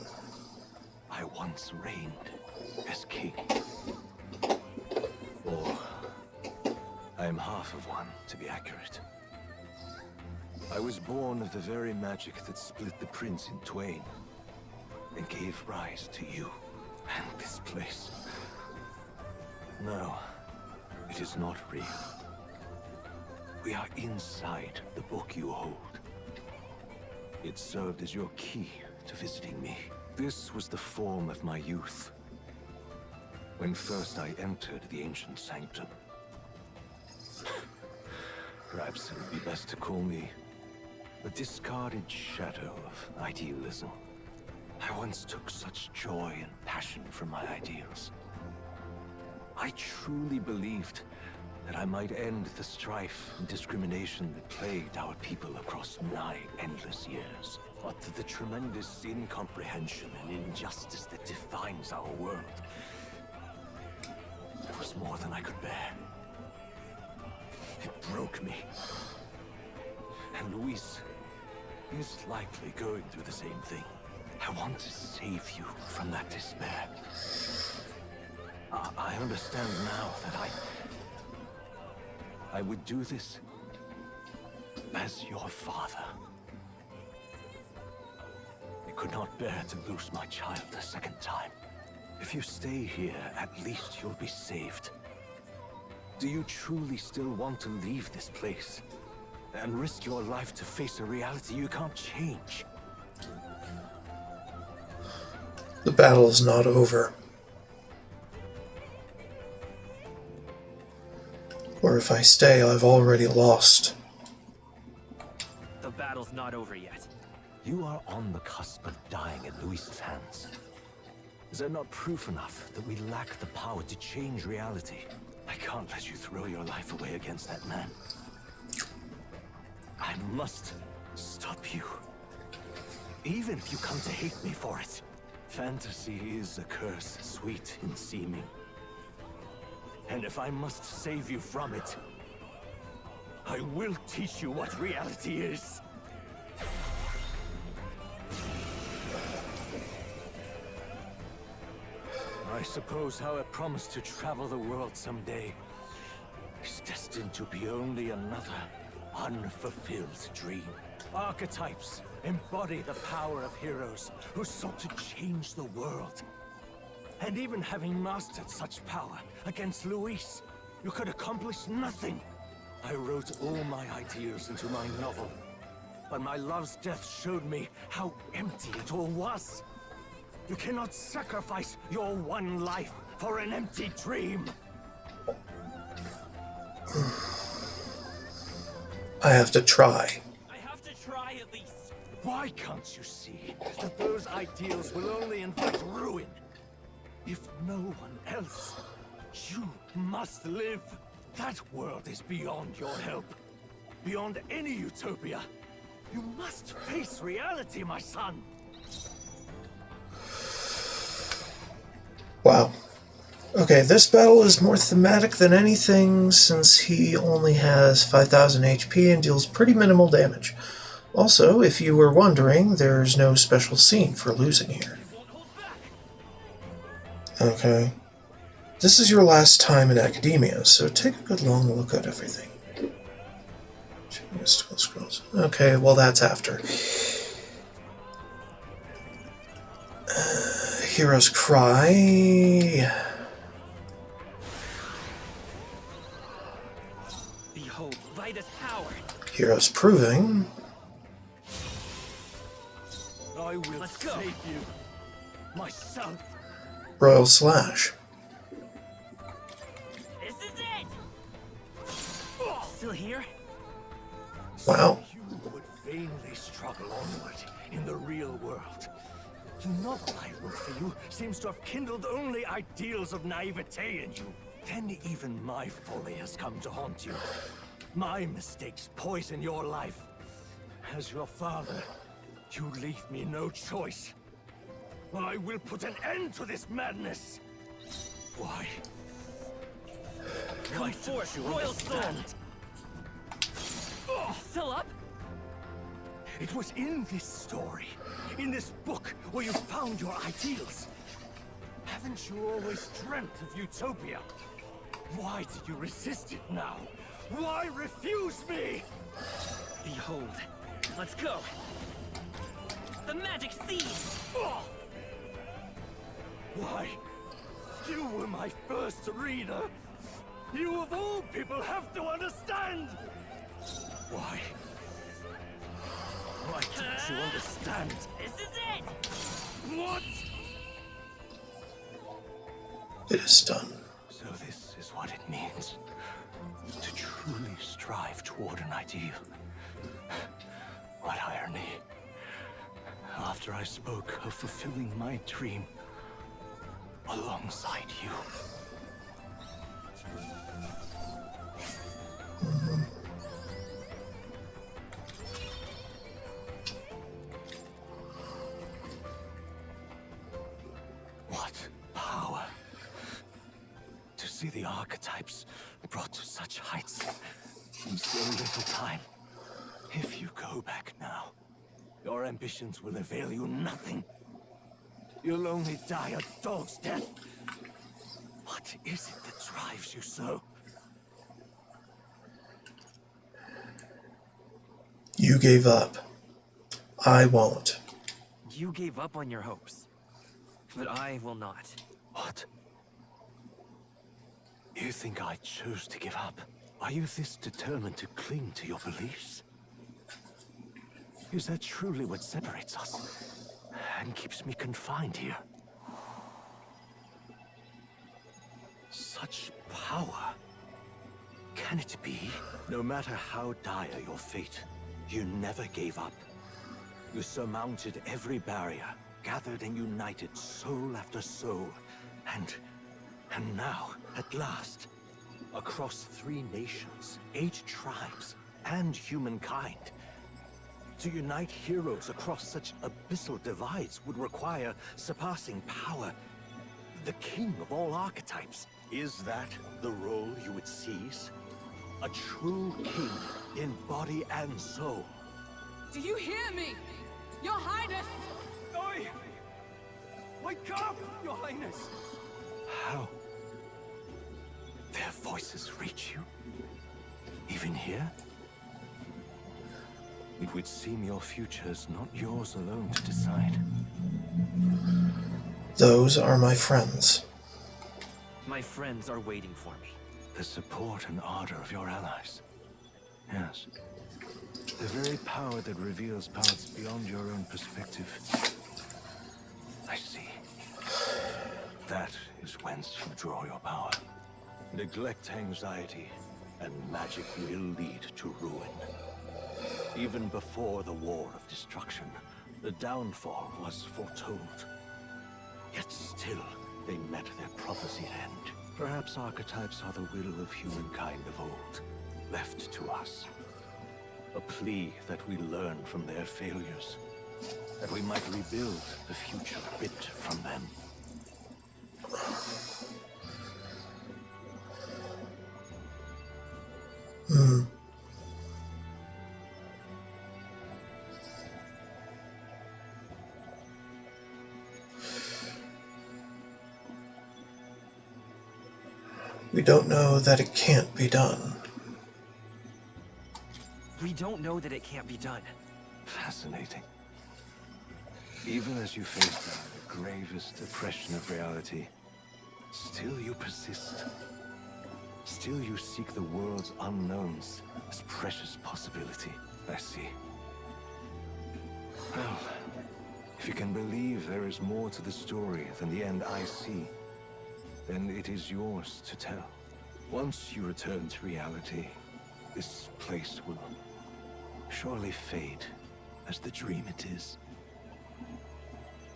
I once reigned as king. Or I am half of one, to be accurate. I was born of the very magic that split the prince in twain and gave rise to you and this place. No, it is not real. We are inside the book you hold. It served as your key to visiting me. This was the form of my youth, when first I entered the ancient sanctum. Perhaps it would be best to call me a discarded shadow of idealism. I once took such joy and passion from my ideals. I truly believed that I might end the strife and discrimination that plagued our people across 9 endless years. But the tremendous incomprehension and injustice that defines our world, it was more than I could bear. It broke me. And Luis is likely going through the same thing. I want to save you from that despair. I understand now that I would do this as your father. could not bear to lose my child a second time. If you stay here, at least you'll be saved. Do you truly still want to leave this place and risk your life to face a reality you can't change? The battle's not over. Or if I stay, I've already lost. The battle's not over yet. You are on the cusp of dying in Luis's hands. Is that not proof enough that we lack the power to change reality? I can't let you throw your life away against that man. I must stop you. Even if you come to hate me for it. Fantasy is a curse, sweet in seeming. And if I must save you from it, I will teach you what reality is. I suppose how I promised to travel the world someday is destined to be only another unfulfilled dream. Archetypes embody the power of heroes who sought to change the world. And even having mastered such power against Luis, you could accomplish nothing. I wrote all my ideals into my novel, but my love's death showed me how empty it all was. You cannot sacrifice your one life for an empty dream. I have to try. I have to try at least. Why can't you see that those ideals will only invite ruin? If no one else, you must live. That world is beyond your help. Beyond any utopia. You must face reality, my son. Wow. Okay, this battle is more thematic than anything since he only has 5,000 HP and deals pretty minimal damage. Also, if you were wondering, there's no special scene for losing here. Okay. This is your last time in academia, so take a good long look at everything. Mystical scrolls. Okay, well that's after. Hero's Cry. Behold, Vitus power. Hero's Proving. I will save you. Myself. Royal Slash. This is it. Still here? Wow. You would vainly struggle onward in the real world. The novel I wrote for you seems to have kindled only ideals of naivete in you. Then even my folly has come to haunt you. My mistakes poison your life. As your father, you leave me no choice. I will put an end to this madness. Why? Come forth, Royal Soul. Still up? It was in this story, in this book, where you found your ideals. Haven't you always dreamt of utopia? Why did you resist it now? Why refuse me? Behold. Let's go. The magic seed! Why? You were my first reader. You of all people have to understand. Why? Why can't you understand? This is it! What? It is done. So this is what it means to truly strive toward an ideal. What irony. After I spoke of fulfilling my dream alongside you. What power to see the archetypes brought to such heights in so little time. If you go back now, your ambitions will avail you nothing. You'll only die a dog's death. What is it that drives you so? You gave up. I won't. You gave up on your hopes, but I will not. What? You think I chose to give up? Are you this determined to cling to your beliefs? Is that truly what separates us and keeps me confined here? Such power. Can it be? No matter how dire your fate, you never gave up. You surmounted every barrier, gathered and united soul after soul, and now, at last, across 3 nations, 8 tribes, and humankind. To unite heroes across such abyssal divides would require surpassing power. The king of all archetypes. Is that the role you would seize? A true king in body and soul. Do you hear me? Your Highness! Oi! Wake up, Your Highness! How? Their voices reach you? Even here? It would seem your future is not yours alone to decide. Those are my friends. My friends are waiting for me. The support and ardor of your allies. Yes. The very power that reveals paths beyond your own perspective. I see. That is whence you draw your power. Neglect anxiety, and magic will lead to ruin. Even before the War of Destruction, the downfall was foretold. Yet still, they met their prophesied end. Perhaps archetypes are the will of humankind of old, left to us. A plea that we learn from their failures, that we might rebuild the future ripped from them. We don't know that it can't be done. We don't know that it can't be done. Fascinating. Even as you face the gravest oppression of reality, still you persist. Still you seek the world's unknowns as precious possibility. I see. Well, if you can believe there is more to the story than the end I see, then it is yours to tell. Once you return to reality, this place will surely fade as the dream it is.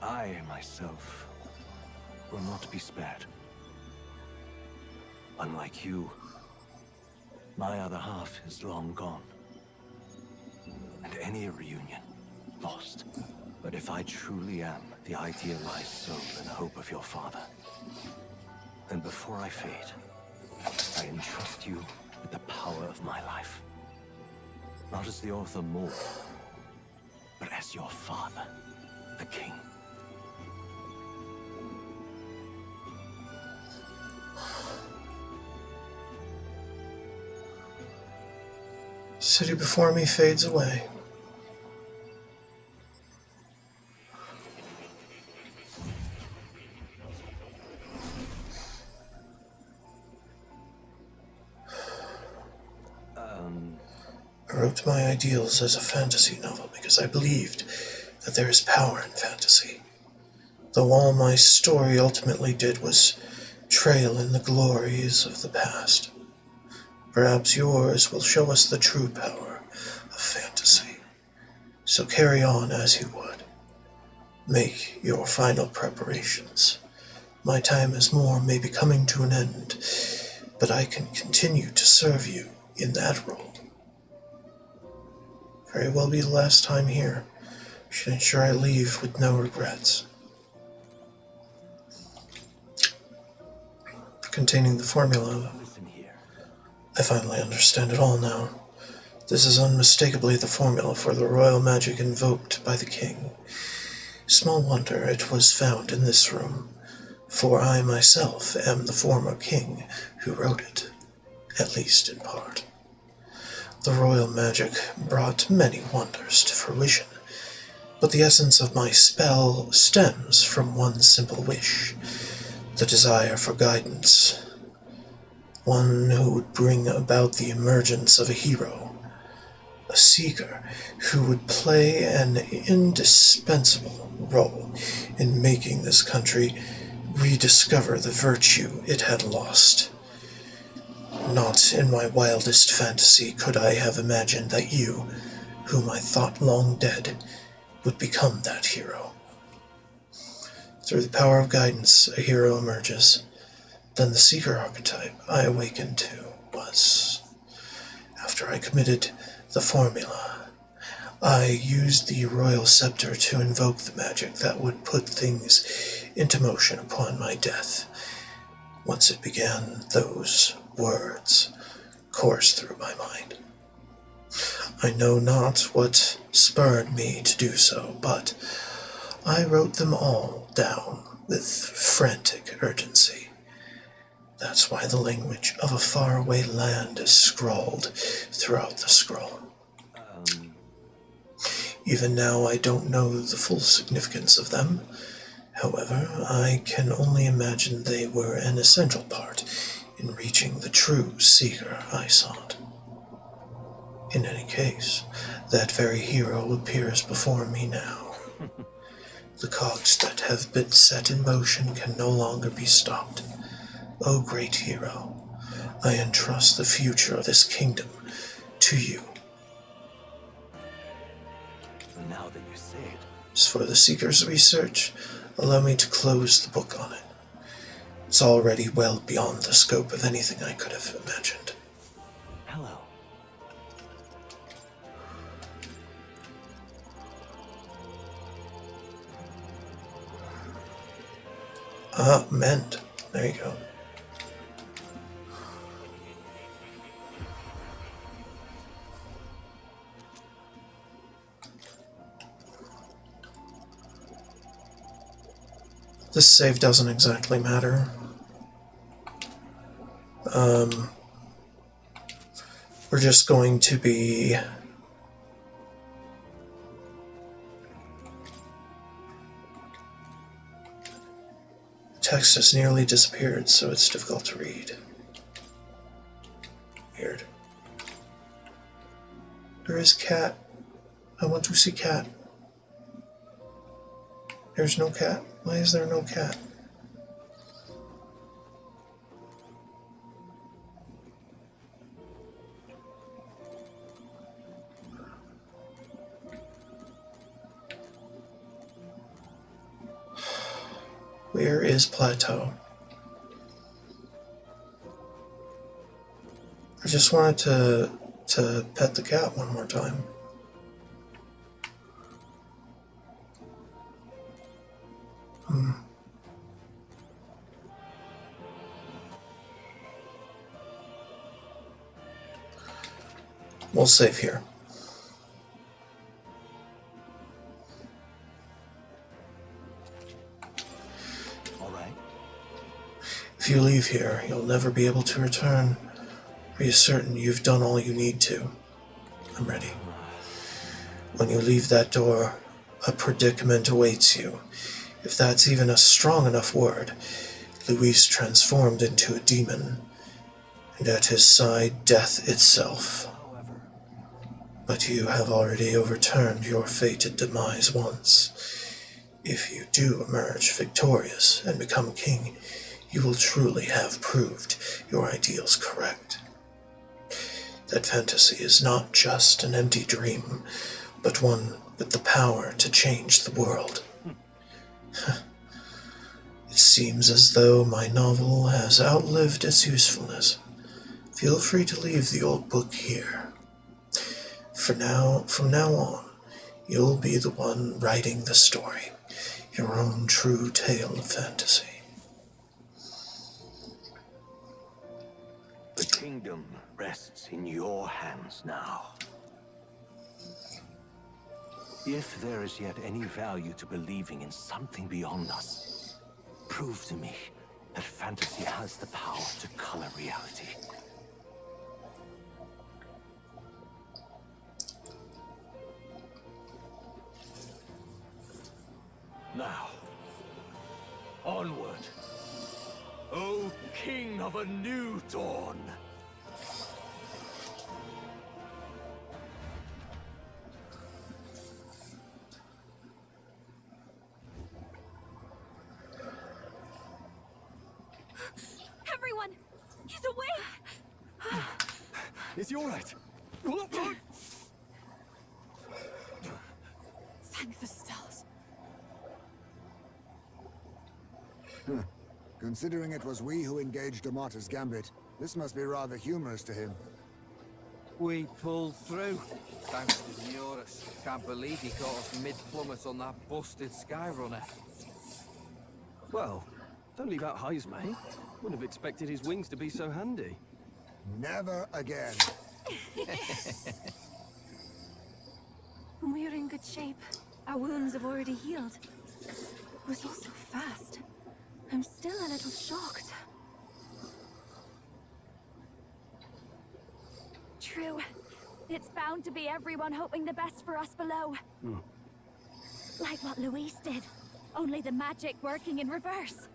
I, myself, will not be spared. Unlike you, my other half is long gone. And any reunion, lost. But if I truly am the idealized soul and hope of your father, then before I fade, I entrust you with the power of my life. Not as the author Moore, but as your father, the king. City before me fades away. I wrote my ideals as a fantasy novel because I believed that there is power in fantasy. Though all my story ultimately did was trail in the glories of the past. Perhaps yours will show us the true power of fantasy. So carry on as you would. Make your final preparations. My time as Moore may be coming to an end, but I can continue to serve you in that role. Very well be the last time here. Should ensure I leave with no regrets. Containing the formula. I finally understand it all now. This is unmistakably the formula for the royal magic invoked by the king. Small wonder it was found in this room, for I myself am the former king who wrote it, at least in part. The royal magic brought many wonders to fruition, But the essence of my spell stems from one simple wish, the desire for guidance. One who would bring about the emergence of a hero, a seeker who would play an indispensable role in making this country rediscover the virtue it had lost. Not in my wildest fantasy could I have imagined that you, whom I thought long dead, would become that hero. Through the power of guidance, a hero emerges. Then the seeker archetype I awakened to was, after I committed the formula, I used the royal scepter to invoke the magic that would put things into motion upon my death. Once it began, those words coursed through my mind. I know not what spurred me to do so, but I wrote them all down with frantic urgency. That's why the language of a faraway land is scrawled throughout the scroll. Even now I don't know the full significance of them. However, I can only imagine they were an essential part in reaching the true seeker I sought. In any case, that very hero appears before me now. The cogs that have been set in motion can no longer be stopped. O great hero, I entrust the future of this kingdom to you. Now that you say it. As for the Seeker's research, allow me to close the book on it. It's already well beyond the scope of anything I could have imagined. Hello. Mend. There you go. This save doesn't exactly matter. We're just going to be text has nearly disappeared, so it's difficult to read. Weird. There is cat. I want to see cat. There's no cat. Why is there no cat? Where is Plateau? I just wanted to pet the cat one more time. We'll save here. If you leave here, you'll never be able to return. Are you certain you've done all you need to? I'm ready. When you leave that door, a predicament awaits you. If that's even a strong enough word. Luis transformed into a demon, and at his side, death itself. But you have already overturned your fated demise once. If you do emerge victorious and become king, you will truly have proved your ideals correct. That fantasy is not just an empty dream, but one with the power to change the world. It seems as though my novel has outlived its usefulness. Feel free to leave the old book here. From now on, you'll be the one writing the story, your own true tale of fantasy. The kingdom rests in your hands now. If there is yet any value to believing in something beyond us, prove to me that fantasy has the power to color reality. of a new dawn. Everyone! He's awake! Is he all right? Thank the stars. Considering it was we who engaged Amata's gambit, this must be rather humorous to him. We pulled through, thanks to Neoris. Can't believe he caught us mid-plummet on that busted Skyrunner. Well, don't leave out Heis, mate. Wouldn't have expected his wings to be so handy. Never again. We're in good shape. Our wounds have already healed. It was all so fast. I'm still a little shocked. True. It's bound to be everyone hoping the best for us below. Like what Luis did. Only the magic working in reverse.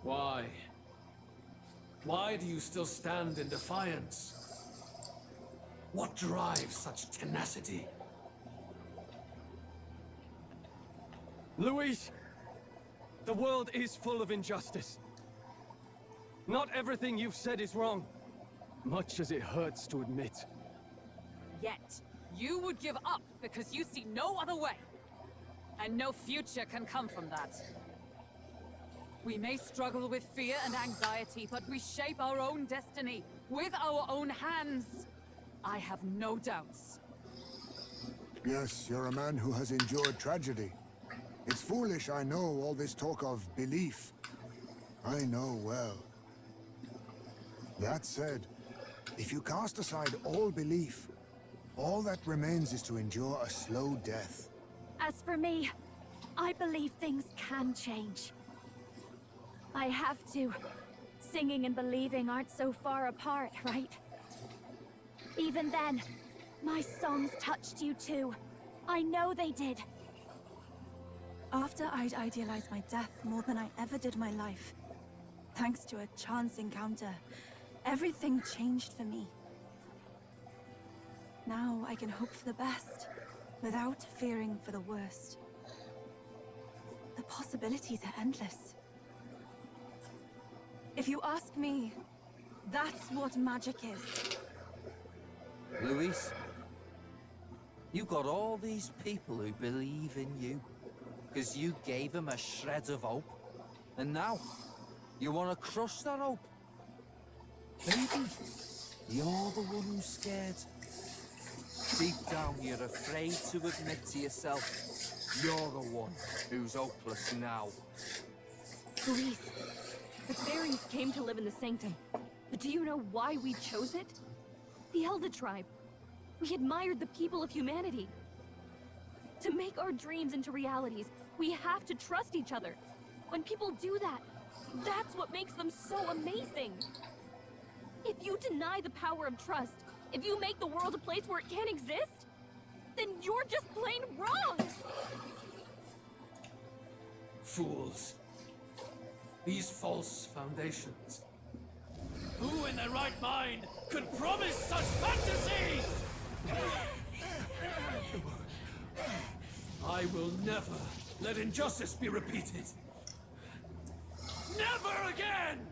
Why? Why do you still stand in defiance? What drives such tenacity? Luis! The world is full of injustice. Not everything you've said is wrong, much as it hurts to admit. Yet, you would give up because you see no other way. And no future can come from that. We may struggle with fear and anxiety, but we shape our own destiny with our own hands. I have no doubts. Yes, you're a man who has endured tragedy. It's foolish, I know, all this talk of belief. I know well. That said, if you cast aside all belief, all that remains is to endure a slow death. As for me, I believe things can change. I have to. Singing and believing aren't so far apart, right? Even then, my songs touched you too. I know they did. After I'd idealized my death more than I ever did my life, thanks to a chance encounter, everything changed for me. Now I can hope for the best, without fearing for the worst. The possibilities are endless. If you ask me, that's what magic is. Luis, you got all these people who believe in you, because you gave them a shred of hope. And now, you want to crush that hope? Maybe you're the one who's scared. Deep down, you're afraid to admit to yourself, you're the one who's hopeless now. Luis, the fairies came to live in the Sanctum. But do you know why we chose it? The Elder Tribe. We admired the people of humanity. To make our dreams into realities, we have to trust each other. When people do that, that's what makes them so amazing. If you deny the power of trust, if you make the world a place where it can't exist, then you're just plain wrong! Fools. These false foundations. Who in their right mind could promise such fantasies? I will never let injustice be repeated. Never again!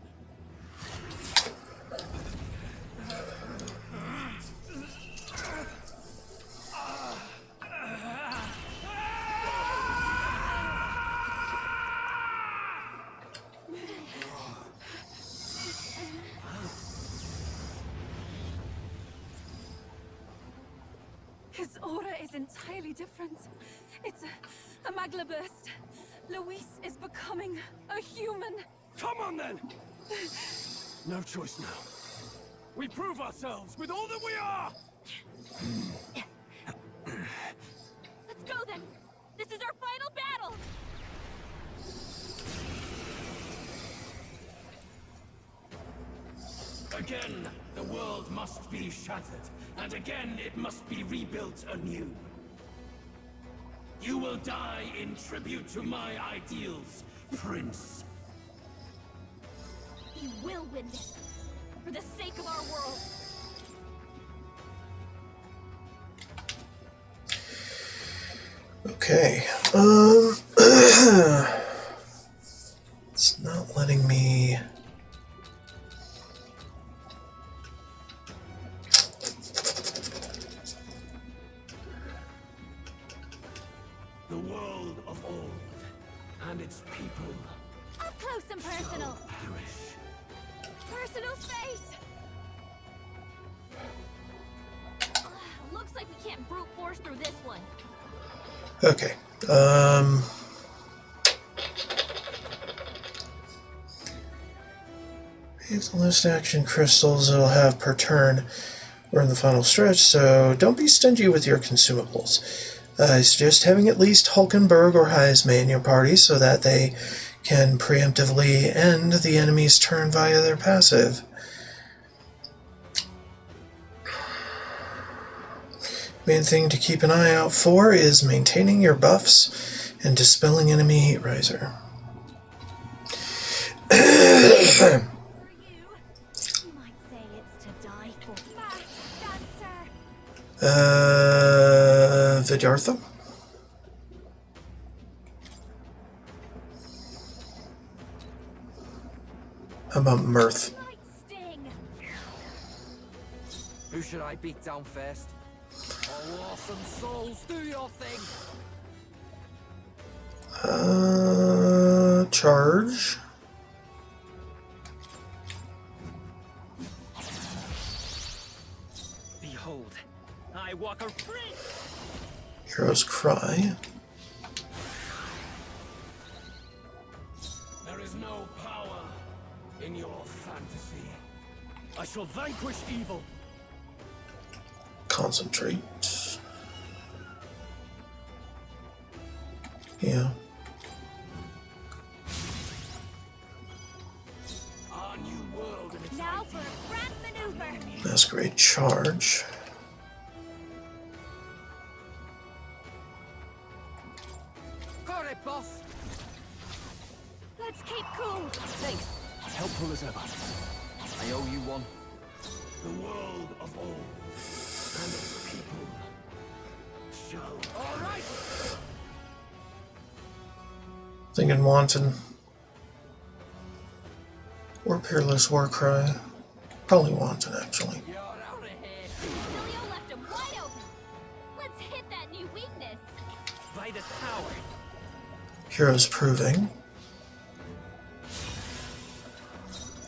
His aura is entirely different. It's a magla burst. Luis is becoming a human. Come on then! No choice now. We prove ourselves with all that we are! Let's go then! This is our final battle! Again, the world must be shattered, and again it must be rebuilt anew. You will die in tribute to my ideals, Prince. You will win this, for the sake of our world. Okay. It's not letting me. The world of old, and its people Up close and personal. perish. Personal space. Looks like we can't brute force through this one. Okay. It's the list action crystals it'll have per turn. We're in the final stretch, so don't be stingy with your consumables. I suggest having at least Hulkenberg or Heisman in your party so that they can preemptively end the enemy's turn via their passive. Main thing to keep an eye out for is maintaining your buffs and dispelling enemy heat riser. Vidyartha? How about Mirth? Who should I beat down first? Oh, awesome souls, do your thing! Charge. Behold, I walk a prince! Hero's Cry. There is no power in your fantasy. I shall vanquish evil. Concentrate. Yeah. Our new world and its Now for a grand maneuver. Masquerade Charge. Got it, boss! Let's keep cool. Thanks. Helpful as ever. I owe you one. the world of old, and its people shall. All right. Thinking Wanton. Or Peerless Warcry. Probably Wanton, actually. Cilio left him wide open. Let's hit that new weakness. Vitus power. Heroes Proving.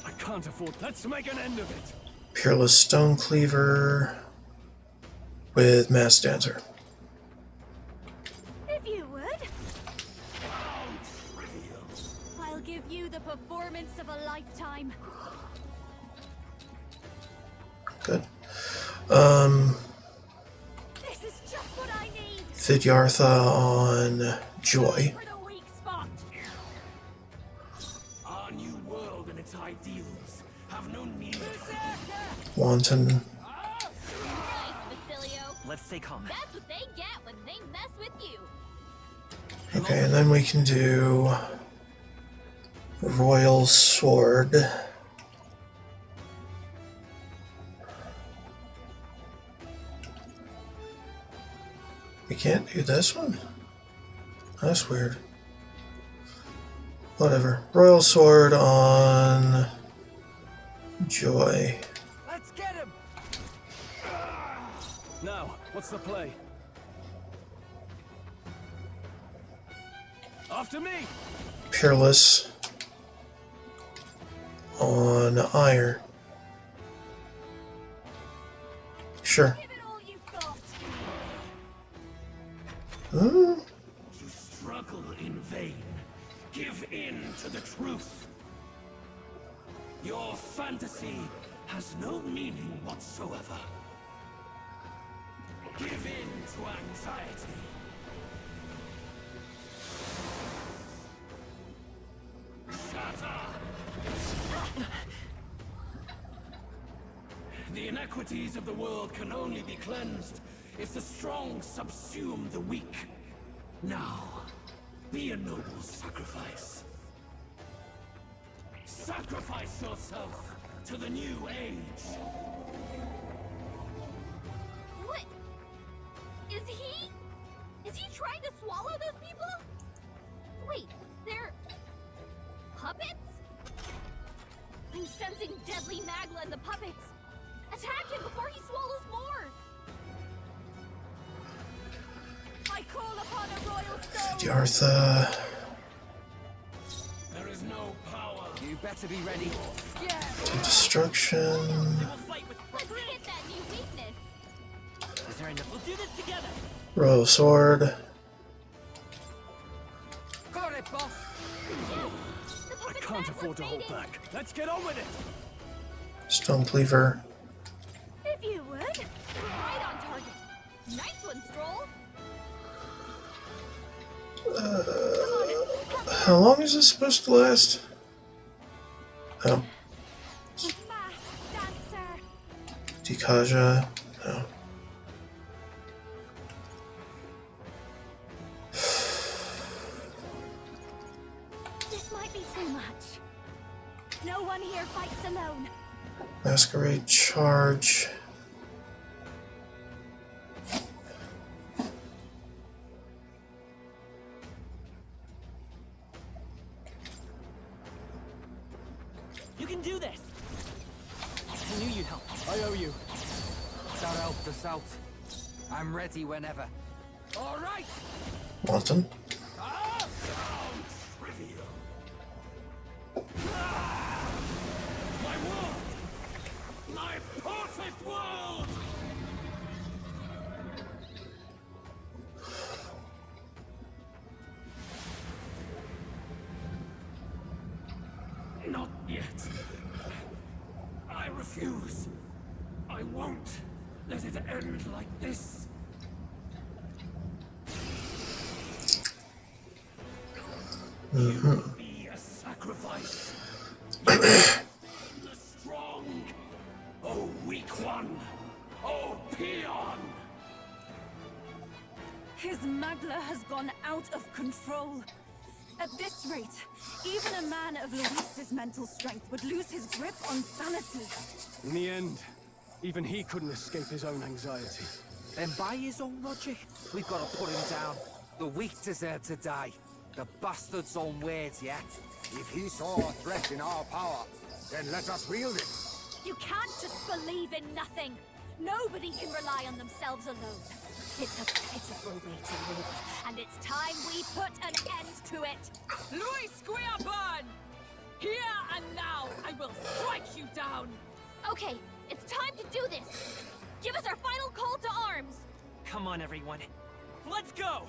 I can't afford. Let's make an end of it. Peerless Stone Cleaver. With Mass Dancer. If you would. I'll give you the performance of a lifetime. Good. This is just what I need. Vidyartha on Joy. For the weak spot. Our new world and its ideals have no need. Wanton. Right, Basilio. Let's stay calm. That's what they get when they mess with you. Okay, and then we can do Royal Sword. We can't do this one? That's weird. Whatever. Royal Sword on Joy. Let's get him! Now, what's the play? After me! Peerless on Ire. Sure. You struggle in vain. Give in to the truth. Your fantasy has no meaning whatsoever. Give in to anxiety. Shatter! The inequities of the world can only be cleansed if the strong subsume the weak. Now, be a noble sacrifice. Sacrifice yourself to the new age. What? Is he trying to swallow those people? Wait, they're puppets? I'm sensing deadly Magla in the puppets. Attack him before he swallows more. I call upon a royal soul. Yartha. There is no power. You better be ready. Destruction. Let's hit that new weakness. Is there enough? We'll do this together. Royal sword. Got it, boss. I can't afford to hold back. Let's get on with it. Stone cleaver. If you would. Right on target. Nice one, Stroll. How long is this supposed to last? Oh. Dikaja. No. This might be too much. No one here fights alone. Masquerade charge. You can do this. I knew you'd help. I owe you. That helped us out. I'm ready whenever. All right. Wanton. Trivial. My world! My perfect world! Not yet. I refuse. I won't let it end like this. You will be a sacrifice. You the strong. Oh, weak one. Oh, peon. His Magla has gone out of control. At this rate, even a man of Luis's mental strength would lose his grip on sanity. In the end, even he couldn't escape his own anxiety. Then by his own logic, we've got to put him down. The weak deserve to die. The bastard's own words, yeah? If he saw a threat in our power, then let us wield it. You can't just believe in nothing. Nobody can rely on themselves alone. It's a pitiful way to live, and it's time we put an end to it. Luis Guiaban! Here and now, I will strike you down! Okay, it's time to do this. Give us our final call to arms. Come on, everyone. Let's go!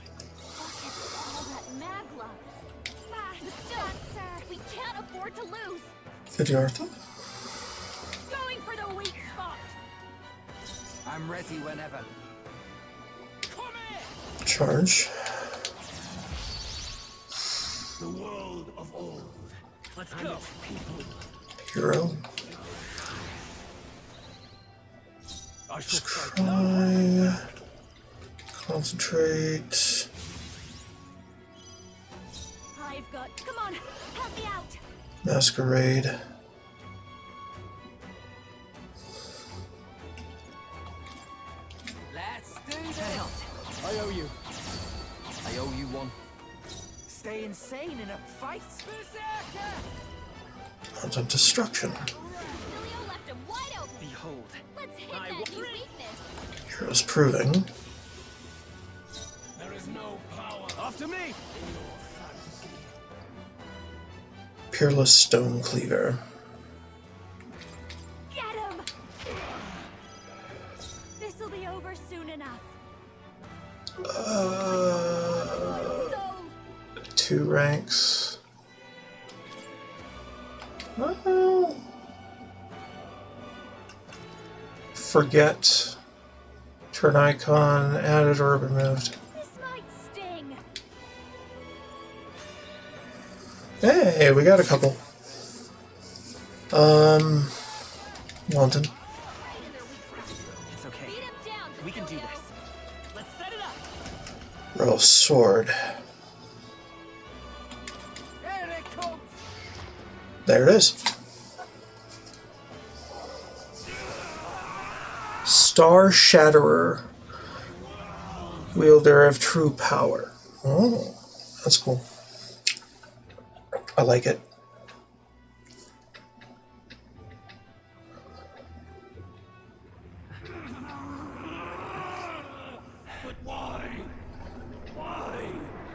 Look at all that Magla. But still, we can't afford to lose. Siddhartha. Going for the weak spot. I'm ready whenever. Charge. The world of old. Let's go. Hero. I shall Cry. Concentrate. I've got. Come on, help me out. Masquerade. Let's do this. I owe you. I owe you one. Stay insane in a fight. Wanton destruction. Julio left him wide open. Behold. Let's hit that new weakness. Heroes proving. There is no power. After me. Peerless Stone Cleaver. Get him. This'll be over soon enough. Two ranks. Well, forget. Turn icon added or removed. This might sting. Hey, we got a couple. Wanton. It's okay. We can do this. Let's set it up. Royal Sword. There it is. Star Shatterer. Wielder of true power. Oh, that's cool. I like it. But why? Why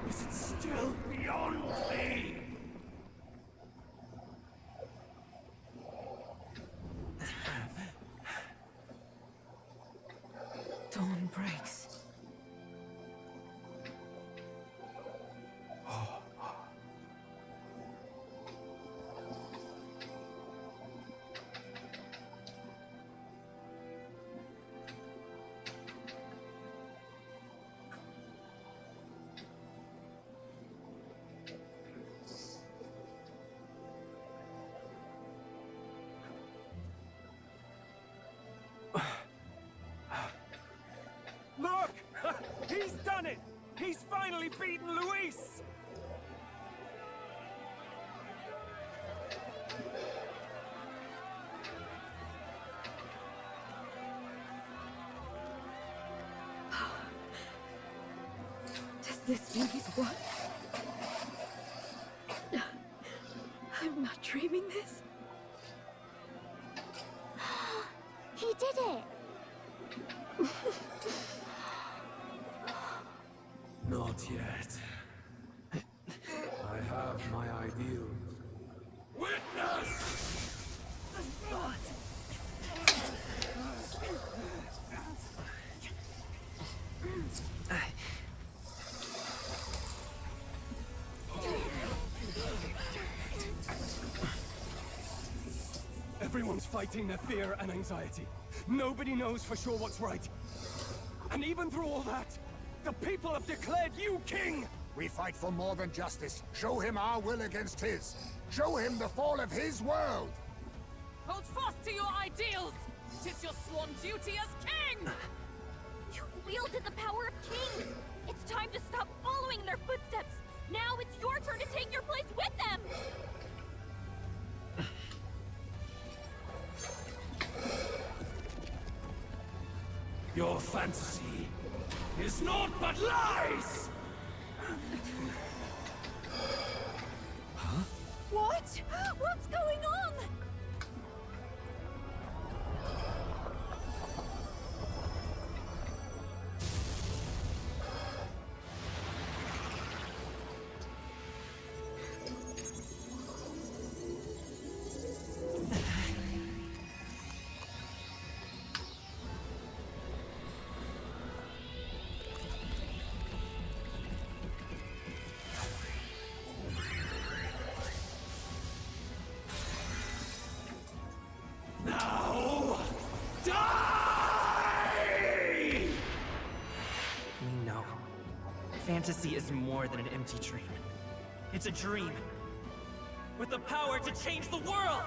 is it still beyond me? Dawn breaks. Look! He's done it! He's finally beaten Luis! Does this mean he's won? I'm not dreaming this. He did it! Not yet. I have my ideals. Witness! Everyone's fighting their fear and anxiety. Nobody knows for sure what's right. And even through all that, the people have declared you king! We fight for more than justice. Show him our will against his. Show him the fall of his world. Hold fast to your ideals! 'Tis your sworn duty as king! You wielded the power of kings! It's time to stop following in their footsteps! Now it's your turn to take your place with them! Your fantasy is naught but lies! What? What's going on? Now, die! We know. Fantasy is more than an empty dream. It's a dream. With the power to change the world!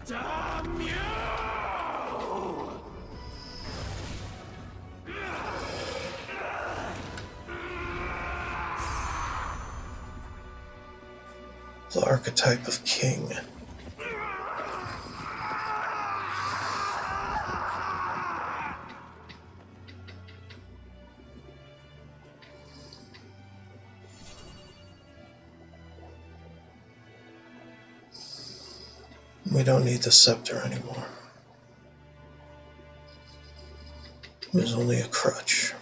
Damn you! The archetype of king. We don't need the scepter anymore. It is only a crutch.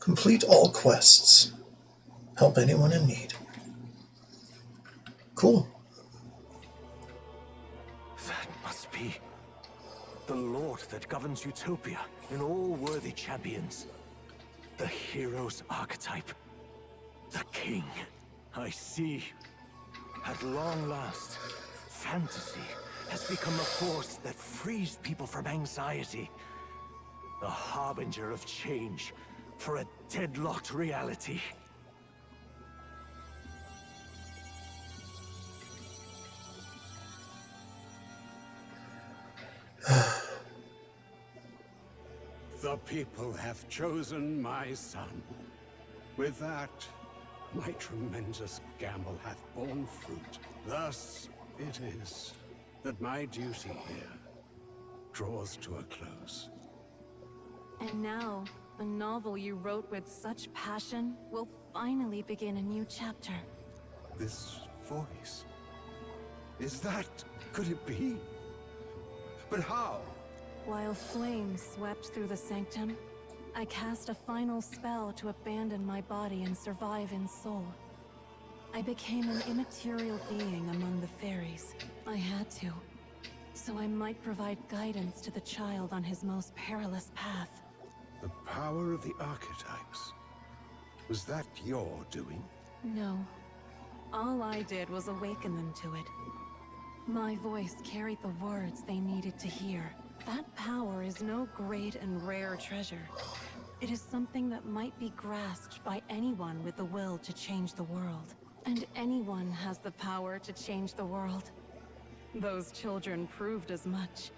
Complete all quests. Help anyone in need. Cool. That must be the Lord that governs Utopia and all worthy champions. The hero's archetype. The king. I see. At long last, fantasy has become a force that frees people from anxiety. A harbinger of change for a deadlocked reality. The people have chosen my son. With that, my tremendous gamble hath borne fruit. Thus it is that my duty here draws to a close. And now, the novel you wrote with such passion will finally begin a new chapter. This voice... is that... could it be? But how? While flames swept through the sanctum, I cast a final spell to abandon my body and survive in soul. I became an immaterial being among the fairies. I had to, so I might provide guidance to the child on his most perilous path. The power of the archetypes. Was that your doing? No. All I did was awaken them to it. My voice carried the words they needed to hear. That power is no great and rare treasure. It is something that might be grasped by anyone with the will to change the world. And anyone has the power to change the world. Those children proved as much.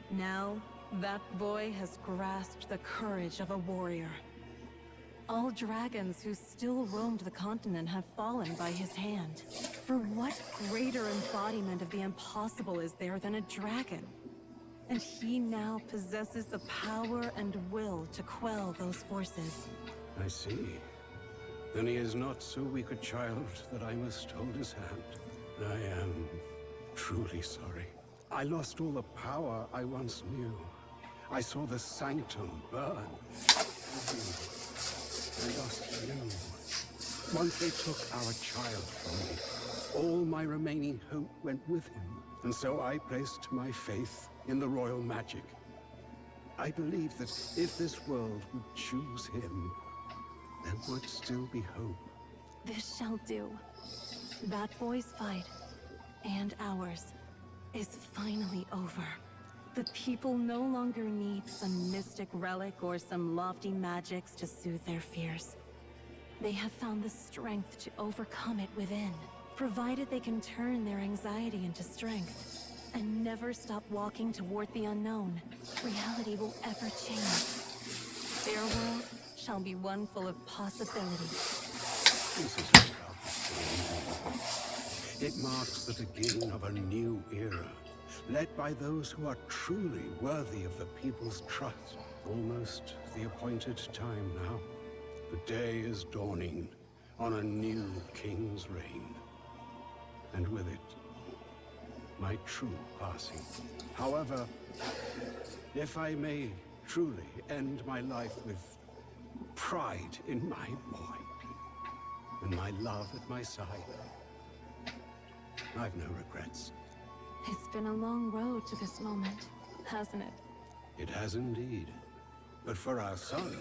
Now, that boy has grasped the courage of a warrior. All dragons who still roamed the continent have fallen by his hand. For what greater embodiment of the impossible is there than a dragon? And he now possesses the power and will to quell those forces. I see. Then he is not so weak a child that I must hold his hand. I am truly sorry. I lost all the power I once knew. I saw the sanctum burn. I lost you. Once they took our child from me, all my remaining hope went with him. And so I placed my faith in the royal magic. I believe that if this world would choose him, there would still be hope. This shall do. That boy's fight, and ours, is finally over. The people no longer need some mystic relic or some lofty magics to soothe their fears. They have found the strength to overcome it within, provided they can turn their anxiety into strength. And never stop walking toward the unknown. Reality will ever change. Their world shall be one full of possibility. This is proud to say. It marks the beginning of a new era, led by those who are truly worthy of the people's trust. Almost the appointed time now. The day is dawning on a new king's reign. And with it, my true passing. However, if I may truly end my life with pride in my boy, and my love at my side, I've no regrets. It's been a long road to this moment, hasn't it? It has indeed. But for our son,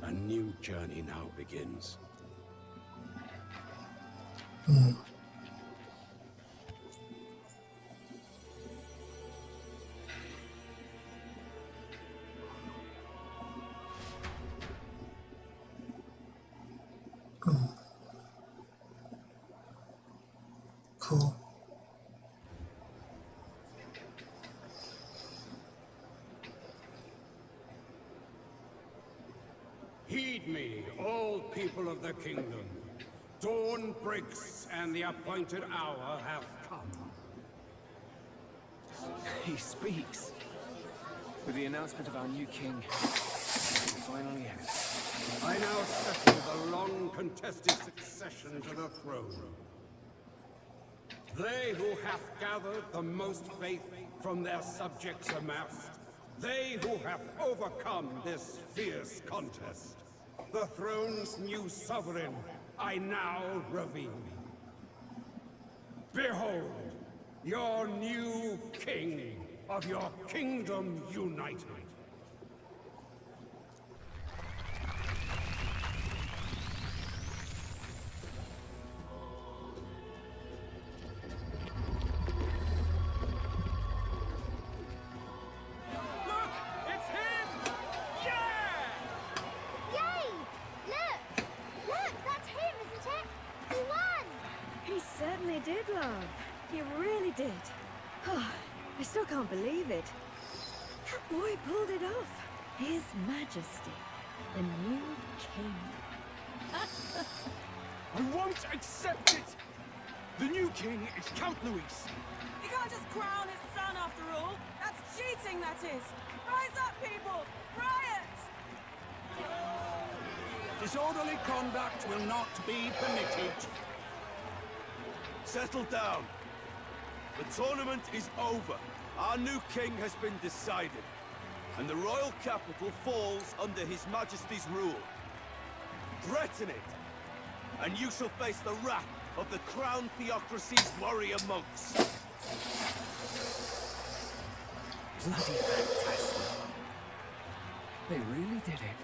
a new journey now begins. Cool. Heed me, all people of the kingdom. Dawn breaks, and the appointed hour hath come. He speaks. With the announcement of our new king, it finally ends. I now settle the long contested succession to the throne. They who hath gathered the most faith from their subjects amassed, they who have overcome this fierce contest, the throne's new sovereign, I now reveal. Behold, your new king of your kingdom united. Did, love. You really did. Oh, I still can't believe it. That boy pulled it off. His Majesty, the new king. I won't accept it! The new king is Count Luis. You can't just crown his son after all. That's cheating, that is. Rise up, people! Riot! Disorderly conduct will not be permitted. Settle down. The tournament is over. Our new king has been decided, and the royal capital falls under His Majesty's rule. Threaten it, and you shall face the wrath of the Crown Theocracy's warrior monks. Bloody fantastic. They really did it.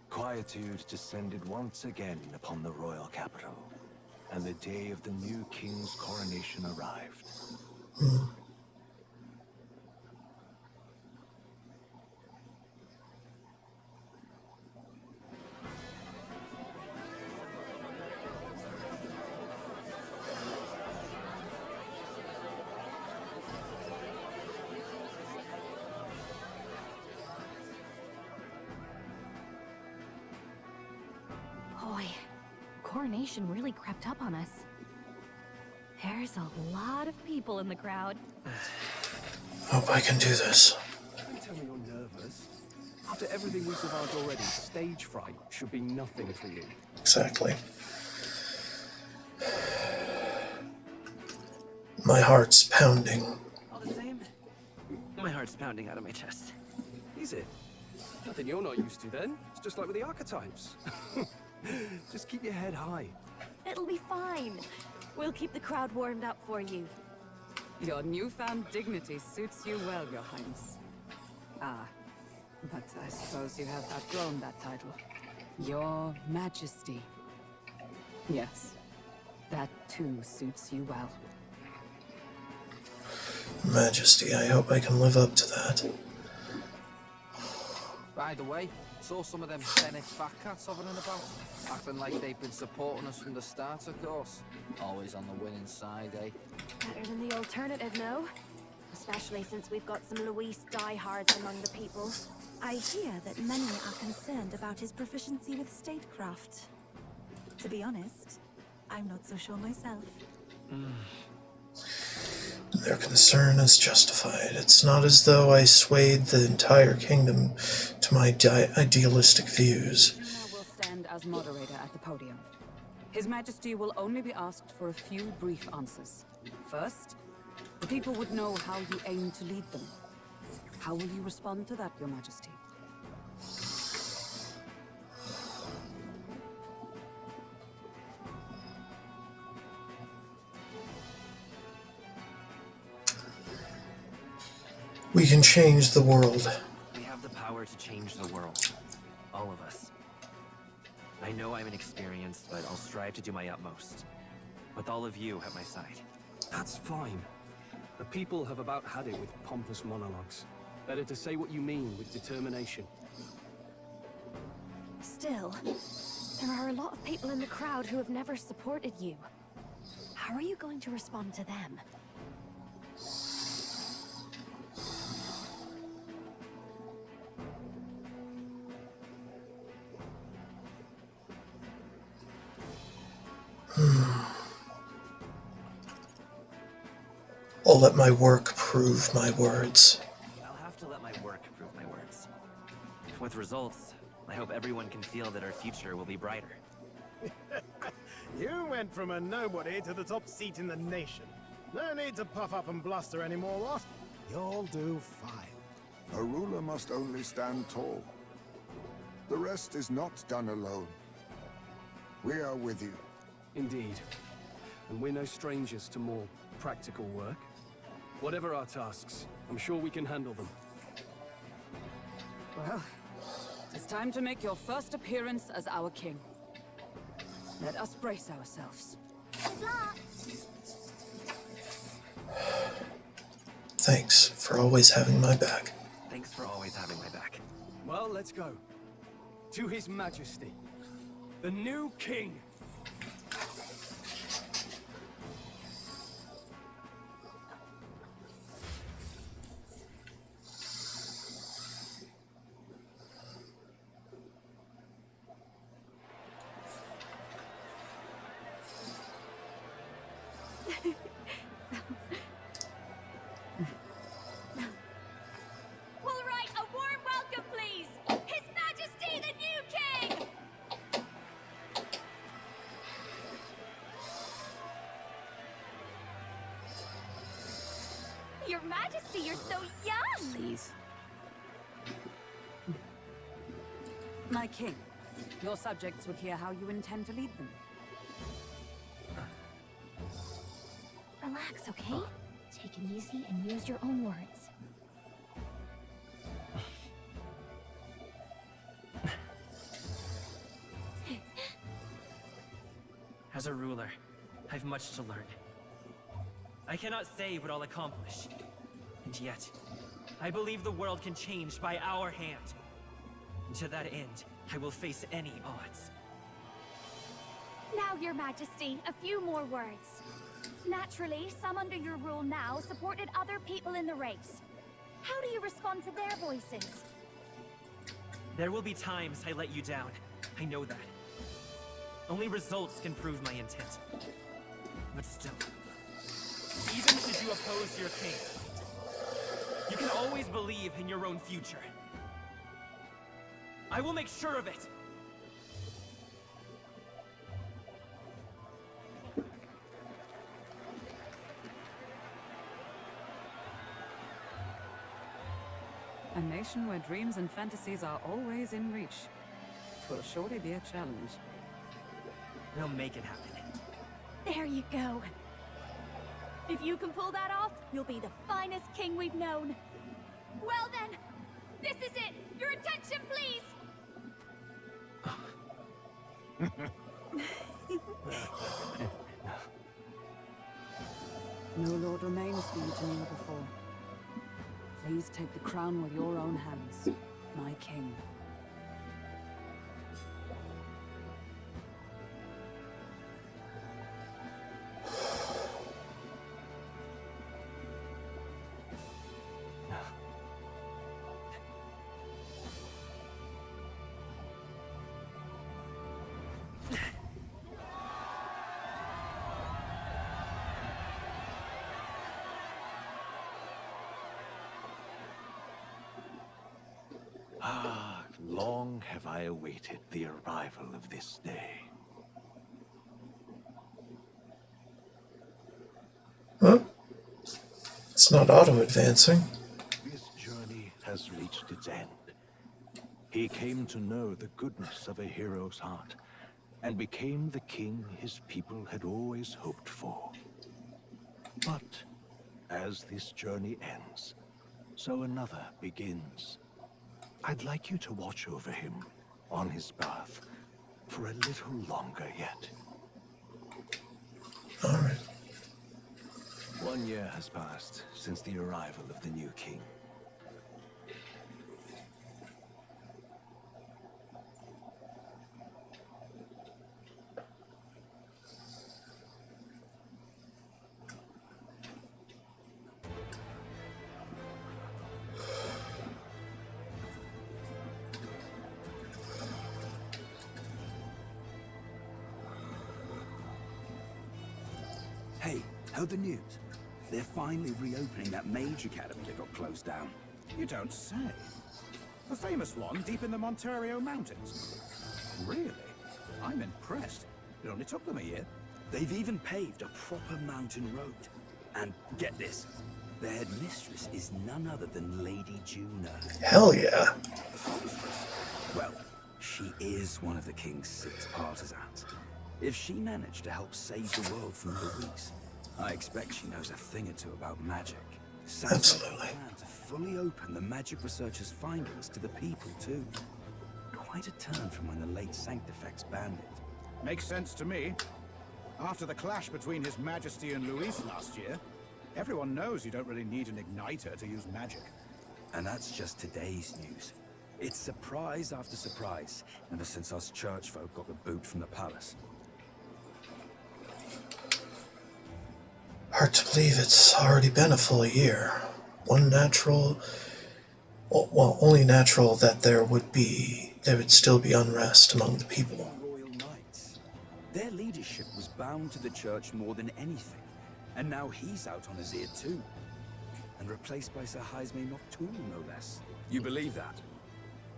Quietude descended once again upon the royal capital, and the day of the new king's coronation arrived. Boy, coronation really crept up on us. There's a lot of people in the crowd. Hope I can do this. Don't tell me you're nervous. After everything we survived already, stage fright should be nothing for you. Exactly. My heart's pounding. All the same, my heart's pounding out of my chest. Is it? Nothing you're not used to then. It's just like with the archetypes. Just keep your head high. It'll be fine. We'll keep the crowd warmed up for you. Your newfound dignity suits you well, Your Highness. Ah, but I suppose you have outgrown that title. Your Majesty. Yes, that too suits you well. Majesty, I hope I can live up to that. By the way, saw some of them Senate fat cats hovering about, acting like they've been supporting us from the start, of course. Always on the winning side, eh? Better than the alternative, no? Especially since we've got some Luis diehards among the people. I hear that many are concerned about his proficiency with statecraft. To be honest, I'm not so sure myself. Their concern is justified. It's not as though I swayed the entire kingdom to my idealistic views. Now will stand as moderator at the podium. His Majesty will only be asked for a few brief answers. First, the people would know how you aim to lead them. How will you respond to that, Your Majesty? We can change the world. We have the power to change the world. All of us. I know I'm inexperienced, but I'll strive to do my utmost. With all of you at my side. That's fine. The people have about had it with pompous monologues. Better to say what you mean with determination. Still, there are a lot of people in the crowd who have never supported you. How are you going to respond to them? I'll let my work prove my words. I'll have to let my work prove my words. With results, I hope everyone can feel that our future will be brighter. You went from a nobody to the top seat in the nation. No need to puff up and bluster anymore, what? You'll do fine. A ruler must only stand tall. The rest is not done alone. We are with you. Indeed. And we're no strangers to more practical work. Whatever our tasks, I'm sure we can handle them. Well, it's time to make your first appearance as our king. Let us brace ourselves. Good luck. Thanks for always having my back. Thanks for always having my back. Well, let's go. To His Majesty, the new king. All right, a warm welcome, please. His Majesty, the new king! Your Majesty, you're so young! Please. My king, your subjects would hear how you intend to lead them. Relax, okay? Take it easy and use your own words. As a ruler, I've much to learn. I cannot say what I'll accomplish. And yet, I believe the world can change by our hand. And to that end, I will face any odds. Now, Your Majesty, a few more words. Naturally, some under your rule now supported other people in the race. How do you respond to their voices? There will be times I let you down. I know that. Only results can prove my intent. But still, even should you oppose your king, you can always believe in your own future. I will make sure of it! A nation where dreams and fantasies are always in reach. Will surely be a challenge. We'll make it happen. There you go. If you can pull that off, you'll be the finest king we've known. Well then, this is it. Your attention, please. No lord remains for you to kneel before. Please take the crown with your own hands, my king. Ah, long have I awaited the arrival of this day. Huh? It's not auto-advancing. This journey has reached its end. He came to know the goodness of a hero's heart, and became the king his people had always hoped for. But as this journey ends, so another begins. I'd like you to watch over him on his path for a little longer yet. All right. 1 year has passed since the arrival of the new king. Hey, heard the news? They're finally reopening that mage academy that got closed down. You don't say. The famous one deep in the Monterio Mountains. Really? I'm impressed. It only took them a year. They've even paved a proper mountain road. And get this, their headmistress is none other than Lady Juna. Hell yeah. Well, she is one of the king's 6 partisans. If she managed to help save the world from Louise, I expect she knows a thing or two about magic. Absolutely. Like a plan to fully open the magic researcher's findings to the people too. Quite a turn from when the late Sanctifex banned it. Makes sense to me. After the clash between His Majesty and Luis last year, everyone knows you don't really need an igniter to use magic. And that's just today's news. It's surprise after surprise, ever since us church folk got the boot from the palace. Hard to believe it's already been a full year. One natural, well, only natural that there would still be unrest among the people. Royal Knights. Their leadership was bound to the church more than anything, and now he's out on his ear too. And replaced by Sir Jaime Noctul, no less. You believe that?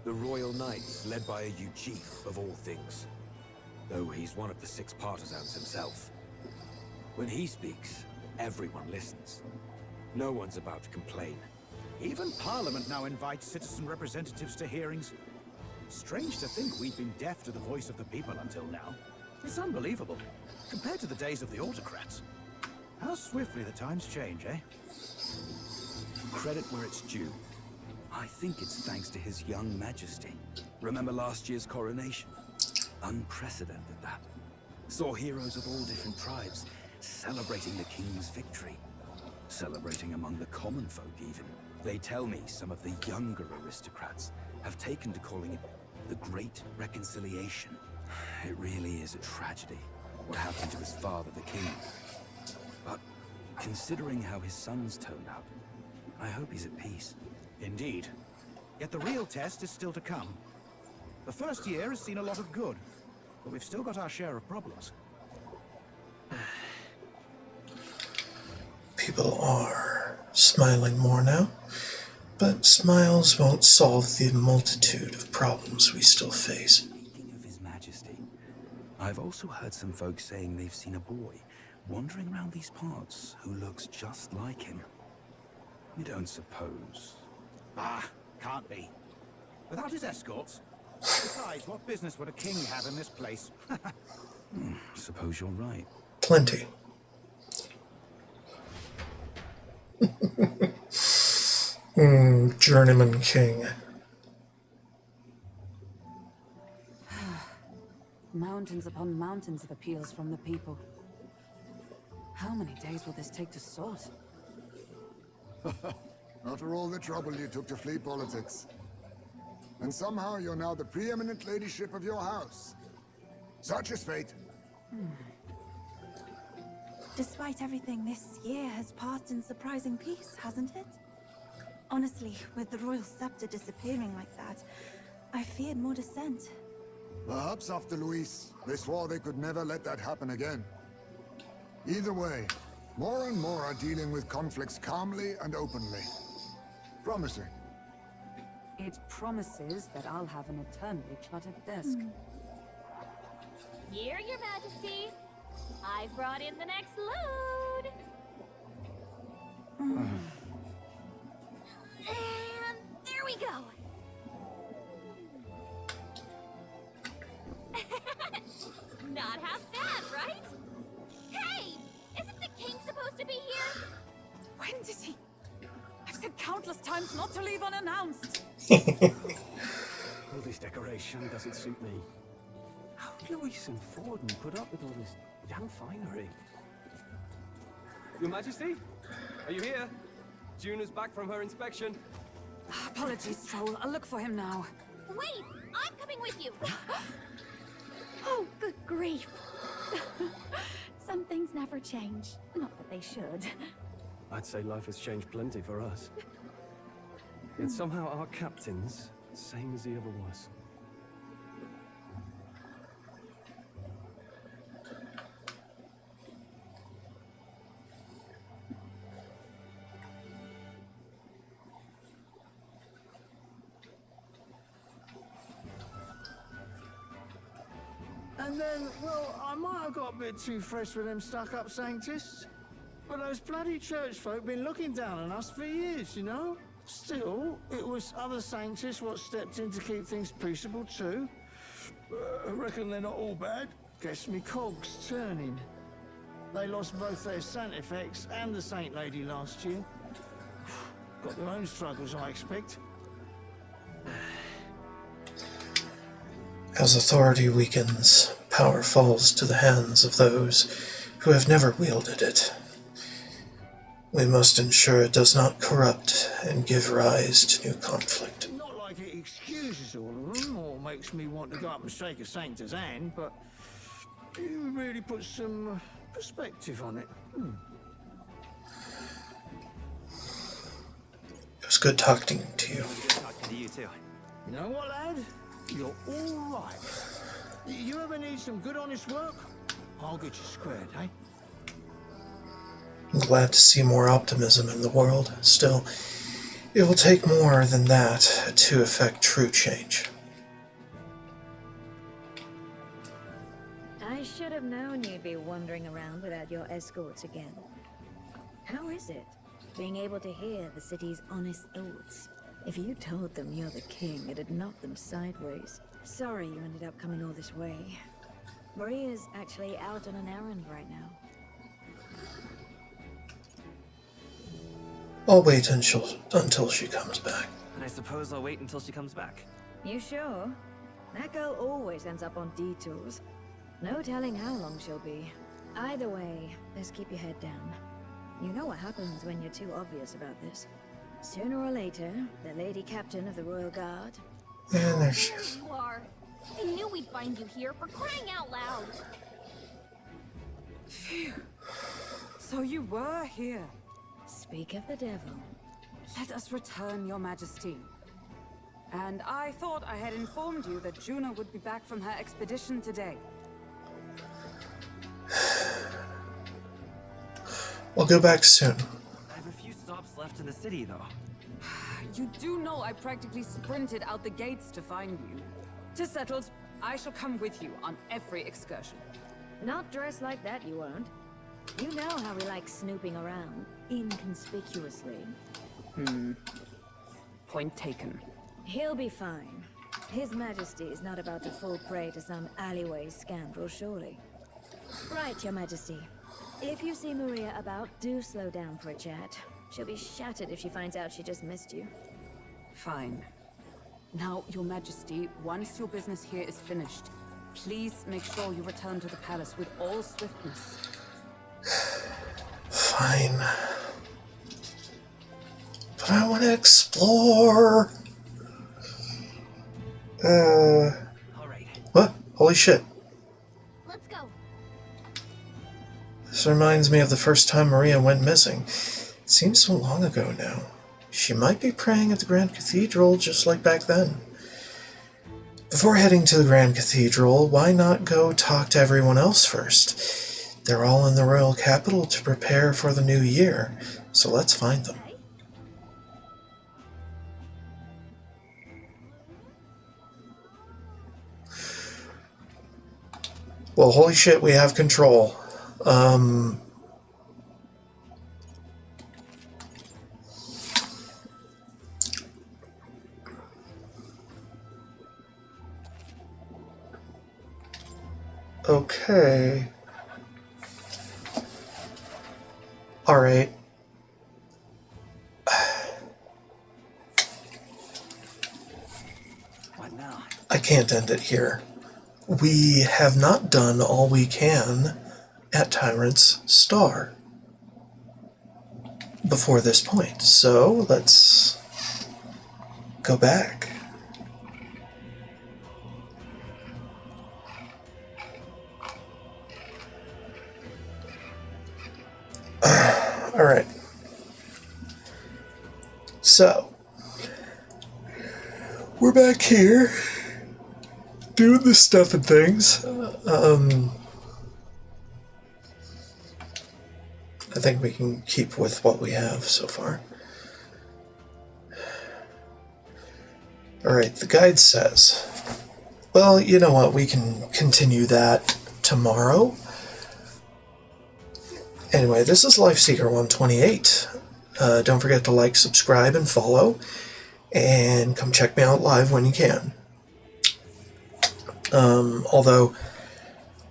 The Royal Knights, led by a Uchief of all things. Though he's one of the 6 partisans himself. When he speaks, everyone listens. No one's about to complain. Even Parliament now invites citizen representatives to hearings. Strange to think we've been deaf to the voice of the people until now. It's unbelievable, compared to the days of the autocrats. How swiftly the times change, eh? Credit where it's due. I think it's thanks to His young Majesty. Remember last year's coronation? Unprecedented, that. Saw heroes of all different tribes celebrating the king's victory. Celebrating among the common folk, even. They tell me some of the younger aristocrats have taken to calling it the Great Reconciliation. It really is a tragedy, what happened to his father, the king. But considering how his sons turned out, I hope he's at peace. Indeed. Yet the real test is still to come. The first year has seen a lot of good, but we've still got our share of problems. People are smiling more now, but smiles won't solve the multitude of problems we still face. Speaking of His Majesty, I've also heard some folks saying they've seen a boy wandering around these parts who looks just like him. You don't suppose? Ah, can't be. Without his escorts? Besides, what business would a king have in this place? Suppose you're right. Plenty. Journeyman King. Mountains upon mountains of appeals from the people. How many days will this take to sort? After all the trouble you took to flee politics. And somehow you're now the preeminent ladyship of your house. Such is fate. Despite everything, this year has passed in surprising peace, hasn't it? Honestly, with the royal scepter disappearing like that, I feared more dissent. Perhaps after Luis, they swore they could never let that happen again. Either way, more and more are dealing with conflicts calmly and openly. Promising. It promises that I'll have an eternally cluttered desk. Here, Your Majesty. I've brought in the next load. And there we go. Not half bad, right? Hey! Isn't the king supposed to be here? When did he? I've said countless times not to leave unannounced. All this decoration doesn't suit me. How did Luis and Forden put up with all this damn finery? Your Majesty? Are you here? Juna's back from her inspection. Apologies, Troll. I'll look for him now. Wait! I'm coming with you! Oh, good grief. Some things never change. Not that they should. I'd say life has changed plenty for us. Yet somehow our captain's same as he ever was. And then, well, I might have got a bit too fresh with them stuck-up Sanctists. But those bloody church folk been looking down on us for years, you know? Still, it was other Sanctists what stepped in to keep things peaceable too. I reckon they're not all bad. Guess me cogs turning. They lost both their Santifex and the Saint Lady last year. Got their own struggles, I expect. As authority weakens, power falls to the hands of those who have never wielded it. We must ensure it does not corrupt and give rise to new conflict. Not like it excuses all of them, or makes me want to go up and shake a Sanctor's hand, but you really put some perspective on it. It was good talking to you. Good talking to you too. You know what, lad? You're all right. You ever need some good honest work? I'll get you squared, eh? I'm glad to see more optimism in the world. Still, it will take more than that to effect true change. I should have known you'd be wandering around without your escorts again. How is it, being able to hear the city's honest thoughts? If you told them you're the king, it'd knock them sideways. Sorry you ended up coming all this way. Maria's actually out on an errand right now. I'll wait until she comes back. And I suppose I'll wait until she comes back. You sure? That girl always ends up on detours. No telling how long she'll be. Either way, let's keep your head down. You know what happens when you're too obvious about this. Sooner or later, the Lady Captain of the Royal Guard... And there she is. There you are. I knew we'd find you here, for crying out loud. Phew. So you were here. Speak of the devil. Let us return, Your Majesty. And I thought I had informed you that Juno would be back from her expedition today. We'll go back soon. I have a few stops left in the city, though. You do know I practically sprinted out the gates to find you. To settle, I shall come with you on every excursion. Not dressed like that, you won't. You know how we like snooping around, inconspicuously. Point taken. He'll be fine. His Majesty is not about to fall prey to some alleyway scoundrel, surely. Right, Your Majesty. If you see Maria about, do slow down for a chat. She'll be shattered if she finds out she just missed you. Fine. Now, Your Majesty, once your business here is finished, please make sure you return to the palace with all swiftness. Fine. But I want to explore. What? Holy shit. Let's go. This reminds me of the first time Maria went missing. It seems so long ago now. She might be praying at the Grand Cathedral just like back then. Before heading to the Grand Cathedral, why not go talk to everyone else first? They're all in the royal capital to prepare for the new year, so let's find them. Well, holy shit, we have control. Okay. Alright. What now? I can't end it here. We have not done all we can at Tyrant's Star before this point, so let's go back. Alright. So, we're back here doing this stuff and things. I think we can keep with what we have so far. Alright, the guide says, Well, you know what? We can continue that tomorrow. Anyway, this is Lifeseeker 128. Don't forget to like, subscribe, and follow. And come check me out live when you can. Although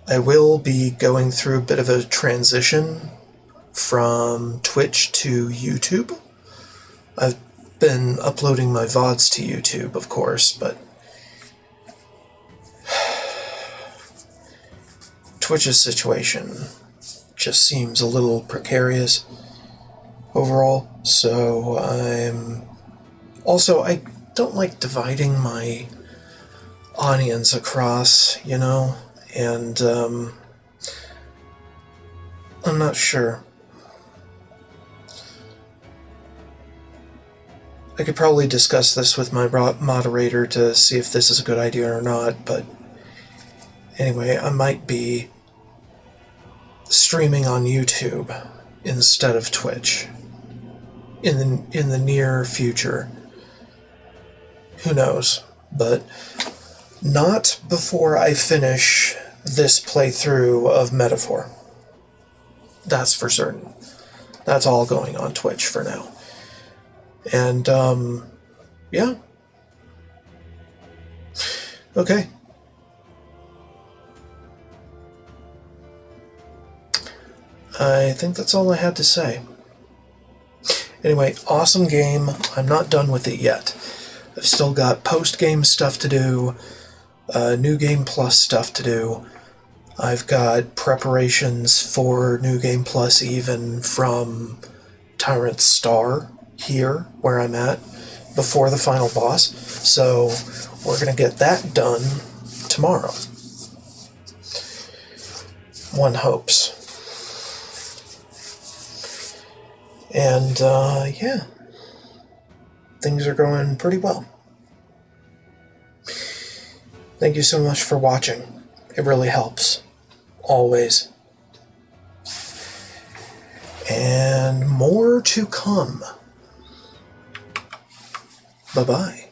I will be going through a bit of a transition from Twitch to YouTube. I've been uploading my VODs to YouTube, of course, but Twitch's situation just seems a little precarious overall, so I don't like dividing my audience across, you know, and I'm not sure. I could probably discuss this with my moderator to see if this is a good idea or not, but anyway, I might be streaming on YouTube instead of Twitch in the near future. Who knows? But not before I finish this playthrough of Metaphor. That's for certain. That's all going on Twitch for now. And, yeah. Okay. I think that's all I had to say. Anyway, awesome game. I'm not done with it yet. I've still got post-game stuff to do, New Game Plus stuff to do. I've got preparations for New Game Plus even from Tyrant Star here, where I'm at, before the final boss. So we're going to get that done tomorrow. One hopes. And, yeah. Things are going pretty well. Thank you so much for watching. It really helps. Always. And more to come. Bye-bye.